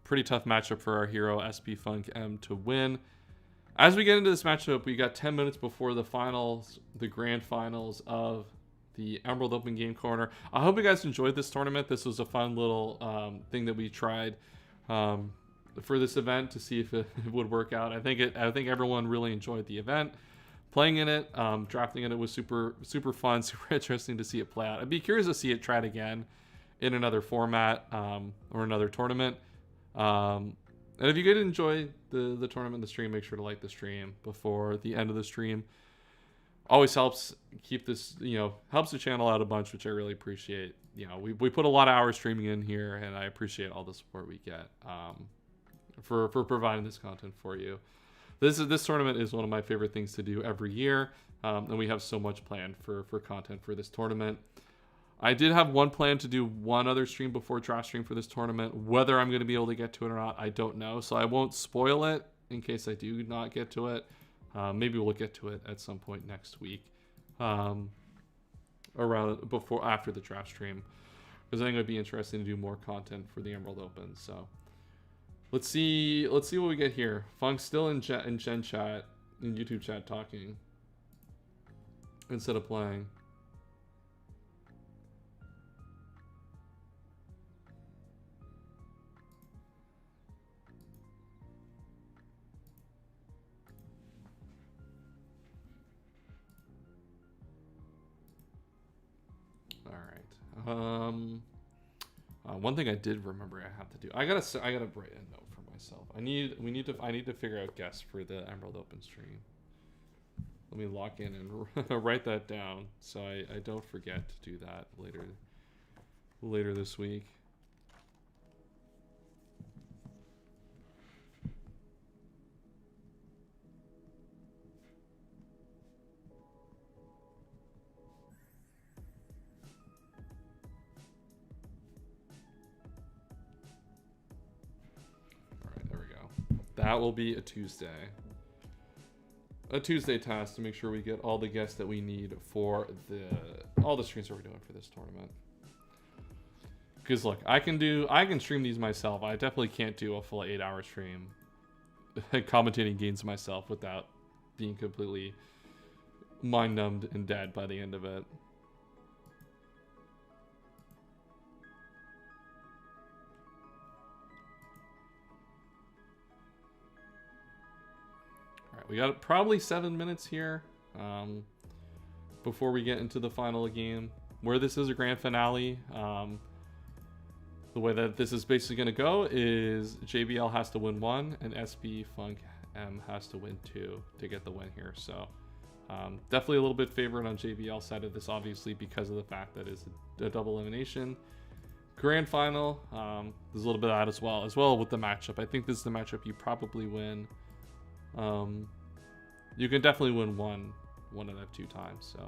Pretty tough matchup for our hero, SP Funk M, to win. As we get into this matchup, we got 10 minutes before the finals, the grand finals of the Emerald Open Game Corner. I hope you guys enjoyed this tournament. This was a fun little thing that we tried for this event to see if it would work out. I think everyone really enjoyed the event. Playing in it, drafting in it was super fun, super interesting to see it play out. I'd be curious to see it tried again in another format or another tournament. And if you did enjoy the tournament, the stream, make sure to like the stream before the end of the stream. Always helps keep this, helps the channel out a bunch, which I really appreciate. We put a lot of hours streaming in here, and I appreciate all the support we get for providing this content for you. This tournament is one of my favorite things to do every year, and we have so much planned for content for this tournament. I did have one plan to do one other stream before draft stream for this tournament. Whether I'm going to be able to get to it or not, I don't know. So I won't spoil it in case I do not get to it. Maybe we'll get to it at some point next week, after the draft stream, because I think it'd be interesting to do more content for the Emerald Open. So. Let's see what we get here. Funk's still in Gen chat, in YouTube chat talking instead of playing. All right. One thing I did remember I have to do. I gotta write a note for myself. I need to figure out guests for the Emerald Open stream. Let me lock in and write that down so I don't forget to do that later this week. That will be a Tuesday task to make sure we get all the guests that we need for all the streams that we're doing for this tournament. Because look, I can stream these myself. I definitely can't do a full 8-hour stream commentating games myself without being completely mind numbed and dead by the end of it. We got probably 7 minutes here before we get into the final game. Where this is a grand finale, the way that this is basically going to go is JBL has to win 1 and SP Funk M has to win 2 to get the win here. So Definitely a little bit favored on JBL side of this, obviously, because of the fact that it's a double elimination. Grand final, there's a little bit of that as well with the matchup. I think this is the matchup you probably win. You can definitely win one out of 2 times, so.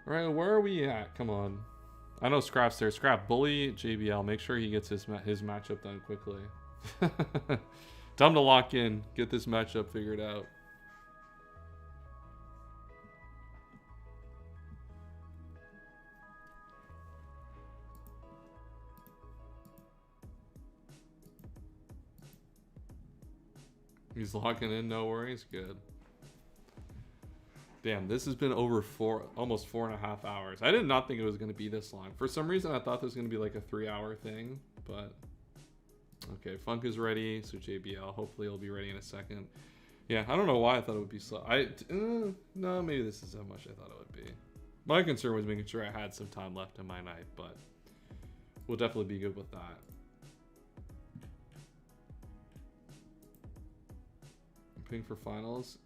All right, where are we at? Come on. I know Scrap's there. Scrap, bully JBL. Make sure he gets his matchup done quickly. Tell him to lock in. Get this matchup figured out. He's locking in, no worries. Good. Damn, this has been over almost 4.5 hours. I did not think it was going to be this long. For some reason, I thought this was going to be like a 3-hour thing, but okay, Funk is ready, so JBL, hopefully he'll be ready in a second. Yeah, I don't know why I thought it would be slow. No, maybe this is how much I thought it would be. My concern was making sure I had some time left in my night, but we'll definitely be good with that. I'm paying for finals.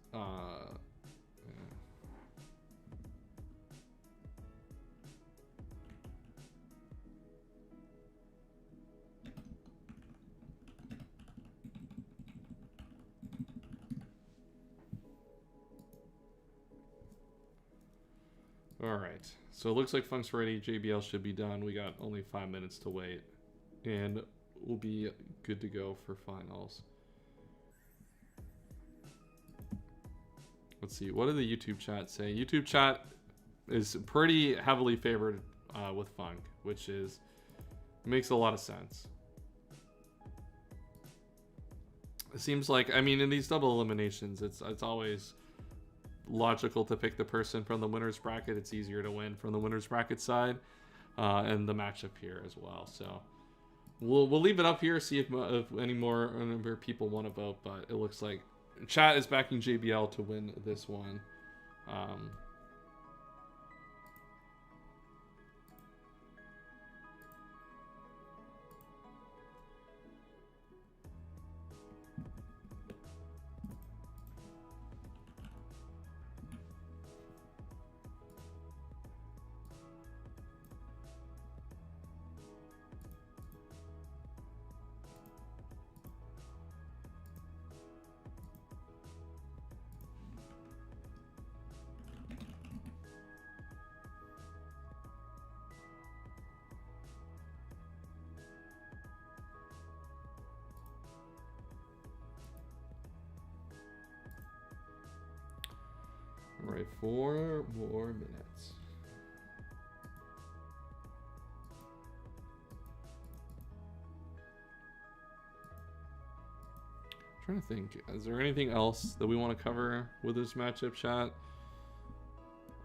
Alright, so it looks like Funk's ready. JBL should be done. We got only 5 minutes to wait. And we'll be good to go for finals. Let's see, what did the YouTube chat say? YouTube chat is pretty heavily favored with Funk, which makes a lot of sense. It seems like, I mean, in these double eliminations, it's always logical to pick the person from the winner's bracket. It's easier to win from the winner's bracket side, and the matchup here as well. So we'll leave it up here, see if any more people want to vote. But it looks like chat is backing JBL to win this one. All right, 4 more minutes. I'm trying to think, is there anything else that we want to cover with this matchup, chat?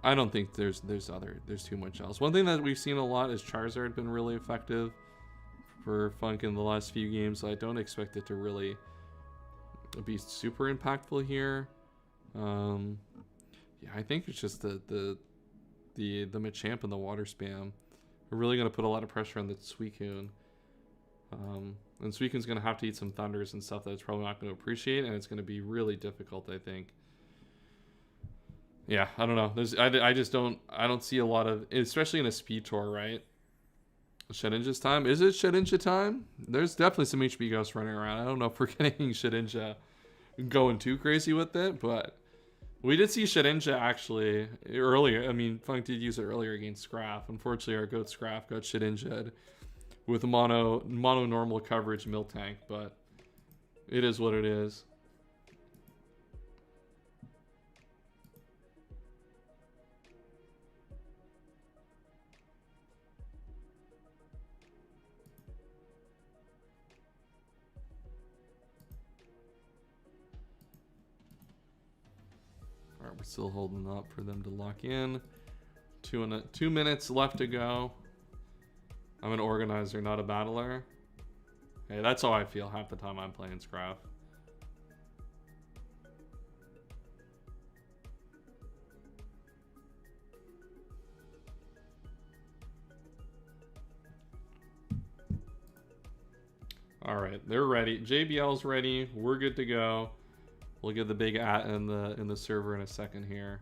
I don't think there's too much else. One thing that we've seen a lot is Charizard been really effective for Funk in the last few games, so I don't expect it to really be super impactful here. Yeah, I think it's just the Machamp and the water spam are really going to put a lot of pressure on the Suicune. And Suicune's going to have to eat some thunders and stuff that it's probably not going to appreciate, and it's going to be really difficult, I think. Yeah, I don't know. I don't see a lot of, especially in a speed tour, right? Shedinja's time. Is it Shedinja time? There's definitely some HB Ghosts running around. I don't know if we're getting Shedinja going too crazy with it, but we did see Shedinja actually earlier. I mean, Funk did use it earlier against Scraf. Unfortunately, our goat Scraf got Shedinja'd with mono normal coverage Miltank, but it is what it is. All right, we're still holding up for them to lock in. 2 minutes left to go. I'm an organizer, not a battler. Hey, that's how I feel half the time I'm playing Scraf. All right, they're ready. JBL's ready. We're good to go. We'll get the big at in the server in a second here.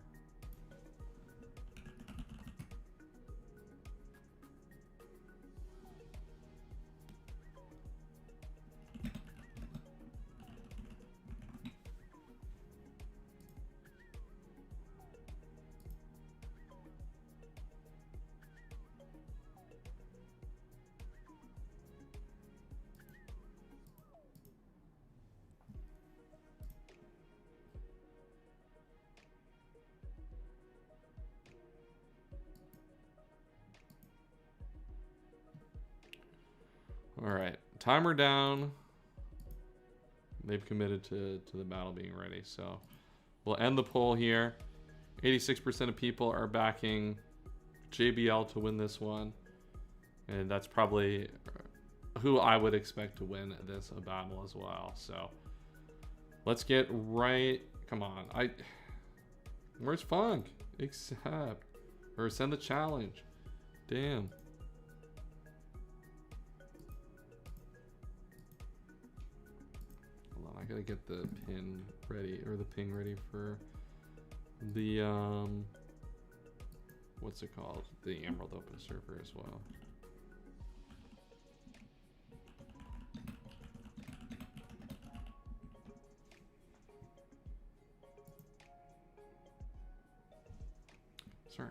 All right, timer down. They've committed to the battle being ready, so we'll end the poll here. 86% of people are backing JBL to win this one, and that's probably who I would expect to win this battle as well. So let's get right. Come on, where's Funk? Accept or send the challenge. Damn. I gotta get the pin ready, or the ping ready for the what's it called? The Emerald Open server as well. Sorry.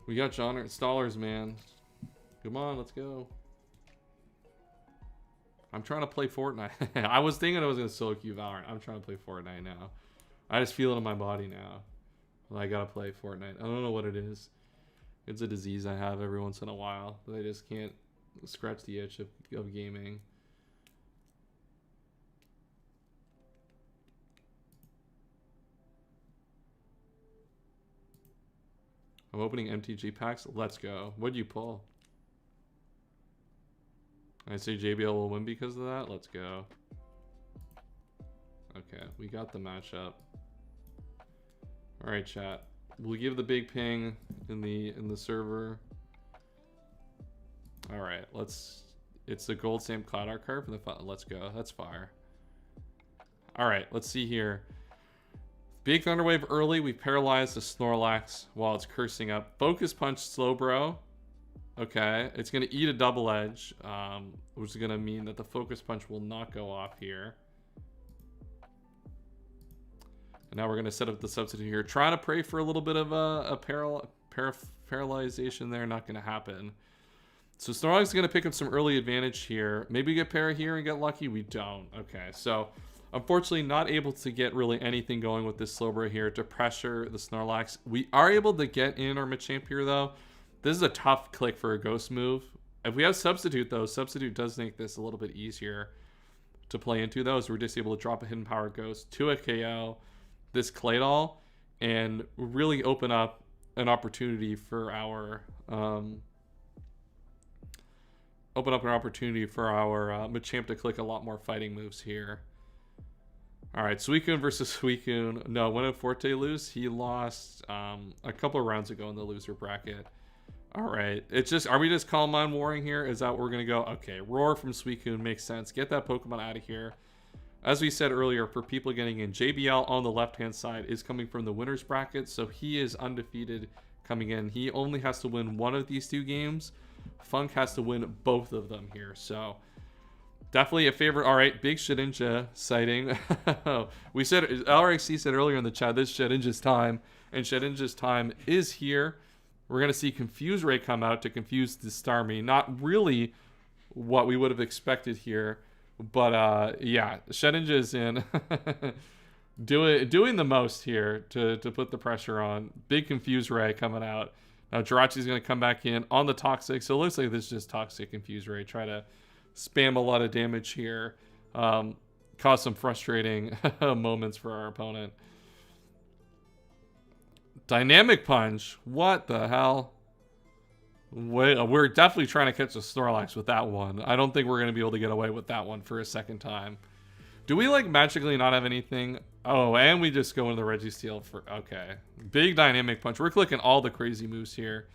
We got John Stallers, man. Come on, let's go. I'm trying to play Fortnite. I was thinking I was going to solo queue Valorant. I'm trying to play Fortnite now. I just feel it in my body now. Well, I got to play Fortnite. I don't know what it is. It's a disease I have every once in a while. That I just can't scratch the itch of gaming. I'm opening MTG packs. Let's go. What'd you pull? I say JBL will win because of that. Let's go. Okay, we got the matchup. All right, chat. We'll give the big ping in the server. All right, let's. It's the Gold Sam Cloud Art card for the. Let's go. That's fire. All right, let's see here. Big Thunderwave early. We paralyzed the Snorlax while it's cursing up. Focus Punch Slowbro. Okay, it's going to eat a double edge, which is going to mean that the Focus Punch will not go off here. And now we're going to set up the substitute here. Trying to pray for a little bit of a paralyzation there. Not going to happen. So Snorlax is going to pick up some early advantage here. Maybe we get para here and get lucky. We don't. Okay, so unfortunately not able to get really anything going with this Slowbro here to pressure the Snorlax. We are able to get in our Machamp here, though. This is a tough click for a Ghost move. If we have Substitute, though, Substitute does make this a little bit easier to play into, though, as we're just able to drop a Hidden Power Ghost to a KO, this Claydol, and really open up an opportunity for our Machamp to click a lot more fighting moves here. All right, Suicune versus Suicune. No, when did Forte lose? He lost a couple of rounds ago in the loser bracket. All right, it's just, are we just Calm Mind warring here? Is that what we're gonna go? Okay, Roar from Suicune makes sense. Get that Pokemon out of here. As we said earlier, for people getting in, JBL on the left-hand side is coming from the winner's bracket, so he is undefeated coming in. He only has to win one of these two games. Funk has to win both of them here, so definitely a favorite. All right, big Shedinja sighting. We said, LRXC said earlier in the chat, this is Shedinja's time, and Shedinja's time is here. We're going to see Confuse Ray come out to confuse the Starmie. Not really what we would have expected here, but yeah, Shedinja is in. doing the most here to put the pressure on. Big Confuse Ray coming out. Now Jirachi's going to come back in on the Toxic, so it looks like this is just Toxic Confuse Ray. Try to spam a lot of damage here. Cause some frustrating moments for our opponent. Dynamic Punch. What the hell? We're definitely trying to catch a Snorlax with that one. I don't think we're going to be able to get away with that one for a second time. Do we, like, magically not have anything? Oh, and we just go into the Registeel for... Okay. Big Dynamic Punch. We're clicking all the crazy moves here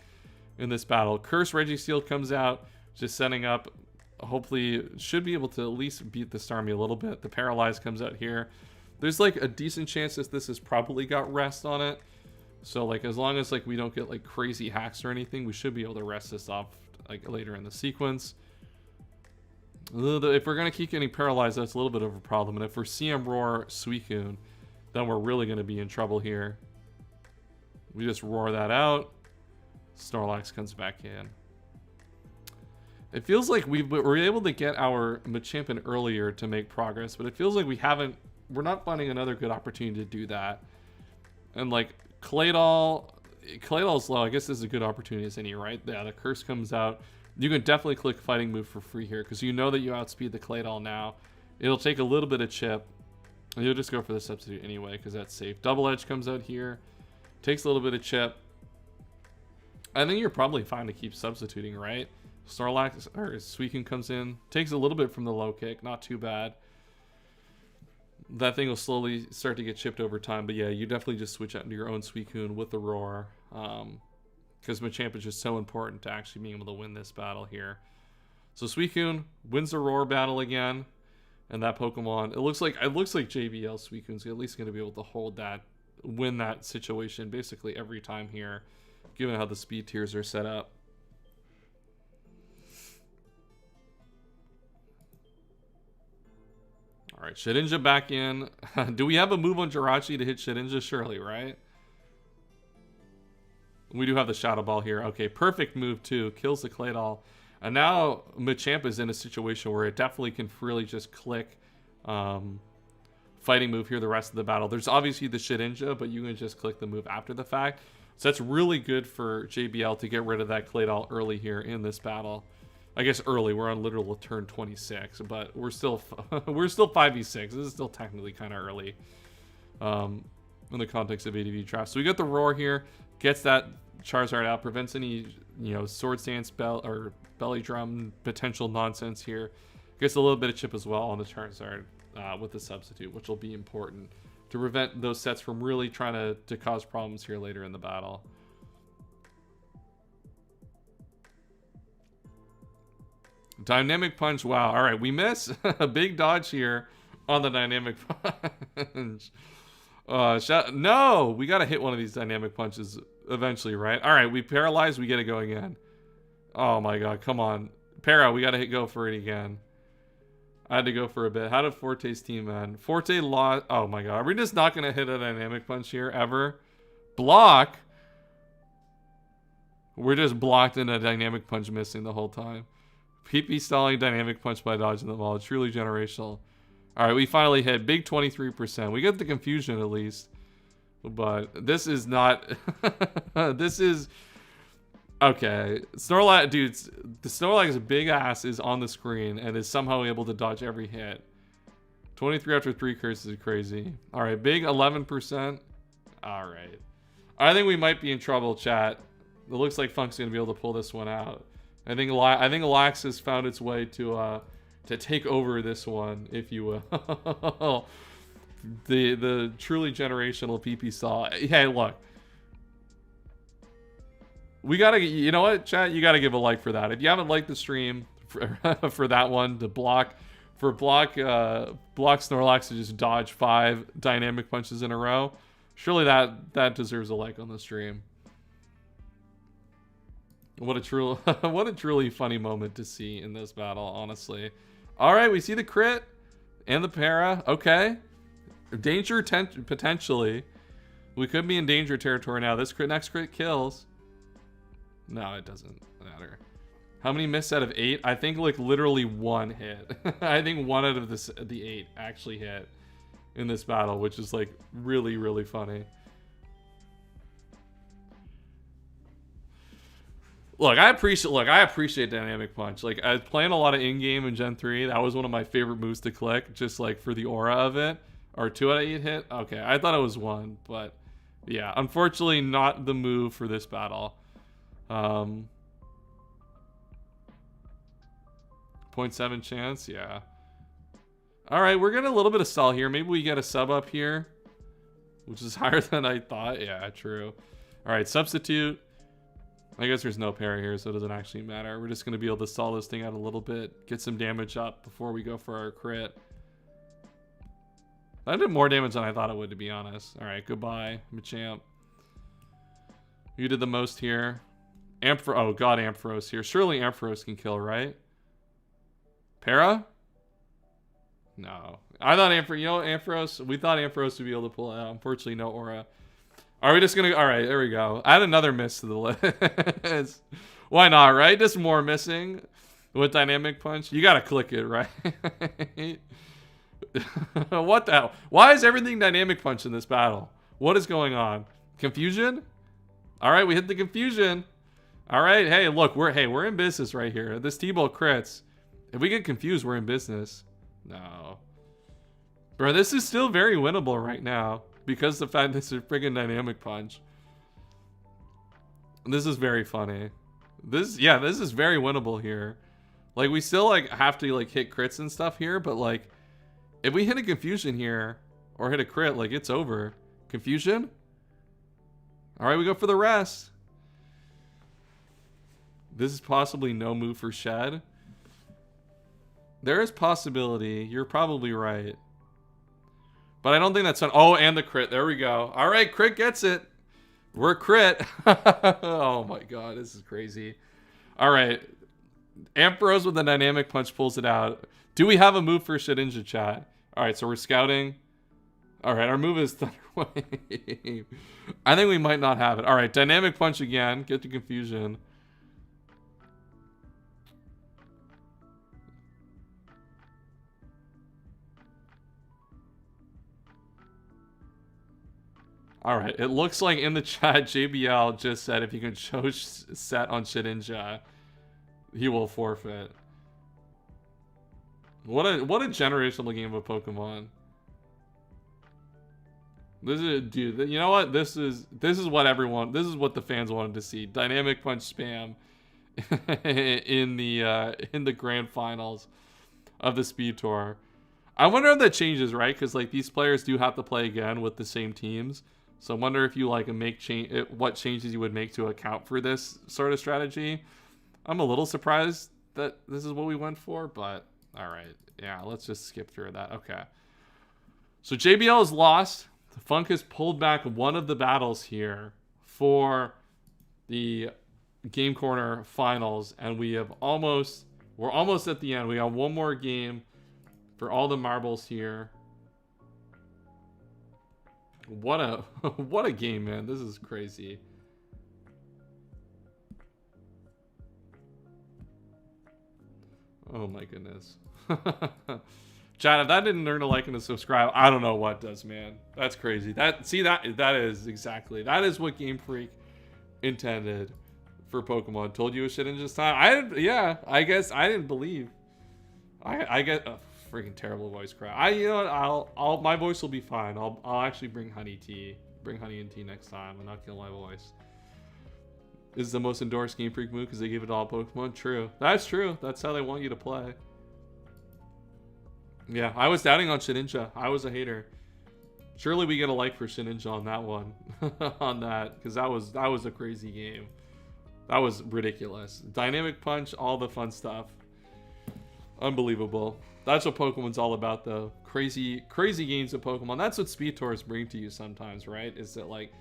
in this battle. Curse Registeel comes out, just setting up hopefully should be able to at least beat this army a little bit. The Paralyze comes out here. There's like a decent chance that this has probably got rest on it. So like as long as like we don't get like crazy hacks or anything, we should be able to rest this off like later in the sequence. If we're gonna keep getting paralyzed, that's a little bit of a problem. And if we're CM Roar Suicune, then we're really gonna be in trouble here. We just roar that out. Snorlax comes back in. It feels like we were able to get our Machamp in earlier to make progress, but it feels like we're not finding another good opportunity to do that. And like Claydol's low. I guess this is a good opportunity as any, right? Yeah, the curse comes out. You can definitely click fighting move for free here because you know that you outspeed the Claydol now. It'll take a little bit of chip. And you'll just go for the substitute anyway because that's safe. Double Edge comes out here. Takes a little bit of chip. I think you're probably fine to keep substituting, right? Snorlax or Suicune comes in. Takes a little bit from the low kick. Not too bad. That thing will slowly start to get chipped over time. But yeah, you definitely just switch out into your own Suicune with the Roar. Because Machamp is just so important to actually being able to win this battle here. So Suicune wins the Roar battle again. And that Pokemon, it looks like JBL Suicune's at least going to be able to hold that, win that situation basically every time here, given how the speed tiers are set up. All right, Shedinja back in. Do we have a move on Jirachi to hit Shedinja? Surely, right? We do have the Shadow Ball here. Okay, perfect move too. Kills the Claydol. And now Machamp is in a situation where it definitely can freely just click fighting move here the rest of the battle. There's obviously the Shedinja, but you can just click the move after the fact. So that's really good for JBL to get rid of that Claydol early here in this battle. I guess early, we're on literal turn 26, but we're still 5v6. This is still technically kind of early in the context of ADV draft. So we got the Roar here, gets that Charizard out, prevents any Swords Dance or Belly Drum potential nonsense here. Gets a little bit of chip as well on the Charizard with the substitute, which will be important to prevent those sets from really trying to cause problems here later in the battle. Dynamic Punch, wow. All right, we miss a big dodge here on the Dynamic Punch. No, we got to hit one of these Dynamic Punches eventually, right? All right, we paralyzed, we get to go again. Oh my god, come on. Para, we got to go for it again. I had to go for a bit. How did Forte's team end? Forte lost. Oh my god, are we just not going to hit a Dynamic Punch here ever? Block? We're just blocked in a Dynamic Punch missing the whole time. PP stalling Dynamic Punch by dodging the ball. Truly generational. Alright, we finally hit. Big 23%. We get the confusion at least. But this is not... this is... Okay. Snorlax... Dude, the Snorlax's big ass is on the screen and is somehow able to dodge every hit. 23 after 3 curses is crazy. Alright, big 11%. Alright. I think we might be in trouble, chat. It looks like Funk's going to be able to pull this one out. I think Lax has found its way to take over this one, if you will. the truly generational PP Saw. Hey, look. We gotta, you know what, chat? You gotta give a like for that. If you haven't liked the stream for that one, to block Snorlax to just dodge 5 Dynamic Punches in a row, surely that deserves a like on the stream. What a truly funny moment to see in this battle, honestly. All right, we see the crit and the para. Okay, danger potentially. We could be in danger territory now. This next crit kills. No, it doesn't matter. How many missed out of 8? I think like literally 1 hit. I think 1 out of the 8 actually hit in this battle, which is like really funny. Look, I appreciate Dynamic Punch. Like, I was playing a lot of in-game in Gen 3. That was one of my favorite moves to click, just like for the aura of it. Or 2 out of 8 hit. Okay, I thought it was 1, but yeah, unfortunately not the move for this battle. 0.7 chance, yeah. All right, we're getting a little bit of stall here. Maybe we get a sub up here, which is higher than I thought. Yeah, true. All right, substitute. I guess there's no parry here, so it doesn't actually matter. We're just going to be able to stall this thing out a little bit, get some damage up before we go for our crit. That did more damage than I thought it would, to be honest. All right, goodbye, Machamp. You did the most here. Oh god, Ampharos here. Surely Ampharos can kill, right? Para? No. I thought Ampharos, we thought Ampharos would be able to pull it out. Unfortunately, no aura. Are we just gonna, alright, there we go. Add another miss to the list. Why not, right? Just more missing with Dynamic Punch. You gotta click it, right? What the hell? Why is everything Dynamic Punch in this battle? What is going on? Confusion? Alright, we hit the confusion. Alright, hey, look, we're in business right here. This T-Bolt crits. If we get confused, we're in business. No. Bro, this is still very winnable right now. Because the fact this is a friggin' Dynamic Punch. This is very funny. This is very winnable here. Like, we still, like, have to, like, hit crits and stuff here. But, like, if we hit a confusion here, or hit a crit, like, it's over. Confusion? Alright, we go for the rest. This is possibly no move for Shed. There is possibility. You're probably right. But I don't think that's oh, and the crit. There we go. All right, crit gets it. We're crit. Oh my god, this is crazy. All right. Ampharos with the Dynamic Punch pulls it out. Do we have a move for Shedinja, chat? All right, so we're scouting. All right, our move is Thunder Wave. I think we might not have it. All right, Dynamic Punch again. Get the confusion. Alright, it looks like in the chat, JBL just said if you can show set on Shedinja, he will forfeit. What a generational game of Pokemon. This is, dude, you know what? This is what the fans wanted to see. Dynamic Punch spam in the grand finals of the Speed Tour. I wonder if that changes, right? Because like these players do have to play again with the same teams. So I wonder if you like what changes you would make to account for this sort of strategy. I'm a little surprised that this is what we went for, but all right. Yeah, let's just skip through that. Okay. So JBL is lost. Funk has pulled back one of the battles here for the Game Corner finals, and we're almost at the end. We got one more game for all the marbles here. What a game, man. This is crazy. Oh my goodness. Chat, if that didn't earn a like and a subscribe, I don't know what does, man. That's crazy. That is what Game Freak intended for Pokemon. Told you it shouldn't just time. I guess I didn't believe. I get a freaking terrible voice crack. You know what, my voice will be fine. I'll actually bring honey and tea next time and not kill my voice. This is the most endorsed Game Freak move because they give it all Pokemon. True. That's true. That's how they want you to play. Yeah, I was doubting on Shedinja. I was a hater. Surely we get a like for Shedinja on that one. On that, because that was a crazy game. That was ridiculous. Dynamic Punch, all the fun stuff. Unbelievable. That's what Pokemon's all about, though. Crazy games of Pokemon. That's what Speed Tours bring to you sometimes, right? Is that like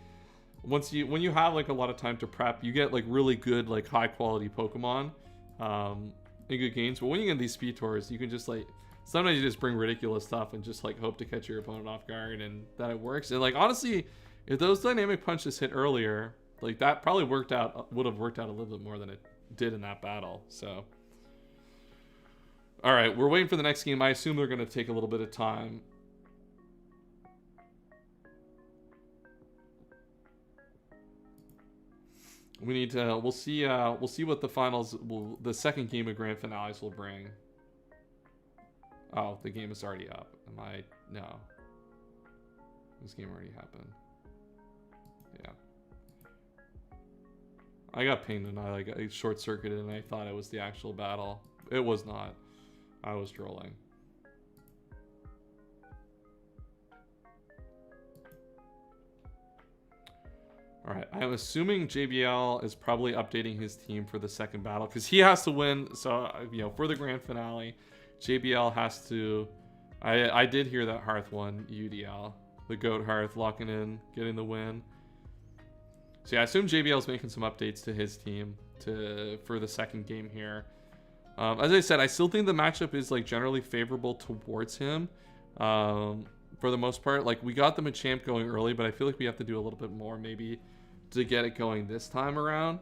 when you have like a lot of time to prep, you get like really good, like high quality Pokemon in good games. But when you get these Speed Tours, you can just like sometimes you just bring ridiculous stuff and just like hope to catch your opponent off guard and that it works. And like honestly, if those Dynamic Punches hit earlier, like that probably would have worked out a little bit more than it did in that battle. So all right, we're waiting for the next game. I assume they're going to take a little bit of time. We need to. We'll see what the finals the second game of grand finales will bring. Oh, the game is already up. No. This game already happened. Yeah. I got pinged and I short circuited and I thought it was the actual battle. It was not. I was trolling. All right, I'm assuming JBL is probably updating his team for the second battle because he has to win. So, for the grand finale, JBL has to. I did hear that Hearth won UDL, the Goat Hearth locking in, getting the win. So yeah, I assume JBL is making some updates to his team for the second game here. As I said, I still think the matchup is like generally favorable towards him. For the most part, like we got the Machamp going early, but I feel like we have to do a little bit more maybe to get it going this time around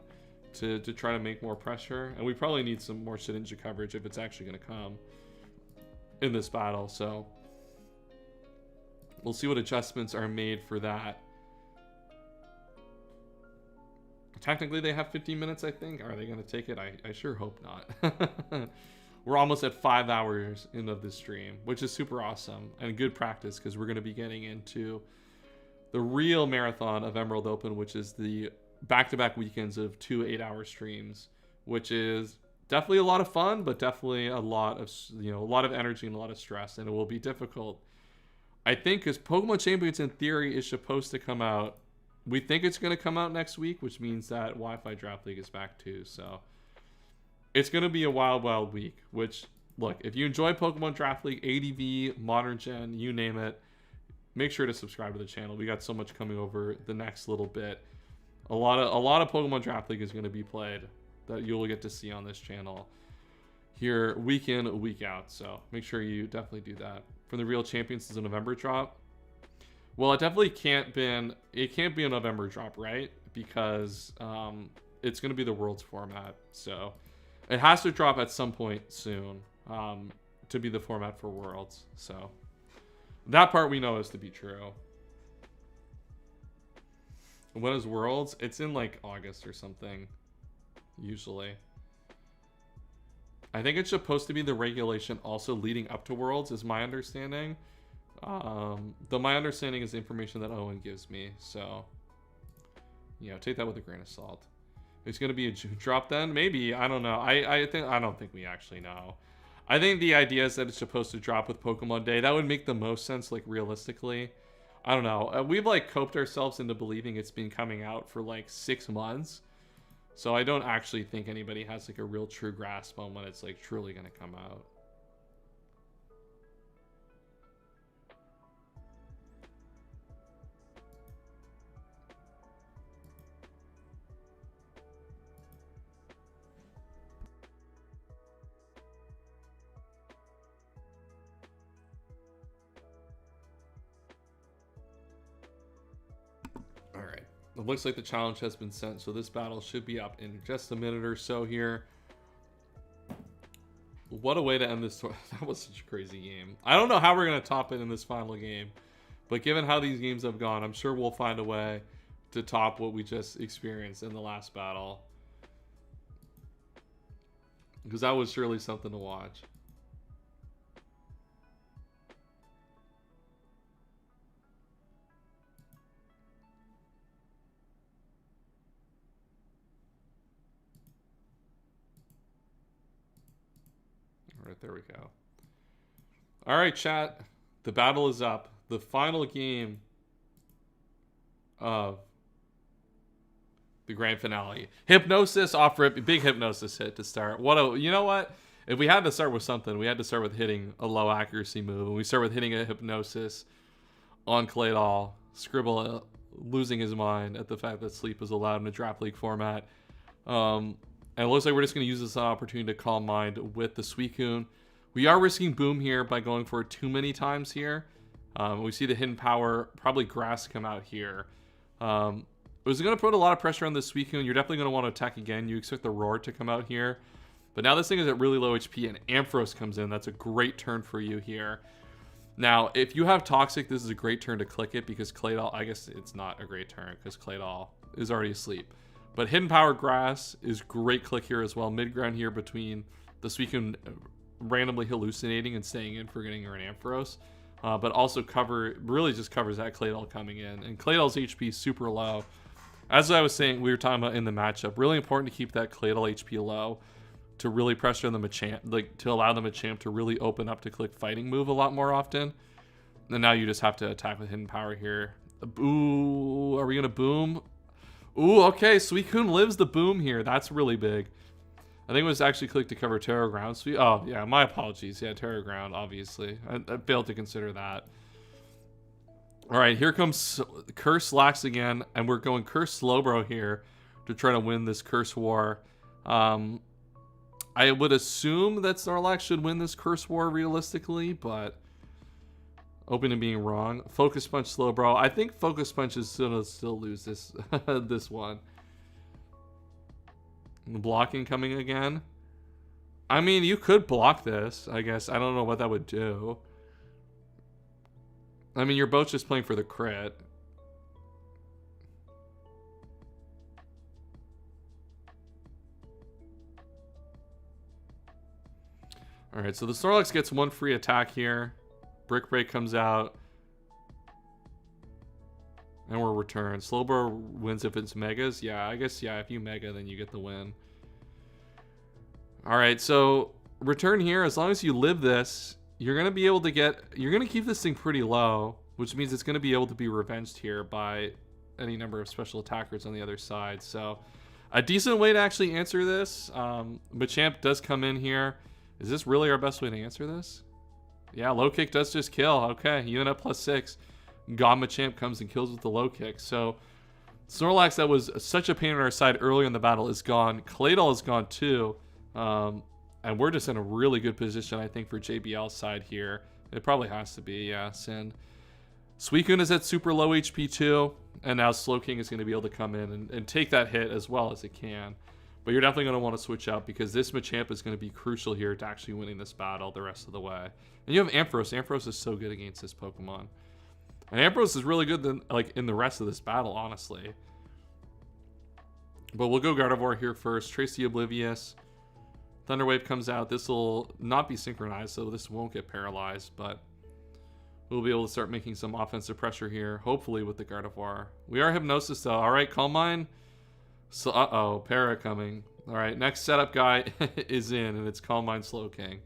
to try to make more pressure. And we probably need some more Shedinja coverage if it's actually going to come in this battle. So we'll see what adjustments are made for that. Technically, they have 15 minutes, I think. Are they going to take it? I sure hope not. We're almost at 5 hours into this stream, which is super awesome and good practice because we're going to be getting into the real marathon of Emerald Open, which is the back-to-back weekends of 2 8-hour streams, which is definitely a lot of fun, but definitely a lot of energy and a lot of stress, and it will be difficult. I think because Pokemon Champions in theory is supposed to come out. We think it's going to come out next week, which means that Wi-Fi Draft League is back too. So it's going to be a wild, wild week, which, look, if you enjoy Pokemon Draft League, ADV, Modern Gen, you name it, make sure to subscribe to the channel. We got so much coming over the next little bit. A lot of Pokemon Draft League is going to be played that you'll get to see on this channel here week in, week out. So make sure you definitely do that. For the Real Champions is a November drop. Well, it definitely can't be a November drop, right? Because it's going to be the Worlds format. So it has to drop at some point soon to be the format for Worlds. So that part we know is to be true. When is Worlds? It's in like August or something, usually. I think it's supposed to be the regulation also leading up to Worlds, is my understanding. Though my understanding is the information that Owen gives me, so take that with a grain of salt. It's going to be a June drop then, maybe. I don't know. I don't think we actually know. I think the idea is that it's supposed to drop with Pokemon Day. That would make the most sense, like realistically. I don't know. We've like coped ourselves into believing it's been coming out for like 6 months, so I don't actually think anybody has like a real true grasp on when it's like truly going to come out. It looks like the challenge has been sent, so this battle should be up in just a minute or so here. What a way to end this tour. That was such a crazy game. I don't know how we're going to top it in this final game, but given how these games have gone, I'm sure we'll find a way to top what we just experienced in the last battle. Because that was surely something to watch. Right, there we go. All right, chat. The battle is up. The final game of the grand finale. Hypnosis off rip. Big Hypnosis hit to start. You know what? If we had to start with something, we had to start with hitting a low accuracy move. And we start with hitting a Hypnosis on Claydol. Scribble losing his mind at the fact that sleep is allowed in a draft league format. And it looks like we're just going to use this opportunity to Calm Mind with the Suicune. We are risking Boom here by going for it too many times here. We see the Hidden Power, probably Grass come out here. It was going to put a lot of pressure on the Suicune. You're definitely going to want to attack again. You expect the Roar to come out here. But now this thing is at really low HP and Ampharos comes in. That's a great turn for you here. Now, if you have Toxic, this is a great turn to click it because Claydol, I guess it's not a great turn because Claydol is already asleep. But Hidden Power Grass is great click here as well. Mid-ground here between the Suicune randomly hallucinating and staying in for getting her an Ampharos. But also really just covers that Claydol coming in. And Claydol's HP is super low. As I was saying, we were talking about in the matchup, really important to keep that Claydol HP low to really pressure the Machamp, like to allow the Machamp to really open up to click Fighting move a lot more often. And now you just have to attack with Hidden Power here. Ooh, are we going to Boom? Ooh, okay, Suicune lives the boom here. That's really big. I think it was actually clicked to cover Terror Ground. Oh, yeah, my apologies. Yeah, Terror Ground, obviously. I failed to consider that. All right, here comes Curse Lax again, and we're going Curse Slowbro here to try to win this Curse War. I would assume that Snorlax should win this Curse War realistically, but open to being wrong. Focus Punch Slowbro. I think Focus Punch is gonna still lose this this one. Blocking coming again. I mean, you could block this, I guess. I don't know what that would do. I mean, you're both just playing for the crit. Alright, so the Snorlax gets one free attack here. Brick Break comes out. And we're returned. Slowbro wins if it's Megas. Yeah, I guess, yeah, if you Mega, then you get the win. Alright, so return here. As long as you live this, you're going to be able to get... You're going to keep this thing pretty low, which means it's going to be able to be revenged here by any number of special attackers on the other side. So, a decent way to actually answer this. Machamp does come in here. Is this really our best way to answer this? Yeah, low kick does just kill. Okay, even at +6. Machamp comes and kills with the low kick. So, Snorlax, that was such a pain on our side earlier in the battle, is gone. Claydol is gone too. And we're just in a really good position, I think, for JBL's side here. It probably has to be, yeah, Sin. Suicune is at super low HP too. And now Slowking is going to be able to come in and take that hit as well as it can. But you're definitely going to want to switch out because this Machamp is going to be crucial here to actually winning this battle the rest of the way. And you have Ampharos. Ampharos is so good against this Pokemon. And Ampharos is really good than, like, in the rest of this battle, honestly. But we'll go Gardevoir here first. Trace the Oblivious. Thunder Wave comes out. This will not be synchronized, so this won't get paralyzed. But we'll be able to start making some offensive pressure here, hopefully with the Gardevoir. We are Hypnosis, though. All right, Calm Mind. So, uh-oh, Para coming. All right, next setup guy is in, and it's Calm Mind Slowking.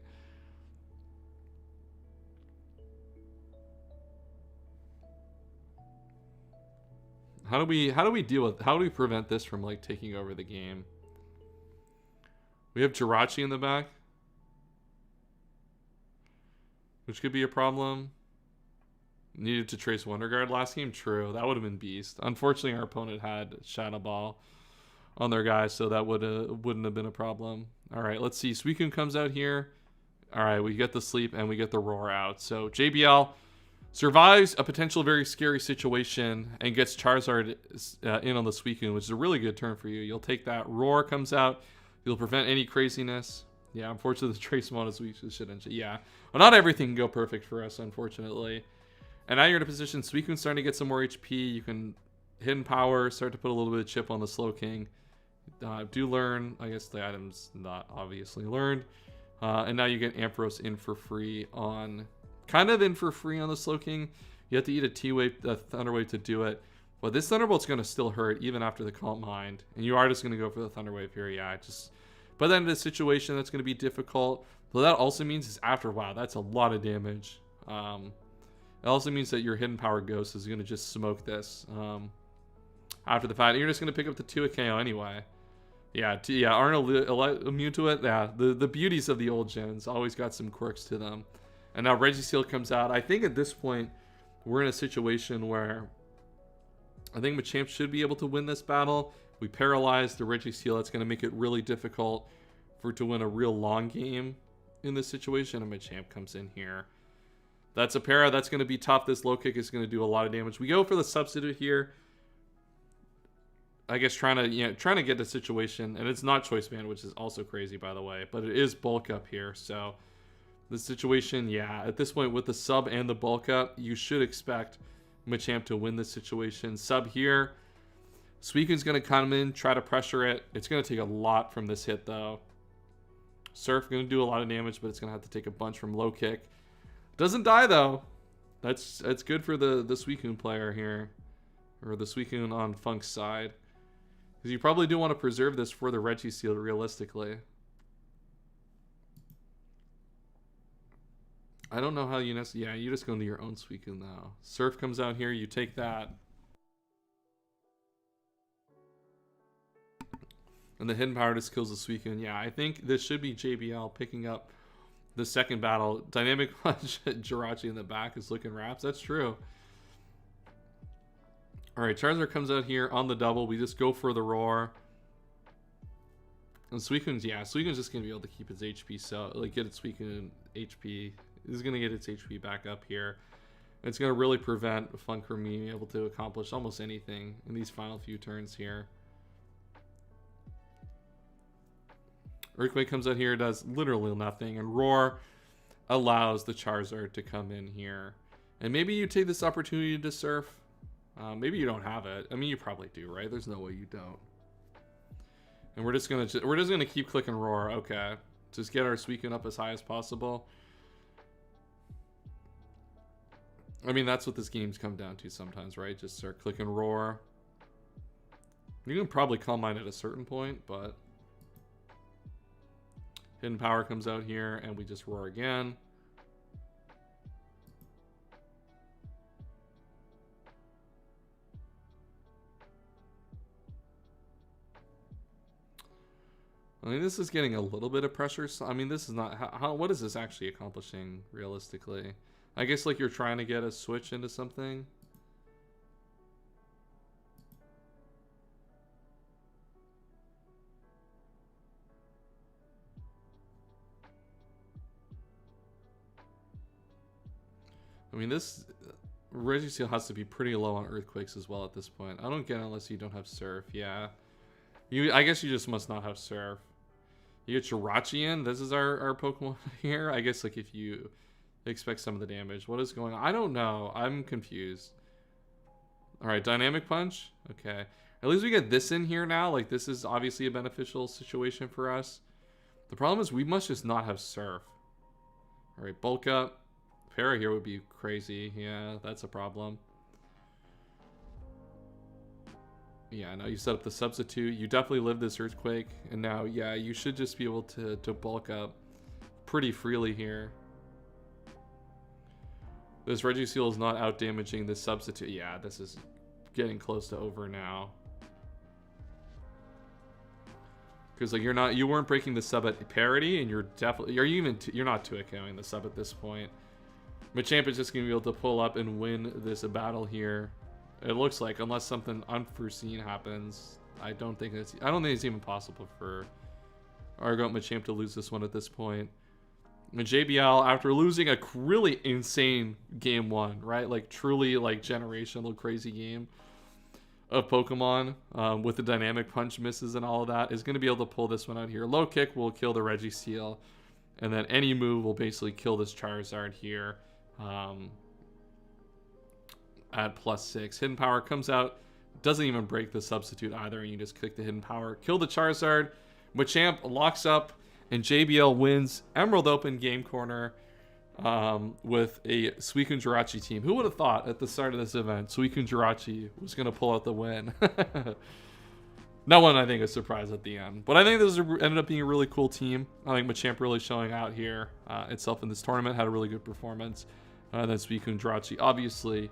How do we deal with, how do we prevent this from, like, taking over the game? We have Jirachi in the back, which could be a problem. Needed to trace Wonder Guard last game. True, that would have been beast. Unfortunately, our opponent had Shadow Ball on their guys, so that wouldn't have been a problem. All right, let's see. Suicune comes out here. All right, we get the sleep and we get the roar out. So JBL survives a potential very scary situation and gets Charizard in on the Suicune, which is a really good turn for you. You'll take that. Roar comes out. You'll prevent any craziness. Yeah, unfortunately, the trace mod is weak. Shouldn't. Yeah, well, not everything can go perfect for us, unfortunately. And now you're in a position. Suicune's starting to get some more HP. You can Hidden Power, start to put a little bit of chip on the Slowking. Do learn. I guess the item's not obviously learned. And now you get Ampharos in for free on... Kind of in for free on the Slowking. You have to eat a T-Wave, a Thunder Wave to do it. But this Thunderbolt's going to still hurt even after the Calm Mind. And you are just going to go for the Thunder Wave here. Yeah, just put that into a situation that's going to be difficult. But that also means is after, wow, that's a lot of damage. It also means that your Hidden Power Ghost is going to just smoke this after the fact. You're just going to pick up the 2 KO anyway. Yeah, aren't immune to it? Yeah, the beauties of the old gens always got some quirks to them. And now Registeel comes out. I think at this point, we're in a situation where I think Machamp should be able to win this battle. We paralyze the Registeel. That's going to make it really difficult for it to win a real long game in this situation. And Machamp comes in here. That's a para. That's going to be tough. This low kick is going to do a lot of damage. We go for the substitute here. I guess trying to get the situation, and it's not Choice Band, which is also crazy, by the way, but it is bulk up here. So the situation, yeah, at this point with the sub and the bulk up, you should expect Machamp to win this situation. Sub here. Suicune's going to come in, try to pressure it. It's going to take a lot from this hit, though. Surf going to do a lot of damage, but it's going to have to take a bunch from low kick. Doesn't die, though. That's good for the Suicune player here, or the Suicune on Funk's side. Because you probably do want to preserve this for the Registeel realistically. I don't know how you yeah, you just go into your own Suicune now. Surf comes out here, you take that. And the hidden power just kills the Suicune. Yeah, I think this should be JBL picking up the second battle. Dynamic Punch Jirachi in the back is looking raps. That's true. Alright, Charizard comes out here on the double. We just go for the roar. And Suicune's, yeah, Suicune's just going to be able to keep its HP, so, like, get its Suicune HP. It's going to get its HP back up here. It's going to really prevent Funk from being able to accomplish almost anything in these final few turns here. Earthquake comes out here, does literally nothing, and Roar allows the Charizard to come in here. And maybe you take this opportunity to surf. Maybe you don't have it. I mean, you probably do, right? There's no way you don't. And we're just gonna keep clicking Roar. Okay, just get our Suicune up as high as possible. I mean, that's what this game's come down to sometimes, right? Just start clicking Roar. You can probably Calm Mind at a certain point, but Hidden Power comes out here, and we just Roar again. I mean, this is getting a little bit of pressure. So, I mean, this is not... what is this actually accomplishing, realistically? I guess, like, you're trying to get a switch into something. I mean, this... Registeel has to be pretty low on Earthquakes as well at this point. I don't get it unless you don't have Surf. Yeah. I guess you just must not have Surf. You get Jirachi in. This is our Pokemon here. I guess, like, if you expect some of the damage. What is going on? I don't know. I'm confused. Alright, Dynamic Punch. Okay. At least we get this in here now. Like, this is obviously a beneficial situation for us. The problem is we must just not have Surf. Alright, Bulk Up. Para here would be crazy. Yeah, that's a problem. Yeah, now you set up the substitute. You definitely lived this Earthquake. And now, yeah, you should just be able to bulk up pretty freely here. This Registeel is not out damaging this substitute. Yeah, this is getting close to over now. Because like you weren't breaking the sub at parity, and you're not 2-KOing the sub at this point. Machamp is just gonna be able to pull up and win this battle here. It looks like, unless something unforeseen happens. I don't think it's even possible for Argoat Machamp to lose this one at this point. And JBL, after losing a really insane game 1, right? Like truly like generational crazy game of Pokemon with the Dynamic Punch misses and all of that, is going to be able to pull this one out here. Low Kick will kill the Registeel, and then any move will basically kill this Charizard here. At +6. Hidden Power comes out, doesn't even break the substitute either, and you just click the Hidden Power. Kill the Charizard. Machamp locks up, and JBL wins Emerald Open Game Corner with a Suicune Jirachi team. Who would have thought at the start of this event Suicune Jirachi was going to pull out the win? No one, I think, is surprised at the end. But I think this ended up being a really cool team. I think Machamp really showing out here itself in this tournament. Had a really good performance. Then Suicune Jirachi, obviously,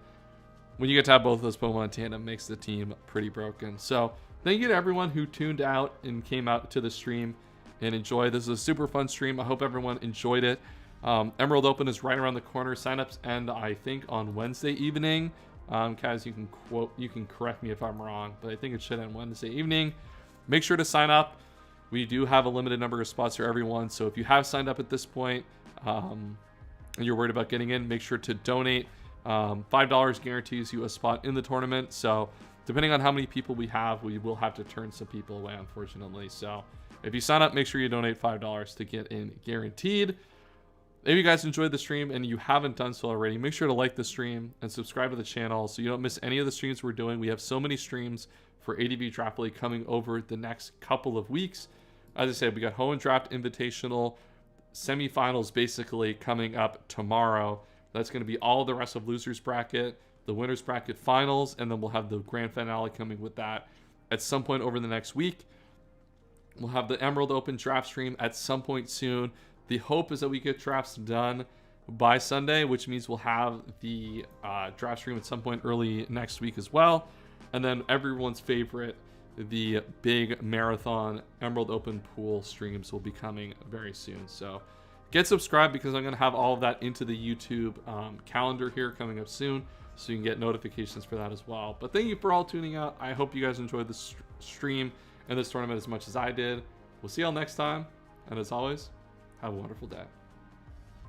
when you get to have both of those Pokemon in tandem, makes the team pretty broken. So thank you to everyone who tuned out and came out to the stream and enjoyed. This is a super fun stream. I hope everyone enjoyed it. Emerald Open is right around the corner. Signups end, I think, on Wednesday evening. Kaz, you can correct me if I'm wrong, but I think it should end Wednesday evening. Make sure to sign up. We do have a limited number of spots for everyone, so if you have signed up at this point and you're worried about getting in, make sure to donate. $5 guarantees you a spot in the tournament, so depending on how many people we have, we will have to turn some people away, unfortunately. So if you sign up, make sure you donate $5 to get in guaranteed. If you guys enjoyed the stream and you haven't done so already, make sure to like the stream and subscribe to the channel so you don't miss any of the streams we're doing. We have so many streams for ADV Draft League coming over the next couple of weeks. As I said, we got Hoenn Draft Invitational semifinals basically coming up tomorrow. That's going to be all the rest of Losers Bracket, the Winners Bracket finals, and then we'll have the grand finale coming with that at some point over the next week. We'll have the Emerald Open draft stream at some point soon. The hope is that we get drafts done by Sunday, which means we'll have the draft stream at some point early next week as well. And then everyone's favorite the big marathon Emerald Open Pool streams will be coming very soon. So get subscribed, because I'm going to have all of that into the YouTube calendar here coming up soon, so you can get notifications for that as well. But thank you for all tuning out. I hope you guys enjoyed this stream and this tournament as much as I did. We'll see y'all next time. And as always, have a wonderful day.